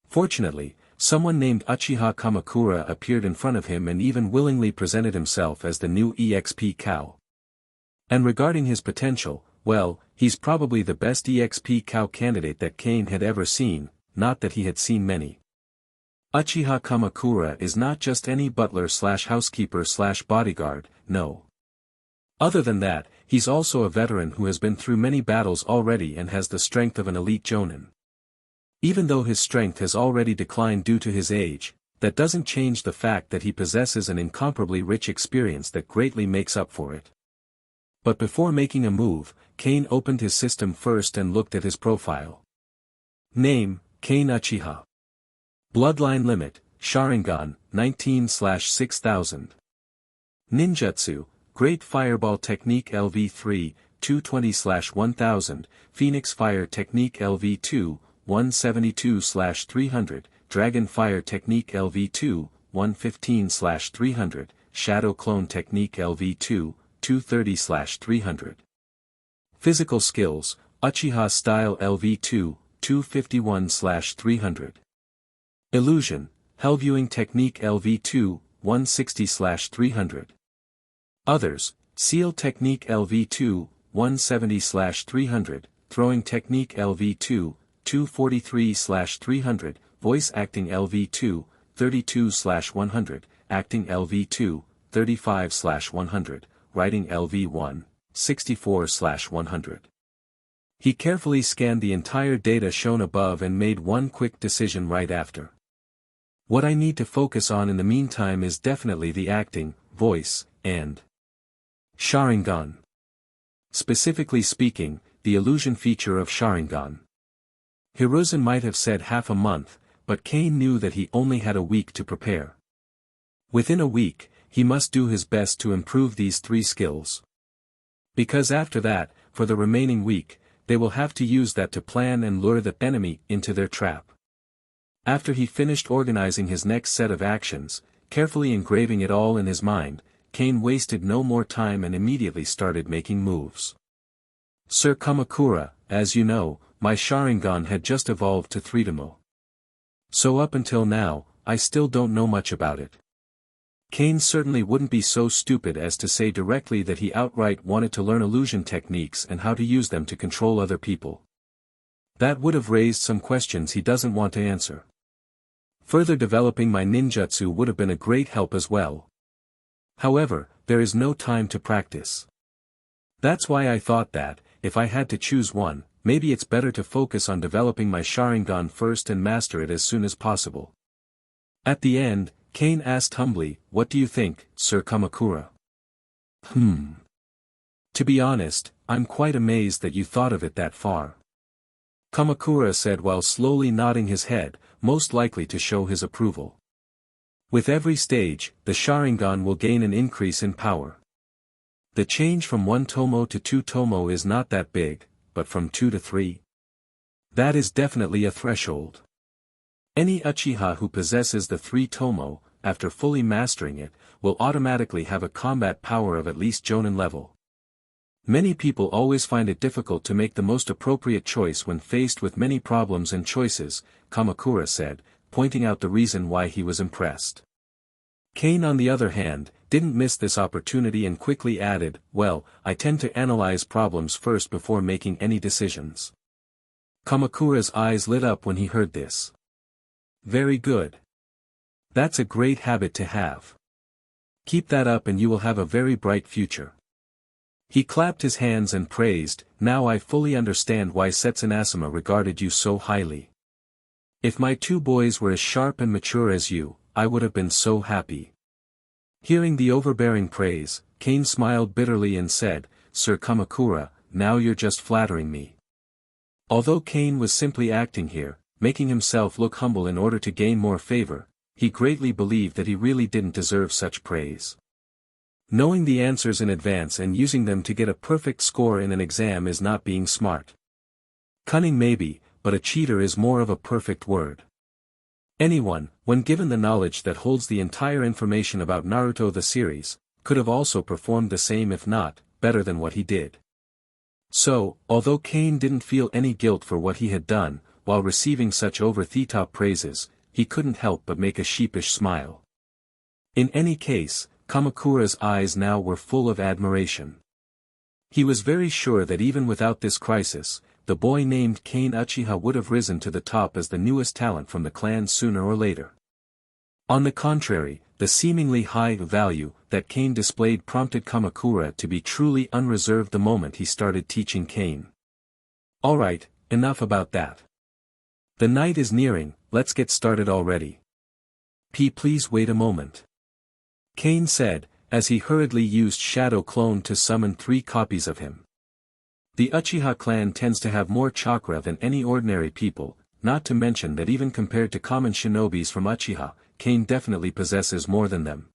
Fortunately, someone named Uchiha Kamakura appeared in front of him and even willingly presented himself as the new EXP cow. And regarding his potential, well, he's probably the best EXP cow candidate that Cain had ever seen, not that he had seen many. Uchiha Kamakura is not just any butler/housekeeper/bodyguard, no. Other than that, he's also a veteran who has been through many battles already and has the strength of an elite jonin. Even though his strength has already declined due to his age, that doesn't change the fact that he possesses an incomparably rich experience that greatly makes up for it. But before making a move, Cain opened his system first and looked at his profile. Name, Cain Uchiha. Bloodline limit, Sharingan, 19/6000. Ninjutsu, Great Fireball Technique LV3, 220/1000, Phoenix Fire Technique LV2, 172/300, Dragon Fire Technique LV2, 115/300, Shadow Clone Technique LV2, 230/300. Physical Skills, Uchiha Style LV2, 251/300. Illusion, Hellviewing Technique LV2, 160/300. Others, Seal Technique LV2, 170/300, Throwing Technique LV2, 243/300, Voice Acting LV2, 32/100, Acting LV2, 35/100, Writing LV1, 64/100. He carefully scanned the entire data shown above and made one quick decision right after. What I need to focus on in the meantime is definitely the acting, voice, and Sharingan. Specifically speaking, the illusion feature of Sharingan. Hiruzen might have said half a month, but Cain knew that he only had a week to prepare. Within a week, he must do his best to improve these three skills. Because after that, for the remaining week, they will have to use that to plan and lure the enemy into their trap. After he finished organizing his next set of actions, carefully engraving it all in his mind, Cain wasted no more time and immediately started making moves. Sir Kamakura, as you know, my Sharingan had just evolved to 3-demo. So up until now, I still don't know much about it. Cain certainly wouldn't be so stupid as to say directly that he outright wanted to learn illusion techniques and how to use them to control other people. That would have raised some questions he doesn't want to answer. Further developing my ninjutsu would have been a great help as well. However, there is no time to practice. That's why I thought that, if I had to choose one, maybe it's better to focus on developing my Sharingan first and master it as soon as possible. At the end, Cain asked humbly, "What do you think, Sir Kamakura?" To be honest, I'm quite amazed that you thought of it that far. Kamakura said while slowly nodding his head, most likely to show his approval. With every stage, the Sharingan will gain an increase in power. The change from 1 tomo to 2 tomo is not that big, but from 2 to 3? That is definitely a threshold. Any Uchiha who possesses the 3 tomo, after fully mastering it, will automatically have a combat power of at least Jonin level. Many people always find it difficult to make the most appropriate choice when faced with many problems and choices, Kamakura said, pointing out the reason why he was impressed. Kane on the other hand, didn't miss this opportunity and quickly added, well, I tend to analyze problems first before making any decisions. Kamakura's eyes lit up when he heard this. Very good. That's a great habit to have. Keep that up and you will have a very bright future. He clapped his hands and praised, now I fully understand why Setsunasama regarded you so highly. If my 2 boys were as sharp and mature as you, I would have been so happy. Hearing the overbearing praise, Kane smiled bitterly and said, Sir Kamakura, now you're just flattering me. Although Kane was simply acting here, making himself look humble in order to gain more favor, he greatly believed that he really didn't deserve such praise. Knowing the answers in advance and using them to get a perfect score in an exam is not being smart. Cunning maybe, but a cheater is more of a perfect word. Anyone, when given the knowledge that holds the entire information about Naruto the series, could have also performed the same if not, better than what he did. So, although Kane didn't feel any guilt for what he had done, while receiving such over-the-top praises, he couldn't help but make a sheepish smile. In any case, Kamakura's eyes now were full of admiration. He was very sure that even without this crisis, the boy named Kane Uchiha would have risen to the top as the newest talent from the clan sooner or later. On the contrary, the seemingly high value that Kane displayed prompted Kamakura to be truly unreserved the moment he started teaching Kane. Alright, enough about that. The night is nearing, let's get started already. Please wait a moment. Kane said, as he hurriedly used Shadow Clone to summon 3 copies of him. The Uchiha clan tends to have more chakra than any ordinary people, not to mention that even compared to common shinobis from Uchiha, Kane definitely possesses more than them.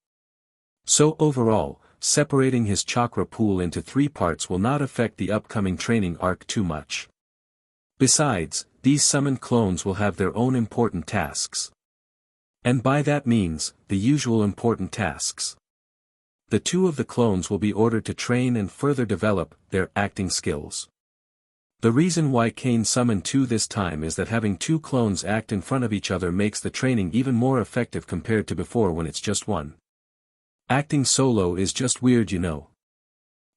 So overall, separating his chakra pool into 3 parts will not affect the upcoming training arc too much. Besides, these summoned clones will have their own important tasks. And by that means, the usual important tasks. The 2 of the clones will be ordered to train and further develop their acting skills. The reason why Kane summoned 2 this time is that having 2 clones act in front of each other makes the training even more effective compared to before when it's just 1. Acting solo is just weird, you know.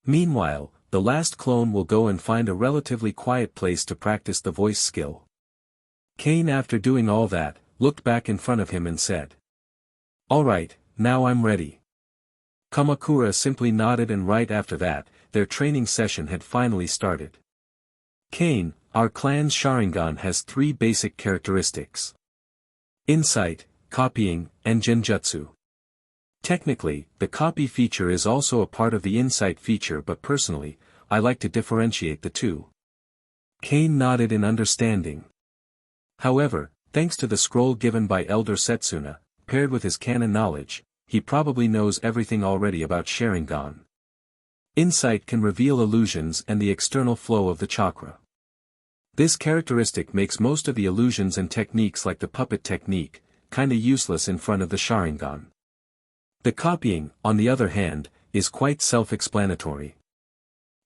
Meanwhile, the last clone will go and find a relatively quiet place to practice the voice skill. Kane, after doing all that, looked back in front of him and said, Alright, now I'm ready. Kamakura simply nodded, and right after that, their training session had finally started. Kane, our clan's Sharingan has 3 basic characteristics. Insight, copying, and genjutsu. Technically, the copy feature is also a part of the insight feature, but personally, I like to differentiate the 2. Kane nodded in understanding. However, thanks to the scroll given by Elder Setsuna, paired with his canon knowledge, he probably knows everything already about Sharingan. Insight can reveal illusions and the external flow of the chakra. This characteristic makes most of the illusions and techniques like the puppet technique, kinda useless in front of the Sharingan. The copying, on the other hand, is quite self-explanatory.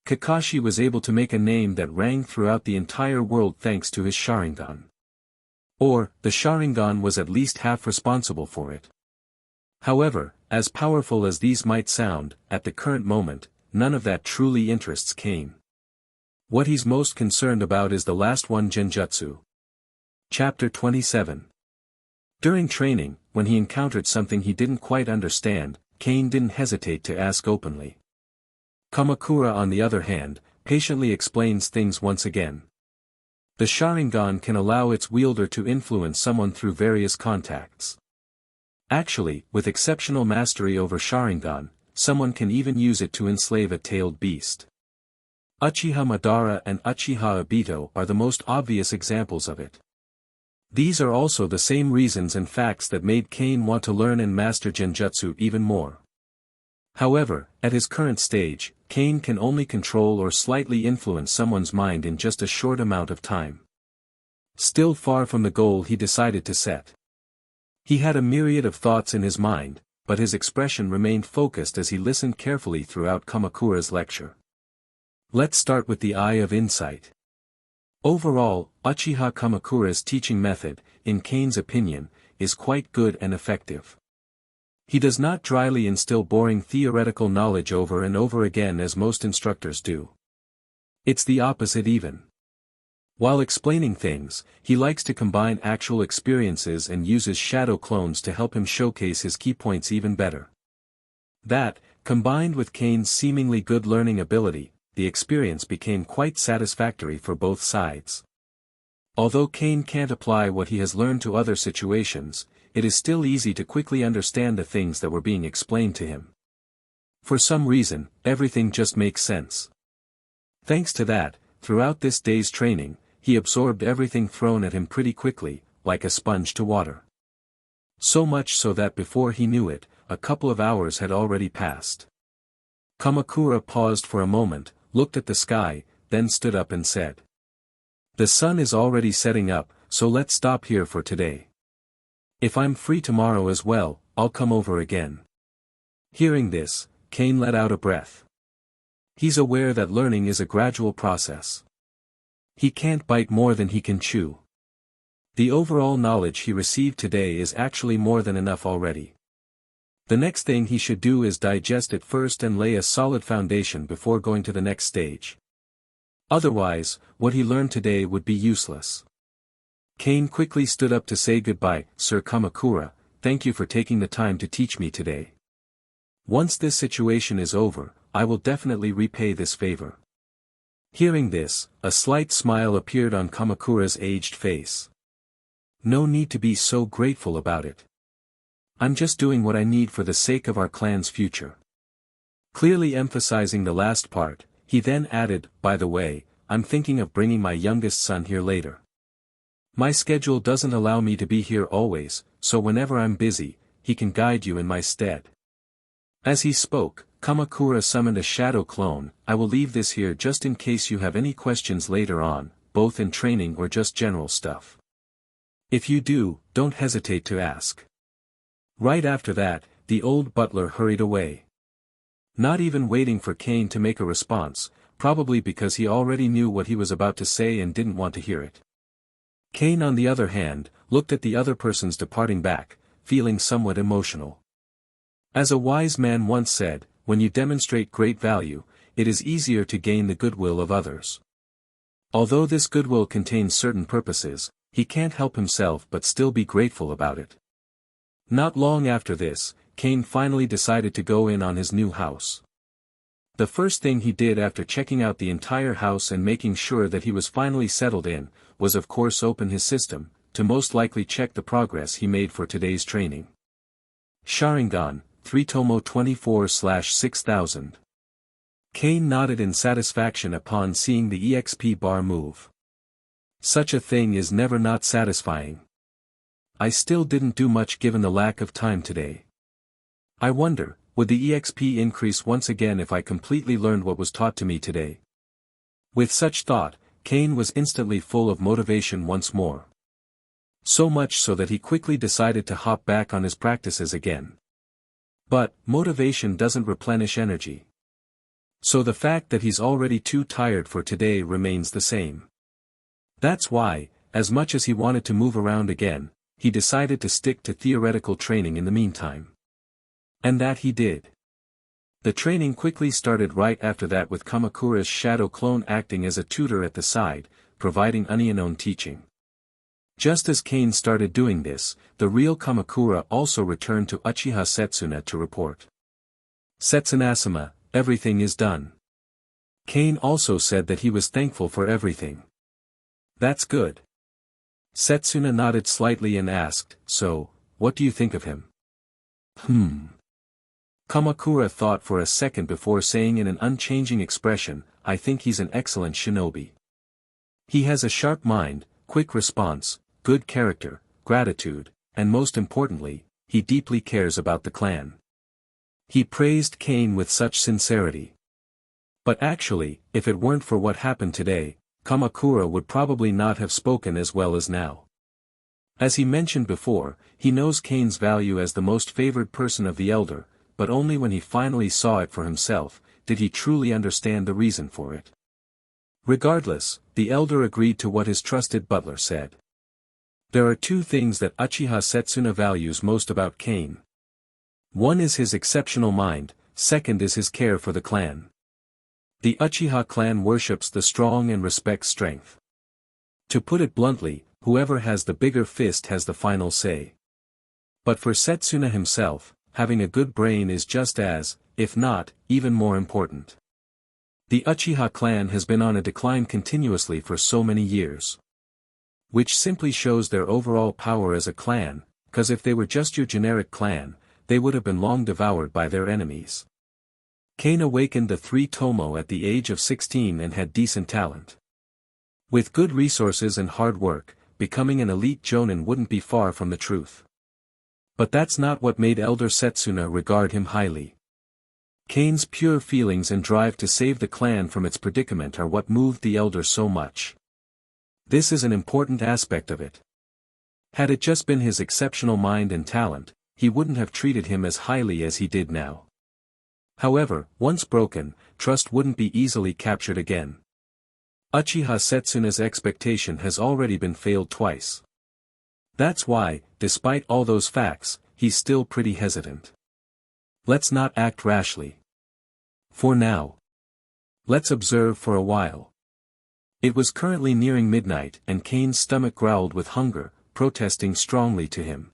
Kakashi was able to make a name that rang throughout the entire world thanks to his Sharingan. Or, the Sharingan was at least half responsible for it. However, as powerful as these might sound, at the current moment, none of that truly interests Kane. What he's most concerned about is the last one, Genjutsu. Chapter 27. During training, when he encountered something he didn't quite understand, Kane didn't hesitate to ask openly. Kamakura, on the other hand, patiently explains things once again. The Sharingan can allow its wielder to influence someone through various contacts. Actually, with exceptional mastery over Sharingan, someone can even use it to enslave a tailed beast. Uchiha Madara and Uchiha Obito are the most obvious examples of it. These are also the same reasons and facts that made Kane want to learn and master Genjutsu even more. However, at his current stage, Kane can only control or slightly influence someone's mind in just a short amount of time. Still far from the goal he decided to set. He had a myriad of thoughts in his mind, but his expression remained focused as he listened carefully throughout Kamakura's lecture. Let's start with the Eye of Insight. Overall, Uchiha Kamakura's teaching method, in Kane's opinion, is quite good and effective. He does not dryly instill boring theoretical knowledge over and over again as most instructors do. It's the opposite even. While explaining things, he likes to combine actual experiences and uses shadow clones to help him showcase his key points even better. That, combined with Kane's seemingly good learning ability, the experience became quite satisfactory for both sides. Although Kane can't apply what he has learned to other situations, it is still easy to quickly understand the things that were being explained to him. For some reason, everything just makes sense. Thanks to that, throughout this day's training, he absorbed everything thrown at him pretty quickly, like a sponge to water. So much so that before he knew it, a couple of hours had already passed. Kamakura paused for a moment, looked at the sky, then stood up and said, "The sun is already setting up, so let's stop here for today. If I'm free tomorrow as well, I'll come over again." Hearing this, Kane let out a breath. He's aware that learning is a gradual process. He can't bite more than he can chew. The overall knowledge he received today is actually more than enough already. The next thing he should do is digest it first and lay a solid foundation before going to the next stage. Otherwise, what he learned today would be useless. Kane quickly stood up to say goodbye. "Sir Kamakura, thank you for taking the time to teach me today. Once this situation is over, I will definitely repay this favor." Hearing this, a slight smile appeared on Kamakura's aged face. "No need to be so grateful about it. I'm just doing what I need for the sake of our clan's future." Clearly emphasizing the last part, he then added, "By the way, I'm thinking of bringing my youngest son here later. My schedule doesn't allow me to be here always, so whenever I'm busy, he can guide you in my stead." As he spoke, Kamakura summoned a shadow clone. "I will leave this here just in case you have any questions later on, both in training or just general stuff. If you do, don't hesitate to ask." Right after that, the old butler hurried away. Not even waiting for Kane to make a response, probably because he already knew what he was about to say and didn't want to hear it. Kane on the other hand, looked at the other person's departing back, feeling somewhat emotional. As a wise man once said, when you demonstrate great value, it is easier to gain the goodwill of others. Although this goodwill contains certain purposes, he can't help himself but still be grateful about it. Not long after this, Kane finally decided to go in on his new house. The first thing he did after checking out the entire house and making sure that he was finally settled in, was of course open his system, to most likely check the progress he made for today's training. Sharingan, 3 Tomo 24/6000. Kane nodded in satisfaction upon seeing the EXP bar move. Such a thing is never not satisfying. I still didn't do much given the lack of time today. I wonder, would the EXP increase once again if I completely learned what was taught to me today? With such thought, Kane was instantly full of motivation once more. So much so that he quickly decided to hop back on his practices again. But, motivation doesn't replenish energy. So the fact that he's already too tired for today remains the same. That's why, as much as he wanted to move around again, he decided to stick to theoretical training in the meantime. And that he did. The training quickly started right after that with Kamakura's shadow clone acting as a tutor at the side, providing unknown teaching. Just as Kane started doing this, the real Kamakura also returned to Uchiha Setsuna to report. "Setsuna-sama, everything is done." Kane also said that he was thankful for everything. "That's good." Setsuna nodded slightly and asked, "So, what do you think of him?" Kamakura thought for a second before saying in an unchanging expression, I think he's an excellent shinobi. He has a sharp mind, quick response, good character, gratitude, and most importantly, he deeply cares about the clan. He praised Kane with such sincerity. But actually, if it weren't for what happened today, Kamakura would probably not have spoken as well as now. As he mentioned before, he knows Kane's value as the most favored person of the elder, but only when he finally saw it for himself, did he truly understand the reason for it. Regardless, the elder agreed to what his trusted butler said. There are two things that Uchiha Setsuna values most about Kane. One is his exceptional mind, second is his care for the clan. The Uchiha clan worships the strong and respects strength. To put it bluntly, whoever has the bigger fist has the final say. But for Setsuna himself, having a good brain is just as, if not, even more important. The Uchiha clan has been on a decline continuously for so many years. Which simply shows their overall power as a clan, cause if they were just your generic clan, they would have been long devoured by their enemies. Kane awakened the three Tomo at the age of 16 and had decent talent. With good resources and hard work, becoming an elite jonin wouldn't be far from the truth. But that's not what made Elder Setsuna regard him highly. Kane's pure feelings and drive to save the clan from its predicament are what moved the elder so much. This is an important aspect of it. Had it just been his exceptional mind and talent, he wouldn't have treated him as highly as he did now. However, once broken, trust wouldn't be easily captured again. Uchiha Setsuna's expectation has already been failed twice. That's why, despite all those facts, he's still pretty hesitant. Let's not act rashly. For now. Let's observe for a while. It was currently nearing midnight and Kane's stomach growled with hunger, protesting strongly to him.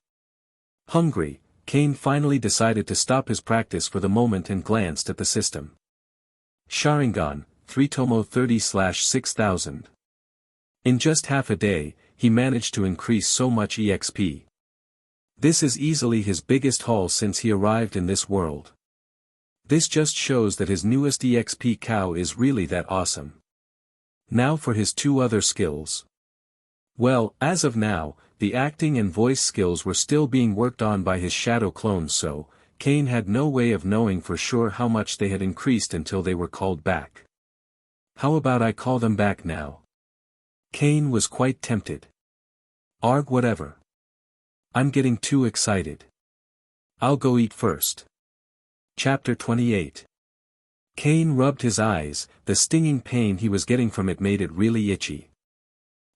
Hungry, Kane finally decided to stop his practice for the moment and glanced at the system. Sharingan, 3 Tomo 30/6000. In just half a day, he managed to increase so much EXP. This is easily his biggest haul since he arrived in this world. This just shows that his newest EXP cow is really that awesome. Now for his two other skills. Well, as of now, the acting and voice skills were still being worked on by his shadow clones, so Kane had no way of knowing for sure how much they had increased until they were called back. How about I call them back now? Kane was quite tempted. Arg, whatever. I'm getting too excited. I'll go eat first. Chapter 28. Kane rubbed his eyes, the stinging pain he was getting from it made it really itchy.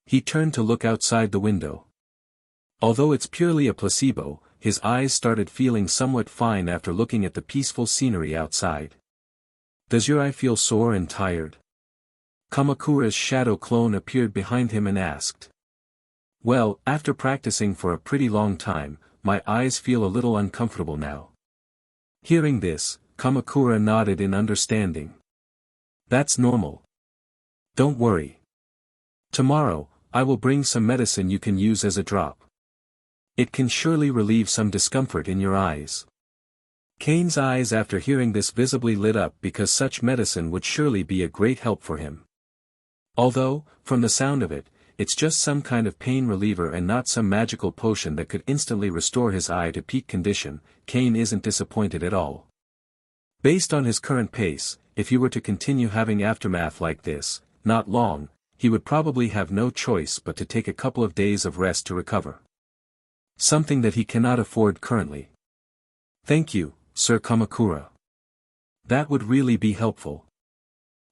He turned to look outside the window. Although it's purely a placebo, his eyes started feeling somewhat fine after looking at the peaceful scenery outside. Does your eye feel sore and tired? Kamakura's shadow clone appeared behind him and asked. Well, after practicing for a pretty long time, my eyes feel a little uncomfortable now. Hearing this, Kamakura nodded in understanding. That's normal. Don't worry. Tomorrow, I will bring some medicine you can use as a drop. It can surely relieve some discomfort in your eyes. Kane's eyes after hearing this visibly lit up because such medicine would surely be a great help for him. Although, from the sound of it, it's just some kind of pain reliever and not some magical potion that could instantly restore his eye to peak condition, Kane isn't disappointed at all. Based on his current pace, if he were to continue having aftermath like this, not long, he would probably have no choice but to take a couple of days of rest to recover. Something that he cannot afford currently. Thank you, Sir Kamakura. That would really be helpful.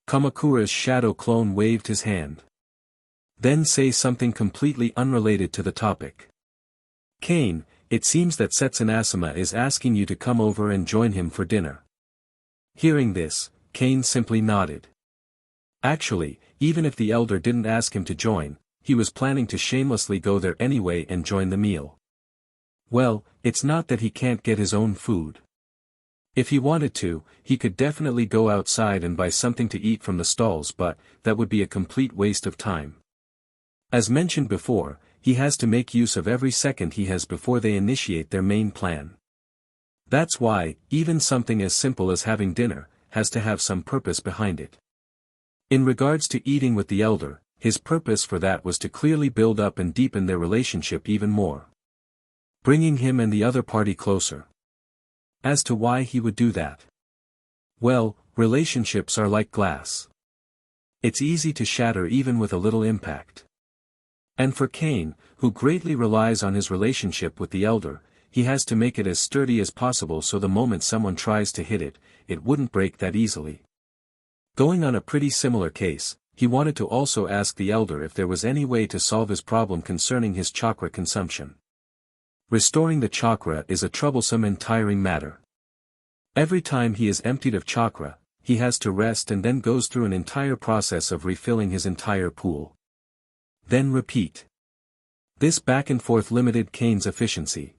Kamakura's shadow clone waved his hand. Then say something completely unrelated to the topic. Kane, it seems that Setsunasama is asking you to come over and join him for dinner. Hearing this, Kane simply nodded. Actually, even if the elder didn't ask him to join, he was planning to shamelessly go there anyway and join the meal. Well, it's not that he can't get his own food. If he wanted to, he could definitely go outside and buy something to eat from the stalls, but that would be a complete waste of time. As mentioned before, he has to make use of every second he has before they initiate their main plan. That's why, even something as simple as having dinner, has to have some purpose behind it. In regards to eating with the elder, his purpose for that was to clearly build up and deepen their relationship even more, bringing him and the other party closer. As to why he would do that? Well, relationships are like glass. It's easy to shatter even with a little impact. And for Cain, who greatly relies on his relationship with the elder, he has to make it as sturdy as possible so the moment someone tries to hit it, it wouldn't break that easily. Going on a pretty similar case, he wanted to also ask the elder if there was any way to solve his problem concerning his chakra consumption. Restoring the chakra is a troublesome and tiring matter. Every time he is emptied of chakra, he has to rest and then goes through an entire process of refilling his entire pool. Then repeat. This back and forth limited Cain's efficiency.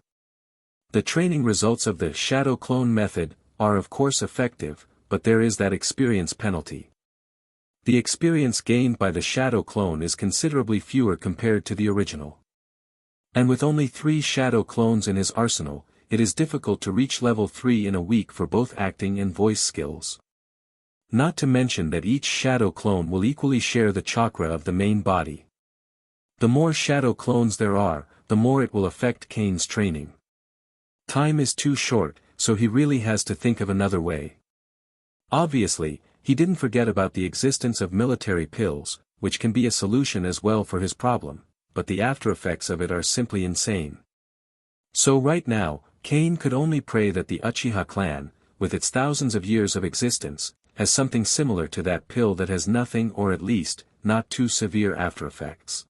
The training results of the shadow clone method are of course effective, but there is that experience penalty. The experience gained by the shadow clone is considerably fewer compared to the original. And with only 3 shadow clones in his arsenal, it is difficult to reach level 3 in a week for both acting and voice skills. Not to mention that each shadow clone will equally share the chakra of the main body. The more shadow clones there are, the more it will affect Cain's training. Time is too short, so he really has to think of another way. Obviously, he didn't forget about the existence of military pills, which can be a solution as well for his problem, but the after effects of it are simply insane. So right now, Cain could only pray that the Uchiha Clan, with its thousands of years of existence, has something similar to that pill that has nothing or at least, not too severe after effects.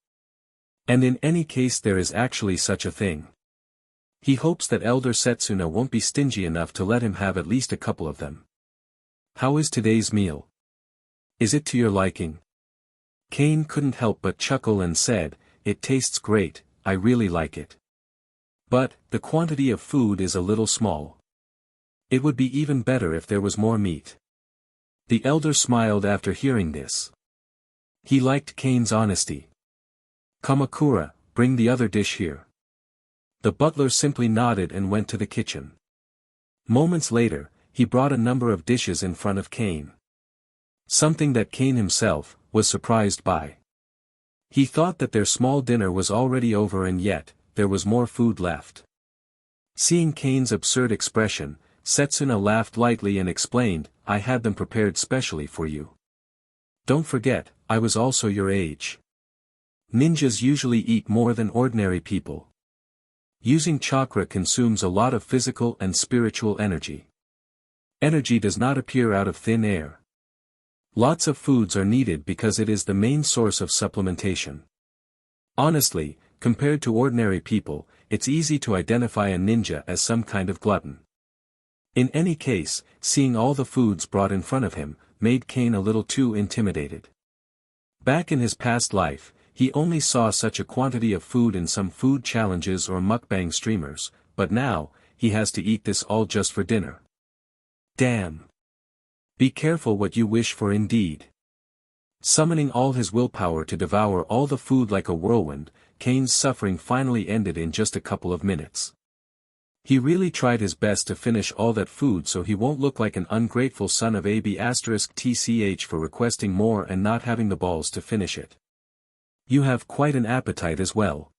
And in any case there is actually such a thing. He hopes that Elder Setsuna won't be stingy enough to let him have at least a couple of them. How is today's meal? Is it to your liking? Cain couldn't help but chuckle and said, "It tastes great, I really like it. But, the quantity of food is a little small. It would be even better if there was more meat." The elder smiled after hearing this. He liked Cain's honesty. "Kamakura, bring the other dish here." The butler simply nodded and went to the kitchen. Moments later, he brought a number of dishes in front of Cain. Something that Cain himself was surprised by. He thought that their small dinner was already over and yet, there was more food left. Seeing Cain's absurd expression, Setsuna laughed lightly and explained, "I had them prepared specially for you. Don't forget, I was also your age. Ninjas usually eat more than ordinary people. Using chakra consumes a lot of physical and spiritual energy. Energy does not appear out of thin air. Lots of foods are needed because it is the main source of supplementation. Honestly, compared to ordinary people, it's easy to identify a ninja as some kind of glutton." In any case, seeing all the foods brought in front of him, made Cain a little too intimidated. Back in his past life, he only saw such a quantity of food in some food challenges or mukbang streamers, but now, he has to eat this all just for dinner. Damn. Be careful what you wish for indeed. Summoning all his willpower to devour all the food like a whirlwind, Cain's suffering finally ended in just a couple of minutes. He really tried his best to finish all that food so he won't look like an ungrateful son of AB*TCH for requesting more and not having the balls to finish it. You have quite an appetite as well.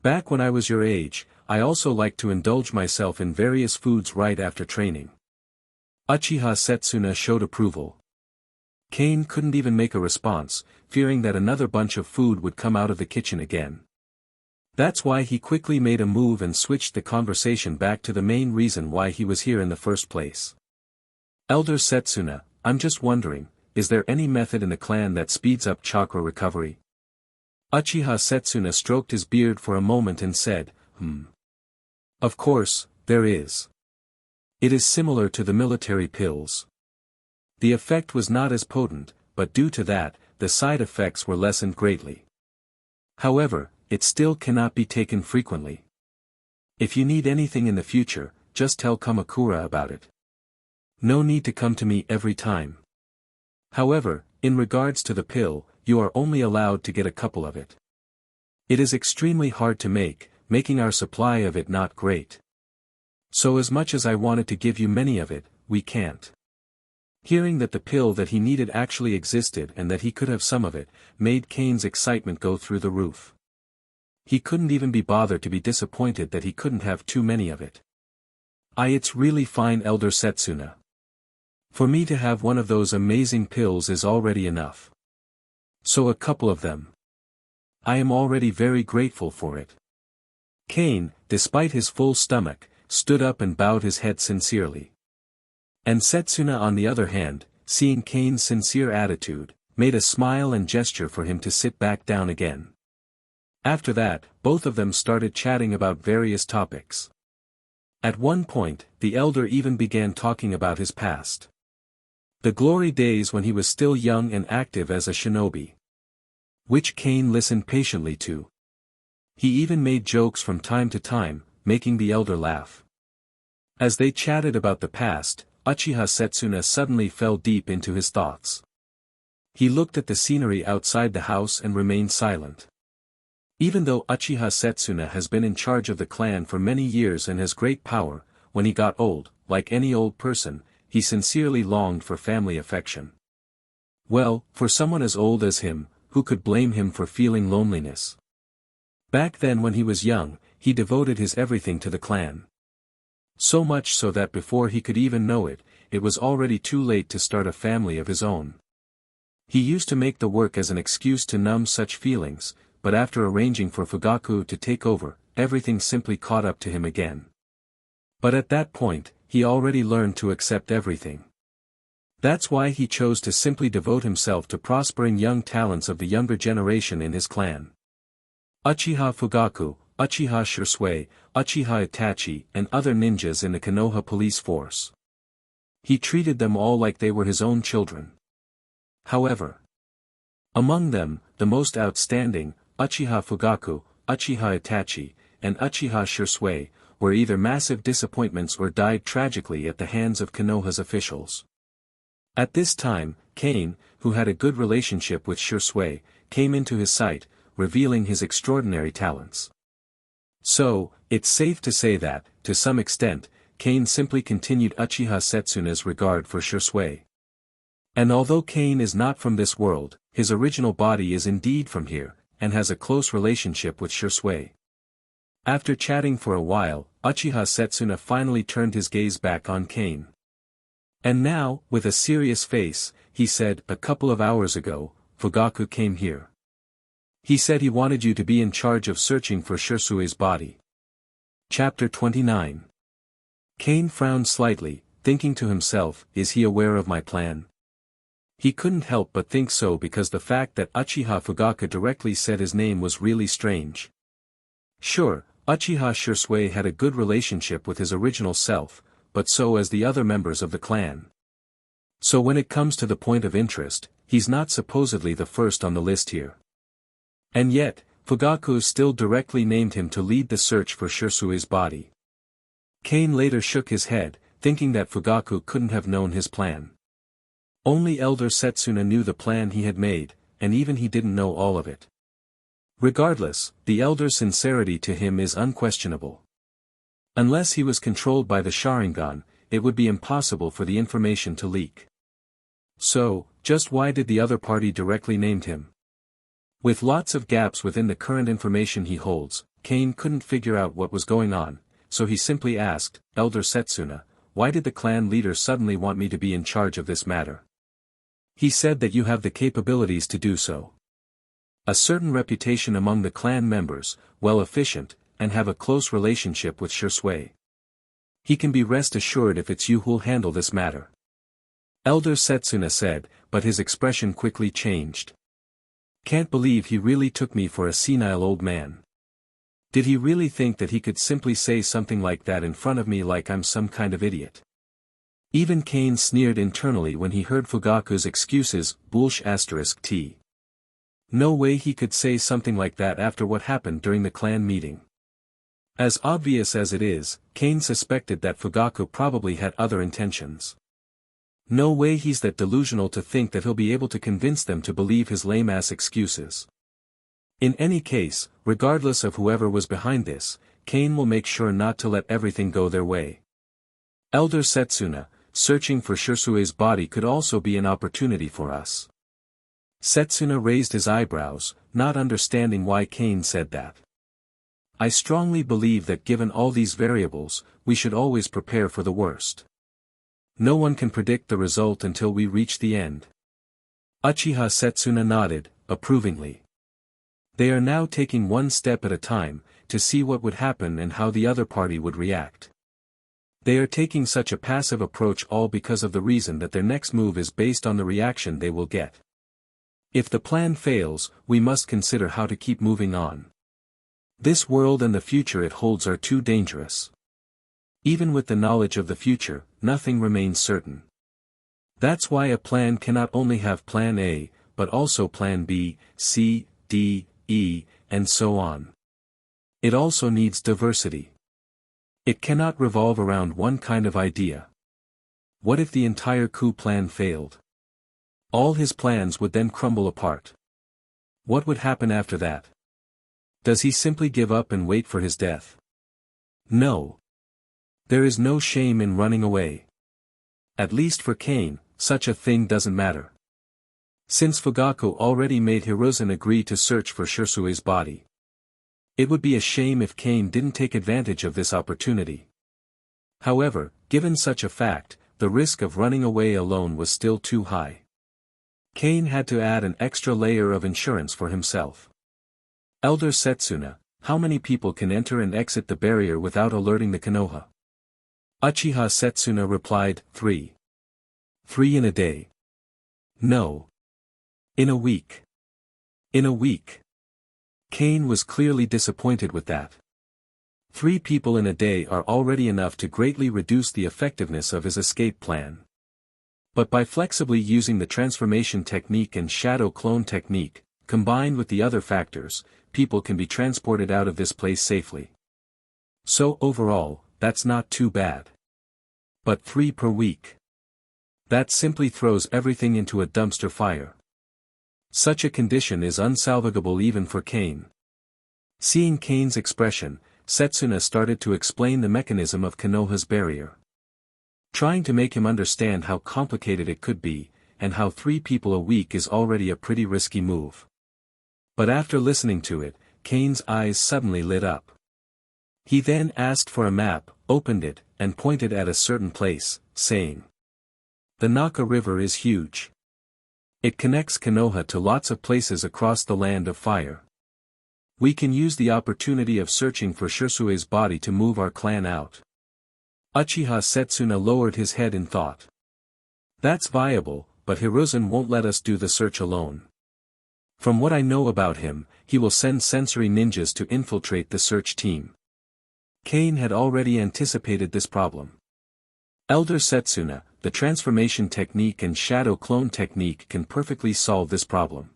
Back when I was your age, I also liked to indulge myself in various foods right after training. Uchiha Setsuna showed approval. Cain couldn't even make a response, fearing that another bunch of food would come out of the kitchen again. That's why he quickly made a move and switched the conversation back to the main reason why he was here in the first place. "Elder Setsuna, I'm just wondering, is there any method in the clan that speeds up chakra recovery?" Uchiha Setsuna stroked his beard for a moment and said, Of course, there is. It is similar to the military pills. The effect was not as potent, but due to that, the side effects were lessened greatly. However, it still cannot be taken frequently. If you need anything in the future, just tell Kamakura about it. No need to come to me every time. However, in regards to the pill, you are only allowed to get a couple of it. It is extremely hard to make, making our supply of it not great. So as much as I wanted to give you many of it, we can't. Hearing that the pill that he needed actually existed and that he could have some of it, made Kane's excitement go through the roof. He couldn't even be bothered to be disappointed that he couldn't have too many of it. It's really fine, Elder Setsuna. For me to have one of those amazing pills is already enough. So a couple of them. I am already very grateful for it. Kane, despite his full stomach, stood up and bowed his head sincerely. And Setsuna, on the other hand, seeing Kane's sincere attitude, made a smile and gesture for him to sit back down again. After that, both of them started chatting about various topics. At one point, the elder even began talking about his past. The glory days when he was still young and active as a shinobi. Which Kane listened patiently to. He even made jokes from time to time, making the elder laugh. As they chatted about the past, Uchiha Setsuna suddenly fell deep into his thoughts. He looked at the scenery outside the house and remained silent. Even though Uchiha Setsuna has been in charge of the clan for many years and has great power, when he got old, like any old person, he sincerely longed for family affection. Well, for someone as old as him, who could blame him for feeling loneliness? Back then when he was young, he devoted his everything to the clan. So much so that before he could even know it, it was already too late to start a family of his own. He used to make the work as an excuse to numb such feelings, but after arranging for Fugaku to take over, everything simply caught up to him again. But at that point, he already learned to accept everything. That's why he chose to simply devote himself to prospering young talents of the younger generation in his clan. Uchiha Fugaku, Uchiha Shisui, Uchiha Itachi, and other ninjas in the Konoha police force. He treated them all like they were his own children. However, among them, the most outstanding, Uchiha Fugaku, Uchiha Itachi, and Uchiha Shisui, were either massive disappointments or died tragically at the hands of Konoha's officials. At this time, Kane, who had a good relationship with Shisui, came into his sight, revealing his extraordinary talents. So, it's safe to say that, to some extent, Kane simply continued Uchiha Setsuna's regard for Shisui. And although Kane is not from this world, his original body is indeed from here, and has a close relationship with Shisui. After chatting for a while, Uchiha Setsuna finally turned his gaze back on Kane. And now, with a serious face, he said, "A couple of hours ago, Fugaku came here. He said he wanted you to be in charge of searching for Shisui's body." Chapter 29. Kane frowned slightly, thinking to himself, is he aware of my plan? He couldn't help but think so because the fact that Uchiha Fugaku directly said his name was really strange. Sure, Uchiha Shisui had a good relationship with his original self, but so as the other members of the clan. So when it comes to the point of interest, he's not supposedly the first on the list here. And yet, Fugaku still directly named him to lead the search for Shisui's body. Kane later shook his head, thinking that Fugaku couldn't have known his plan. Only Elder Setsuna knew the plan he had made, and even he didn't know all of it. Regardless, the elder's sincerity to him is unquestionable. Unless he was controlled by the Sharingan, it would be impossible for the information to leak. So, just why did the other party directly name him? With lots of gaps within the current information he holds, Kane couldn't figure out what was going on, so he simply asked, "Elder Setsuna, why did the clan leader suddenly want me to be in charge of this matter?" "He said that you have the capabilities to do so. A certain reputation among the clan members, well efficient, and have a close relationship with Shisui. He can be rest assured if it's you who'll handle this matter." Elder Setsuna said, but his expression quickly changed. "Can't believe he really took me for a senile old man. Did he really think that he could simply say something like that in front of me like I'm some kind of idiot?" Even Kane sneered internally when he heard Fugaku's excuses, **t. No way he could say something like that after what happened during the clan meeting. As obvious as it is, Kane suspected that Fugaku probably had other intentions. No way he's that delusional to think that he'll be able to convince them to believe his lame-ass excuses. In any case, regardless of whoever was behind this, Kane will make sure not to let everything go their way. "Elder Setsuna, searching for Shirsue's body could also be an opportunity for us. Setsuna raised his eyebrows, not understanding why Kane said that. I strongly believe that given all these variables, we should always prepare for the worst. No one can predict the result until we reach the end. Uchiha Setsuna nodded, approvingly. They are now taking one step at a time, to see what would happen and how the other party would react. They are taking such a passive approach all because of the reason that their next move is based on the reaction they will get. If the plan fails, we must consider how to keep moving on. This world and the future it holds are too dangerous. Even with the knowledge of the future, nothing remains certain. That's why a plan cannot only have plan A, but also plan B, C, D, E, and so on. It also needs diversity. It cannot revolve around one kind of idea. What if the entire coup plan failed? All his plans would then crumble apart. What would happen after that? Does he simply give up and wait for his death? No. There is no shame in running away. At least for Kane, such a thing doesn't matter. Since Fugaku already made Hiruzen agree to search for Shirsue's body. It would be a shame if Kane didn't take advantage of this opportunity. However, given such a fact, the risk of running away alone was still too high. Kane had to add an extra layer of insurance for himself. Elder Setsuna, how many people can enter and exit the barrier without alerting the Konoha? Uchiha Setsuna replied, 3. 3 in a day. No. In a week. In a week. Kane was clearly disappointed with that. 3 people in a day are already enough to greatly reduce the effectiveness of his escape plan. But by flexibly using the transformation technique and shadow clone technique, combined with the other factors, people can be transported out of this place safely. So overall, that's not too bad. But 3 per week. That simply throws everything into a dumpster fire. Such a condition is unsalvageable even for Kane. Seeing Kane's expression, Setsuna started to explain the mechanism of Konoha's barrier. Trying to make him understand how complicated it could be, and how 3 people a week is already a pretty risky move. But after listening to it, Kane's eyes suddenly lit up. He then asked for a map, opened it, and pointed at a certain place, saying, "The Naka River is huge. It connects Konoha to lots of places across the land of fire. We can use the opportunity of searching for Shirsue's body to move our clan out." Uchiha Setsuna lowered his head in thought. That's viable, but Hiruzen won't let us do the search alone. From what I know about him, he will send sensory ninjas to infiltrate the search team. Kane had already anticipated this problem. Elder Setsuna, the transformation technique and shadow clone technique can perfectly solve this problem.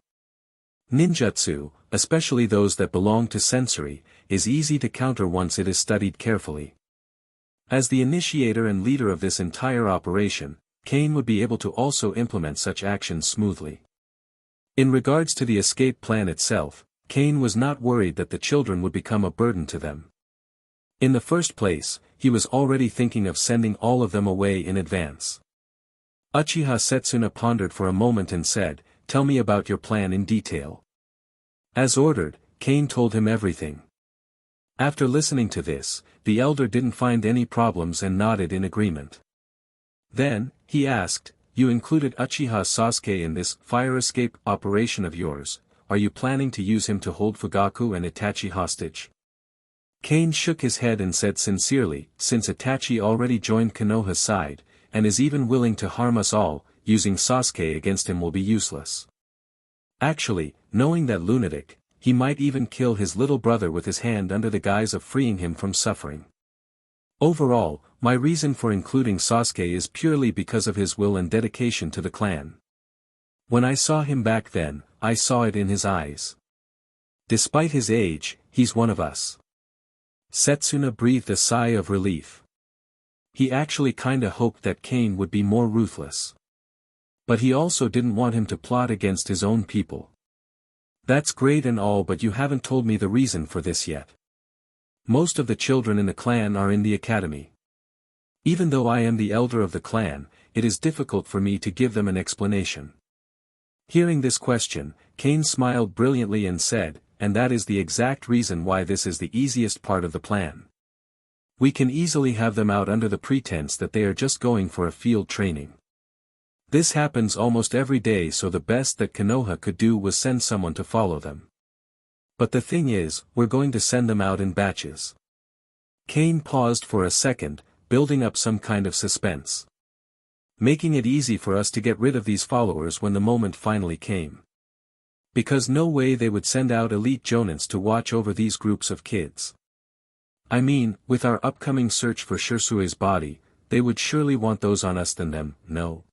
Ninjutsu, especially those that belong to sensory, is easy to counter once it is studied carefully. As the initiator and leader of this entire operation, Kane would be able to also implement such actions smoothly. In regards to the escape plan itself, Kane was not worried that the children would become a burden to them. In the first place, he was already thinking of sending all of them away in advance. Uchiha Setsuna pondered for a moment and said, "Tell me about your plan in detail." As ordered, Kane told him everything. After listening to this, the elder didn't find any problems and nodded in agreement. Then, he asked, "You included Uchiha Sasuke in this fire escape operation of yours. Are you planning to use him to hold Fugaku and Itachi hostage?" Kane shook his head and said sincerely, "Since Itachi already joined Konoha's side, and is even willing to harm us all, using Sasuke against him will be useless. Actually, knowing that lunatic, he might even kill his little brother with his hand under the guise of freeing him from suffering. Overall, my reason for including Sasuke is purely because of his will and dedication to the clan. When I saw him back then, I saw it in his eyes. Despite his age, he's one of us." Setsuna breathed a sigh of relief. He actually kinda hoped that Kane would be more ruthless. But he also didn't want him to plot against his own people. "That's great and all, but you haven't told me the reason for this yet. Most of the children in the clan are in the academy. Even though I am the elder of the clan, it is difficult for me to give them an explanation. Hearing this question, Kane smiled brilliantly and said, and that is the exact reason why this is the easiest part of the plan. We can easily have them out under the pretense that they are just going for a field training. This happens almost every day, so the best that Konoha could do was send someone to follow them. But the thing is, we're going to send them out in batches. Kane paused for a second, building up some kind of suspense. Making it easy for us to get rid of these followers when the moment finally came. Because no way they would send out elite jonins to watch over these groups of kids. I mean, with our upcoming search for Shinsuke's body, they would surely want those on us than them, no?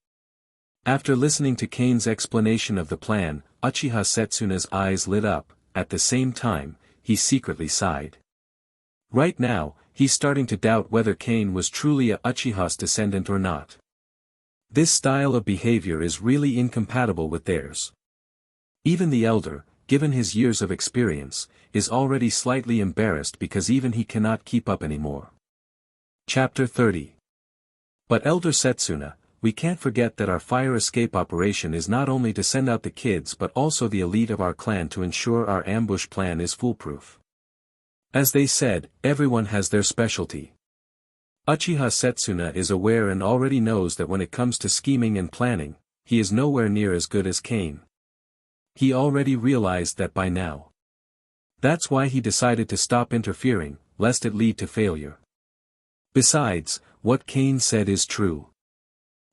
After listening to Kane's explanation of the plan, Uchiha Setsuna's eyes lit up. At the same time, he secretly sighed. Right now, he's starting to doubt whether Kane was truly a Uchiha's descendant or not. This style of behavior is really incompatible with theirs. Even the elder, given his years of experience, is already slightly embarrassed because even he cannot keep up anymore. Chapter 30. But Elder Setsuna, we can't forget that our fire escape operation is not only to send out the kids but also the elite of our clan to ensure our ambush plan is foolproof. As they said, everyone has their specialty. Uchiha Setsuna is aware and already knows that when it comes to scheming and planning, he is nowhere near as good as Kane. He already realized that by now. That's why he decided to stop interfering, lest it lead to failure. Besides, what Kane said is true.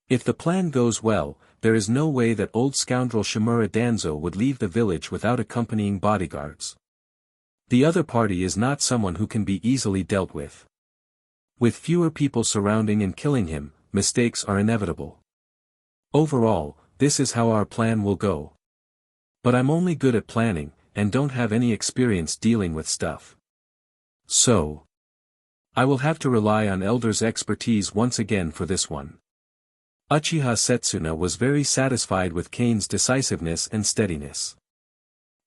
If the plan goes well, there is no way that old scoundrel Shimura Danzo would leave the village without accompanying bodyguards. The other party is not someone who can be easily dealt with. With fewer people surrounding and killing him, mistakes are inevitable. Overall, this is how our plan will go. But I'm only good at planning, and don't have any experience dealing with stuff. So, I will have to rely on Elder's expertise once again for this one. Uchiha Setsuna was very satisfied with Kane's decisiveness and steadiness.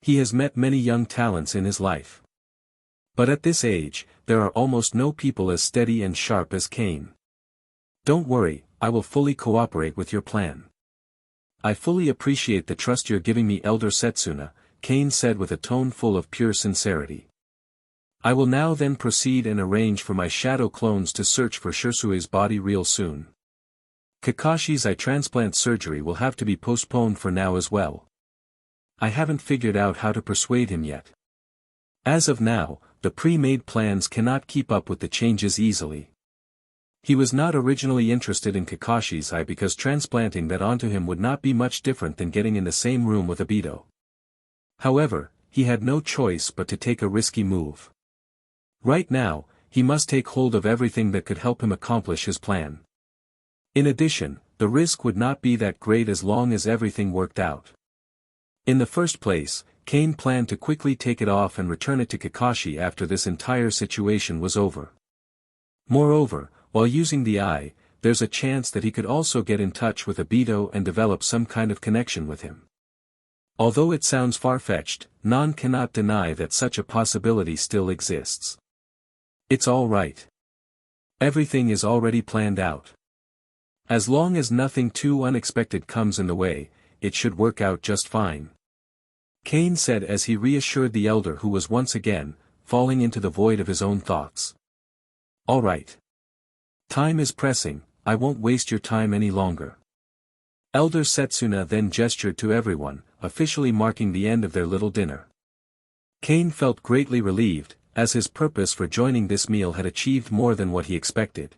He has met many young talents in his life. But at this age, there are almost no people as steady and sharp as Kane. Don't worry, I will fully cooperate with your plan. I fully appreciate the trust you're giving me, Elder Setsuna, Kane said with a tone full of pure sincerity. I will now then proceed and arrange for my shadow clones to search for Shinsuke's body real soon. Kakashi's eye transplant surgery will have to be postponed for now as well. I haven't figured out how to persuade him yet. As of now, the pre-made plans cannot keep up with the changes easily. He was not originally interested in Kakashi's eye because transplanting that onto him would not be much different than getting in the same room with Obito. However, he had no choice but to take a risky move. Right now, he must take hold of everything that could help him accomplish his plan. In addition, the risk would not be that great as long as everything worked out. In the first place, Kane planned to quickly take it off and return it to Kakashi after this entire situation was over. Moreover, while using the eye, there's a chance that he could also get in touch with Obito and develop some kind of connection with him. Although it sounds far-fetched, Nan cannot deny that such a possibility still exists. It's all right. Everything is already planned out. As long as nothing too unexpected comes in the way, it should work out just fine. Kane said as he reassured the elder, who was once again falling into the void of his own thoughts. All right. Time is pressing, I won't waste your time any longer. Elder Setsuna then gestured to everyone, officially marking the end of their little dinner. Kane felt greatly relieved, as his purpose for joining this meal had achieved more than what he expected.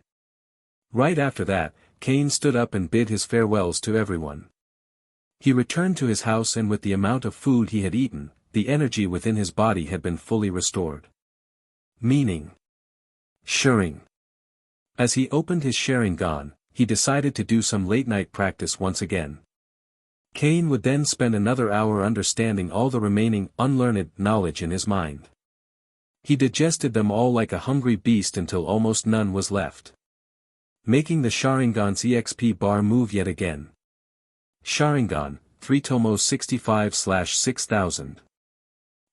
Right after that, Kane stood up and bid his farewells to everyone. He returned to his house, and with the amount of food he had eaten, the energy within his body had been fully restored. Meaning. Sharing. As he opened his Sharingan, he decided to do some late-night practice once again. Kane would then spend another hour understanding all the remaining unlearned knowledge in his mind. He digested them all like a hungry beast until almost none was left. Making the Sharingan's EXP bar move yet again. Sharingan, 3 Tomos 65/6000.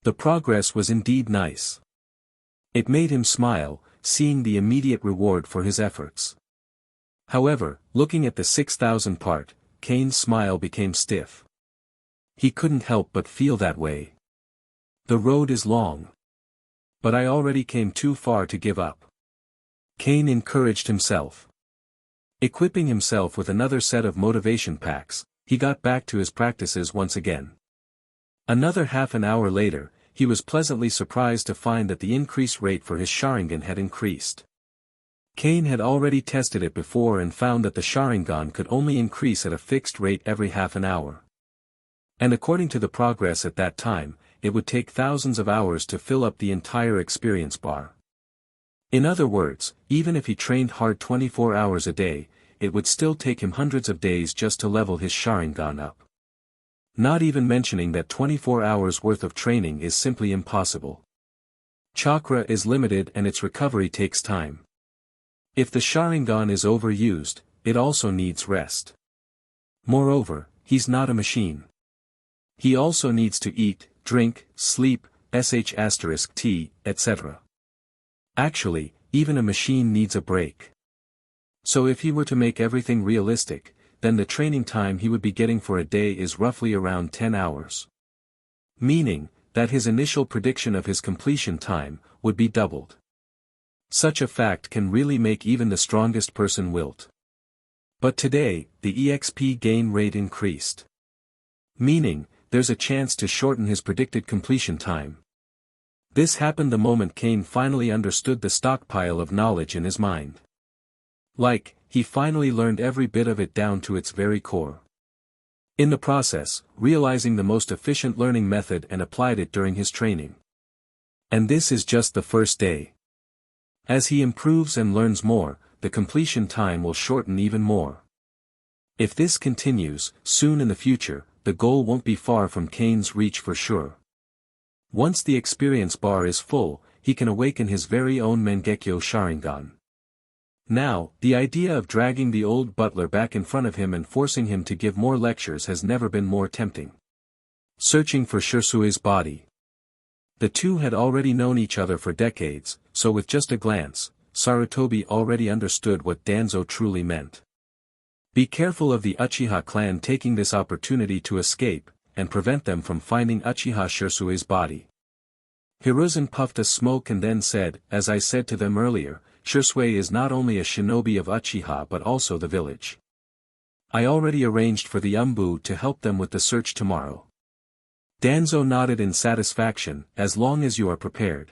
The progress was indeed nice. It made him smile, seeing the immediate reward for his efforts. However, looking at the 6,000 part, Kane's smile became stiff. He couldn't help but feel that way. The road is long. But I already came too far to give up. Kane encouraged himself. Equipping himself with another set of motivation packs, he got back to his practices once again. Another half an hour later, he was pleasantly surprised to find that the increase rate for his Sharingan had increased. Kane had already tested it before and found that the Sharingan could only increase at a fixed rate every half an hour. And according to the progress at that time, it would take thousands of hours to fill up the entire experience bar. In other words, even if he trained hard 24 hours a day, it would still take him hundreds of days just to level his Sharingan up. Not even mentioning that 24 hours worth of training is simply impossible. Chakra is limited and its recovery takes time. If the Sharingan is overused, it also needs rest. Moreover, he's not a machine. He also needs to eat, drink, sleep, sh*t, etc. Actually, even a machine needs a break. So if he were to make everything realistic, then the training time he would be getting for a day is roughly around 10 hours. Meaning, that his initial prediction of his completion time would be doubled. Such a fact can really make even the strongest person wilt. But today, the EXP gain rate increased. Meaning, there's a chance to shorten his predicted completion time. This happened the moment Kane finally understood the stockpile of knowledge in his mind. He finally learned every bit of it down to its very core. In the process, realizing the most efficient learning method and applied it during his training. And this is just the first day. As he improves and learns more, the completion time will shorten even more. If this continues, soon in the future, the goal won't be far from Kane's reach for sure. Once the experience bar is full, he can awaken his very own Mangekyo Sharingan. Now, the idea of dragging the old butler back in front of him and forcing him to give more lectures has never been more tempting. Searching for Shirsui's body. The two had already known each other for decades, so with just a glance, Sarutobi already understood what Danzo truly meant. Be careful of the Uchiha clan taking this opportunity to escape, and prevent them from finding Uchiha Shirsui's body. Hiruzen puffed a smoke and then said, as I said to them earlier, Shirsui is not only a shinobi of Uchiha but also the village. I already arranged for the Umbu to help them with the search tomorrow. Danzo nodded in satisfaction, as long as you are prepared.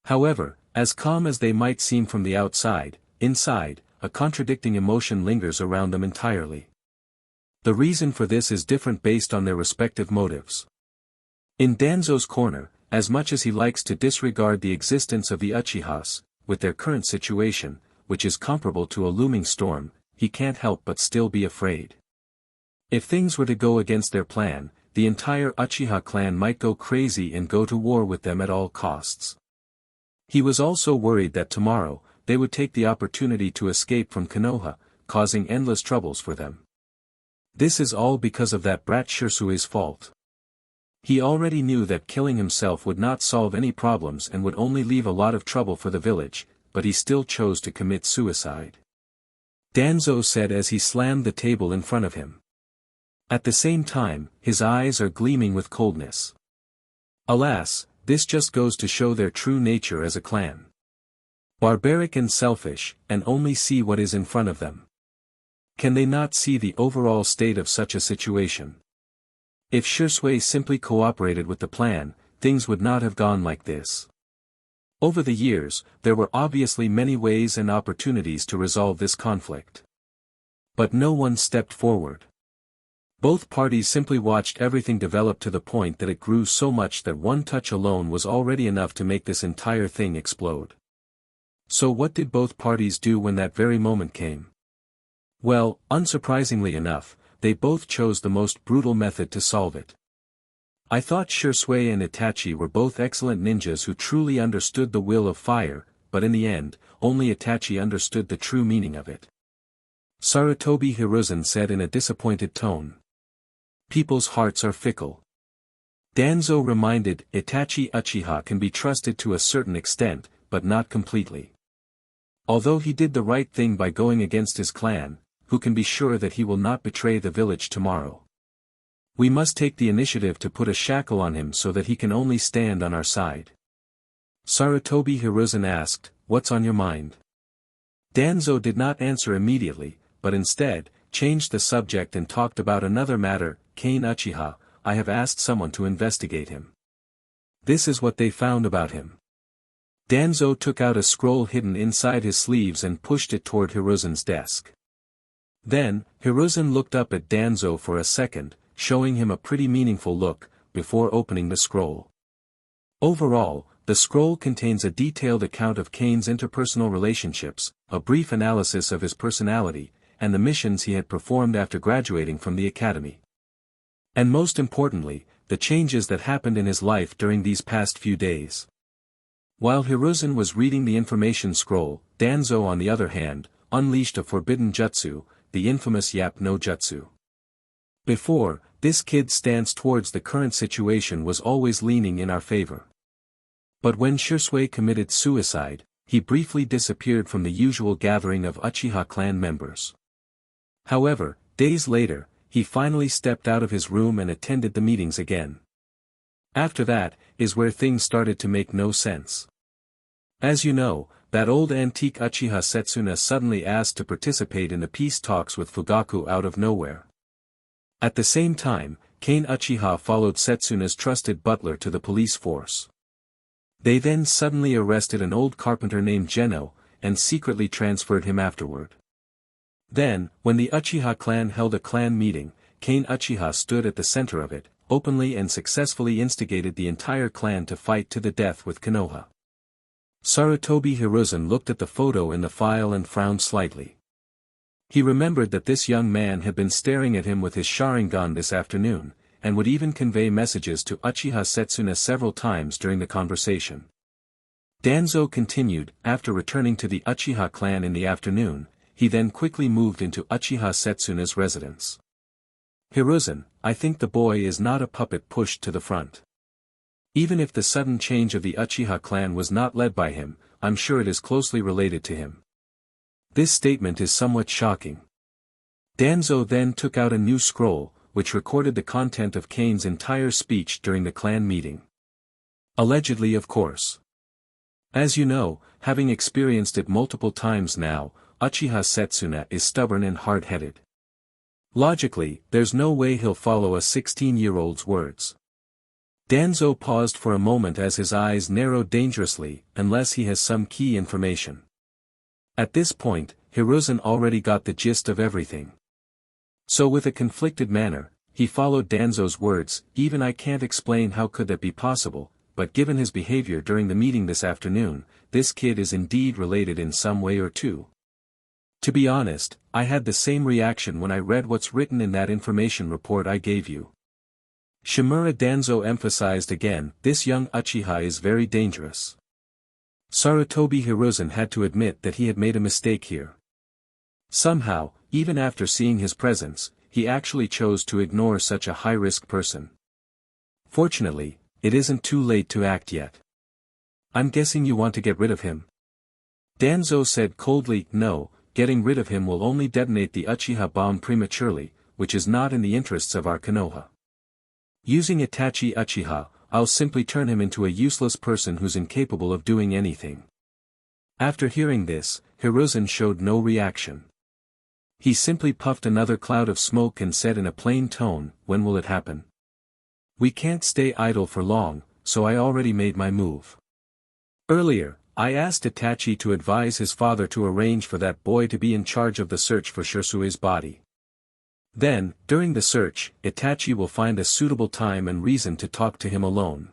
However, as calm as they might seem from the outside, inside, a contradicting emotion lingers around them entirely. The reason for this is different based on their respective motives. In Danzo's corner, as much as he likes to disregard the existence of the Uchihas, with their current situation, which is comparable to a looming storm, he can't help but still be afraid. If things were to go against their plan, the entire Uchiha clan might go crazy and go to war with them at all costs. He was also worried that tomorrow, they would take the opportunity to escape from Konoha, causing endless troubles for them. This is all because of that brat Shirsui's fault. He already knew that killing himself would not solve any problems and would only leave a lot of trouble for the village, but he still chose to commit suicide. Danzo said as he slammed the table in front of him. At the same time, his eyes are gleaming with coldness. Alas, this just goes to show their true nature as a clan. Barbaric and selfish, and only see what is in front of them. Can they not see the overall state of such a situation? If Shirsui simply cooperated with the plan, things would not have gone like this. Over the years, there were obviously many ways and opportunities to resolve this conflict. But no one stepped forward. Both parties simply watched everything develop to the point that it grew so much that one touch alone was already enough to make this entire thing explode. So what did both parties do when that very moment came? Well, unsurprisingly enough, they both chose the most brutal method to solve it. I thought Shirsui and Itachi were both excellent ninjas who truly understood the will of fire, but in the end, only Itachi understood the true meaning of it. Sarutobi Hiruzen said in a disappointed tone. People's hearts are fickle. Danzo reminded Itachi Uchiha can be trusted to a certain extent, but not completely. Although he did the right thing by going against his clan, who can be sure that he will not betray the village tomorrow? We must take the initiative to put a shackle on him so that he can only stand on our side. Sarutobi Hiruzen asked, "What's on your mind?" Danzo did not answer immediately, but instead, changed the subject and talked about another matter. "Kane Uchiha, I have asked someone to investigate him. This is what they found about him." Danzo took out a scroll hidden inside his sleeves and pushed it toward Hiruzen's desk. Then, Hiruzen looked up at Danzo for a second, showing him a pretty meaningful look, before opening the scroll. Overall, the scroll contains a detailed account of Kane's interpersonal relationships, a brief analysis of his personality, and the missions he had performed after graduating from the academy. And most importantly, the changes that happened in his life during these past few days. While Hiruzen was reading the information scroll, Danzo on the other hand, unleashed a forbidden jutsu, the infamous Yap no Jutsu. Before, this kid's stance towards the current situation was always leaning in our favor. But when Shisui committed suicide, he briefly disappeared from the usual gathering of Uchiha Clan members. However, days later, he finally stepped out of his room and attended the meetings again. After that, is where things started to make no sense. As you know, that old antique Uchiha Setsuna suddenly asked to participate in the peace talks with Fugaku out of nowhere. At the same time, Kane Uchiha followed Setsuna's trusted butler to the police force. They then suddenly arrested an old carpenter named Geno, and secretly transferred him afterward. Then, when the Uchiha clan held a clan meeting, Kane Uchiha stood at the center of it, openly and successfully instigated the entire clan to fight to the death with Konoha. Sarutobi Hiruzen looked at the photo in the file and frowned slightly. He remembered that this young man had been staring at him with his Sharingan this afternoon, and would even convey messages to Uchiha Setsuna several times during the conversation. Danzo continued, after returning to the Uchiha clan in the afternoon, he then quickly moved into Uchiha Setsuna's residence. "Hiruzen, I think the boy is not a puppet pushed to the front. Even if the sudden change of the Uchiha clan was not led by him, I'm sure it is closely related to him. This statement is somewhat shocking." Danzo then took out a new scroll, which recorded the content of Kane's entire speech during the clan meeting. Allegedly, of course. As you know, having experienced it multiple times now, Uchiha Setsuna is stubborn and hard-headed. Logically, there's no way he'll follow a 16-year-old's words. Danzo paused for a moment as his eyes narrowed dangerously, unless he has some key information. At this point, Hiruzen already got the gist of everything. So with a conflicted manner, he followed Danzo's words. "Even I can't explain how could that be possible, but given his behavior during the meeting this afternoon, this kid is indeed related in some way or two. To be honest, I had the same reaction when I read what's written in that information report I gave you." Shimura Danzo emphasized again, "This young Uchiha is very dangerous." Sarutobi Hiruzen had to admit that he had made a mistake here. Somehow, even after seeing his presence, he actually chose to ignore such a high-risk person. Fortunately, it isn't too late to act yet. "I'm guessing you want to get rid of him?" Danzo said coldly, "No, getting rid of him will only detonate the Uchiha bomb prematurely, which is not in the interests of our Konoha. Using Itachi Uchiha, I'll simply turn him into a useless person who's incapable of doing anything." After hearing this, Hiruzen showed no reaction. He simply puffed another cloud of smoke and said in a plain tone, "When will it happen? We can't stay idle for long, so I already made my move. Earlier, I asked Itachi to advise his father to arrange for that boy to be in charge of the search for Shisui's body. Then, during the search, Itachi will find a suitable time and reason to talk to him alone."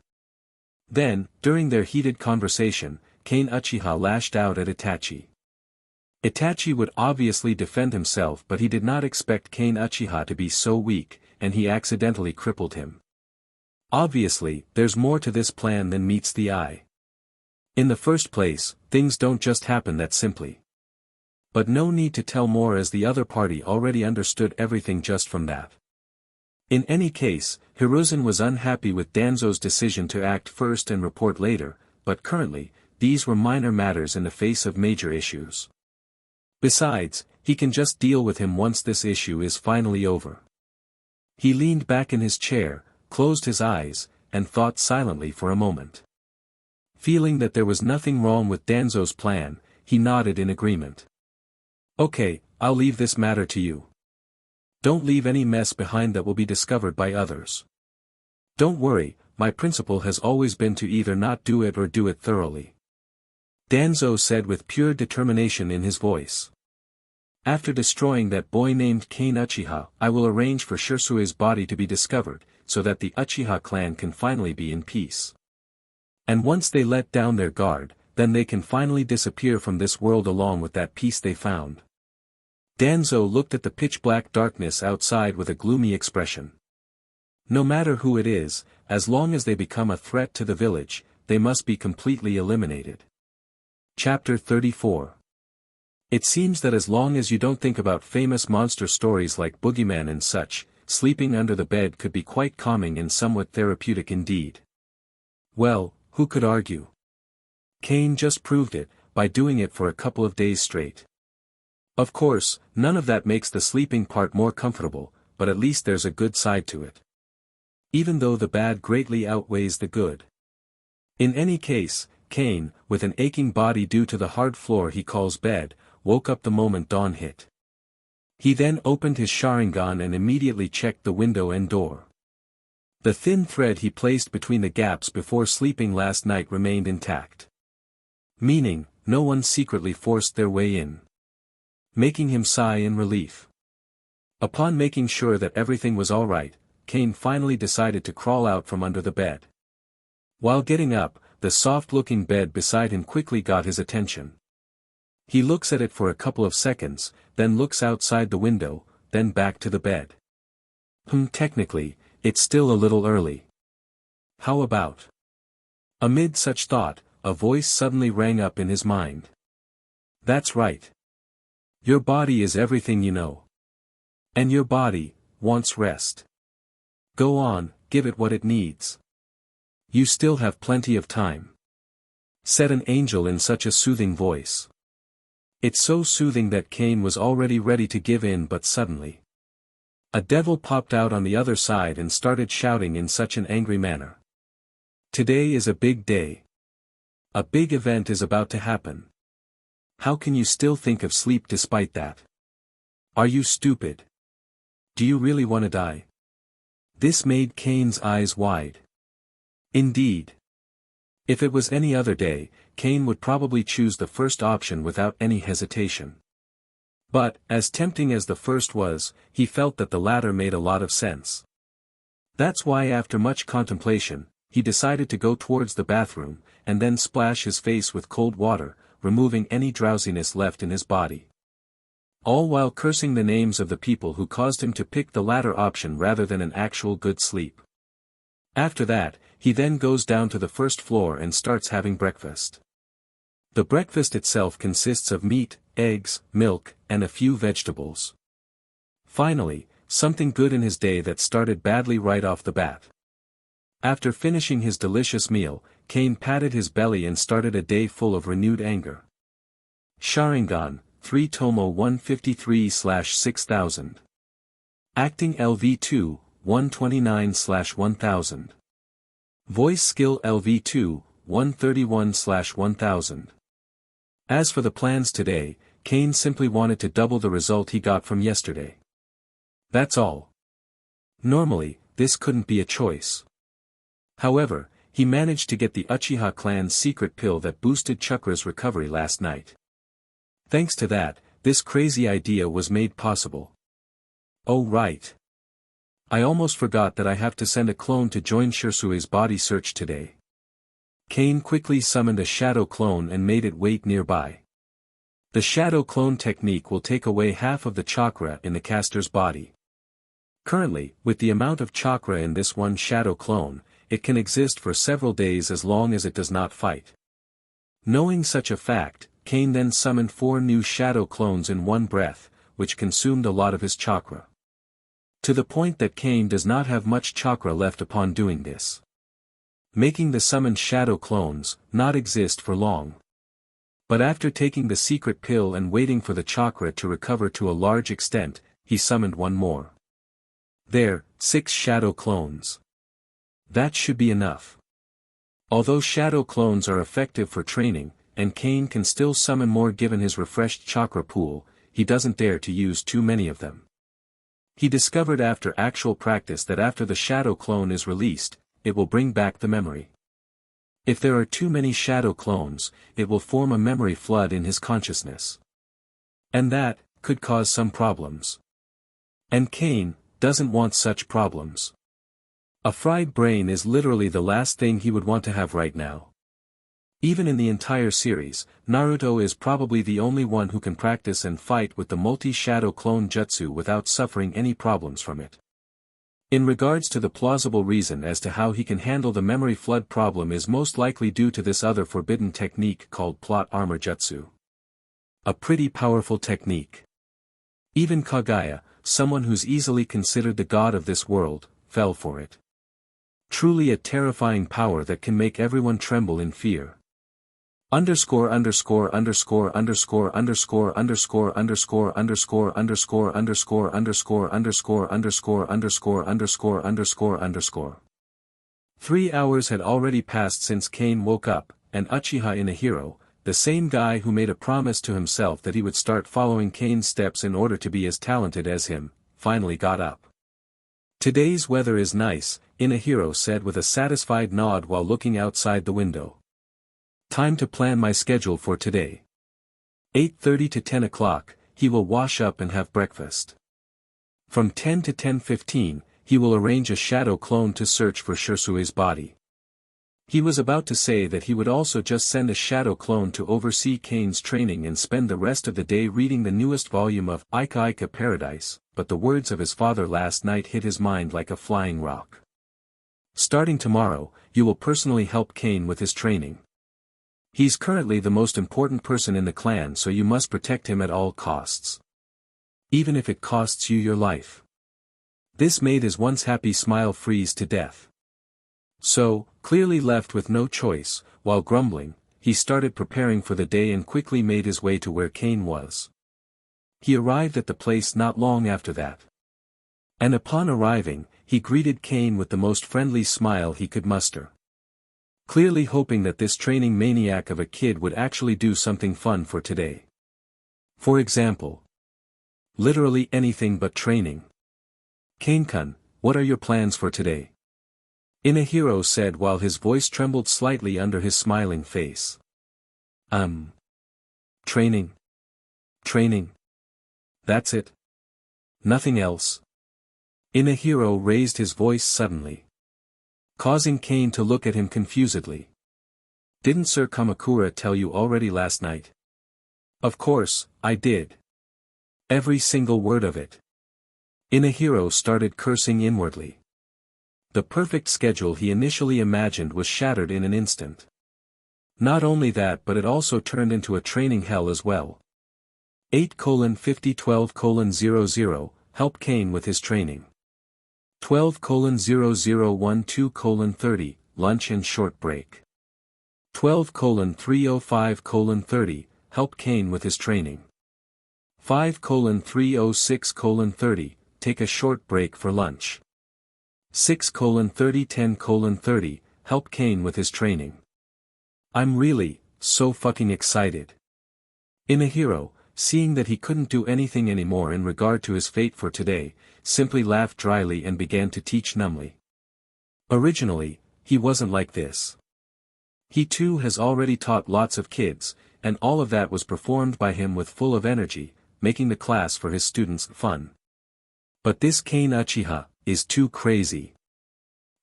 Then, during their heated conversation, Kane Uchiha lashed out at Itachi. Itachi would obviously defend himself, but he did not expect Kane Uchiha to be so weak, and he accidentally crippled him. Obviously, there's more to this plan than meets the eye. In the first place, things don't just happen that simply. But no need to tell more as the other party already understood everything just from that. In any case, Hiruzen was unhappy with Danzo's decision to act first and report later, but currently, these were minor matters in the face of major issues. Besides, he can just deal with him once this issue is finally over. He leaned back in his chair, closed his eyes, and thought silently for a moment. Feeling that there was nothing wrong with Danzo's plan, he nodded in agreement. Okay, I'll leave this matter to you. Don't leave any mess behind that will be discovered by others. Don't worry, my principle has always been to either not do it or do it thoroughly. Danzo said with pure determination in his voice. After destroying that boy named Kane Uchiha, I will arrange for Shirsui's body to be discovered, so that the Uchiha clan can finally be in peace. And once they let down their guard, then they can finally disappear from this world along with that peace they found. Danzo looked at the pitch-black darkness outside with a gloomy expression. No matter who it is, as long as they become a threat to the village, they must be completely eliminated. Chapter 34. It seems that as long as you don't think about famous monster stories like Boogeyman and such, sleeping under the bed could be quite calming and somewhat therapeutic indeed. Well, who could argue? Kane just proved it, by doing it for a couple of days straight. Of course, none of that makes the sleeping part more comfortable, but at least there's a good side to it. Even though the bad greatly outweighs the good. In any case, Kane, with an aching body due to the hard floor he calls bed, woke up the moment dawn hit. He then opened his Sharingan and immediately checked the window and door. The thin thread he placed between the gaps before sleeping last night remained intact. Meaning, no one secretly forced their way in. Making him sigh in relief. Upon making sure that everything was alright, Kane finally decided to crawl out from under the bed. While getting up, the soft-looking bed beside him quickly got his attention. He looks at it for a couple of seconds, then looks outside the window, then back to the bed. Technically, it's still a little early. How about? Amid such thought, a voice suddenly rang up in his mind. That's right. Your body is everything you know. And your body wants rest. Go on, give it what it needs. You still have plenty of time. Said an angel in such a soothing voice. It's so soothing that Kane was already ready to give in, but suddenly a devil popped out on the other side and started shouting in such an angry manner. Today is a big day. A big event is about to happen. How can you still think of sleep despite that? Are you stupid? Do you really want to die? This made Kane's eyes wide. Indeed. If it was any other day, Kane would probably choose the first option without any hesitation. But, as tempting as the first was, he felt that the latter made a lot of sense. That's why after much contemplation, he decided to go towards the bathroom, and then splash his face with cold water, removing any drowsiness left in his body. All while cursing the names of the people who caused him to pick the latter option rather than an actual good sleep. After that, he then goes down to the first floor and starts having breakfast. The breakfast itself consists of meat, eggs, milk, and a few vegetables. Finally, something good in his day that started badly right off the bat. After finishing his delicious meal, Kane patted his belly and started a day full of renewed anger. Sharingan, 3 Tomo 153/6000. Acting LV2, 129/1000. Voice skill LV2, 131/1000. As for the plans today, Kane simply wanted to double the result he got from yesterday. That's all. Normally, this couldn't be a choice. However, he managed to get the Uchiha Clan's secret pill that boosted Chakra's recovery last night. Thanks to that, this crazy idea was made possible. Oh right. I almost forgot that I have to send a clone to join Shirsui's body search today. Kane quickly summoned a shadow clone and made it wait nearby. The shadow clone technique will take away half of the chakra in the caster's body. Currently, with the amount of chakra in this one shadow clone, it can exist for several days as long as it does not fight. Knowing such a fact, Kane then summoned 4 new shadow clones in one breath, which consumed a lot of his chakra. To the point that Kane does not have much chakra left upon doing this. making the summoned shadow clones not exist for long. But after taking the secret pill and waiting for the chakra to recover to a large extent, he summoned one more. There, 6 shadow clones. That should be enough. Although shadow clones are effective for training, and Cain can still summon more given his refreshed chakra pool, he doesn't dare to use too many of them. He discovered after actual practice that after the shadow clone is released, it will bring back the memory. If there are too many shadow clones, it will form a memory flood in his consciousness. And that could cause some problems. And Cain doesn't want such problems. A fried brain is literally the last thing he would want to have right now. Even in the entire series, Naruto is probably the only one who can practice and fight with the multi-shadow clone jutsu without suffering any problems from it. In regards to the plausible reason as to how he can handle the memory flood problem is most likely due to this other forbidden technique called plot armor jutsu. A pretty powerful technique. Even Kaguya, someone who's easily considered the god of this world, fell for it. Truly a terrifying power that can make everyone tremble in fear. Underscore underscore underscore underscore underscore underscore underscore underscore underscore underscore underscore underscore underscore underscore underscore underscore underscore. 3 hours had already passed since Cain woke up, and Uchiha Inahiro, the same guy who made a promise to himself that he would start following Cain's steps in order to be as talented as him, finally got up. Today's weather is nice, Inahiro said with a satisfied nod while looking outside the window. Time to plan my schedule for today. 8:30 to 10 o'clock, he will wash up and have breakfast. From 10 to 10:15, he will arrange a shadow clone to search for Shirsui's body. He was about to say that he would also just send a shadow clone to oversee Cain's training and spend the rest of the day reading the newest volume of Isekai'd Paradise, but the words of his father last night hit his mind like a flying rock. Starting tomorrow, you will personally help Cain with his training. He's currently the most important person in the clan, so you must protect him at all costs. Even if it costs you your life. This made his once happy smile freeze to death. So, clearly left with no choice, while grumbling, he started preparing for the day and quickly made his way to where Cain was. He arrived at the place not long after that. And upon arriving, he greeted Cain with the most friendly smile he could muster. Clearly hoping that this training maniac of a kid would actually do something fun for today. For example. Literally anything but training. Cain-kun, what are your plans for today? Inahiro said while his voice trembled slightly under his smiling face. Training. Training. That's it. Nothing else. Inahiro raised his voice suddenly, causing Cain to look at him confusedly. Didn't Sir Kamakura tell you already last night? Of course, I did. Every single word of it. Inahiro started cursing inwardly. The perfect schedule he initially imagined was shattered in an instant. Not only that, but it also turned into a training hell as well. 8:50:12:00, help Cain with his training. 12:0012:30, lunch and short break. 12:305:30, help Cain with his training. 5:306:30, take a short break for lunch. 6:30:10:30, help Cain with his training. I'm really, so fucking excited. Inahiro, seeing that he couldn't do anything anymore in regard to his fate for today, simply laughed dryly and began to teach numbly. Originally, he wasn't like this. He too has already taught lots of kids, and all of that was performed by him with full of energy, making the class for his students fun. But this Cain Uchiha is too crazy.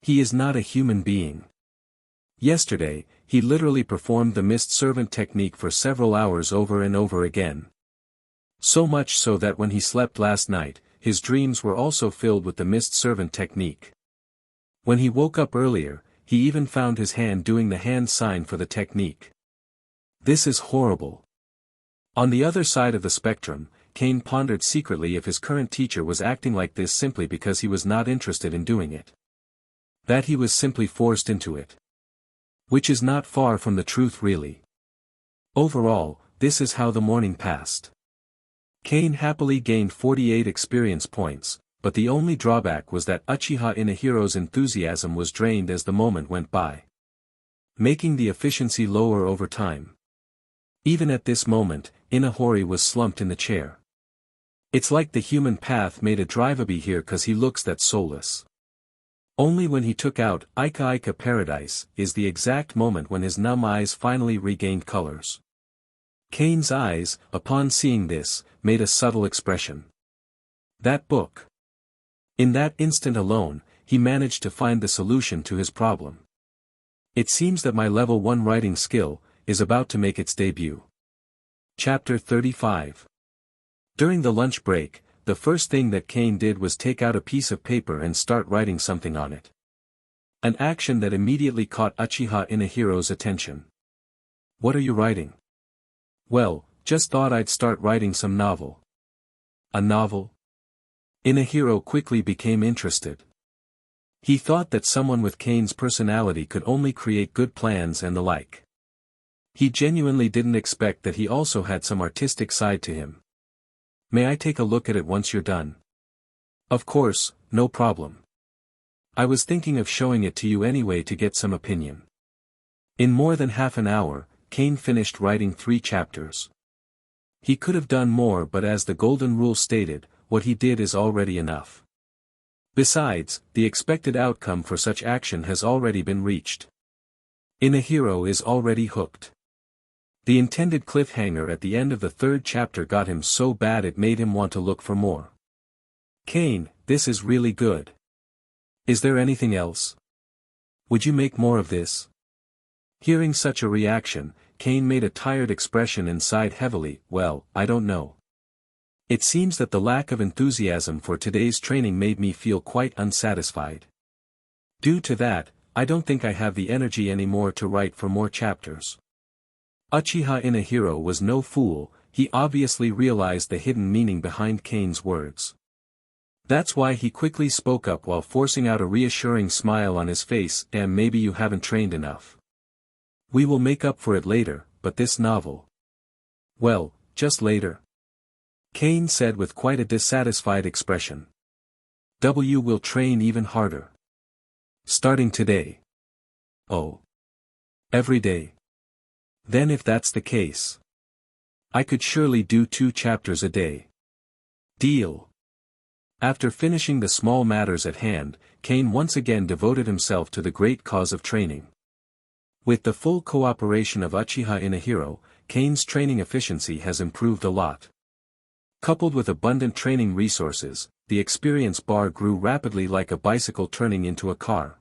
He is not a human being. Yesterday, he literally performed the mist servant technique for several hours over and over again. So much so that when he slept last night, his dreams were also filled with the mist servant technique. When he woke up earlier, he even found his hand doing the hand sign for the technique. This is horrible. On the other side of the spectrum, Cain pondered secretly if his current teacher was acting like this simply because he was not interested in doing it. That he was simply forced into it. Which is not far from the truth really. Overall, this is how the morning passed. Kane happily gained 48 experience points, but the only drawback was that Uchiha Inahiro's enthusiasm was drained as the moment went by, making the efficiency lower over time. Even at this moment, Inahori was slumped in the chair. It's like the human path made a drive-a-bee here cause he looks that soulless. Only when he took out Isekai'd Paradise is the exact moment when his numb eyes finally regained colors. Kane's eyes, upon seeing this, made a subtle expression. That book. In that instant alone, he managed to find the solution to his problem. It seems that my level 1 writing skill is about to make its debut. Chapter 35. During the lunch break, the first thing that Kane did was take out a piece of paper and start writing something on it. An action that immediately caught Uchiha Inahiro's attention. What are you writing? Well, just thought I'd start writing some novel. A novel? Inahiro quickly became interested. He thought that someone with Kane's personality could only create good plans and the like. He genuinely didn't expect that he also had some artistic side to him. May I take a look at it once you're done? Of course, no problem. I was thinking of showing it to you anyway to get some opinion. In more than half an hour, Kane finished writing 3 chapters. He could have done more, but as the golden rule stated, what he did is already enough. Besides, the expected outcome for such action has already been reached. Inahiro is already hooked. The intended cliffhanger at the end of the 3rd chapter got him so bad it made him want to look for more. Kane, this is really good. Is there anything else? Would you make more of this? Hearing such a reaction, Kane made a tired expression and sighed heavily. Well, I don't know. It seems that the lack of enthusiasm for today's training made me feel quite unsatisfied. Due to that, I don't think I have the energy anymore to write for more chapters. Uchiha Inahiro was no fool, he obviously realized the hidden meaning behind Kane's words. That's why he quickly spoke up while forcing out a reassuring smile on his face. Maybe you haven't trained enough. We will make up for it later, but this novel. Well, just later. Kane said with quite a dissatisfied expression. Will train even harder. Starting today. Oh. Every day. Then if that's the case. I could surely do 2 chapters a day. Deal. After finishing the small matters at hand, Kane once again devoted himself to the great cause of training. With the full cooperation of Uchiha Inahiro, Kane's training efficiency has improved a lot. Coupled with abundant training resources, the experience bar grew rapidly like a bicycle turning into a car.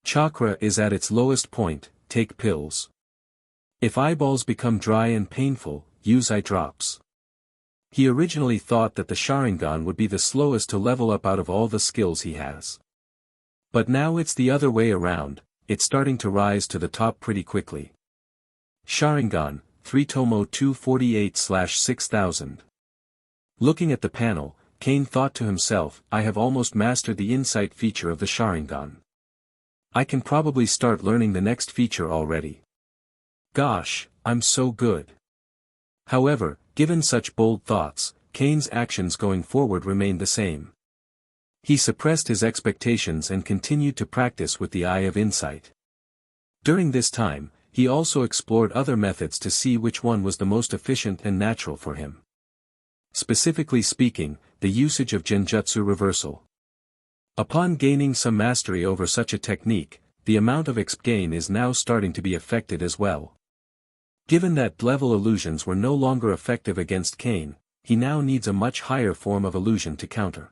Chakra is at its lowest point, take pills. If eyeballs become dry and painful, use eye drops. He originally thought that the Sharingan would be the slowest to level up out of all the skills he has. But now it's the other way around. It's starting to rise to the top pretty quickly. Sharingan, 3 Tomo 248/6000. Looking at the panel, Kane thought to himself, I have almost mastered the insight feature of the Sharingan. I can probably start learning the next feature already. Gosh, I'm so good. However, given such bold thoughts, Kane's actions going forward remained the same. He suppressed his expectations and continued to practice with the eye of insight. During this time, he also explored other methods to see which one was the most efficient and natural for him. Specifically speaking, the usage of genjutsu reversal. Upon gaining some mastery over such a technique, the amount of exp gain is now starting to be affected as well. Given that level illusions were no longer effective against Kane, he now needs a much higher form of illusion to counter.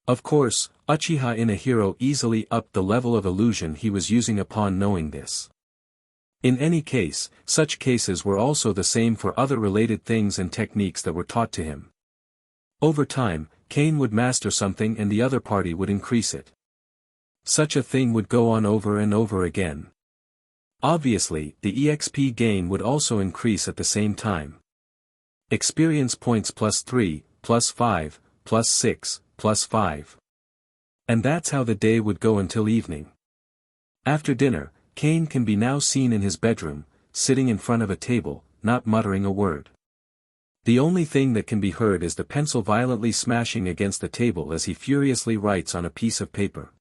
Of course, Uchiha Inahiro easily upped the level of illusion he was using upon knowing this. In any case, such cases were also the same for other related things and techniques that were taught to him. Over time, Kane would master something and the other party would increase it. Such a thing would go on over and over again. Obviously, the EXP gain would also increase at the same time. Experience points +3, +5, +6, +5. And that's how the day would go until evening. After dinner, Kane can be now seen in his bedroom, sitting in front of a table, not muttering a word. The only thing that can be heard is the pencil violently smashing against the table as he furiously writes on a piece of paper.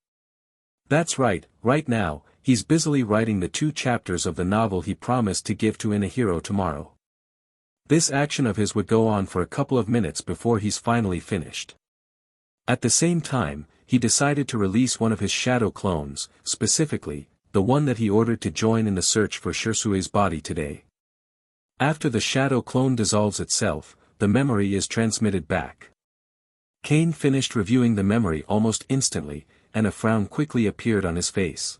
That's right now, he's busily writing the 2 chapters of the novel he promised to give to Inahiro tomorrow. This action of his would go on for a couple of minutes before he's finally finished. At the same time, he decided to release one of his shadow clones, specifically, the one that he ordered to join in the search for Shirsue's body today. After the shadow clone dissolves itself, the memory is transmitted back. Kane finished reviewing the memory almost instantly, and a frown quickly appeared on his face.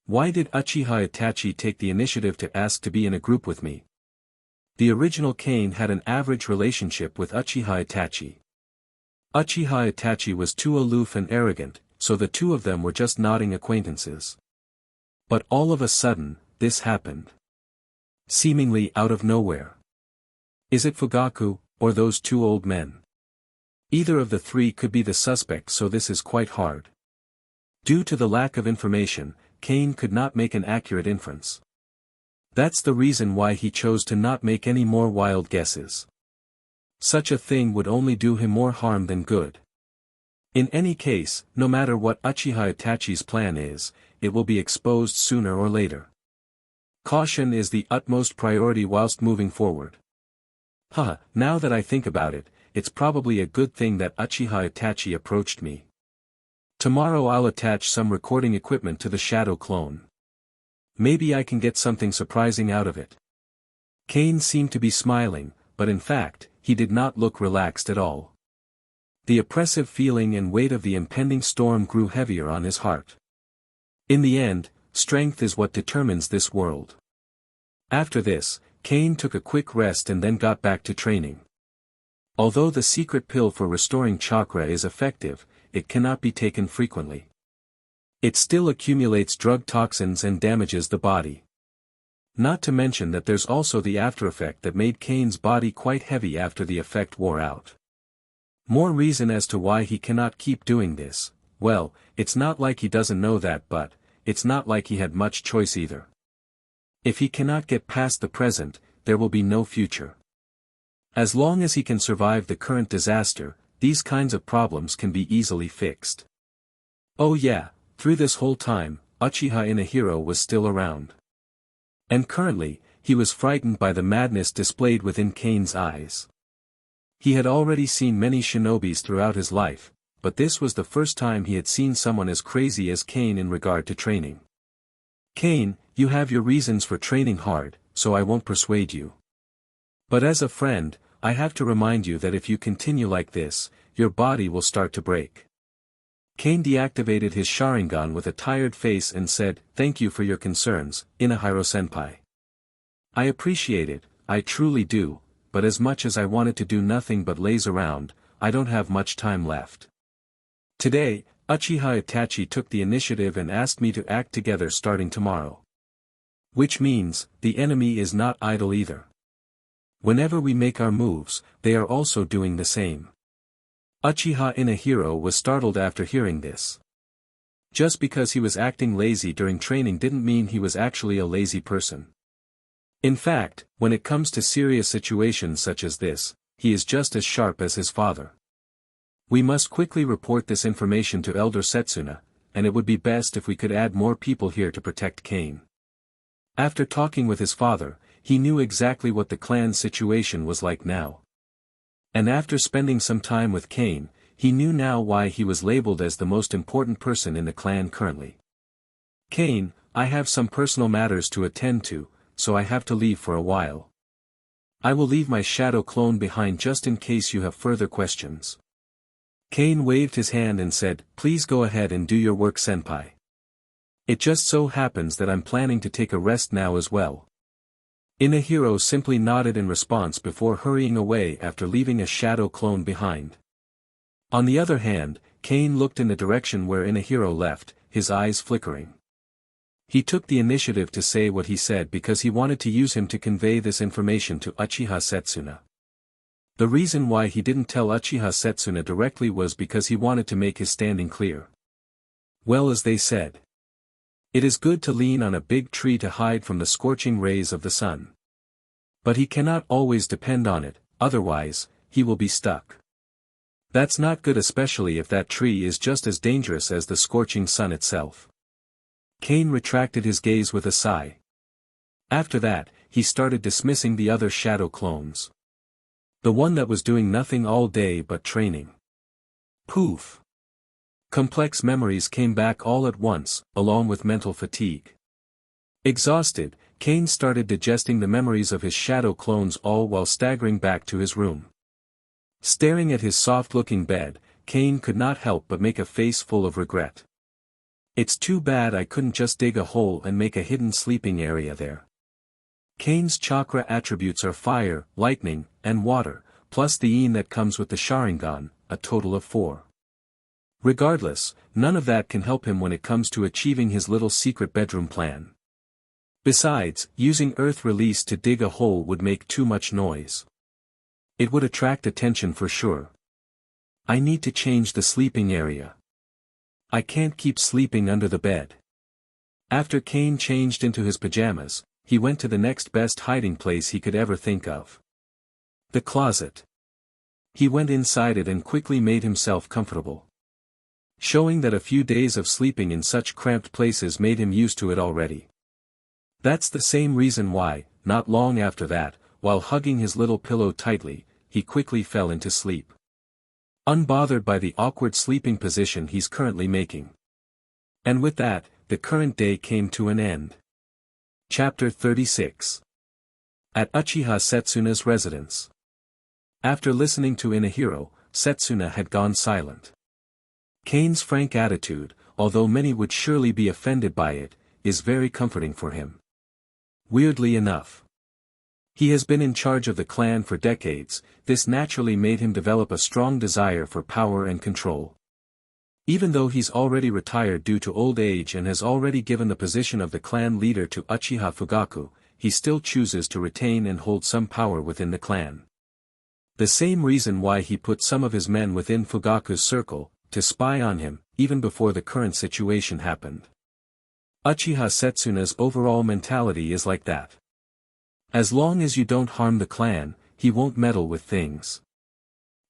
Why did Uchiha Itachi take the initiative to ask to be in a group with me? The original Kane had an average relationship with Uchiha Itachi. Uchiha Itachi was too aloof and arrogant, so the two of them were just nodding acquaintances. But all of a sudden, this happened. Seemingly out of nowhere. Is it Fugaku, or those 2 old men? Either of the 3 could be the suspect, so this is quite hard. Due to the lack of information, Kane could not make an accurate inference. That's the reason why he chose to not make any more wild guesses. Such a thing would only do him more harm than good. In any case, no matter what Uchiha Itachi's plan is, it will be exposed sooner or later. Caution is the utmost priority whilst moving forward. Now that I think about it, it's probably a good thing that Uchiha Itachi approached me. Tomorrow I'll attach some recording equipment to the shadow clone. Maybe I can get something surprising out of it. Kane seemed to be smiling, but in fact, he did not look relaxed at all. The oppressive feeling and weight of the impending storm grew heavier on his heart. In the end, strength is what determines this world. After this, Kane took a quick rest and then got back to training. Although the secret pill for restoring chakra is effective, it cannot be taken frequently. It still accumulates drug toxins and damages the body. Not to mention that there's also the after effect that made Kane's body quite heavy after the effect wore out. More reason as to why he cannot keep doing this. Well, it's not like he doesn't know that, but it's not like he had much choice either. If he cannot get past the present, there will be no future. As long as he can survive the current disaster, these kinds of problems can be easily fixed. Oh yeah, through this whole time, Uchiha Inahiro was still around. And currently, he was frightened by the madness displayed within Kane's eyes. He had already seen many shinobis throughout his life, but this was the first time he had seen someone as crazy as Kane in regard to training. Kane, you have your reasons for training hard, so I won't persuade you. But as a friend, I have to remind you that if you continue like this, your body will start to break. Kane deactivated his Sharingan with a tired face and said, "Thank you for your concerns, Inahiro-senpai. I appreciate it, I truly do, but as much as I wanted to do nothing but laze around, I don't have much time left." Today, Uchiha Itachi took the initiative and asked me to act together starting tomorrow. Which means, the enemy is not idle either. Whenever we make our moves, they are also doing the same. Uchiha Inahiro was startled after hearing this. Just because he was acting lazy during training didn't mean he was actually a lazy person. In fact, when it comes to serious situations such as this, he is just as sharp as his father. We must quickly report this information to Elder Setsuna, and it would be best if we could add more people here to protect Kane. After talking with his father, he knew exactly what the clan's situation was like now. And after spending some time with Kane, he knew now why he was labeled as the most important person in the clan currently. "Kane, I have some personal matters to attend to, so I have to leave for a while. I will leave my shadow clone behind just in case you have further questions." Kane waved his hand and said, "Please go ahead and do your work, senpai. It just so happens that I'm planning to take a rest now as well." Inahiro simply nodded in response before hurrying away after leaving a shadow clone behind. On the other hand, Kane looked in the direction where Inahiro left, his eyes flickering. He took the initiative to say what he said because he wanted to use him to convey this information to Uchiha Setsuna. The reason why he didn't tell Uchiha Setsuna directly was because he wanted to make his standing clear. Well, as they said, It is good to lean on a big tree to hide from the scorching rays of the sun. But he cannot always depend on it, otherwise, he will be stuck. That's not good, especially if that tree is just as dangerous as the scorching sun itself. Cain retracted his gaze with a sigh. After that, he started dismissing the other shadow clones. The one that was doing nothing all day but training. Poof! Complex memories came back all at once, along with mental fatigue. Exhausted, Cain started digesting the memories of his shadow clones, all while staggering back to his room. Staring at his soft-looking bed, Cain could not help but make a face full of regret. It's too bad I couldn't just dig a hole and make a hidden sleeping area there. Cain's chakra attributes are fire, lightning, and water, plus the yin that comes with the Sharingan, a total of 4. Regardless, none of that can help him when it comes to achieving his little secret bedroom plan. Besides, using earth release to dig a hole would make too much noise. It would attract attention for sure. I need to change the sleeping area. I can't keep sleeping under the bed. After Cain changed into his pajamas, he went to the next best hiding place he could ever think of. The closet. He went inside it and quickly made himself comfortable. Showing that a few days of sleeping in such cramped places made him used to it already. That's the same reason why, not long after that, while hugging his little pillow tightly, he quickly fell into sleep. Unbothered by the awkward sleeping position he's currently making. And with that, the current day came to an end. Chapter 36. At Uchiha Setsuna's residence. After listening to Inahiro, Setsuna had gone silent. Cain's frank attitude, although many would surely be offended by it, is very comforting for him. Weirdly enough. He has been in charge of the clan for decades, this naturally made him develop a strong desire for power and control. Even though he's already retired due to old age and has already given the position of the clan leader to Uchiha Fugaku, he still chooses to retain and hold some power within the clan. The same reason why he put some of his men within Fugaku's circle, to spy on him, even before the current situation happened. Uchiha Setsuna's overall mentality is like that. As long as you don't harm the clan, he won't meddle with things.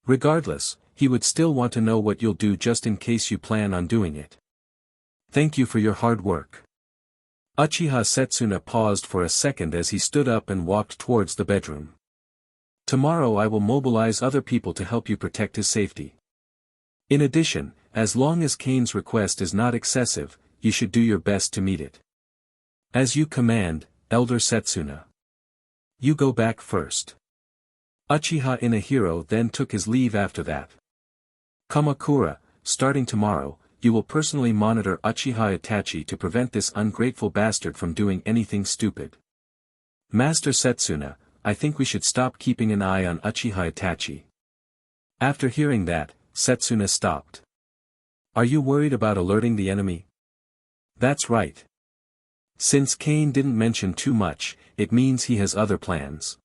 Regardless, he would still want to know what you'll do just in case you plan on doing it. Thank you for your hard work. Uchiha Setsuna paused for a second as he stood up and walked towards the bedroom. Tomorrow I will mobilize other people to help you protect his safety. In addition, as long as Cain's request is not excessive, you should do your best to meet it. As you command, Elder Setsuna. You go back first. Uchiha Inahiro then took his leave after that. Kamakura, starting tomorrow, you will personally monitor Uchiha Itachi to prevent this ungrateful bastard from doing anything stupid. Master Setsuna, I think we should stop keeping an eye on Uchiha Itachi. After hearing that, Setsuna stopped. Are you worried about alerting the enemy? That's right. Since Cain didn't mention too much, it means he has other plans.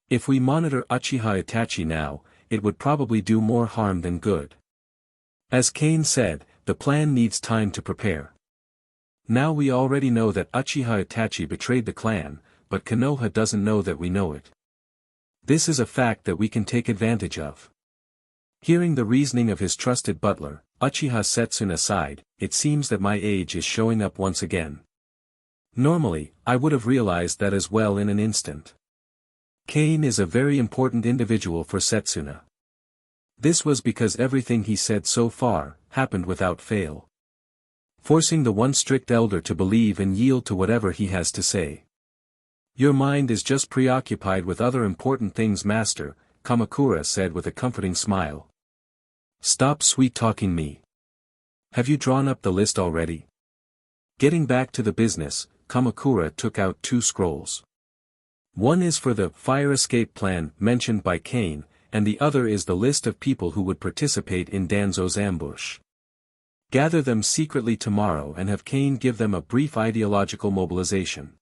If we monitor Uchiha Itachi now, it would probably do more harm than good. As Cain said, the plan needs time to prepare. Now we already know that Uchiha Itachi betrayed the clan, but Konoha doesn't know that we know it. This is a fact that we can take advantage of. Hearing the reasoning of his trusted butler, Uchiha Setsuna sighed, it seems that my age is showing up once again. Normally, I would have realized that as well in an instant. Cain is a very important individual for Setsuna. This was because everything he said so far, happened without fail. Forcing the one strict elder to believe and yield to whatever he has to say. Your mind is just preoccupied with other important things, Master, Kamakura said with a comforting smile. Stop sweet-talking me. Have you drawn up the list already? Getting back to the business, Kamakura took out 2 scrolls. One is for the fire escape plan mentioned by Cain, and the other is the list of people who would participate in Danzo's ambush. Gather them secretly tomorrow and have Cain give them a brief ideological mobilization.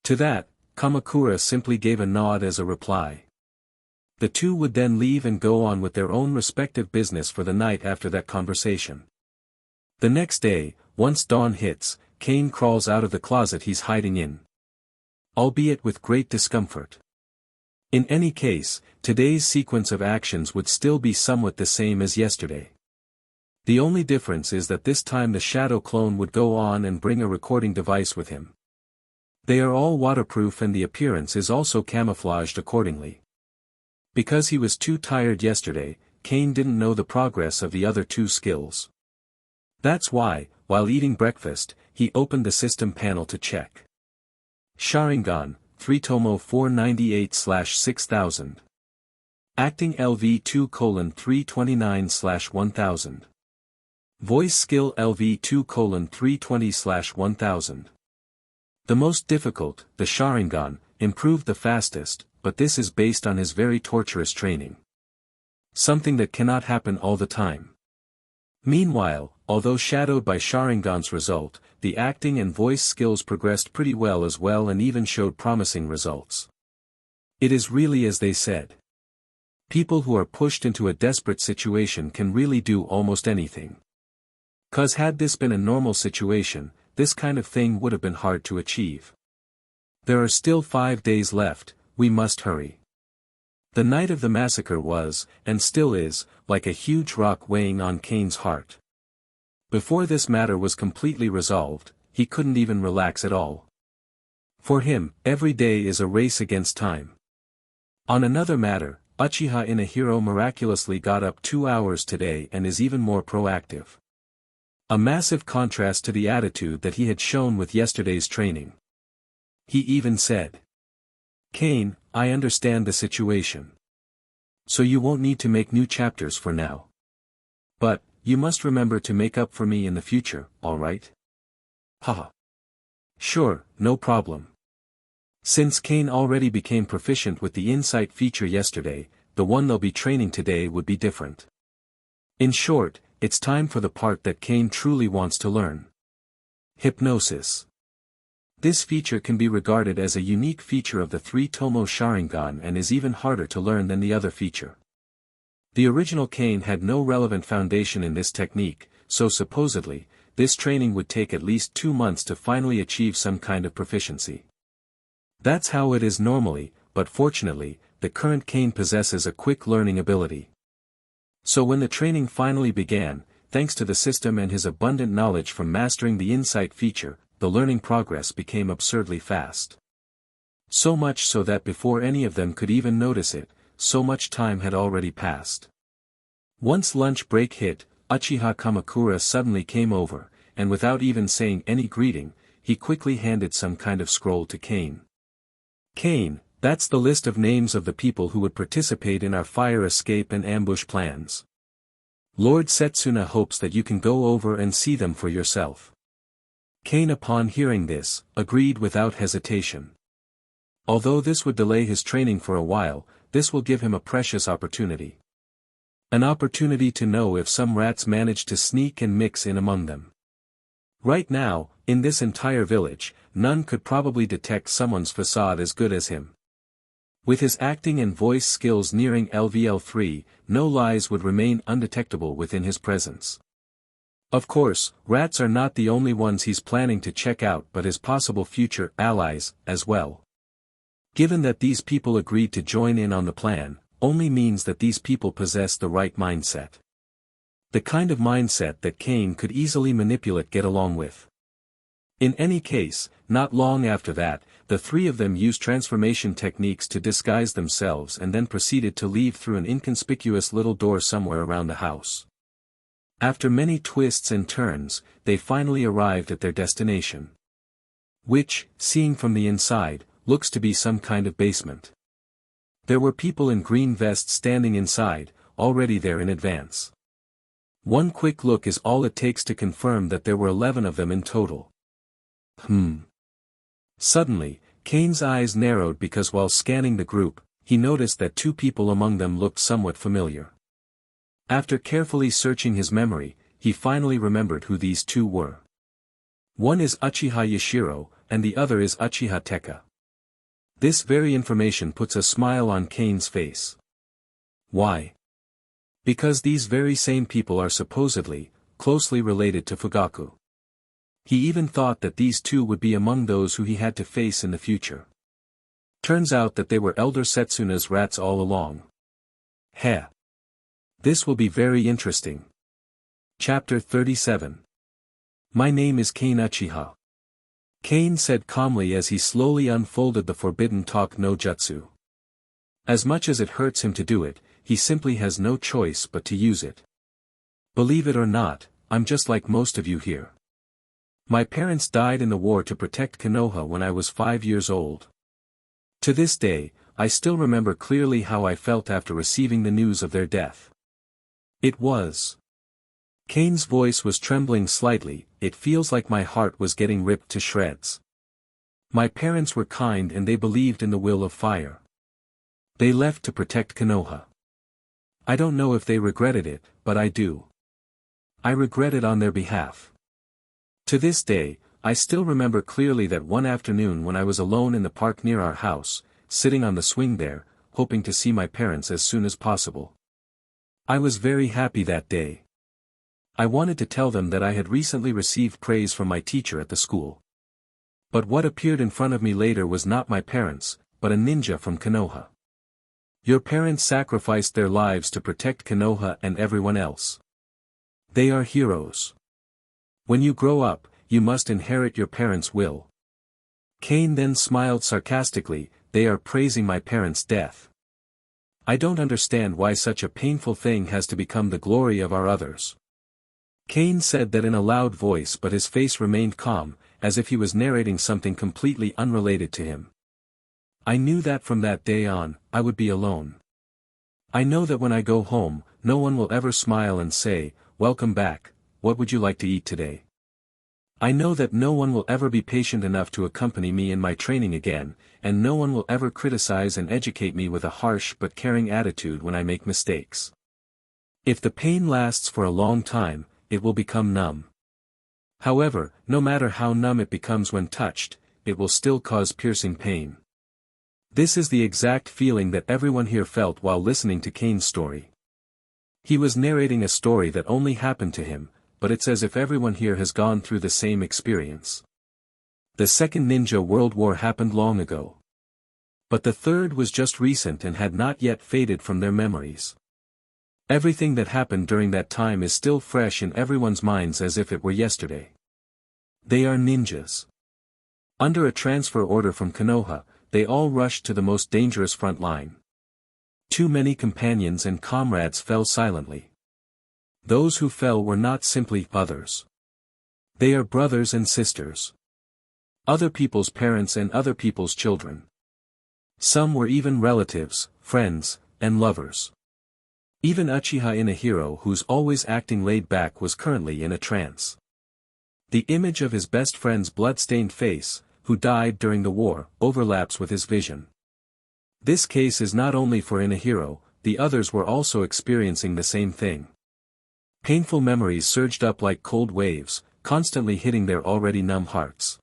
To that, Kamakura simply gave a nod as a reply. The two would then leave and go on with their own respective business for the night after that conversation. The next day, once dawn hits, Kane crawls out of the closet he's hiding in. Albeit with great discomfort. In any case, today's sequence of actions would still be somewhat the same as yesterday. The only difference is that this time the shadow clone would go on and bring a recording device with him. They are all waterproof and the appearance is also camouflaged accordingly. Because he was too tired yesterday, Kane didn't know the progress of the other two skills. That's why, while eating breakfast, he opened the system panel to check. Sharingan, 3 Tomo 498/6000. Acting LV2:329/1000. Voice skill LV2:320/1000. The most difficult, the Sharingan, improved the fastest, but this is based on his very torturous training. Something that cannot happen all the time. Meanwhile, although shadowed by Sharingan's result, the acting and voice skills progressed pretty well as well and even showed promising results. It is really as they said. People who are pushed into a desperate situation can really do almost anything. 'Cause had this been a normal situation, this kind of thing would have been hard to achieve. There are still 5 days left, we must hurry. The night of the massacre was, and still is, like a huge rock weighing on Kane's heart. Before this matter was completely resolved, he couldn't even relax at all. For him, every day is a race against time. On another matter, Uchiha Inahiro miraculously got up 2 hours today and is even more proactive. A massive contrast to the attitude that he had shown with yesterday's training. He even said, "Kane, I understand the situation. So you won't need to make new chapters for now. But, you must remember to make up for me in the future, alright?" Haha. Sure, no problem. Since Kane already became proficient with the insight feature yesterday, the one they'll be training today would be different. In short, it's time for the part that Kane truly wants to learn. Hypnosis. This feature can be regarded as a unique feature of the 3 Tomo Sharingan and is even harder to learn than the other feature. The original Kane had no relevant foundation in this technique, so supposedly, this training would take at least 2 months to finally achieve some kind of proficiency. That's how it is normally, but fortunately, the current Kane possesses a quick learning ability. So when the training finally began, thanks to the system and his abundant knowledge from mastering the insight feature, the learning progress became absurdly fast. So much so that before any of them could even notice it, so much time had already passed. Once lunch break hit, Uchiha Kamakura suddenly came over, and without even saying any greeting, he quickly handed some kind of scroll to Kane. "Kane, that's the list of names of the people who would participate in our fire escape and ambush plans. Lord Setsuna hopes that you can go over and see them for yourself." Kane, upon hearing this, agreed without hesitation. Although this would delay his training for a while, this will give him a precious opportunity. An opportunity to know if some rats manage to sneak and mix in among them. Right now, in this entire village, none could probably detect someone's facade as good as him. With his acting and voice skills nearing LVL3, no lies would remain undetectable within his presence. Of course, rats are not the only ones he's planning to check out but his possible future allies, as well. Given that these people agreed to join in on the plan, only means that these people possess the right mindset. The kind of mindset that Kane could easily manipulate get along with. In any case, not long after that, the 3 of them used transformation techniques to disguise themselves and then proceeded to leave through an inconspicuous little door somewhere around the house. After many twists and turns, they finally arrived at their destination. Which, seeing from the inside, looks to be some kind of basement. There were people in green vests standing inside, already there in advance. One quick look is all it takes to confirm that there were 11 of them in total. Suddenly, Kane's eyes narrowed because while scanning the group, he noticed that 2 people among them looked somewhat familiar. After carefully searching his memory, he finally remembered who these 2 were. One is Uchiha Yashiro, and the other is Uchiha Tekka. This very information puts a smile on Kane's face. Why? Because these very same people are supposedly, closely related to Fugaku. He even thought that these two would be among those who he had to face in the future. Turns out that they were Elder Setsuna's rats all along. Heh. This will be very interesting. Chapter 37. My name is Kane Uchiha. Kane said calmly as he slowly unfolded the forbidden talk no jutsu. As much as it hurts him to do it, he simply has no choice but to use it. Believe it or not, I'm just like most of you here. My parents died in the war to protect Konoha when I was 5 years old. To this day, I still remember clearly how I felt after receiving the news of their death. It was. Kane's voice was trembling slightly. It feels like my heart was getting ripped to shreds. My parents were kind and they believed in the will of fire. They left to protect Konoha. I don't know if they regretted it, but I do. I regret it on their behalf. To this day, I still remember clearly that one afternoon when I was alone in the park near our house, sitting on the swing there, hoping to see my parents as soon as possible. I was very happy that day. I wanted to tell them that I had recently received praise from my teacher at the school. But what appeared in front of me later was not my parents, but a ninja from Konoha. Your parents sacrificed their lives to protect Konoha and everyone else. They are heroes. When you grow up, you must inherit your parents' will. Kane then smiled sarcastically. They are praising my parents' death. I don't understand why such a painful thing has to become the glory of our others. Kane said that in a loud voice, but his face remained calm, as if he was narrating something completely unrelated to him. I knew that from that day on, I would be alone. I know that when I go home, no one will ever smile and say, "Welcome back, what would you like to eat today?" I know that no one will ever be patient enough to accompany me in my training again, and no one will ever criticize and educate me with a harsh but caring attitude when I make mistakes. If the pain lasts for a long time, it will become numb. However, no matter how numb it becomes when touched, it will still cause piercing pain. This is the exact feeling that everyone here felt while listening to Kane's story. He was narrating a story that only happened to him, but it's as if everyone here has gone through the same experience. The Second Ninja World War happened long ago. But the third was just recent and had not yet faded from their memories. Everything that happened during that time is still fresh in everyone's minds as if it were yesterday. They are ninjas. Under a transfer order from Konoha, they all rushed to the most dangerous front line. Too many companions and comrades fell silently. Those who fell were not simply others. They are brothers and sisters. Other people's parents and other people's children. Some were even relatives, friends, and lovers. Even Uchiha Inahiro, who's always acting laid back, was currently in a trance. The image of his best friend's blood-stained face, who died during the war, overlaps with his vision. This case is not only for Inahiro, the others were also experiencing the same thing. Painful memories surged up like cold waves, constantly hitting their already numb hearts.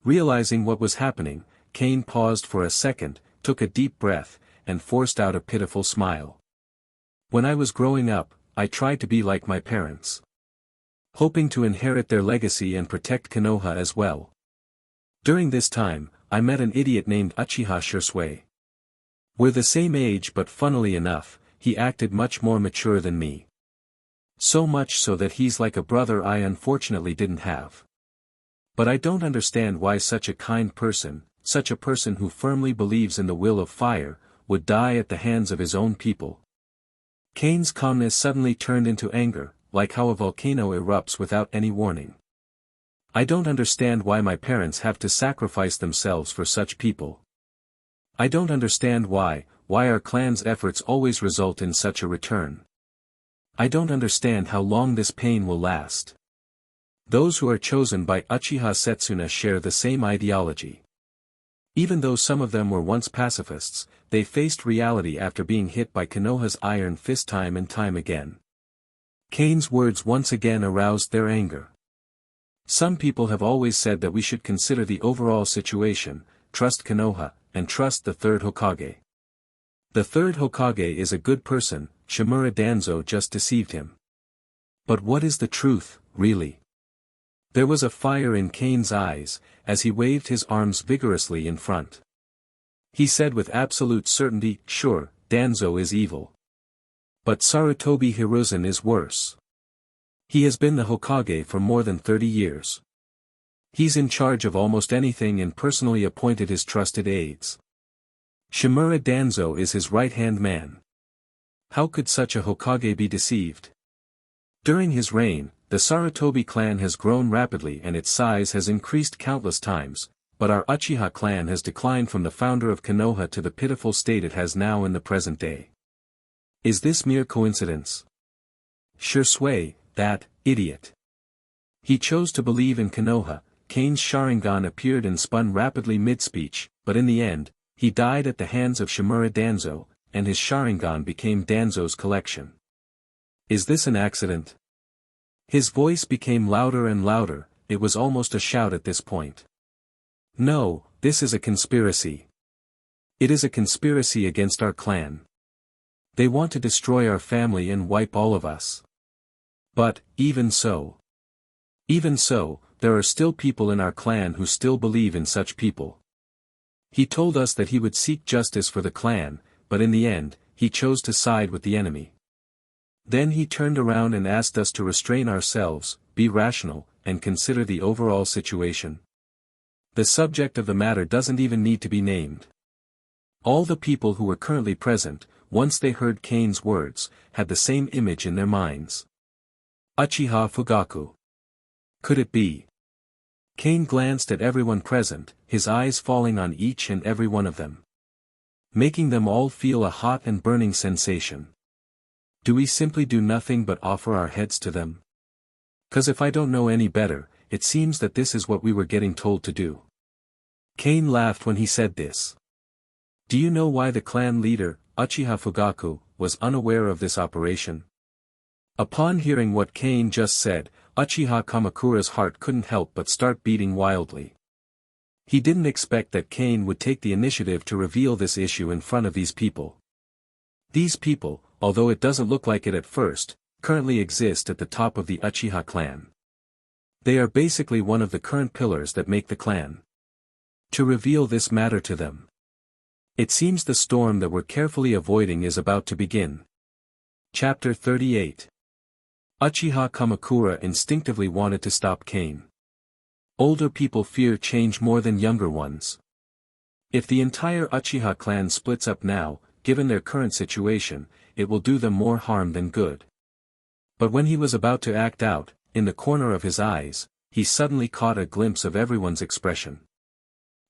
Realizing what was happening, Kane paused for a second, took a deep breath, and forced out a pitiful smile. When I was growing up, I tried to be like my parents. Hoping to inherit their legacy and protect Konoha as well. During this time, I met an idiot named Uchiha Shirsui. We're the same age, but funnily enough, he acted much more mature than me. So much so that he's like a brother I unfortunately didn't have. But I don't understand why such a kind person, such a person who firmly believes in the will of fire, would die at the hands of his own people. Kane's calmness suddenly turned into anger, like how a volcano erupts without any warning. I don't understand why my parents have to sacrifice themselves for such people. I don't understand why our clan's efforts always result in such a return. I don't understand how long this pain will last. Those who are chosen by Uchiha Setsuna share the same ideology. Even though some of them were once pacifists, they faced reality after being hit by Konoha's iron fist time and time again. Kane's words once again aroused their anger. Some people have always said that we should consider the overall situation, trust Konoha, and trust the third Hokage. The third Hokage is a good person, Shimura Danzo just deceived him. But what is the truth, really? There was a fire in Kane's eyes, as he waved his arms vigorously in front. He said with absolute certainty, "Sure, Danzo is evil. But Sarutobi Hiruzen is worse. He has been the Hokage for more than 30 years. He's in charge of almost anything and personally appointed his trusted aides. Shimura Danzo is his right-hand man. How could such a Hokage be deceived? During his reign, the Sarutobi clan has grown rapidly and its size has increased countless times, but our Uchiha clan has declined from the founder of Konoha to the pitiful state it has now in the present day. Is this mere coincidence? Shursui, that idiot. He chose to believe in Konoha. Kane's Sharingan appeared and spun rapidly mid-speech, but in the end, he died at the hands of Shimura Danzo, and his Sharingan became Danzo's collection. Is this an accident? His voice became louder and louder, it was almost a shout at this point. No, this is a conspiracy. It is a conspiracy against our clan. They want to destroy our family and wipe all of us. But, even so, there are still people in our clan who still believe in such people. He told us that he would seek justice for the clan, but in the end, he chose to side with the enemy. Then he turned around and asked us to restrain ourselves, be rational, and consider the overall situation. The subject of the matter doesn't even need to be named. All the people who were currently present, once they heard Kane's words, had the same image in their minds. Uchiha Fugaku. Could it be? Kane glanced at everyone present, his eyes falling on each and every one of them, making them all feel a hot and burning sensation. Do we simply do nothing but offer our heads to them? 'Cause if I don't know any better, it seems that this is what we were getting told to do. Kane laughed when he said this. Do you know why the clan leader, Uchiha Fugaku, was unaware of this operation? Upon hearing what Kane just said, Uchiha Kamakura's heart couldn't help but start beating wildly. He didn't expect that Kane would take the initiative to reveal this issue in front of these people. These people, although it doesn't look like it at first, currently exist at the top of the Uchiha clan. They are basically one of the current pillars that make the clan. To reveal this matter to them. It seems the storm that we're carefully avoiding is about to begin. Chapter 38. Uchiha Kamakura instinctively wanted to stop Kane. Older people fear change more than younger ones. If the entire Uchiha clan splits up now, given their current situation, it will do them more harm than good. But when he was about to act out, in the corner of his eyes, he suddenly caught a glimpse of everyone's expression.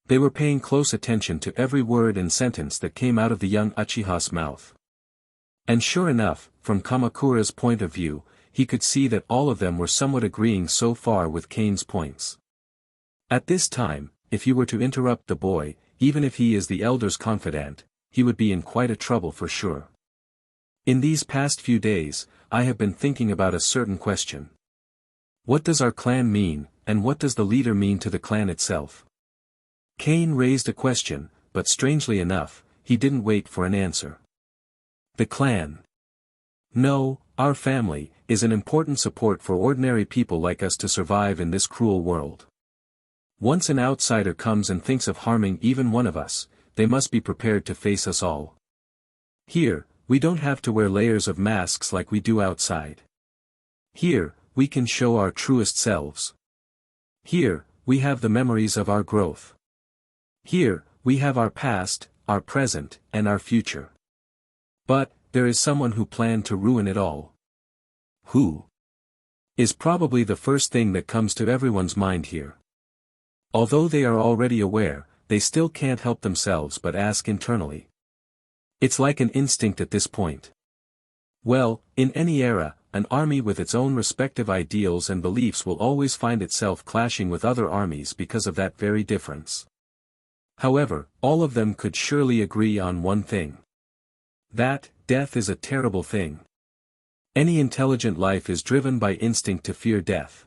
They were paying close attention to every word and sentence that came out of the young Uchiha's mouth. And sure enough, from Kamakura's point of view, he could see that all of them were somewhat agreeing so far with Kane's points. At this time, if you were to interrupt the boy, even if he is the elder's confidant, he would be in quite a trouble for sure. In these past few days, I have been thinking about a certain question. What does our clan mean, and what does the leader mean to the clan itself? Kane raised a question, but strangely enough, he didn't wait for an answer. The clan. No, our family, is an important support for ordinary people like us to survive in this cruel world. Once an outsider comes and thinks of harming even one of us, they must be prepared to face us all. Here, we don't have to wear layers of masks like we do outside. Here, we can show our truest selves. Here, we have the memories of our growth. Here, we have our past, our present, and our future. But, there is someone who planned to ruin it all. Who? Is probably the first thing that comes to everyone's mind here. Although they are already aware, they still can't help themselves but ask internally. It's like an instinct at this point. Well, in any era, an army with its own respective ideals and beliefs will always find itself clashing with other armies because of that very difference. However, all of them could surely agree on one thing. That, death is a terrible thing. Any intelligent life is driven by instinct to fear death.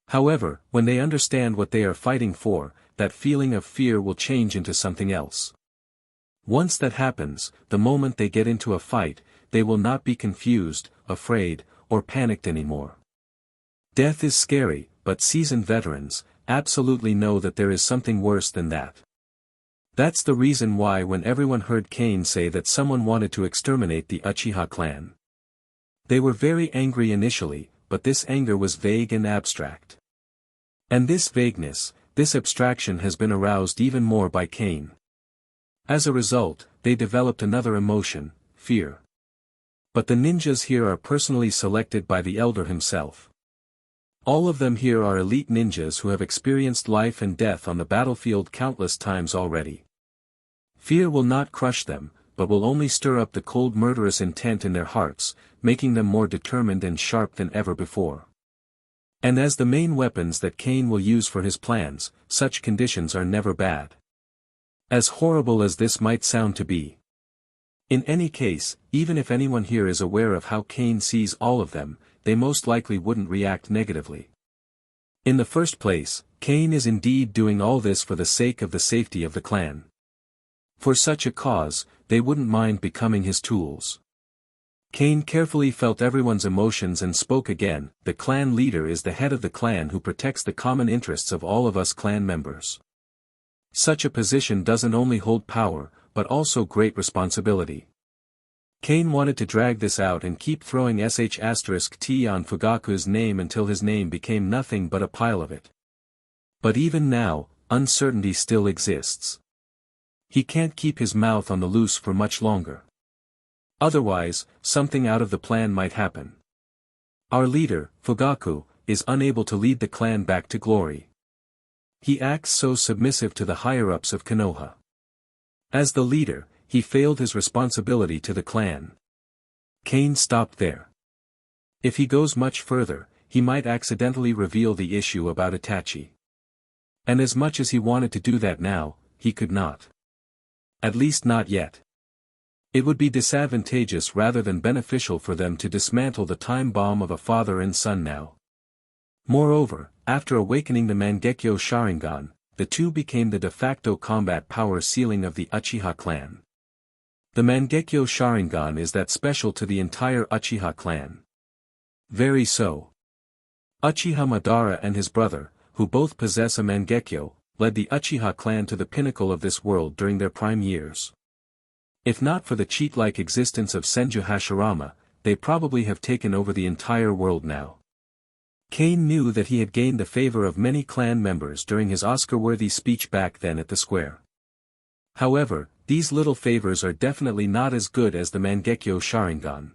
However, when they understand what they are fighting for, that feeling of fear will change into something else. Once that happens, the moment they get into a fight, they will not be confused, afraid, or panicked anymore. Death is scary, but seasoned veterans, absolutely know that there is something worse than that. That's the reason why when everyone heard Kane say that someone wanted to exterminate the Uchiha clan, they were very angry initially, but this anger was vague and abstract. And this vagueness, this abstraction has been aroused even more by Kane. As a result, they developed another emotion, fear. But the ninjas here are personally selected by the elder himself. All of them here are elite ninjas who have experienced life and death on the battlefield countless times already. Fear will not crush them, but will only stir up the cold murderous intent in their hearts, making them more determined and sharp than ever before. And as the main weapons that Kane will use for his plans, such conditions are never bad. As horrible as this might sound to be. In any case, even if anyone here is aware of how Kane sees all of them, they most likely wouldn't react negatively. In the first place, Kane is indeed doing all this for the sake of the safety of the clan. For such a cause, they wouldn't mind becoming his tools. Kane carefully felt everyone's emotions and spoke again. The clan leader is the head of the clan who protects the common interests of all of us clan members. Such a position doesn't only hold power, but also great responsibility. Kane wanted to drag this out and keep throwing **T on Fugaku's name until his name became nothing but a pile of it. But even now, uncertainty still exists. He can't keep his mouth on the loose for much longer. Otherwise, something out of the plan might happen. Our leader, Fugaku, is unable to lead the clan back to glory. He acts so submissive to the higher-ups of Konoha. As the leader, he failed his responsibility to the clan. Kane stopped there. If he goes much further, he might accidentally reveal the issue about Itachi. And as much as he wanted to do that now, he could not. At least not yet. It would be disadvantageous rather than beneficial for them to dismantle the time bomb of a father and son now. Moreover, after awakening the Mangekyo Sharingan, the two became the de facto combat power ceiling of the Uchiha clan. The Mangekyo Sharingan is that special to the entire Uchiha clan. Very so. Uchiha Madara and his brother, who both possess a Mangekyo, led the Uchiha clan to the pinnacle of this world during their prime years. If not for the cheat-like existence of Senju Hashirama, they probably have taken over the entire world now. Kane knew that he had gained the favor of many clan members during his Oscar-worthy speech back then at the square. However, these little favors are definitely not as good as the Mangekyo Sharingan.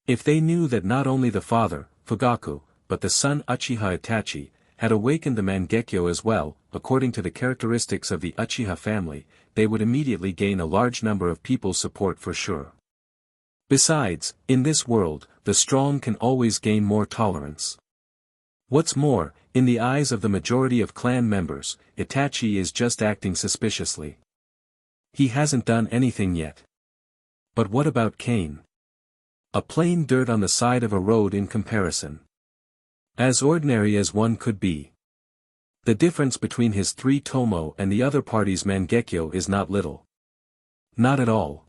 If they knew that not only the father, Fugaku, but the son Uchiha Itachi, had awakened the Mangekyo as well, according to the characteristics of the Uchiha family, they would immediately gain a large number of people's support for sure. Besides, in this world, the strong can always gain more tolerance. What's more, in the eyes of the majority of clan members, Itachi is just acting suspiciously. He hasn't done anything yet. But what about Kane? A plain dirt on the side of a road in comparison. As ordinary as one could be. The difference between his 3 Tomo and the other party's Mangekyo is not little. Not at all.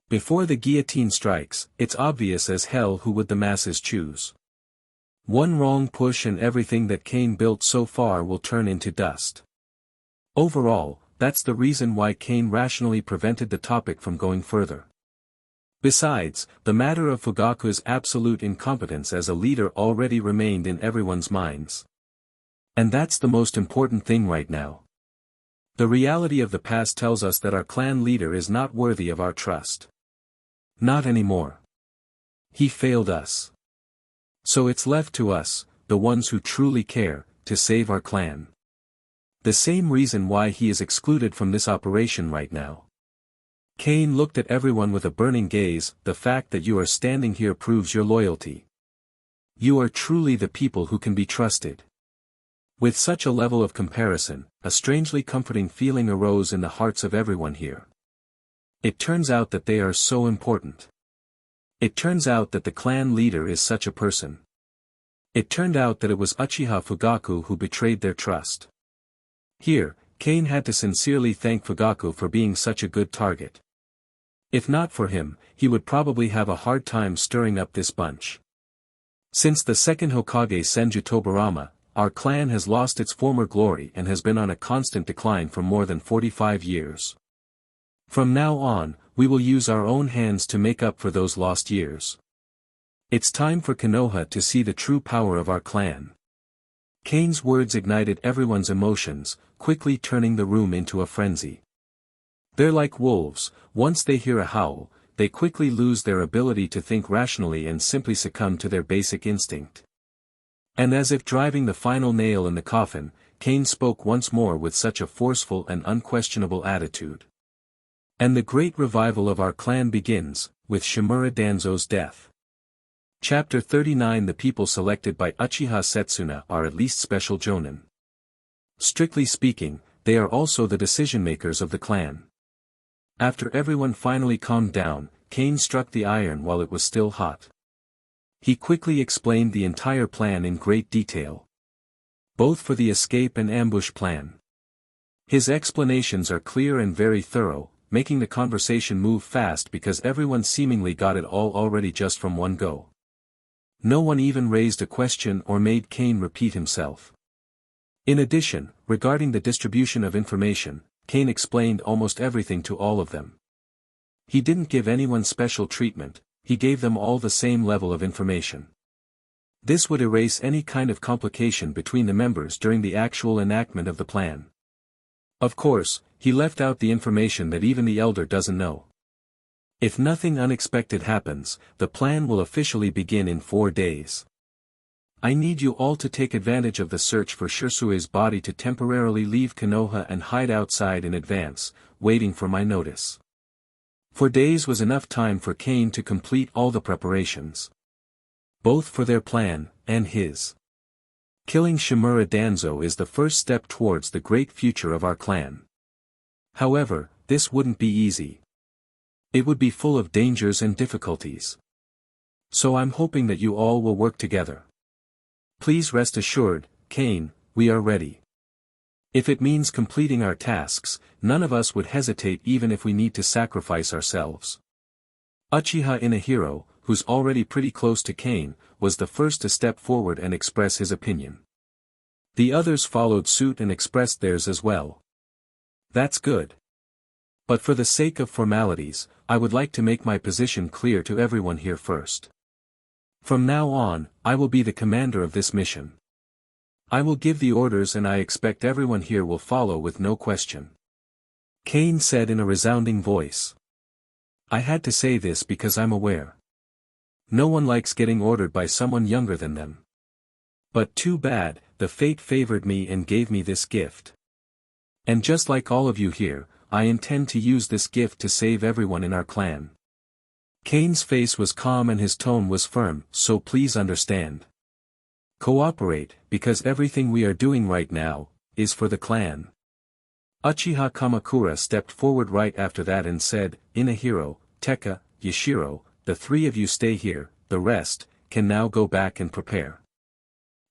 Before the guillotine strikes, it's obvious as hell who would the masses choose. One wrong push and everything that Kane built so far will turn into dust. Overall, that's the reason why Kane rationally prevented the topic from going further. Besides, the matter of Fugaku's absolute incompetence as a leader already remained in everyone's minds. And that's the most important thing right now. The reality of the past tells us that our clan leader is not worthy of our trust. Not anymore. He failed us. So it's left to us, the ones who truly care, to save our clan. The same reason why he is excluded from this operation right now. Kane looked at everyone with a burning gaze. The fact that you are standing here proves your loyalty. You are truly the people who can be trusted. With such a level of comparison, a strangely comforting feeling arose in the hearts of everyone here. It turns out that they are so important. It turns out that the clan leader is such a person. It turned out that it was Uchiha Fugaku who betrayed their trust. Here, Kane had to sincerely thank Fugaku for being such a good target. If not for him, he would probably have a hard time stirring up this bunch. Since the second Hokage Senju Tobarama, our clan has lost its former glory and has been on a constant decline for more than 45 years. From now on, we will use our own hands to make up for those lost years. It's time for Konoha to see the true power of our clan. Kane's words ignited everyone's emotions, quickly turning the room into a frenzy. They're like wolves, once they hear a howl, they quickly lose their ability to think rationally and simply succumb to their basic instinct. And as if driving the final nail in the coffin, Kane spoke once more with such a forceful and unquestionable attitude. And the great revival of our clan begins, with Shimura Danzo's death. Chapter 39. The people selected by Uchiha Setsuna are at least special jonin. Strictly speaking, they are also the decision-makers of the clan. After everyone finally calmed down, Kane struck the iron while it was still hot. He quickly explained the entire plan in great detail. Both for the escape and ambush plan. His explanations are clear and very thorough, making the conversation move fast because everyone seemingly got it all already just from one go. No one even raised a question or made Kane repeat himself. In addition, regarding the distribution of information, Kane explained almost everything to all of them. He didn't give anyone special treatment, he gave them all the same level of information. This would erase any kind of complication between the members during the actual enactment of the plan. Of course, he left out the information that even the elder doesn't know. If nothing unexpected happens, the plan will officially begin in 4 days. I need you all to take advantage of the search for Shirsue's body to temporarily leave Konoha and hide outside in advance, waiting for my notice. 4 days was enough time for Kane to complete all the preparations. Both for their plan, and his. Killing Shimura Danzo is the first step towards the great future of our clan. However, this wouldn't be easy. It would be full of dangers and difficulties. So I'm hoping that you all will work together. Please rest assured, Kane, we are ready. If it means completing our tasks, none of us would hesitate even if we need to sacrifice ourselves. Uchiha Inahiro, who's already pretty close to Kane, was the first to step forward and express his opinion. The others followed suit and expressed theirs as well. That's good. But for the sake of formalities, I would like to make my position clear to everyone here first. From now on, I will be the commander of this mission. I will give the orders and I expect everyone here will follow with no question. Kane said in a resounding voice. I had to say this because I'm aware. No one likes getting ordered by someone younger than them. But too bad, the fate favored me and gave me this gift. And just like all of you here, I intend to use this gift to save everyone in our clan. Kane's face was calm and his tone was firm, so please understand. Cooperate, because everything we are doing right now, is for the clan. Uchiha Kamakura stepped forward right after that and said, Inahiro, Tekka, Yashiro, the 3 of you stay here, the rest, can now go back and prepare.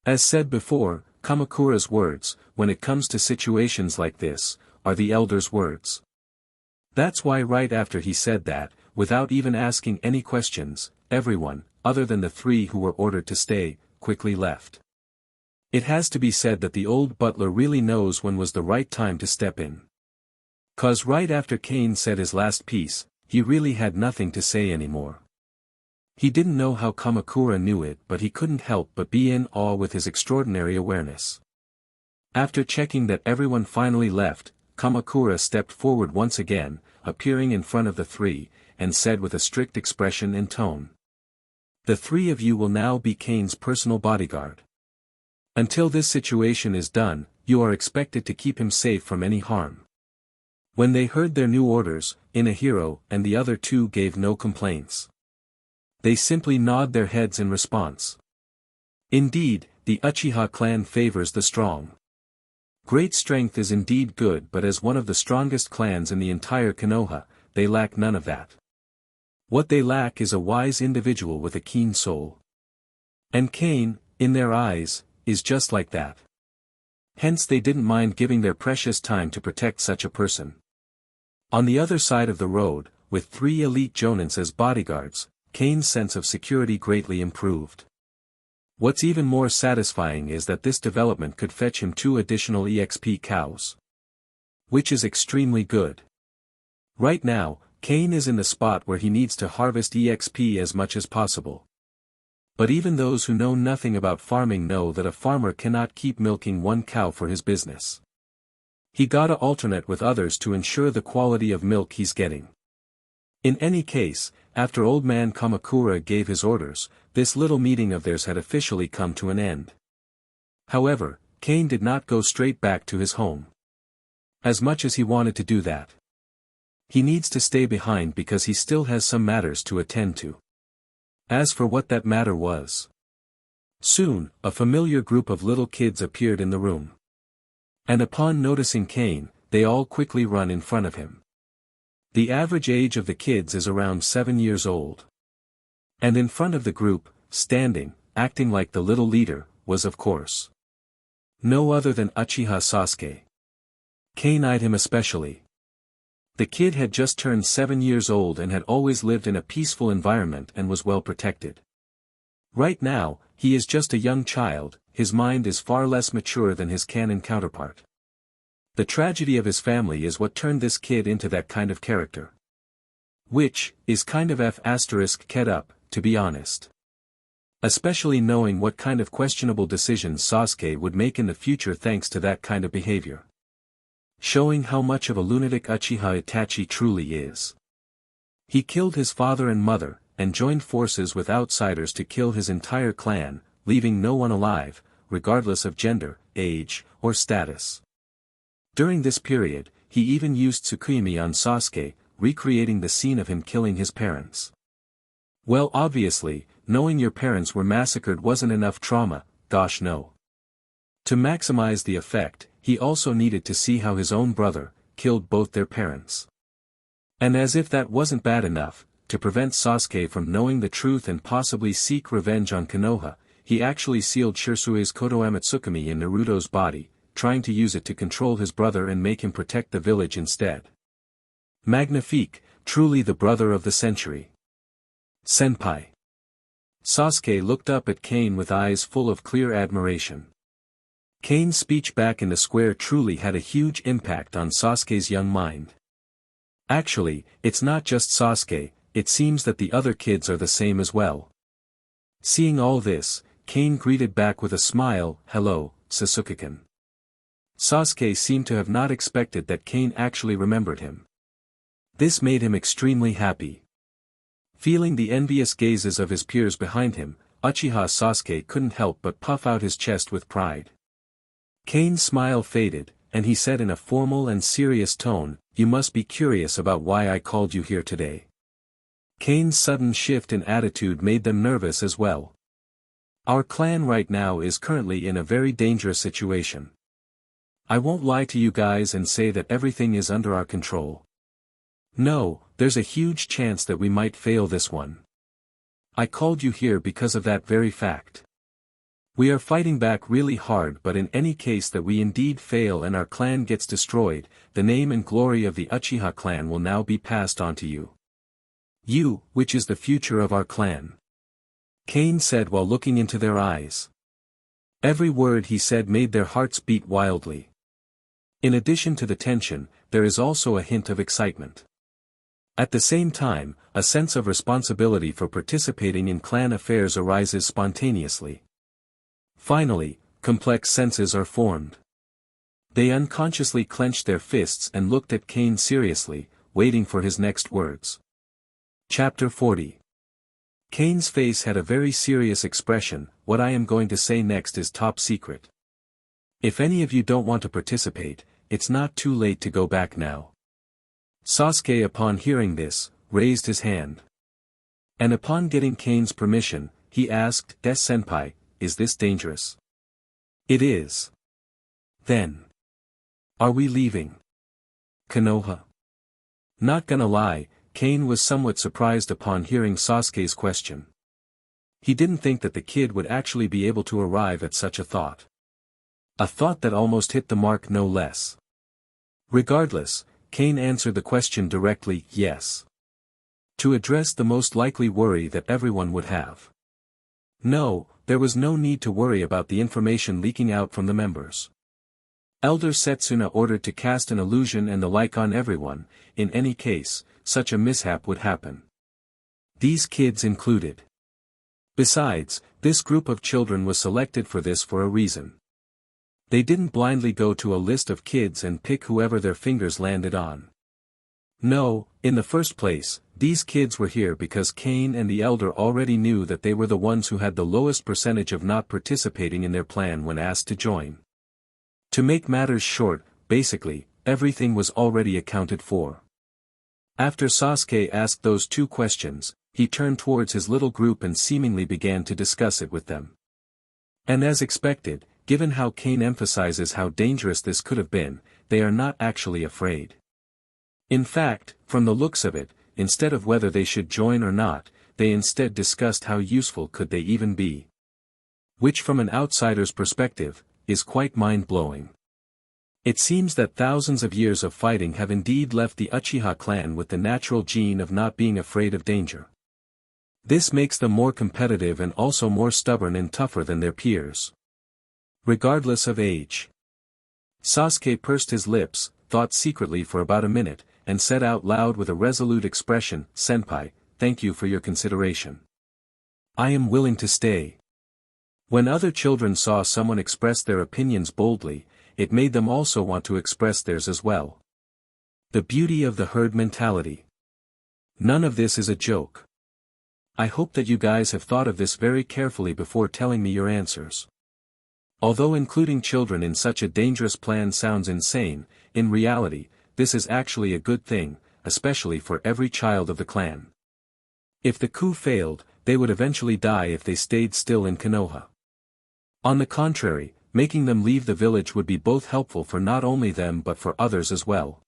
As said before, Kamakura's words, when it comes to situations like this, are the elder's words. That's why right after he said that, without even asking any questions, everyone, other than the 3 who were ordered to stay, quickly left. It has to be said that the old butler really knows when was the right time to step in. 'Cause right after Kane said his last piece, he really had nothing to say anymore. He didn't know how Kamakura knew it, but he couldn't help but be in awe with his extraordinary awareness. After checking that everyone finally left, Kamakura stepped forward once again, appearing in front of the 3, and said with a strict expression and tone. The 3 of you will now be Kane's personal bodyguard. Until this situation is done, you are expected to keep him safe from any harm. When they heard their new orders, Inahiro and the other 2 gave no complaints. They simply nod their heads in response. Indeed, the Uchiha clan favors the strong. Great strength is indeed good, but as one of the strongest clans in the entire Konoha, they lack none of that. What they lack is a wise individual with a keen soul. And Kane, in their eyes, is just like that. Hence they didn't mind giving their precious time to protect such a person. On the other side of the road, with 3 elite jonins as bodyguards, Kane's sense of security greatly improved. What's even more satisfying is that this development could fetch him 2 additional EXP cows. Which is extremely good. Right now, Cain is in the spot where he needs to harvest EXP as much as possible. But even those who know nothing about farming know that a farmer cannot keep milking 1 cow for his business. He gotta alternate with others to ensure the quality of milk he's getting. In any case, after old man Kamakura gave his orders, this little meeting of theirs had officially come to an end. However, Cain did not go straight back to his home. As much as he wanted to do that, he needs to stay behind because he still has some matters to attend to. As for what that matter was, soon, a familiar group of little kids appeared in the room. And upon noticing Cain, they all quickly run in front of him. The average age of the kids is around 7 years old. And in front of the group, standing, acting like the little leader, was of course no other than Uchiha Sasuke. Cain eyed him especially. The kid had just turned 7 years old and had always lived in a peaceful environment and was well protected. Right now, he is just a young child, his mind is far less mature than his canon counterpart. The tragedy of his family is what turned this kid into that kind of character. Which, is kind of f***ed up, to be honest. Especially knowing what kind of questionable decisions Sasuke would make in the future thanks to that kind of behavior. Showing how much of a lunatic Uchiha Itachi truly is. He killed his father and mother, and joined forces with outsiders to kill his entire clan, leaving no one alive, regardless of gender, age, or status. During this period, he even used Tsukimi on Sasuke, recreating the scene of him killing his parents. Well, obviously, knowing your parents were massacred wasn't enough trauma, gosh no. To maximize the effect, he also needed to see how his own brother killed both their parents. And as if that wasn't bad enough, to prevent Sasuke from knowing the truth and possibly seek revenge on Konoha, he actually sealed Shirsui's Kotoama Tsukimi in Naruto's body, trying to use it to control his brother and make him protect the village instead. Magnifique, truly the brother of the century. Senpai. Sasuke looked up at Cain with eyes full of clear admiration. Cain's speech back in the square truly had a huge impact on Sasuke's young mind. Actually, it's not just Sasuke, it seems that the other kids are the same as well. Seeing all this, Cain greeted back with a smile, "Hello, Sasuke-kun." Sasuke seemed to have not expected that Cain actually remembered him. This made him extremely happy. Feeling the envious gazes of his peers behind him, Uchiha Sasuke couldn't help but puff out his chest with pride. Cain's smile faded, and he said in a formal and serious tone, "You must be curious about why I called you here today." Cain's sudden shift in attitude made them nervous as well. "Our clan right now is currently in a very dangerous situation. I won't lie to you guys and say that everything is under our control. No, there's a huge chance that we might fail this one. I called you here because of that very fact. We are fighting back really hard, but in any case that we indeed fail and our clan gets destroyed, the name and glory of the Uchiha clan will now be passed on to you. You, which is the future of our clan," Cain said while looking into their eyes. Every word he said made their hearts beat wildly. In addition to the tension, there is also a hint of excitement. At the same time, a sense of responsibility for participating in clan affairs arises spontaneously. Finally, complex senses are formed. They unconsciously clenched their fists and looked at Cain seriously, waiting for his next words. Chapter 40. Cain's face had a very serious expression. "What I am going to say next is top secret. If any of you don't want to participate, it's not too late to go back now." Sasuke, upon hearing this, raised his hand. And upon getting Cain's permission, he asked, "Senpai, is this dangerous?" "It is." "Then, are we leaving Konoha?" Not gonna lie, Cain was somewhat surprised upon hearing Sasuke's question. He didn't think that the kid would actually be able to arrive at such a thought. A thought that almost hit the mark no less. Regardless, Cain answered the question directly, "Yes." To address the most likely worry that everyone would have. No, there was no need to worry about the information leaking out from the members. Elder Setsuna ordered to cast an illusion and the like on everyone. In any case, such a mishap would happen. These kids included. Besides, this group of children was selected for this for a reason. They didn't blindly go to a list of kids and pick whoever their fingers landed on. No, in the first place, these kids were here because Kane and the Elder already knew that they were the ones who had the lowest percentage of not participating in their plan when asked to join. To make matters short, basically, everything was already accounted for. After Sasuke asked those two questions, he turned towards his little group and seemingly began to discuss it with them. And as expected, given how Kane emphasizes how dangerous this could have been, they are not actually afraid. In fact, from the looks of it, instead of whether they should join or not, they instead discussed how useful could they even be. Which from an outsider's perspective, is quite mind-blowing. It seems that thousands of years of fighting have indeed left the Uchiha clan with the natural gene of not being afraid of danger. This makes them more competitive and also more stubborn and tougher than their peers. Regardless of age. Sasuke pursed his lips, thought secretly for about a minute, and said out loud with a resolute expression, "Senpai, thank you for your consideration. I am willing to stay." When other children saw someone express their opinions boldly, it made them also want to express theirs as well. The beauty of the herd mentality. None of this is a joke. I hope that you guys have thought of this very carefully before telling me your answers. Although including children in such a dangerous plan sounds insane, in reality, this is actually a good thing, especially for every child of the clan. If the coup failed, they would eventually die if they stayed still in Konoha. On the contrary, making them leave the village would be both helpful for not only them but for others as well.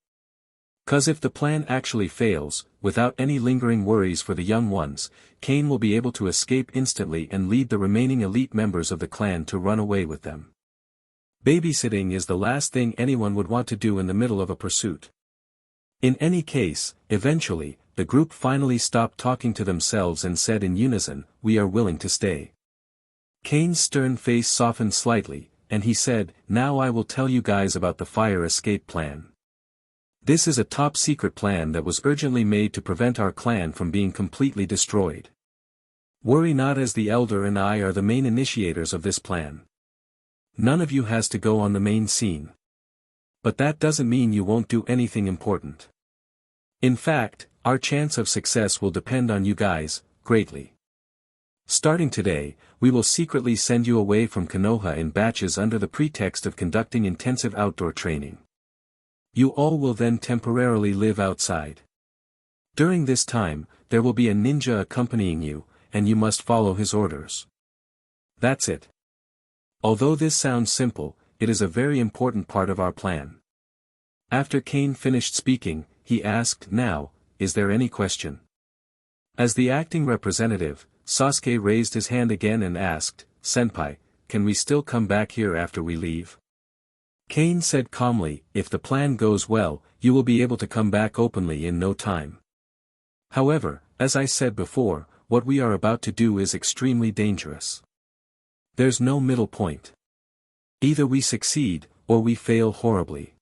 'Cause if the plan actually fails, without any lingering worries for the young ones, Kane will be able to escape instantly and lead the remaining elite members of the clan to run away with them. Babysitting is the last thing anyone would want to do in the middle of a pursuit. In any case, eventually, the group finally stopped talking to themselves and said in unison, "We are willing to stay." Kane's stern face softened slightly, and he said, "Now I will tell you guys about the fire escape plan. This is a top-secret plan that was urgently made to prevent our clan from being completely destroyed. Worry not, as the Elder and I are the main initiators of this plan. None of you has to go on the main scene. But that doesn't mean you won't do anything important. In fact, our chance of success will depend on you guys, greatly. Starting today, we will secretly send you away from Konoha in batches under the pretext of conducting intensive outdoor training. You all will then temporarily live outside. During this time, there will be a ninja accompanying you, and you must follow his orders. That's it. Although this sounds simple, it is a very important part of our plan." After Kane finished speaking, he asked, "Now, is there any question?" As the acting representative, Sasuke raised his hand again and asked, "Senpai, can we still come back here after we leave?" Kane said calmly, "If the plan goes well, you will be able to come back openly in no time. However, as I said before, what we are about to do is extremely dangerous. There's no middle point. Either we succeed, or we fail horribly.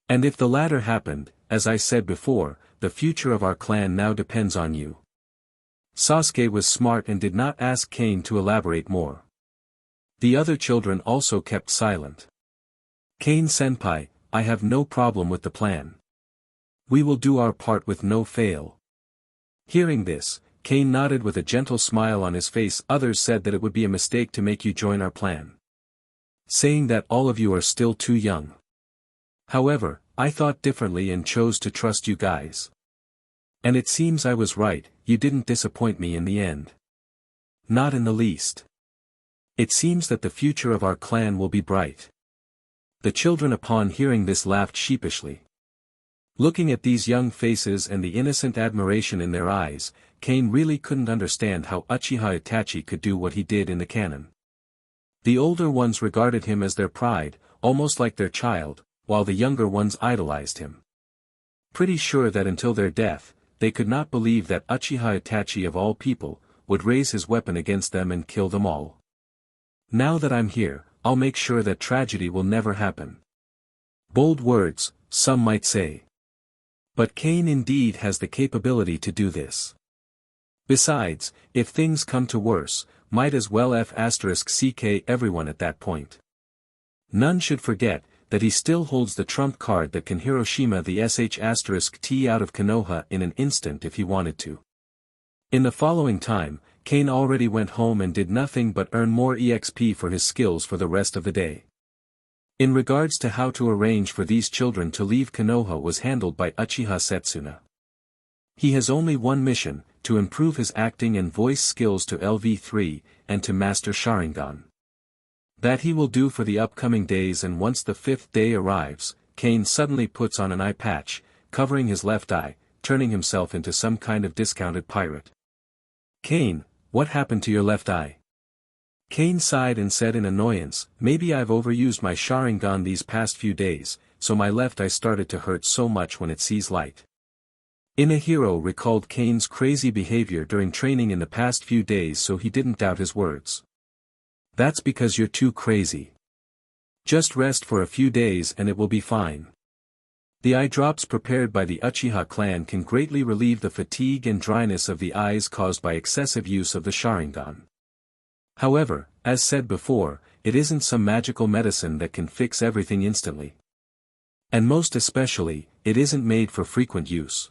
And if the latter happened, as I said before, the future of our clan now depends on you." Sasuke was smart and did not ask Kane to elaborate more. The other children also kept silent. "Kane-senpai, I have no problem with the plan. We will do our part with no fail." Hearing this, Kane nodded with a gentle smile on his face. "Others said that it would be a mistake to make you join our plan, saying that all of you are still too young. However, I thought differently and chose to trust you guys. And it seems I was right, you didn't disappoint me in the end. Not in the least. It seems that the future of our clan will be bright." The children upon hearing this laughed sheepishly. Looking at these young faces and the innocent admiration in their eyes, Kane really couldn't understand how Uchiha Itachi could do what he did in the canon. The older ones regarded him as their pride, almost like their child, while the younger ones idolized him. Pretty sure that until their death, they could not believe that Uchiha Itachi of all people, would raise his weapon against them and kill them all. Now that I'm here, I'll make sure that tragedy will never happen. Bold words, some might say. But Cain indeed has the capability to do this. Besides, if things come to worse, might as well *CK everyone at that point. None should forget that he still holds the trump card that can Hiroshima the *T out of Konoha in an instant if he wanted to. In the following time, Cain already went home and did nothing but earn more EXP for his skills for the rest of the day. In regards to how to arrange for these children to leave Konoha was handled by Uchiha Setsuna. He has only one mission, to improve his acting and voice skills to LV3, and to master Sharingan. That he will do for the upcoming days, and once the 5th day arrives, Cain suddenly puts on an eye patch, covering his left eye, turning himself into some kind of discounted pirate. Cain, what happened to your left eye? Cain sighed and said in annoyance, maybe I've overused my Sharingan these past few days, so my left eye started to hurt so much when it sees light. Inahiro recalled Cain's crazy behavior during training in the past few days, so he didn't doubt his words. That's because you're too crazy. Just rest for a few days and it will be fine. The eye drops prepared by the Uchiha clan can greatly relieve the fatigue and dryness of the eyes caused by excessive use of the Sharingan. However, as said before, it isn't some magical medicine that can fix everything instantly. And most especially, it isn't made for frequent use.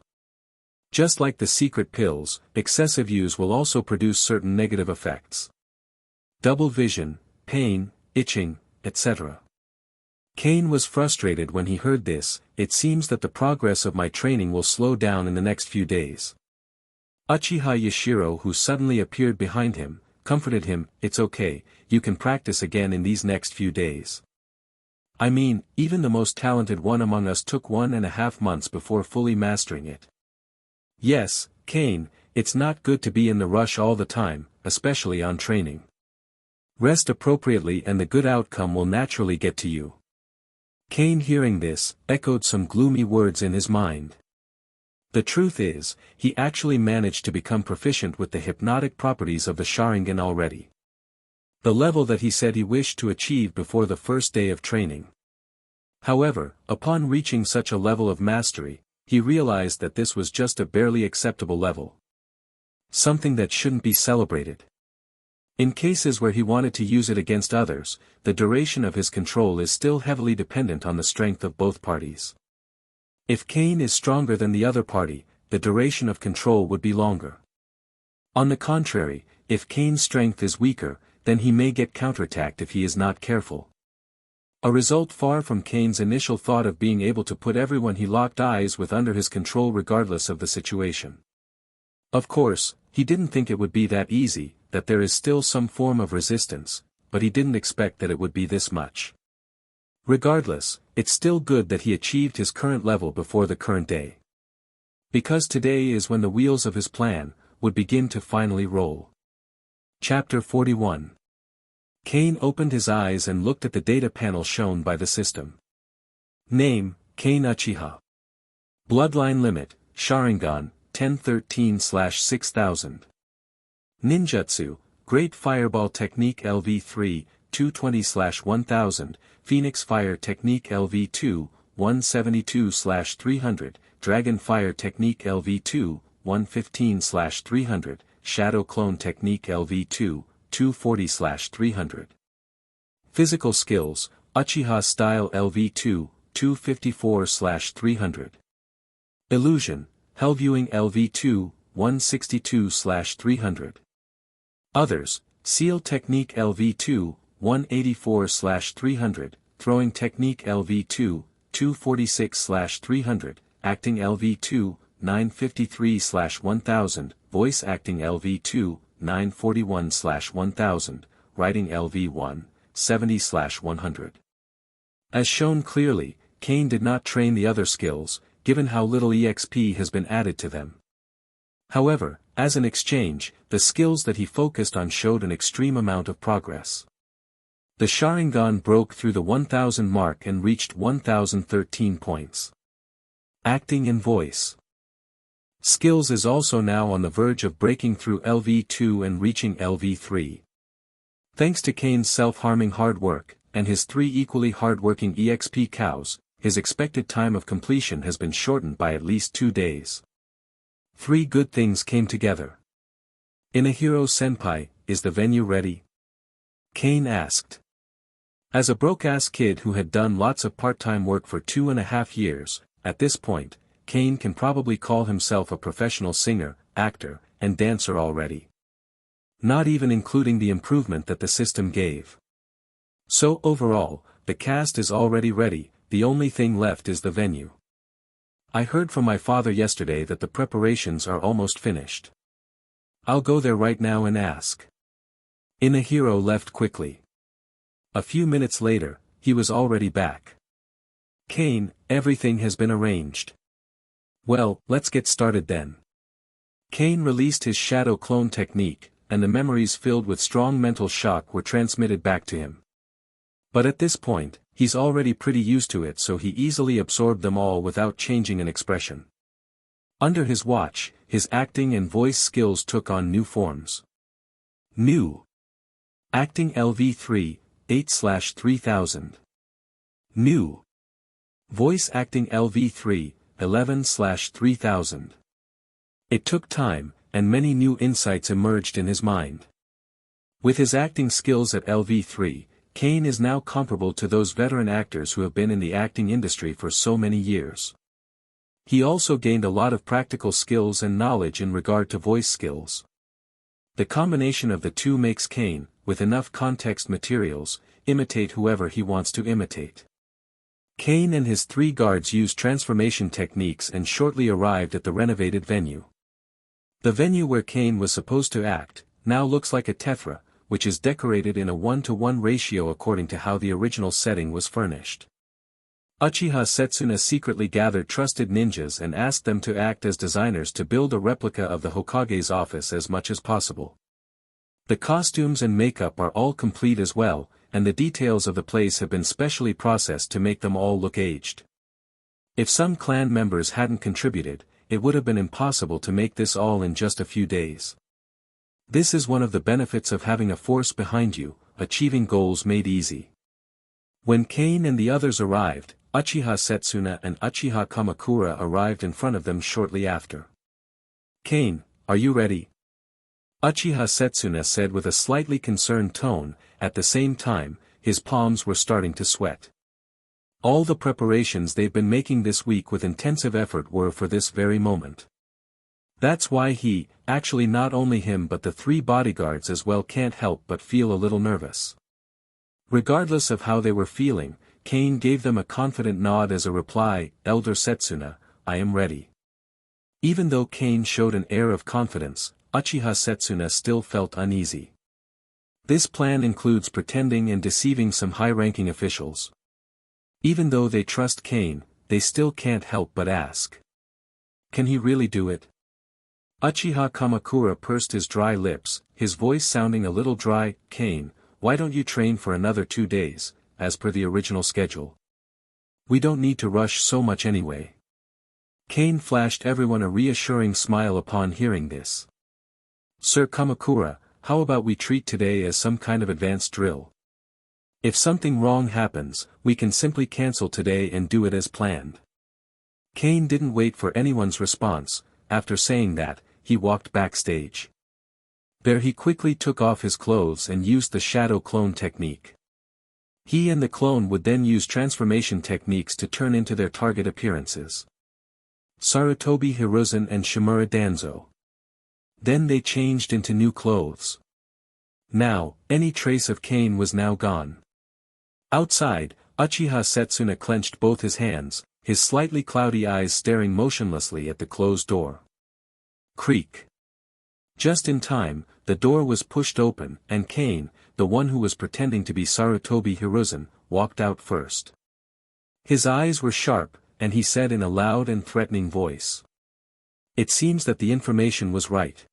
Just like the secret pills, excessive use will also produce certain negative effects. Double vision, pain, itching, etc. Cain was frustrated when he heard this. It seems that the progress of my training will slow down in the next few days. Uchiha Yashiro, who suddenly appeared behind him, comforted him, it's okay, you can practice again in these next few days. I mean, even the most talented one among us took 1.5 months before fully mastering it. Yes, Cain, it's not good to be in the rush all the time, especially on training. Rest appropriately and the good outcome will naturally get to you. Cain, hearing this, echoed some gloomy words in his mind. The truth is, he actually managed to become proficient with the hypnotic properties of the Sharingan already. The level that he said he wished to achieve before the first day of training. However, upon reaching such a level of mastery, he realized that this was just a barely acceptable level. Something that shouldn't be celebrated. In cases where he wanted to use it against others, the duration of his control is still heavily dependent on the strength of both parties. If Cain is stronger than the other party, the duration of control would be longer. On the contrary, if Cain's strength is weaker, then he may get counterattacked if he is not careful. A result far from Cain's initial thought of being able to put everyone he locked eyes with under his control regardless of the situation. Of course, he didn't think it would be that easy, that there is still some form of resistance, but he didn't expect that it would be this much. Regardless, it's still good that he achieved his current level before the current day. Because today is when the wheels of his plan would begin to finally roll. Chapter 41. Cain opened his eyes and looked at the data panel shown by the system. Name, Cain Uchiha. Bloodline limit, Sharingan, 1013/6000. Ninjutsu, Great Fireball Technique LV3, 220/1000, Phoenix Fire Technique LV2, 172/300, Dragon Fire Technique LV2, 115/300, Shadow Clone Technique LV2, 240/300. Physical Skills, Uchiha Style LV2, 254/300. Illusion, Hellviewing LV2, 162/300. Others, Seal Technique LV2, 184/300, Throwing Technique LV2, 246/300, Acting LV2, 953/1000, Voice Acting LV2, 941/1000, Writing LV1, 70/100. As shown clearly, Cain did not train the other skills, given how little EXP has been added to them. However, as an exchange, the skills that he focused on showed an extreme amount of progress. The Sharingan broke through the 1000 mark and reached 1013 points. Acting and Voice. Skills is also now on the verge of breaking through LV2 and reaching LV3. Thanks to Kane's self-harming hard work, and his 3 equally hard-working EXP cows, his expected time of completion has been shortened by at least 2 days. 3 good things came together. Inahiro-senpai, is the venue ready? Kane asked. As a broke-ass kid who had done lots of part-time work for 2.5 years, at this point, Kane can probably call himself a professional singer, actor, and dancer already. Not even including the improvement that the system gave. So overall, the cast is already ready, the only thing left is the venue. I heard from my father yesterday that the preparations are almost finished. I'll go there right now and ask. Inahiro left quickly. A few minutes later, he was already back. Kane, everything has been arranged. Well, let's get started then. Kane released his shadow clone technique, and the memories filled with strong mental shock were transmitted back to him. But at this point, he's already pretty used to it, so he easily absorbed them all without changing an expression. Under his watch, his acting and voice skills took on new forms. New. Acting LV3, 8/3000. New. Voice acting LV3, 11/3000. It took time, and many new insights emerged in his mind. With his acting skills at LV3, Kane is now comparable to those veteran actors who have been in the acting industry for so many years. He also gained a lot of practical skills and knowledge in regard to voice skills. The combination of the two makes Kane, with enough context materials, imitate whoever he wants to imitate. Kane and his 3 guards used transformation techniques and shortly arrived at the renovated venue. The venue where Kane was supposed to act, now looks like a tephra, which is decorated in a 1-to-1 ratio according to how the original setting was furnished. Uchiha Setsuna secretly gathered trusted ninjas and asked them to act as designers to build a replica of the Hokage's office as much as possible. The costumes and makeup are all complete as well, and the details of the place have been specially processed to make them all look aged. If some clan members hadn't contributed, it would have been impossible to make this all in just a few days. This is one of the benefits of having a force behind you, achieving goals made easy. When Kane and the others arrived, Uchiha Setsuna and Uchiha Kamakura arrived in front of them shortly after. Kane, are you ready? Uchiha Setsuna said with a slightly concerned tone, at the same time, his palms were starting to sweat. All the preparations they've been making this week with intensive effort were for this very moment. That's why he, actually not only him but the 3 bodyguards as well, can't help but feel a little nervous. Regardless of how they were feeling, Kane gave them a confident nod as a reply, Elder Setsuna, I am ready. Even though Kane showed an air of confidence, Uchiha Setsuna still felt uneasy. This plan includes pretending and deceiving some high-ranking officials. Even though they trust Kane, they still can't help but ask. Can he really do it? Uchiha Kamakura pursed his dry lips, his voice sounding a little dry. Kane, why don't you train for another 2 days, as per the original schedule? We don't need to rush so much anyway. Kane flashed everyone a reassuring smile upon hearing this. Sir Kamakura, how about we treat today as some kind of advanced drill? If something wrong happens, we can simply cancel today and do it as planned. Kane didn't wait for anyone's response. After saying that, he walked backstage. There he quickly took off his clothes and used the shadow clone technique. He and the clone would then use transformation techniques to turn into their target appearances. Sarutobi Hiruzen and Shimura Danzo. Then they changed into new clothes. Now, any trace of Kane was now gone. Outside, Uchiha Setsuna clenched both his hands, his slightly cloudy eyes staring motionlessly at the closed door. Creak. Just in time, the door was pushed open, and Kane, the one who was pretending to be Sarutobi Hiruzen, walked out first. His eyes were sharp, and he said in a loud and threatening voice. It seems that the information was right.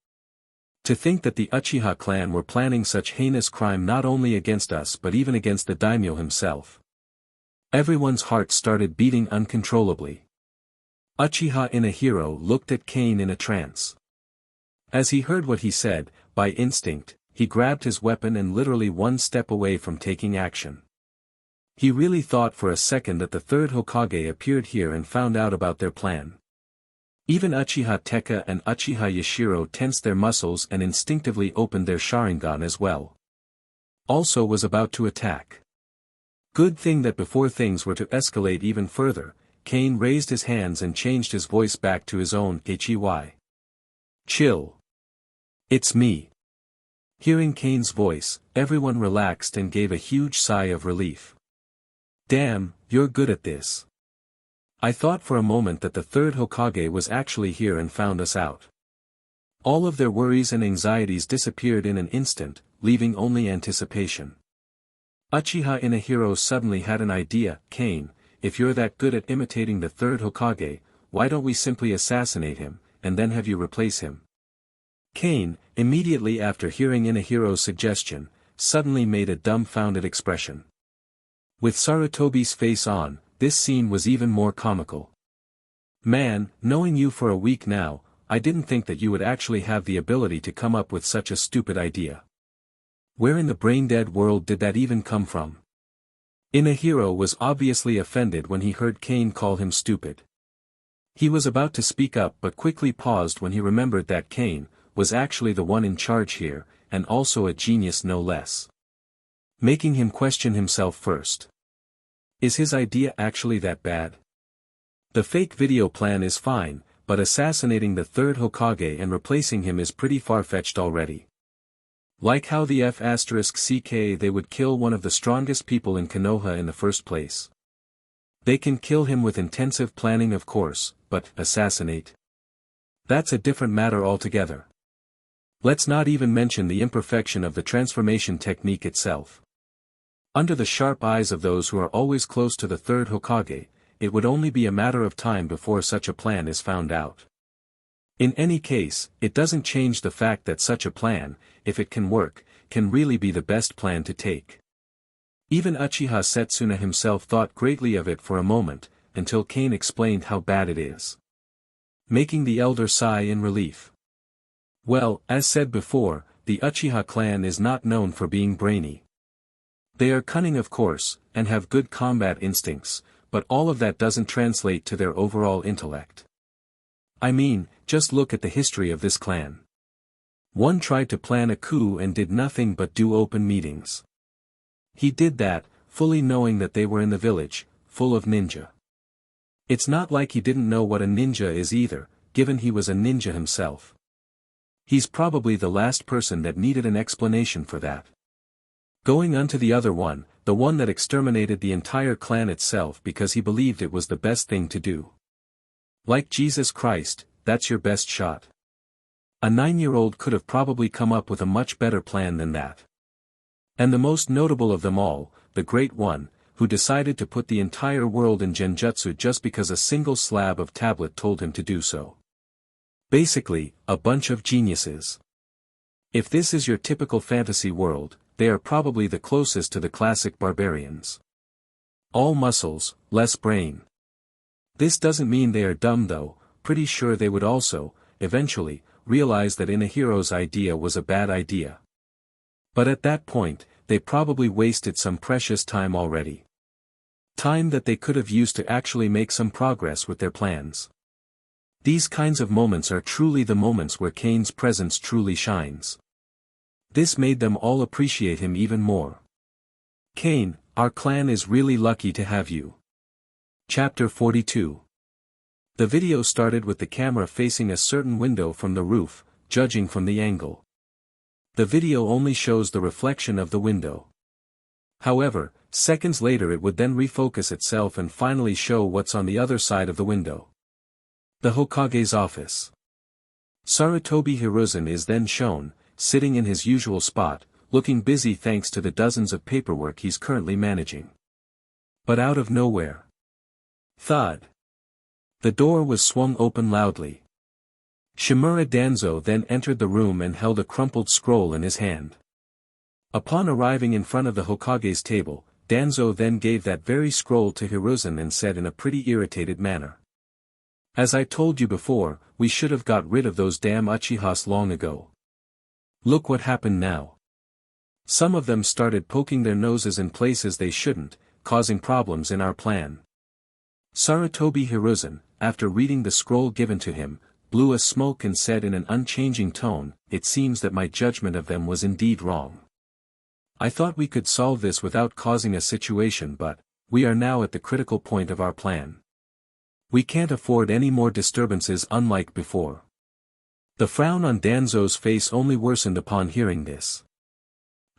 To think that the Uchiha clan were planning such heinous crime not only against us but even against the daimyo himself. Everyone's heart started beating uncontrollably. Uchiha Inahiro looked at Kane in a trance. As he heard what he said, by instinct, he grabbed his weapon and literally one step away from taking action. He really thought for a second that the third Hokage appeared here and found out about their plan. Even Uchiha Tekka and Uchiha Yashiro tensed their muscles and instinctively opened their Sharingan as well. Also was about to attack. Good thing that before things were to escalate even further, Kane raised his hands and changed his voice back to his own HEY. Chill. It's me. Hearing Kane's voice, everyone relaxed and gave a huge sigh of relief. Damn, you're good at this. I thought for a moment that the third Hokage was actually here and found us out. All of their worries and anxieties disappeared in an instant, leaving only anticipation. Uchiha Inahiro suddenly had an idea. Kane, if you're that good at imitating the third Hokage, why don't we simply assassinate him, and then have you replace him? Kane, immediately after hearing Inahiro's suggestion, suddenly made a dumbfounded expression. With Sarutobi's face on, this scene was even more comical. Man, knowing you for a week now, I didn't think that you would actually have the ability to come up with such a stupid idea. Where in the brain-dead world did that even come from? Inahiro was obviously offended when he heard Kane call him stupid. He was about to speak up but quickly paused when he remembered that Kane was actually the one in charge here, and also a genius no less. Making him question himself first. Is his idea actually that bad? The fake video plan is fine, but assassinating the third Hokage and replacing him is pretty far-fetched already. Like how the F***ck they would kill one of the strongest people in Konoha in the first place. They can kill him with intensive planning of course, but assassinate? That's a different matter altogether. Let's not even mention the imperfection of the transformation technique itself. Under the sharp eyes of those who are always close to the third Hokage, it would only be a matter of time before such a plan is found out. In any case, it doesn't change the fact that such a plan, if it can work, can really be the best plan to take. Even Uchiha Setsuna himself thought greatly of it for a moment, until Kane explained how bad it is. Making the elder sigh in relief. Well, as said before, the Uchiha clan is not known for being brainy. They are cunning of course, and have good combat instincts, but all of that doesn't translate to their overall intellect. I mean, just look at the history of this clan. One tried to plan a coup and did nothing but do open meetings. He did that, fully knowing that they were in the village, full of ninja. It's not like he didn't know what a ninja is either, given he was a ninja himself. He's probably the last person that needed an explanation for that. Going on to the other one, the one that exterminated the entire clan itself because he believed it was the best thing to do. Like Jesus Christ, that's your best shot. A 9-year-old could have probably come up with a much better plan than that. And the most notable of them all, the Great One, who decided to put the entire world in genjutsu just because a single slab of tablet told him to do so. Basically, a bunch of geniuses. If this is your typical fantasy world, they are probably the closest to the classic barbarians. All muscles, less brain. This doesn't mean they are dumb though, pretty sure they would also, eventually, realize that Inahiro's idea was a bad idea. But at that point, they probably wasted some precious time already. Time that they could have used to actually make some progress with their plans. These kinds of moments are truly the moments where Kane's presence truly shines. This made them all appreciate him even more. Kane, our clan is really lucky to have you. Chapter 42. The video started with the camera facing a certain window from the roof, judging from the angle. The video only shows the reflection of the window. However, seconds later it would then refocus itself and finally show what's on the other side of the window. The Hokage's office. Sarutobi Hiruzen is then shown, sitting in his usual spot, looking busy thanks to the dozens of paperwork he's currently managing. But out of nowhere. Thud. The door was swung open loudly. Shimura Danzo then entered the room and held a crumpled scroll in his hand. Upon arriving in front of the Hokage's table, Danzo then gave that very scroll to Hiruzen and said in a pretty irritated manner. As I told you before, we should have got rid of those damn Uchihas long ago. Look what happened now. Some of them started poking their noses in places they shouldn't, causing problems in our plan. Sarutobi Hiruzen, after reading the scroll given to him, blew a smoke and said in an unchanging tone, "It seems that my judgment of them was indeed wrong. I thought we could solve this without causing a situation, but we are now at the critical point of our plan. We can't afford any more disturbances unlike before." The frown on Danzo's face only worsened upon hearing this.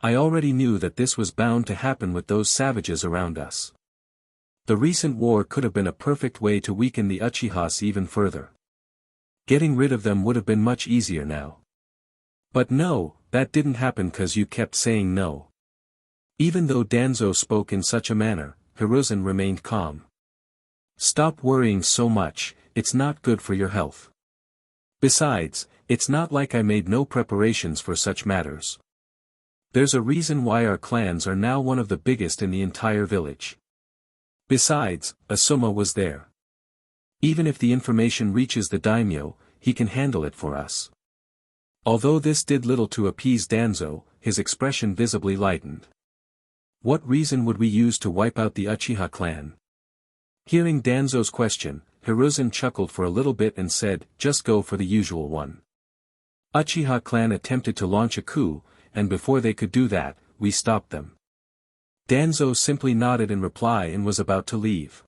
I already knew that this was bound to happen with those savages around us. The recent war could have been a perfect way to weaken the Uchihas even further. Getting rid of them would have been much easier now. But no, that didn't happen cause you kept saying no. Even though Danzo spoke in such a manner, Hiruzen remained calm. "Stop worrying so much, it's not good for your health. Besides, it's not like I made no preparations for such matters. There's a reason why our clans are now one of the biggest in the entire village. Besides, Asuma was there. Even if the information reaches the daimyo, he can handle it for us." Although this did little to appease Danzo, his expression visibly lightened. What reason would we use to wipe out the Uchiha clan? Hearing Danzo's question, Hiruzen chuckled for a little bit and said, "Just go for the usual one. Uchiha clan attempted to launch a coup, and before they could do that, we stopped them." Danzo simply nodded in reply and was about to leave.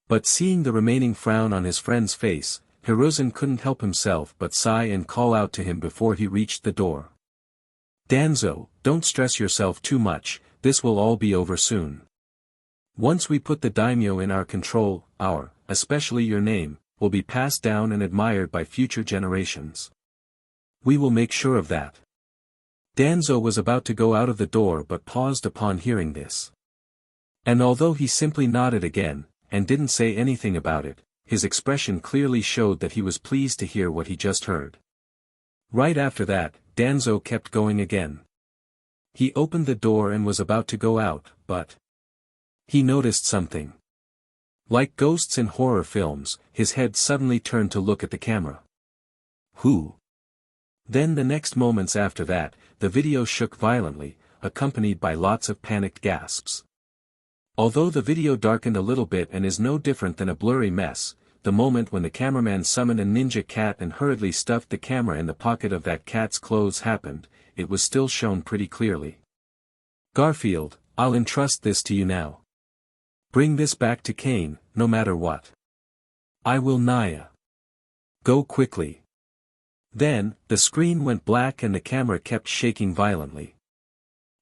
But seeing the remaining frown on his friend's face, Hiruzen couldn't help himself but sigh and call out to him before he reached the door. "Danzo, don't stress yourself too much, this will all be over soon. Once we put the daimyo in our control, especially your name, will be passed down and admired by future generations. We will make sure of that." Danzo was about to go out of the door but paused upon hearing this. And although he simply nodded again, and didn't say anything about it, his expression clearly showed that he was pleased to hear what he just heard. Right after that, Danzo kept going again. He opened the door and was about to go out, but he noticed something. Like ghosts in horror films, his head suddenly turned to look at the camera. Who? Then the next moments after that, the video shook violently, accompanied by lots of panicked gasps. Although the video darkened a little bit and is no different than a blurry mess, the moment when the cameraman summoned a ninja cat and hurriedly stuffed the camera in the pocket of that cat's clothes happened, it was still shown pretty clearly. "Garfield, I'll entrust this to you now. Bring this back to Kane, no matter what. I will Naya. Go quickly." Then, the screen went black and the camera kept shaking violently.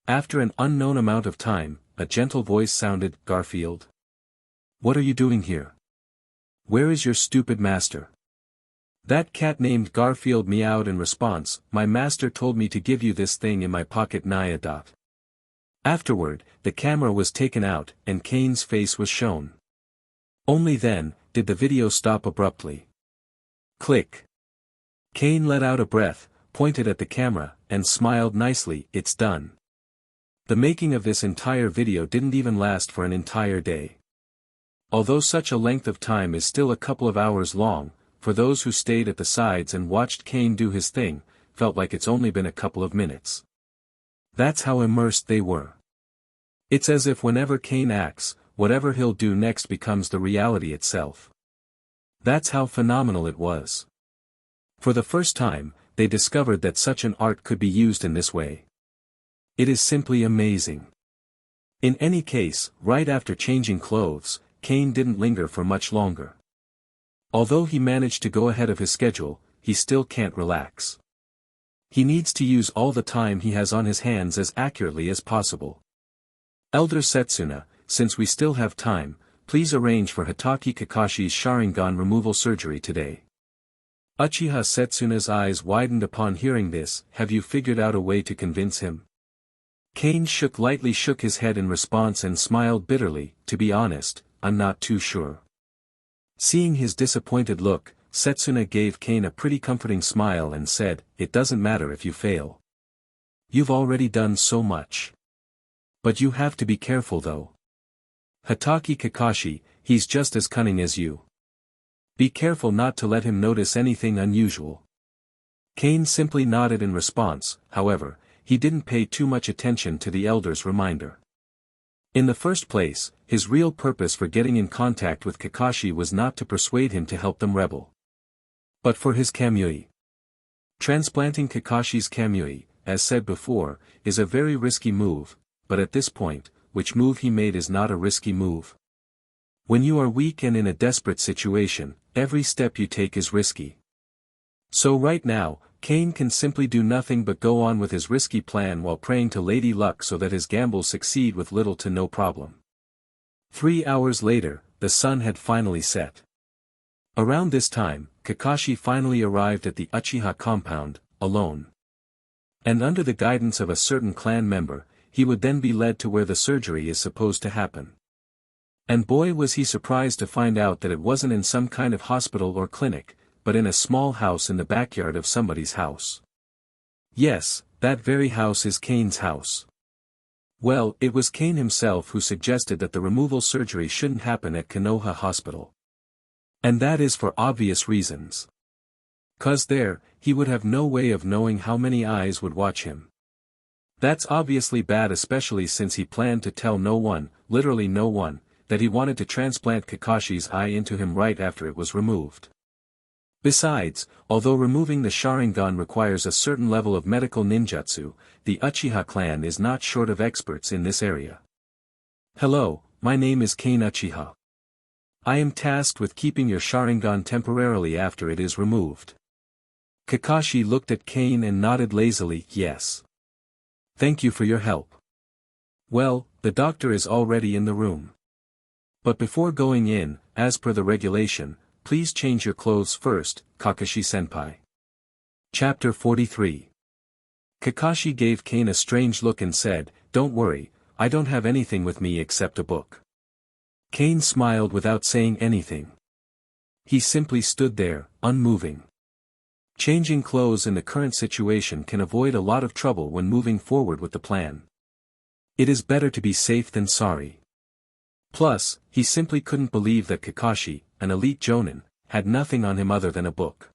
After an unknown amount of time, a gentle voice sounded, "Garfield? What are you doing here? Where is your stupid master?" That cat named Garfield meowed in response, "My master told me to give you this thing in my pocket Naya. Afterward, the camera was taken out, and Kane's face was shown. Only then, did the video stop abruptly. Click. Kane let out a breath, pointed at the camera, and smiled nicely, "It's done." The making of this entire video didn't even last for an entire day. Although such a length of time is still a couple of hours long, for those who stayed at the sides and watched Kane do his thing, felt like it's only been a couple of minutes. That's how immersed they were. It's as if whenever Kane acts, whatever he'll do next becomes the reality itself. That's how phenomenal it was. For the first time, they discovered that such an art could be used in this way. It is simply amazing. In any case, right after changing clothes, Kane didn't linger for much longer. Although he managed to go ahead of his schedule, he still can't relax. He needs to use all the time he has on his hands as accurately as possible. Elder Setsuna, since we still have time, please arrange for Hatake Kakashi's Sharingan removal surgery today. Uchiha Setsuna's eyes widened upon hearing this. Have you figured out a way to convince him? Kane lightly shook his head in response and smiled bitterly. To be honest, I'm not too sure. Seeing his disappointed look, Setsuna gave Kane a pretty comforting smile and said, "It doesn't matter if you fail. You've already done so much. But you have to be careful though. Hatake Kakashi, he's just as cunning as you. Be careful not to let him notice anything unusual. Kane simply nodded in response. However, he didn't pay too much attention to the elder's reminder. In the first place, his real purpose for getting in contact with Kakashi was not to persuade him to help them rebel, but for his kamui. Transplanting Kakashi's kamui, as said before, is a very risky move, but at this point, which move he made is not a risky move. When you are weak and in a desperate situation, every step you take is risky. So right now, Kane can simply do nothing but go on with his risky plan while praying to Lady Luck so that his gambles succeed with little to no problem. 3 hours later, the sun had finally set. Around this time, Kakashi finally arrived at the Uchiha compound, alone. And under the guidance of a certain clan member, he would then be led to where the surgery is supposed to happen. And boy was he surprised to find out that it wasn't in some kind of hospital or clinic, but in a small house in the backyard of somebody's house. Yes, that very house is Kane's house. Well, it was Kane himself who suggested that the removal surgery shouldn't happen at Konoha Hospital. And that is for obvious reasons. 'Cause there, he would have no way of knowing how many eyes would watch him. That's obviously bad, especially since he planned to tell no one, literally no one, that he wanted to transplant Kakashi's eye into him right after it was removed. Besides, although removing the Sharingan requires a certain level of medical ninjutsu, the Uchiha clan is not short of experts in this area. Hello, my name is Kane Uchiha. I am tasked with keeping your Sharingan temporarily after it is removed. Kakashi looked at Kane and nodded lazily. Yes. Thank you for your help. Well, the doctor is already in the room. But before going in, as per the regulation, please change your clothes first, Kakashi-senpai. Chapter 43. Kakashi gave Kane a strange look and said, "Don't worry, I don't have anything with me except a book." Kane smiled without saying anything. He simply stood there, unmoving. Changing clothes in the current situation can avoid a lot of trouble when moving forward with the plan. It is better to be safe than sorry. Plus, he simply couldn't believe that Kakashi, an elite jonin, had nothing on him other than a book.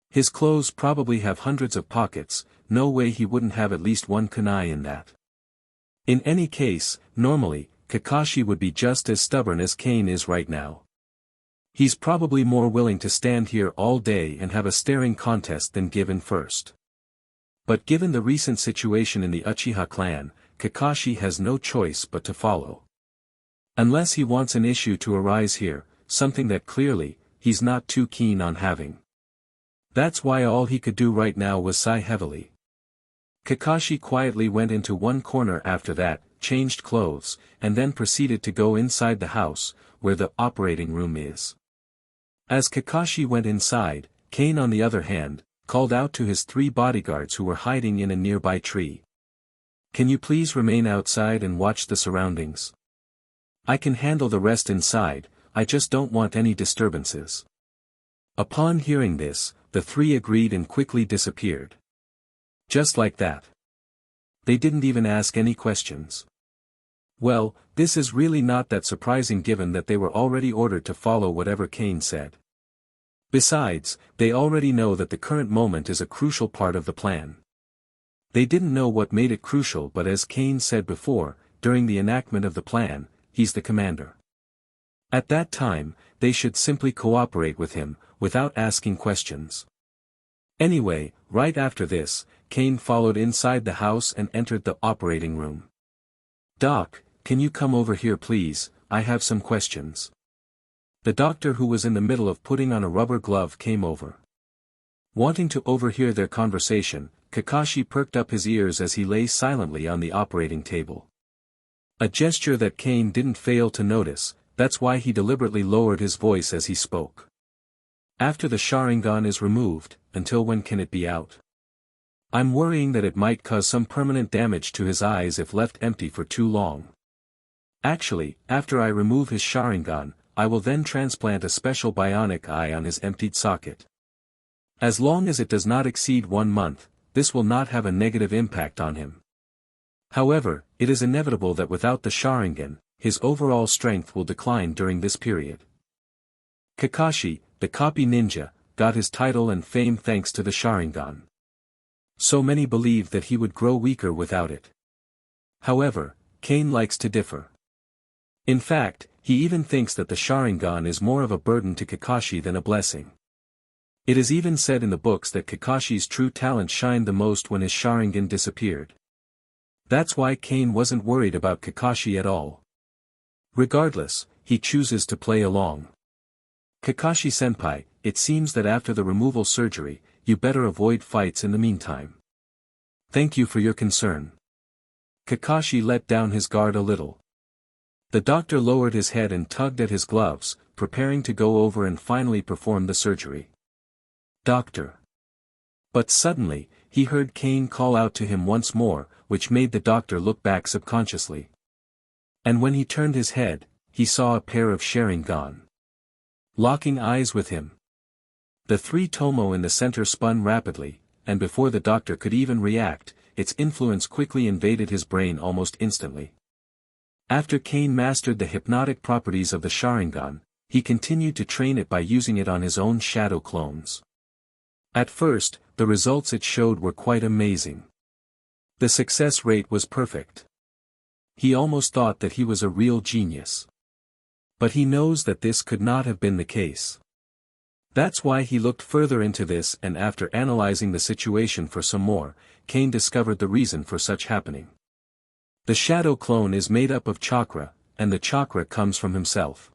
His clothes probably have hundreds of pockets, no way he wouldn't have at least one kunai in that. In any case, normally, Kakashi would be just as stubborn as Kane is right now. He's probably more willing to stand here all day and have a staring contest than give in first. But given the recent situation in the Uchiha clan, Kakashi has no choice but to follow. Unless he wants an issue to arise here, something that clearly, he's not too keen on having. That's why all he could do right now was sigh heavily. Kakashi quietly went into one corner after that, changed clothes, and then proceeded to go inside the house, where the operating room is. As Kakashi went inside, Kane on the other hand, called out to his 3 bodyguards who were hiding in a nearby tree. "Can you please remain outside and watch the surroundings? I can handle the rest inside, I just don't want any disturbances." Upon hearing this, the 3 agreed and quickly disappeared. Just like that. They didn't even ask any questions. Well, this is really not that surprising given that they were already ordered to follow whatever Kane said. Besides, they already know that the current moment is a crucial part of the plan. They didn't know what made it crucial, but as Kane said before, during the enactment of the plan, he's the commander. At that time, they should simply cooperate with him, without asking questions. Anyway, right after this, Kane followed inside the house and entered the operating room. "Doc, can you come over here please, I have some questions." The doctor, who was in the middle of putting on a rubber glove, came over. Wanting to overhear their conversation, Kakashi perked up his ears as he lay silently on the operating table. A gesture that Kane didn't fail to notice, that's why he deliberately lowered his voice as he spoke. "After the Sharingan is removed, until when can it be out? I'm worrying that it might cause some permanent damage to his eyes if left empty for too long. Actually, after I remove his Sharingan, I will then transplant a special bionic eye on his emptied socket. As long as it does not exceed 1 month, this will not have a negative impact on him. However, it is inevitable that without the Sharingan, his overall strength will decline during this period." "Kakashi, the copy ninja, got his title and fame thanks to the Sharingan. So many believed that he would grow weaker without it. However, Cain likes to differ. In fact, he even thinks that the Sharingan is more of a burden to Kakashi than a blessing. It is even said in the books that Kakashi's true talent shined the most when his Sharingan disappeared. That's why Cain wasn't worried about Kakashi at all. Regardless, he chooses to play along. Kakashi-senpai, it seems that after the removal surgery, you better avoid fights in the meantime. Thank you for your concern. Kakashi let down his guard a little. The doctor lowered his head and tugged at his gloves, preparing to go over and finally perform the surgery. Doctor. But suddenly, he heard Cain call out to him once more, which made the doctor look back subconsciously. And when he turned his head, he saw a pair of Sharingan. Locking eyes with him. The three Tomo in the center spun rapidly, and before the doctor could even react, its influence quickly invaded his brain almost instantly. After Cain mastered the hypnotic properties of the Sharingan, he continued to train it by using it on his own shadow clones. At first, the results it showed were quite amazing. The success rate was perfect. He almost thought that he was a real genius. But he knows that this could not have been the case. That's why he looked further into this, and after analyzing the situation for some more, Cain discovered the reason for such happening. The shadow clone is made up of chakra, and the chakra comes from himself.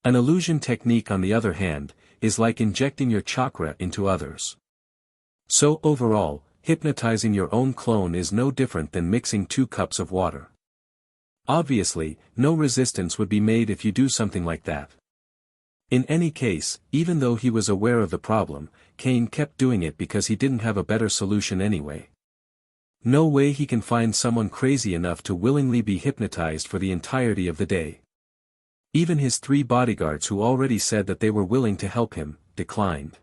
An illusion technique, on the other hand, is like injecting your chakra into others. So overall, hypnotizing your own clone is no different than mixing 2 cups of water. Obviously, no resistance would be made if you do something like that. In any case, even though he was aware of the problem, Cain kept doing it because he didn't have a better solution anyway. No way he can find someone crazy enough to willingly be hypnotized for the entirety of the day. Even his 3 bodyguards, who already said that they were willing to help him, declined.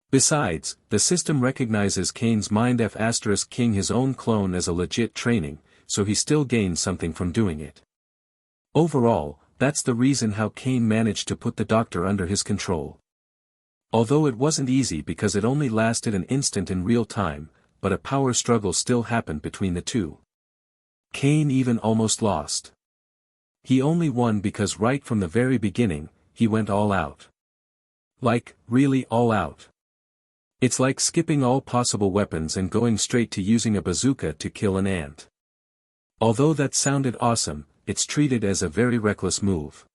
Besides, the system recognizes Cain's mind F*King his own clone as a legit training, so he still gains something from doing it. Overall, that's the reason how Cain managed to put the doctor under his control. Although it wasn't easy because it only lasted an instant in real time, but a power struggle still happened between the two. Cain even almost lost. He only won because right from the very beginning, he went all out. Like, really all out. It's like skipping all possible weapons and going straight to using a bazooka to kill an ant. Although that sounded awesome, it's treated as a very reckless move.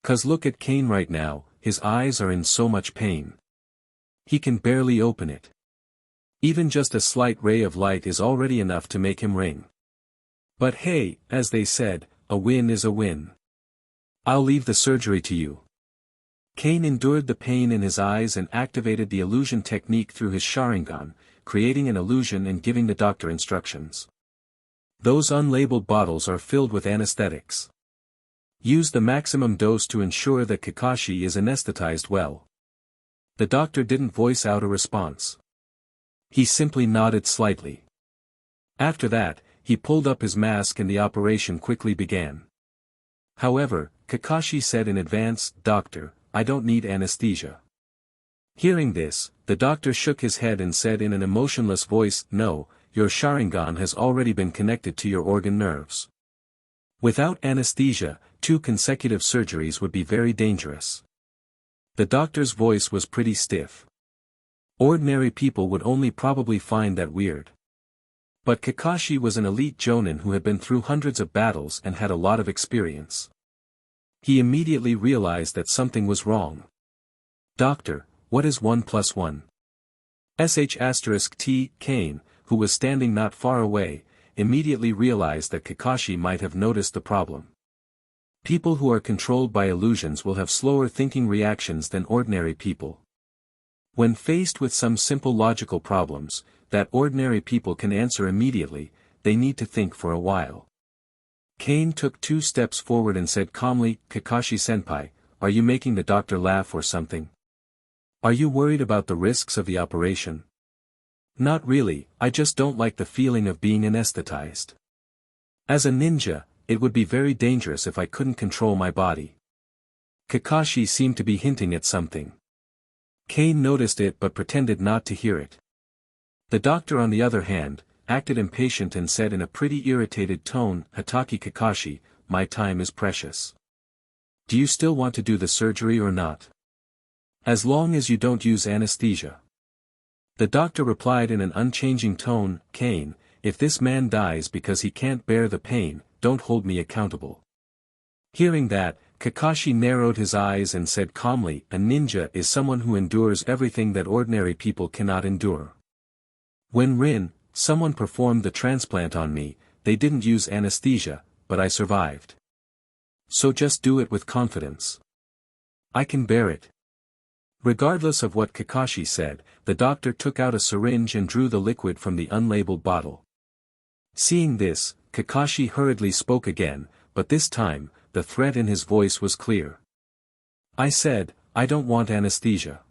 'Cause look at Cain right now, his eyes are in so much pain. He can barely open it. Even just a slight ray of light is already enough to make him ring. But hey, as they said, a win is a win. I'll leave the surgery to you. Cain endured the pain in his eyes and activated the illusion technique through his Sharingan, creating an illusion and giving the doctor instructions. Those unlabeled bottles are filled with anesthetics. Use the maximum dose to ensure that Kakashi is anesthetized well. The doctor didn't voice out a response. He simply nodded slightly. After that, he pulled up his mask and the operation quickly began. However, Kakashi said in advance, "Doctor, I don't need anesthesia." Hearing this, the doctor shook his head and said in an emotionless voice, "No, your Sharingan has already been connected to your organ nerves. Without anesthesia, 2 consecutive surgeries would be very dangerous." The doctor's voice was pretty stiff. Ordinary people would only probably find that weird. But Kakashi was an elite jonin who had been through hundreds of battles and had a lot of experience. He immediately realized that something was wrong. "Doctor, what is 1 + 1? *T. Cain, who was standing not far away, immediately realized that Kakashi might have noticed the problem. People who are controlled by illusions will have slower thinking reactions than ordinary people. When faced with some simple logical problems, that ordinary people can answer immediately, they need to think for a while. Cain took 2 steps forward and said calmly, "Kakashi-senpai, are you making the doctor laugh or something? Are you worried about the risks of the operation?" "Not really, I just don't like the feeling of being anesthetized. As a ninja, it would be very dangerous if I couldn't control my body." Kakashi seemed to be hinting at something. Kane noticed it but pretended not to hear it. The doctor on the other hand, acted impatient and said in a pretty irritated tone, "Hatake Kakashi, my time is precious. Do you still want to do the surgery or not? As long as you don't use anesthesia." The doctor replied in an unchanging tone, "Kane, if this man dies because he can't bear the pain, don't hold me accountable." Hearing that, Kakashi narrowed his eyes and said calmly, "A ninja is someone who endures everything that ordinary people cannot endure. When someone performed the transplant on me, they didn't use anesthesia, but I survived. So just do it with confidence. I can bear it." Regardless of what Kakashi said, the doctor took out a syringe and drew the liquid from the unlabeled bottle. Seeing this, Kakashi hurriedly spoke again, but this time, the threat in his voice was clear. "I said, I don't want anesthesia.